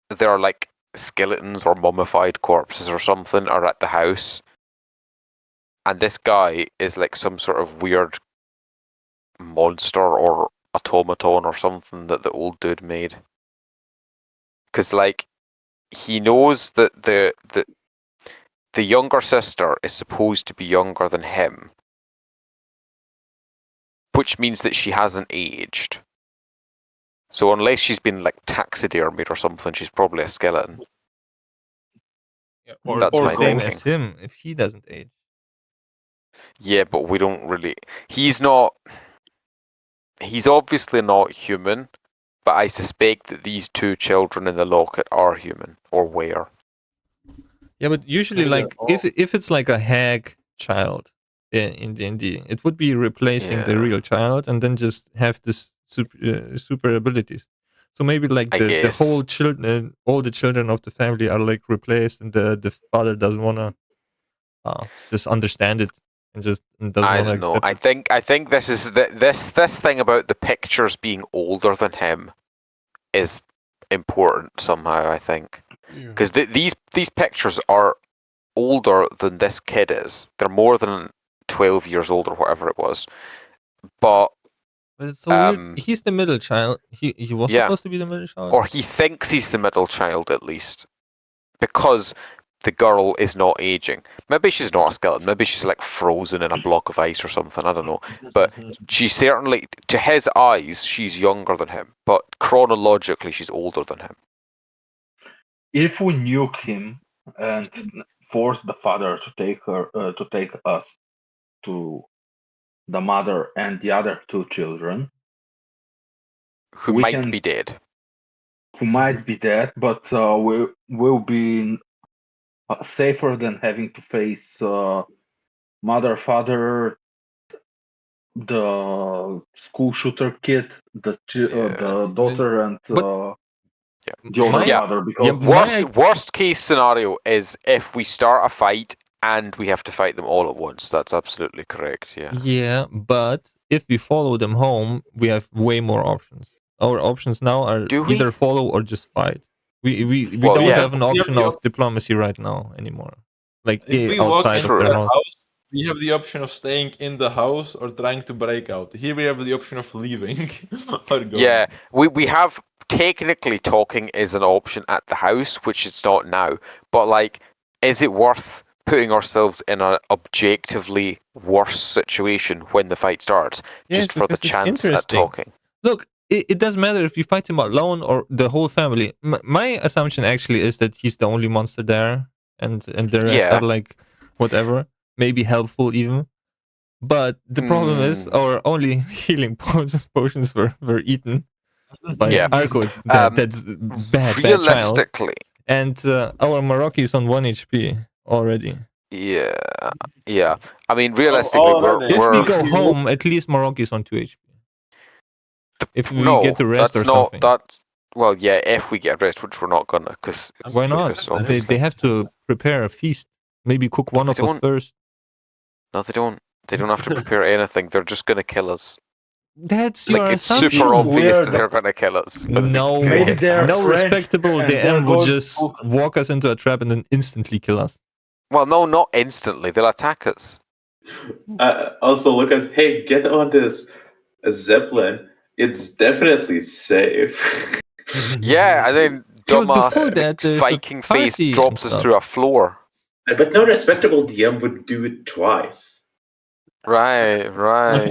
[SPEAKER 1] they're like skeletons or mummified corpses or something are at the house, and this guy is like some sort of weird monster or automaton or something that the old dude made. Because like he knows that the younger sister is supposed to be younger than him, which means that she hasn't aged. So unless she's been like taxidermied or something, she's probably a skeleton.
[SPEAKER 2] or
[SPEAKER 1] That's my
[SPEAKER 2] same
[SPEAKER 1] thinking.
[SPEAKER 2] as him if he doesn't age.
[SPEAKER 1] Yeah, but we don't really. He's not. He's obviously not human, but I suspect that these two children in the locket are human or were.
[SPEAKER 2] Yeah, but usually,
[SPEAKER 10] Maybe
[SPEAKER 2] like
[SPEAKER 10] they're
[SPEAKER 2] if it's like a hag child in D&D, it would be replacing the
[SPEAKER 1] Yeah.
[SPEAKER 2] real child and then just have this super abilities. So maybe like
[SPEAKER 1] I
[SPEAKER 2] the
[SPEAKER 1] guess.
[SPEAKER 2] whole children, all the children of the family are like replaced, and the father doesn't wanna just understand it and doesn't
[SPEAKER 1] I
[SPEAKER 2] wanna
[SPEAKER 1] don't know.
[SPEAKER 2] accept it.
[SPEAKER 1] I think this is this thing about the pictures being older than him is important somehow. I think because these pictures are older than this kid is. They're more than 12 years old or whatever it was. But
[SPEAKER 2] But it's so weird. He's the middle child. He was
[SPEAKER 1] yeah.
[SPEAKER 2] supposed to be the middle child.
[SPEAKER 1] Or he thinks he's the middle child at least, because the girl is not aging. Maybe she's not a skeleton. Maybe she's like frozen in a block of ice or something. I don't know. But she's certainly, to his eyes, she's younger than him. But chronologically, she's older than him.
[SPEAKER 5] If we nuke him, and force the father to take us to the mother and the other two children
[SPEAKER 1] Who
[SPEAKER 5] we
[SPEAKER 1] might
[SPEAKER 5] can
[SPEAKER 1] be dead.
[SPEAKER 5] who might be dead, but we will be safer than having to face mother, father, the school shooter kid, the daughter, and
[SPEAKER 2] But
[SPEAKER 5] the other
[SPEAKER 2] my
[SPEAKER 5] father. Because
[SPEAKER 1] Worst case scenario is if we start a fight and we have to fight them all at once. That's absolutely correct. Yeah.
[SPEAKER 2] yeah, but if we follow them home, we have way more options. Our options now are
[SPEAKER 1] Do we?
[SPEAKER 2] either follow or just fight. We
[SPEAKER 1] Well,
[SPEAKER 2] don't
[SPEAKER 1] yeah.
[SPEAKER 2] have an
[SPEAKER 10] We have
[SPEAKER 2] option
[SPEAKER 10] the
[SPEAKER 2] of diplomacy right now anymore. Like
[SPEAKER 10] If we walk
[SPEAKER 2] outside
[SPEAKER 10] into
[SPEAKER 2] of their
[SPEAKER 10] the
[SPEAKER 2] house.
[SPEAKER 10] house, we have the option of staying in the house or trying to break out. Here we have the option of leaving or going.
[SPEAKER 1] Yeah, we have technically talking is an option at the house, which it's not now. But like, is it worth putting ourselves in an objectively worse situation when the fight starts,
[SPEAKER 2] Yes,
[SPEAKER 1] just for the
[SPEAKER 2] because it's
[SPEAKER 1] chance at
[SPEAKER 2] interesting.
[SPEAKER 1] talking?
[SPEAKER 2] Look, it doesn't matter if you fight him alone or the whole family. My assumption actually is that he's the only monster there, and the rest
[SPEAKER 1] Yeah.
[SPEAKER 2] are like whatever, maybe helpful even. But the problem is our only healing potions were eaten by
[SPEAKER 1] Yeah.
[SPEAKER 2] Arkut, that's bad child.
[SPEAKER 1] Realistically,
[SPEAKER 2] And our Marocchi is on 1 HP already.
[SPEAKER 1] yeah. I mean, realistically,
[SPEAKER 9] already.
[SPEAKER 2] If we
[SPEAKER 1] we're
[SPEAKER 2] go home, at least Marocchi is on 2 HP. If we
[SPEAKER 1] no,
[SPEAKER 2] get to rest
[SPEAKER 1] that's
[SPEAKER 2] or
[SPEAKER 1] not
[SPEAKER 2] something.
[SPEAKER 1] that's well, yeah. If we get rest, which we're not gonna, because
[SPEAKER 2] Why not? They have to prepare a feast. Maybe cook one
[SPEAKER 1] They
[SPEAKER 2] of us
[SPEAKER 1] don't.
[SPEAKER 2] first.
[SPEAKER 1] No, they don't. They don't have to prepare anything. They're just gonna kill us.
[SPEAKER 2] That's
[SPEAKER 1] Like,
[SPEAKER 2] your
[SPEAKER 1] it's
[SPEAKER 2] assumption.
[SPEAKER 1] super obvious
[SPEAKER 5] We're
[SPEAKER 1] that
[SPEAKER 5] the-
[SPEAKER 1] they're gonna kill us. when
[SPEAKER 2] No,
[SPEAKER 1] they
[SPEAKER 5] Maybe they're
[SPEAKER 2] no
[SPEAKER 5] French
[SPEAKER 2] respectable
[SPEAKER 5] and they're
[SPEAKER 2] DM would
[SPEAKER 5] going to
[SPEAKER 2] just
[SPEAKER 5] cook us.
[SPEAKER 2] walk us into a trap and then instantly kill us.
[SPEAKER 1] Well, no, not instantly. They'll attack us.
[SPEAKER 4] Also, Lucas, hey, get on this Zeppelin. It's definitely safe.
[SPEAKER 1] Yeah, and then
[SPEAKER 2] Yeah, but
[SPEAKER 1] dumbass
[SPEAKER 2] before that, there's a
[SPEAKER 1] Viking face
[SPEAKER 2] party and
[SPEAKER 1] drops us
[SPEAKER 2] stuff.
[SPEAKER 1] through a floor.
[SPEAKER 4] But no respectable DM would do it twice.
[SPEAKER 1] Right.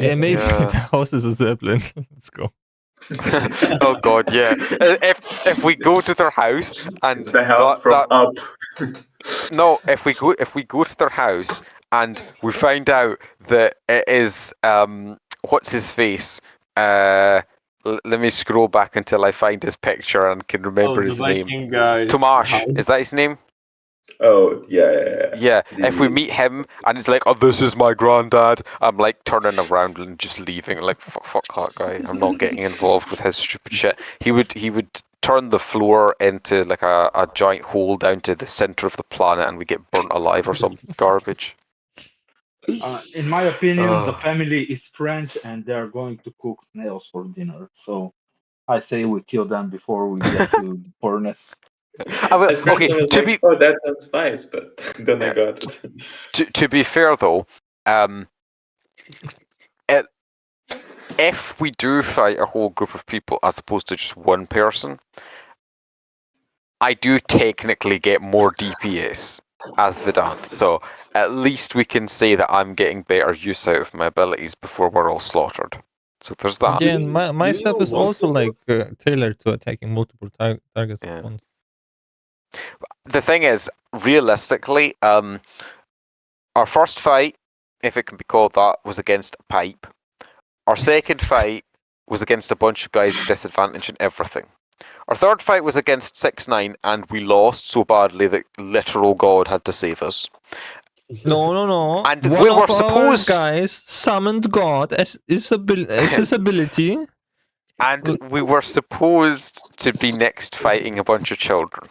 [SPEAKER 2] Yeah, maybe
[SPEAKER 1] yeah.
[SPEAKER 2] the house is a zeppelin. Let's go.
[SPEAKER 1] Oh god, yeah. If we go to their house and
[SPEAKER 4] It's the house
[SPEAKER 1] that,
[SPEAKER 4] from
[SPEAKER 1] that
[SPEAKER 4] up.
[SPEAKER 1] no, if we go to their house and we find out that it is what's his face? Let me scroll back until I find his picture and can remember
[SPEAKER 9] the
[SPEAKER 1] his name.
[SPEAKER 9] Viking guy.
[SPEAKER 1] Tomasz, is that his name?
[SPEAKER 4] Oh, yeah.
[SPEAKER 1] Yeah. If we meet him and it's like, oh, this is my granddad, I'm like turning around and just leaving. Like, fuck that guy. I'm not getting involved with his stupid shit. He would turn the floor into like a giant hole down to the center of the planet, and we get burnt alive or some garbage.
[SPEAKER 5] In my opinion, the
[SPEAKER 1] Oh.
[SPEAKER 5] family is French and they're going to cook snails for dinner. So I say we kill them before we get to the furnace.
[SPEAKER 4] At first
[SPEAKER 1] Okay,
[SPEAKER 4] I was
[SPEAKER 1] to
[SPEAKER 4] like,
[SPEAKER 1] be
[SPEAKER 4] oh, that sounds nice, but then I got it.
[SPEAKER 1] to be fair though, if we do fight a whole group of people as opposed to just one person, I do technically get more DPS as Vedant, so at least we can say that I'm getting better use out of my abilities before we're all slaughtered. So there's that.
[SPEAKER 2] Yeah, and my
[SPEAKER 9] you
[SPEAKER 2] stuff
[SPEAKER 9] know
[SPEAKER 2] is also
[SPEAKER 9] what-
[SPEAKER 2] like tailored to attacking multiple targets
[SPEAKER 1] Yeah.
[SPEAKER 2] at once.
[SPEAKER 1] The thing is, realistically, our first fight, if it can be called that, was against a pipe. Our second fight was against a bunch of guys with disadvantage in everything. Our third fight was against 6-9, and we lost so badly that literal God had to save us.
[SPEAKER 2] No.
[SPEAKER 1] And
[SPEAKER 2] One
[SPEAKER 1] we
[SPEAKER 2] of
[SPEAKER 1] were
[SPEAKER 2] our
[SPEAKER 1] supposed-
[SPEAKER 2] guys summoned God as his ability.
[SPEAKER 1] And we were supposed to be next fighting a bunch of children.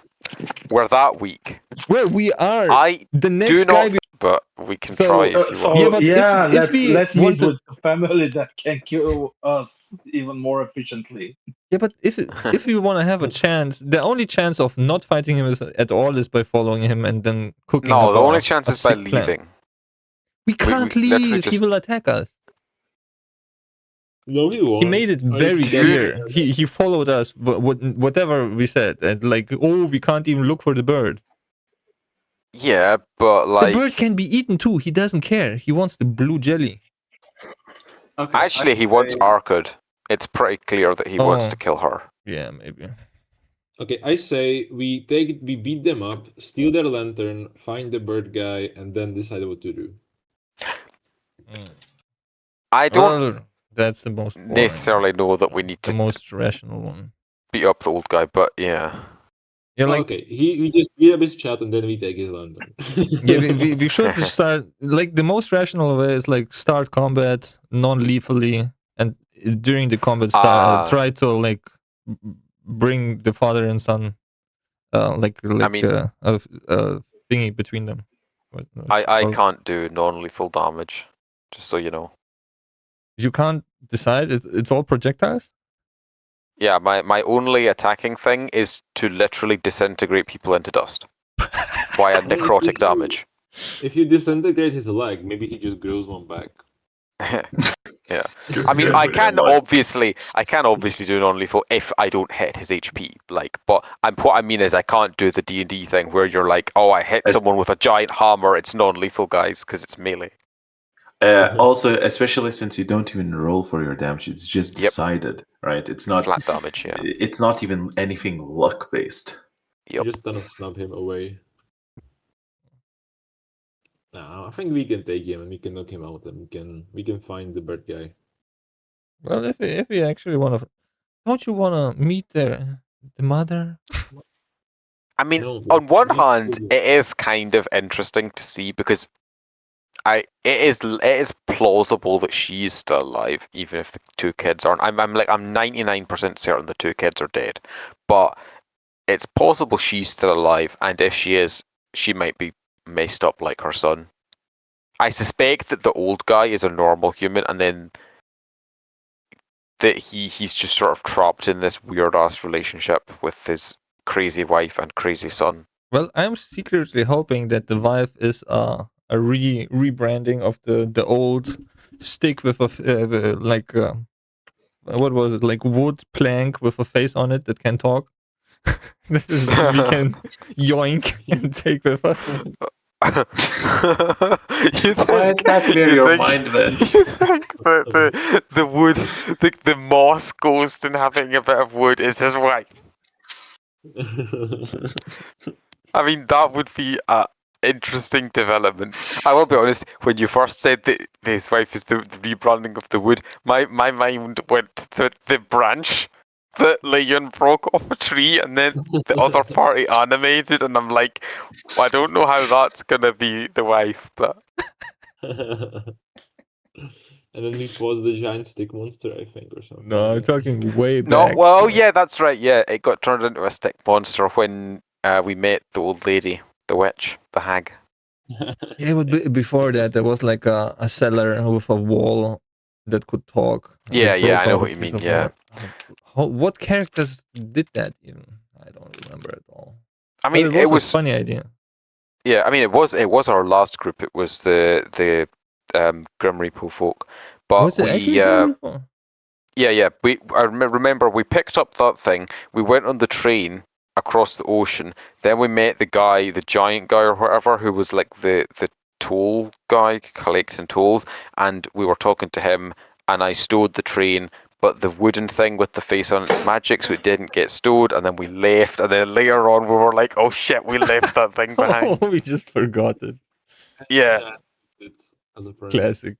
[SPEAKER 1] We're that weak.
[SPEAKER 2] Well, we are.
[SPEAKER 1] I
[SPEAKER 2] The
[SPEAKER 1] do
[SPEAKER 2] next
[SPEAKER 1] not,
[SPEAKER 2] guy.
[SPEAKER 1] but we can
[SPEAKER 2] So-
[SPEAKER 1] try if you
[SPEAKER 5] So
[SPEAKER 1] want.
[SPEAKER 2] Yeah, but if we
[SPEAKER 5] let's meet
[SPEAKER 2] wanted-
[SPEAKER 5] with the family that can kill us even more efficiently.
[SPEAKER 2] Yeah, but if we want to have a chance, the only chance of not fighting him at all is by following him and then cooking.
[SPEAKER 1] No,
[SPEAKER 2] up
[SPEAKER 1] the
[SPEAKER 2] a-
[SPEAKER 1] only chance
[SPEAKER 2] a
[SPEAKER 1] is by
[SPEAKER 2] sick plan.
[SPEAKER 1] leaving.
[SPEAKER 2] We can't
[SPEAKER 1] we literally
[SPEAKER 2] leave. He
[SPEAKER 1] just-
[SPEAKER 2] will attack us.
[SPEAKER 9] No, we won't.
[SPEAKER 2] He made it very clear. He followed us, whatever we said, and like, oh, we can't even look for the bird.
[SPEAKER 1] Yeah, but like,
[SPEAKER 2] The bird can be eaten too. He doesn't care. He wants the blue jelly.
[SPEAKER 9] Okay,
[SPEAKER 1] actually,
[SPEAKER 9] I
[SPEAKER 1] he wants
[SPEAKER 9] say-
[SPEAKER 1] Arkad. It's pretty clear that he wants
[SPEAKER 2] Oh.
[SPEAKER 1] to kill her.
[SPEAKER 2] Yeah, maybe.
[SPEAKER 9] Okay, I say we beat them up, steal their lantern, find the bird guy, and then decide what to do.
[SPEAKER 1] I don't
[SPEAKER 2] Well, that's the most boring.
[SPEAKER 1] necessarily know that we need
[SPEAKER 2] The
[SPEAKER 1] to
[SPEAKER 2] most rational one.
[SPEAKER 1] beat up the old guy, but yeah.
[SPEAKER 2] Yeah,
[SPEAKER 9] Oh,
[SPEAKER 2] like
[SPEAKER 9] okay, we just beat up his chat and then we take his lantern.
[SPEAKER 2] yeah, we should start like the most rational way is like start combat non-lethally, and during the combat try to like bring the father and son like
[SPEAKER 1] mean-
[SPEAKER 2] a thingy between them.
[SPEAKER 1] I can't do non-lethal damage, just so you know.
[SPEAKER 2] You can't decide. It's all projectiles.
[SPEAKER 1] Yeah, my only attacking thing is to literally disintegrate people into dust via
[SPEAKER 9] Well,
[SPEAKER 1] necrotic damage.
[SPEAKER 9] If you disintegrate his leg, maybe he just grows one back.
[SPEAKER 1] Yeah, I mean, I can obviously do non-lethal if I don't hit his HP. Like, but what I mean is I can't do the D&D thing where you're like, oh, I hit someone with a giant hammer, it's non-lethal, guys, because it's melee.
[SPEAKER 4] Also, especially since you don't even roll for your damage, it's just decided, right? It's not
[SPEAKER 1] flat damage. Yeah,
[SPEAKER 4] it's not even anything luck based.
[SPEAKER 9] You just gonna snub him away. No, I think we can take him and we can knock him out and we can find the bird guy.
[SPEAKER 2] Well, if we actually want to, don't you want to meet the mother?
[SPEAKER 1] I mean, on one hand, it is kind of interesting to see because it is plausible that she's still alive, even if the two kids aren't. I'm 99% certain the two kids are dead, but it's possible she's still alive, and if she is, she might be messed up like her son. I suspect that the old guy is a normal human, and then that he's just sort of trapped in this weird ass relationship with his crazy wife and crazy son.
[SPEAKER 2] Well, I'm secretly hoping that the wife is a rebranding of the old stick with a what was it, like wood plank with a face on it that can talk. We can yoink and take with us.
[SPEAKER 4] Why is that where your mind went?
[SPEAKER 1] You think that the wood, the moss ghost and having a bit of wood is his wife? I mean, that would be a interesting development. I will be honest, when you first said that his wife is the rebranding of the wood, my mind went to the branch that Leon broke off a tree and then the other party animated, and I'm like, well, I don't know how that's gonna be the wife, but
[SPEAKER 9] And then we fought the giant stick monster, I think, or something.
[SPEAKER 2] No, I'm talking way
[SPEAKER 1] no.
[SPEAKER 2] back.
[SPEAKER 1] Well, yeah, that's right. Yeah, it got turned into a stick monster when we met the old lady, the witch, the hag.
[SPEAKER 2] Yeah, but before that, there was like a cellar with a wall that could talk.
[SPEAKER 1] Yeah,
[SPEAKER 2] It
[SPEAKER 1] yeah,
[SPEAKER 2] broke
[SPEAKER 1] I know
[SPEAKER 2] off a
[SPEAKER 1] what you
[SPEAKER 2] piece
[SPEAKER 1] mean.
[SPEAKER 2] of
[SPEAKER 1] Yeah.
[SPEAKER 2] wall. What characters did that even? I don't remember at all.
[SPEAKER 1] I mean,
[SPEAKER 2] But it was a funny idea.
[SPEAKER 1] Yeah, I mean, it was our last group. It was the Grim Reaper folk, but
[SPEAKER 2] Was it actually Grim Reaper?
[SPEAKER 1] Yeah. I remember we picked up that thing. We went on the train across the ocean. Then we met the guy, the giant guy or whatever, who was like the toll guy collecting tolls, and we were talking to him. And I stowed the train, but the wooden thing with the face on it's magic, so it didn't get stowed. And then we left. And then later on, we were like, "Oh shit, we left that thing behind."
[SPEAKER 2] Oh, we just forgot it.
[SPEAKER 1] Yeah.
[SPEAKER 9] It's as a
[SPEAKER 2] Classic.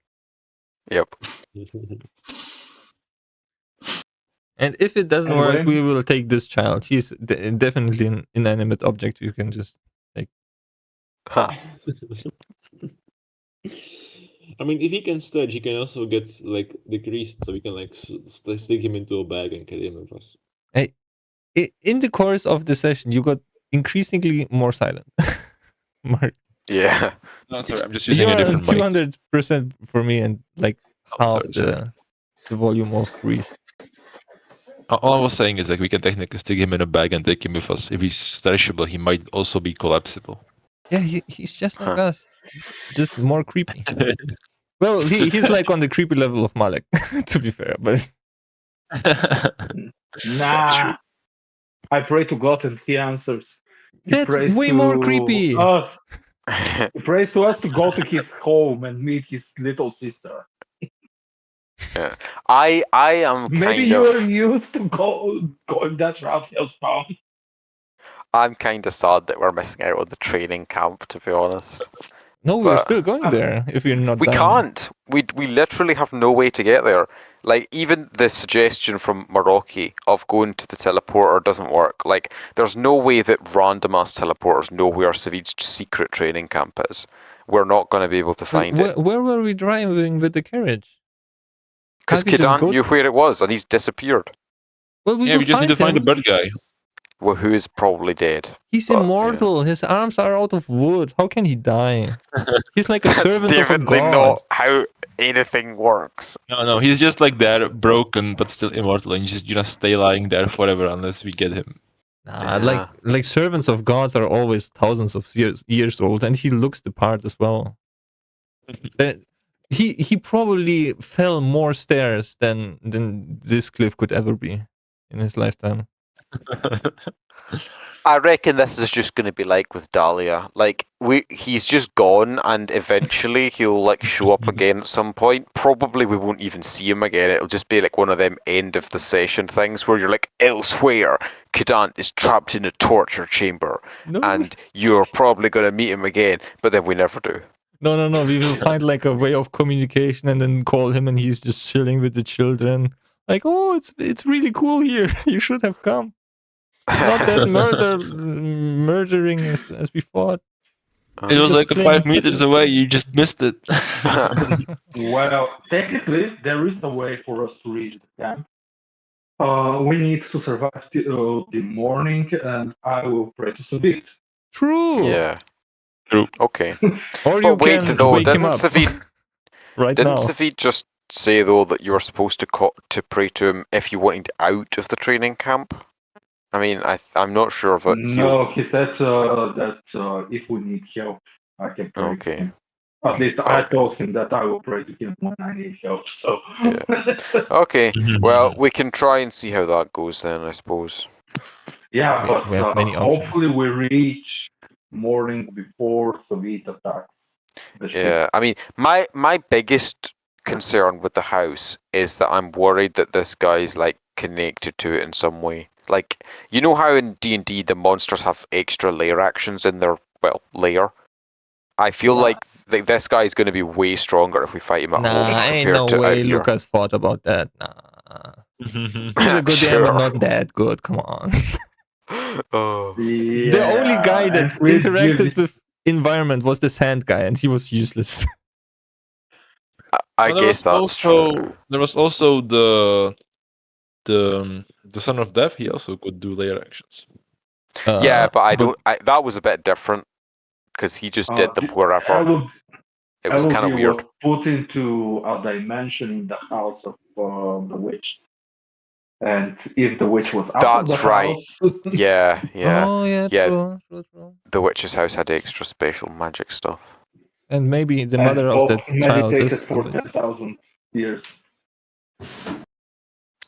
[SPEAKER 1] Yep.
[SPEAKER 2] And if it doesn't work, we will take this child. He's definitely an inanimate object. You can just like.
[SPEAKER 1] Huh.
[SPEAKER 9] I mean, if he can stretch, he can also get like decreased, so we can like stick him into a bag and carry him with us.
[SPEAKER 2] Hey, in the course of the session, you got increasingly more silent, Mark.
[SPEAKER 1] Yeah.
[SPEAKER 10] No, sorry, I'm just using a different mic.
[SPEAKER 2] 200% for me, and like half
[SPEAKER 10] sorry.
[SPEAKER 2] the volume of Reese.
[SPEAKER 10] All I was saying is like we can technically stick him in a bag and take him with us. If he's stretchable, he might also be collapsible.
[SPEAKER 2] Yeah, he's just like us, just more creepy. Well, he's like on the creepy level of Malek, to be fair, but
[SPEAKER 5] nah. I pray to God and he answers. He
[SPEAKER 2] that's
[SPEAKER 5] prays
[SPEAKER 2] way
[SPEAKER 5] to
[SPEAKER 2] more creepy.
[SPEAKER 5] Us. He prays to us to go to his home and meet his little sister.
[SPEAKER 1] Yeah. I am
[SPEAKER 5] Maybe
[SPEAKER 1] kind
[SPEAKER 5] you're
[SPEAKER 1] of
[SPEAKER 5] used to going that route, Hellspawn.
[SPEAKER 1] I'm kind of sad that we're missing out on the training camp, to be honest.
[SPEAKER 2] No, we're
[SPEAKER 1] But-
[SPEAKER 2] still going there if you're not
[SPEAKER 1] We
[SPEAKER 2] dying.
[SPEAKER 1] can't. We literally have no way to get there. Like, even the suggestion from Maroki of going to the teleporter doesn't work. Like, there's no way that random ass teleporters know where Savid's secret training camp is. We're not going to be able to find it.
[SPEAKER 2] Where were we driving with the carriage?
[SPEAKER 1] Because
[SPEAKER 2] Can't we just
[SPEAKER 1] Kidan
[SPEAKER 2] go-
[SPEAKER 1] knew where it was and he's disappeared.
[SPEAKER 2] Well, we
[SPEAKER 10] Yeah,
[SPEAKER 2] will
[SPEAKER 10] we just need to find the
[SPEAKER 2] him.
[SPEAKER 10] bird guy.
[SPEAKER 1] Well, who is probably dead.
[SPEAKER 2] He's
[SPEAKER 1] But, yeah.
[SPEAKER 2] immortal. His arms are out of wood. How can he die? He's like a
[SPEAKER 1] That's
[SPEAKER 2] servant of a
[SPEAKER 1] definitely
[SPEAKER 2] god.
[SPEAKER 1] not how anything works.
[SPEAKER 10] No, he's just like there, broken but still immortal, and he's just gonna stay lying there forever unless we get him.
[SPEAKER 2] Nah,
[SPEAKER 1] Yeah.
[SPEAKER 2] like servants of gods are always thousands of years old, and he looks the part as well. He probably fell more stairs than this cliff could ever be in his lifetime.
[SPEAKER 1] I reckon this is just going to be like with Dahlia. Like, he's just gone, and eventually he'll like show up again at some point. Probably we won't even see him again. It'll just be like one of them end of the session things where you're like, elsewhere, Kadant is trapped in a torture chamber,
[SPEAKER 2] No,
[SPEAKER 1] and you're probably going to meet him again. But then we never do.
[SPEAKER 2] no. We will find like a way of communication and then call him, and he's just chilling with the children. Like, oh, it's really cool here. You should have come. It's not that murdering as we thought.
[SPEAKER 10] It was
[SPEAKER 2] just
[SPEAKER 10] like
[SPEAKER 2] playing
[SPEAKER 10] 5 meters away. You just missed it.
[SPEAKER 5] Well, technically, there is no way for us to reach the camp. We need to survive the morning, and I will pray to Savit.
[SPEAKER 2] True.
[SPEAKER 1] Yeah.
[SPEAKER 10] True.
[SPEAKER 1] Okay.
[SPEAKER 2] Or you
[SPEAKER 1] But wait,
[SPEAKER 2] can
[SPEAKER 1] though,
[SPEAKER 2] wake him
[SPEAKER 1] didn't
[SPEAKER 2] up
[SPEAKER 1] Savid
[SPEAKER 2] right
[SPEAKER 1] Didn't
[SPEAKER 2] now.
[SPEAKER 1] Savid just say though that you were supposed to pray to him if you wanted out of the training camp? I mean, I'm not sure that.
[SPEAKER 5] No, he said that if we need help, I can pray to
[SPEAKER 1] Okay.
[SPEAKER 5] him. At least I
[SPEAKER 1] Okay.
[SPEAKER 5] told him that I will pray to him when I need help. So,
[SPEAKER 1] Okay. Well, we can try and see how that goes then, I suppose.
[SPEAKER 5] yeah,
[SPEAKER 2] We-
[SPEAKER 5] but
[SPEAKER 2] we have many options.
[SPEAKER 5] hopefully we reach morning before Savit attacks the ship.
[SPEAKER 1] Yeah. I mean, my biggest concern with the house is that I'm worried that this guy's like connected to it in some way. Like, you know how in D&D the monsters have extra lair actions in their lair. I feel
[SPEAKER 5] Yeah.
[SPEAKER 1] like this guy's going to be way stronger if we fight him at home
[SPEAKER 2] Nah, ain't
[SPEAKER 1] compared
[SPEAKER 2] no
[SPEAKER 1] to
[SPEAKER 2] way
[SPEAKER 1] out here.
[SPEAKER 2] Lucas thought about that. Nah. He's a good DM, but not that good. Come on.
[SPEAKER 1] Oh.
[SPEAKER 2] The only guy
[SPEAKER 5] Yeah,
[SPEAKER 2] that
[SPEAKER 5] and we give
[SPEAKER 2] interacted
[SPEAKER 5] it-
[SPEAKER 2] with environment was the sand guy, and he was useless.
[SPEAKER 1] I
[SPEAKER 10] Well,
[SPEAKER 1] guess that's true.
[SPEAKER 10] There was also the son of death. He also could do layer actions.
[SPEAKER 1] Yeah, but that was a bit different because he just did them wherever. It was kind of weird.
[SPEAKER 5] was put into a dimension in the house of the witch. And if the witch was out of the
[SPEAKER 1] That's right.
[SPEAKER 5] house,
[SPEAKER 1] Yeah, yeah.
[SPEAKER 2] Oh yeah,
[SPEAKER 1] Yeah.
[SPEAKER 2] true.
[SPEAKER 1] The witch's house had extra special magic stuff.
[SPEAKER 2] And maybe the
[SPEAKER 5] and
[SPEAKER 2] mother of the
[SPEAKER 5] Bob
[SPEAKER 2] child
[SPEAKER 5] meditated
[SPEAKER 2] is.
[SPEAKER 5] for 10,000 years.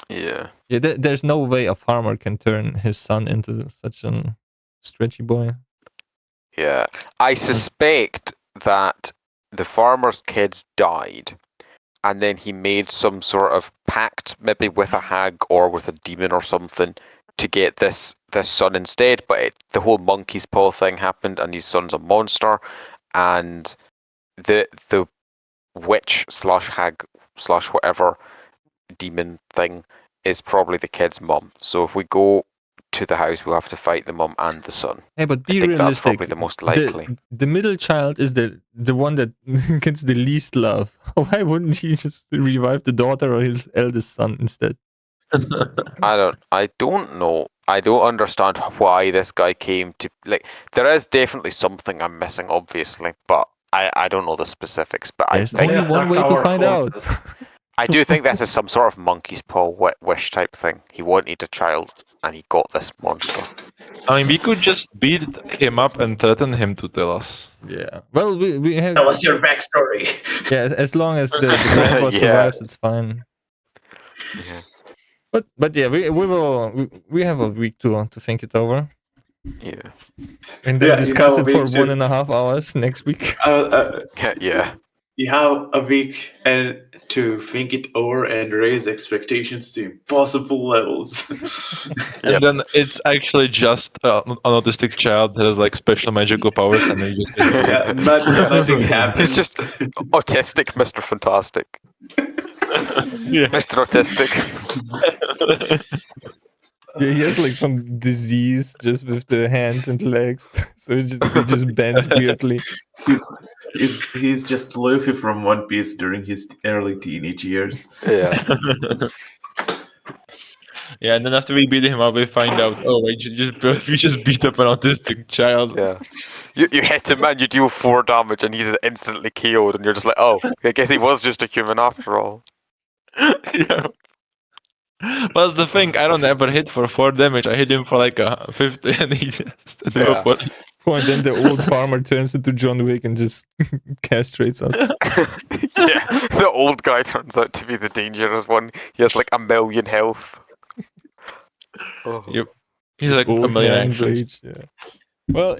[SPEAKER 1] Yeah.
[SPEAKER 2] Yeah, there's no way a farmer can turn his son into such a stretchy boy.
[SPEAKER 1] Yeah. I suspect that the farmer's kids died and then he made some sort of pact, maybe with a hag or with a demon or something, to get this son instead. But the whole monkey's paw thing happened and his son's a monster, and the witch / hag / whatever demon thing is probably the kid's mum. So if we go to the house, we'll have to fight the mum and the son.
[SPEAKER 2] Hey, but be
[SPEAKER 1] I think that's
[SPEAKER 2] realistic.
[SPEAKER 1] probably the most likely.
[SPEAKER 2] The middle child is the one that gets the least love. Why wouldn't he just revive the daughter or his eldest son instead?
[SPEAKER 1] I don't know. I don't understand why this guy came to, like, there is definitely something I'm missing, obviously, but I don't know the specifics. But
[SPEAKER 2] There's
[SPEAKER 1] I think
[SPEAKER 2] only one way to find out.
[SPEAKER 1] I do think this is some sort of monkey's paw wish type thing. He wanted a child and he got this monster.
[SPEAKER 10] I mean, we could just beat him up and threaten him to tell us.
[SPEAKER 2] Yeah. Well, we have.
[SPEAKER 4] Tell us your backstory.
[SPEAKER 2] Yeah, as long as the grandpa
[SPEAKER 1] Yeah.
[SPEAKER 2] survives, it's fine.
[SPEAKER 1] Yeah.
[SPEAKER 2] But yeah, we have a week to think it over,
[SPEAKER 1] Yeah.
[SPEAKER 2] and then
[SPEAKER 4] Yeah,
[SPEAKER 2] discuss
[SPEAKER 4] you know,
[SPEAKER 2] it for
[SPEAKER 4] we
[SPEAKER 2] 1.5 hours next week.
[SPEAKER 1] Yeah.
[SPEAKER 4] You have a week and to think it over and raise expectations to impossible levels.
[SPEAKER 10] And then it's actually just an autistic child that has like special magical powers, and then you just get
[SPEAKER 4] Yeah, nothing happens.
[SPEAKER 1] He's just autistic, Mr. Fantastic.
[SPEAKER 10] Yeah.
[SPEAKER 1] Mr. Autistic.
[SPEAKER 2] Yeah, he has like some disease just with the hands and legs, so they just bend weirdly.
[SPEAKER 4] He's just Luffy from One Piece during his early teenage years.
[SPEAKER 1] Yeah.
[SPEAKER 10] Yeah, and then after we beat him up, we find out, oh, we just beat up an autistic child.
[SPEAKER 1] Yeah. You hit him and you deal 4 damage and he's instantly KO'd and you're just like, oh, I guess he was just a human after all.
[SPEAKER 10] Yeah. Well, that's the thing. I don't ever hit for 4 damage. I hit him for like 50, and he just
[SPEAKER 1] Yeah.
[SPEAKER 2] Oh, and then the old farmer turns into John Wick and just castrates us.
[SPEAKER 1] Yeah, the old guy turns out to be the dangerous one. He has like 1 million health. Oh.
[SPEAKER 10] Yep. He's like
[SPEAKER 2] Old
[SPEAKER 10] 1 million
[SPEAKER 2] man
[SPEAKER 10] actions.
[SPEAKER 2] rage, yeah. Well,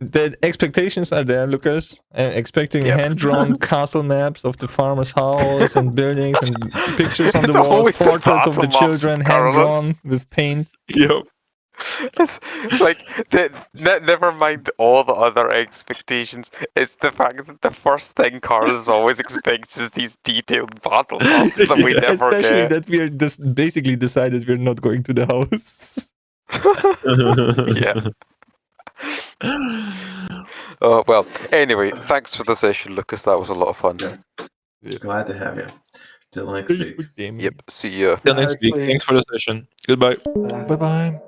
[SPEAKER 2] the expectations are there, Lucas. Expecting
[SPEAKER 1] Yep.
[SPEAKER 2] hand-drawn castle maps of the farmer's house and buildings and pictures on the
[SPEAKER 1] It's
[SPEAKER 2] walls,
[SPEAKER 1] always the
[SPEAKER 2] portraits of the
[SPEAKER 1] battle maps,
[SPEAKER 2] children
[SPEAKER 1] Carlos.
[SPEAKER 2] hand-drawn with paint.
[SPEAKER 10] Yep.
[SPEAKER 1] It's like never mind all the other expectations. It's the fact that the first thing Carlos always expects is these detailed battle maps that we never
[SPEAKER 2] Especially
[SPEAKER 1] get.
[SPEAKER 2] that we are just basically decided we're not going to the house.
[SPEAKER 1] Yeah. Oh well. Anyway, thanks for the session, Lucas. That was a lot of fun.
[SPEAKER 4] Glad to have you. Till next week.
[SPEAKER 1] Yep. See ya.
[SPEAKER 10] Till next week. Thanks for the session. Goodbye.
[SPEAKER 2] Bye bye.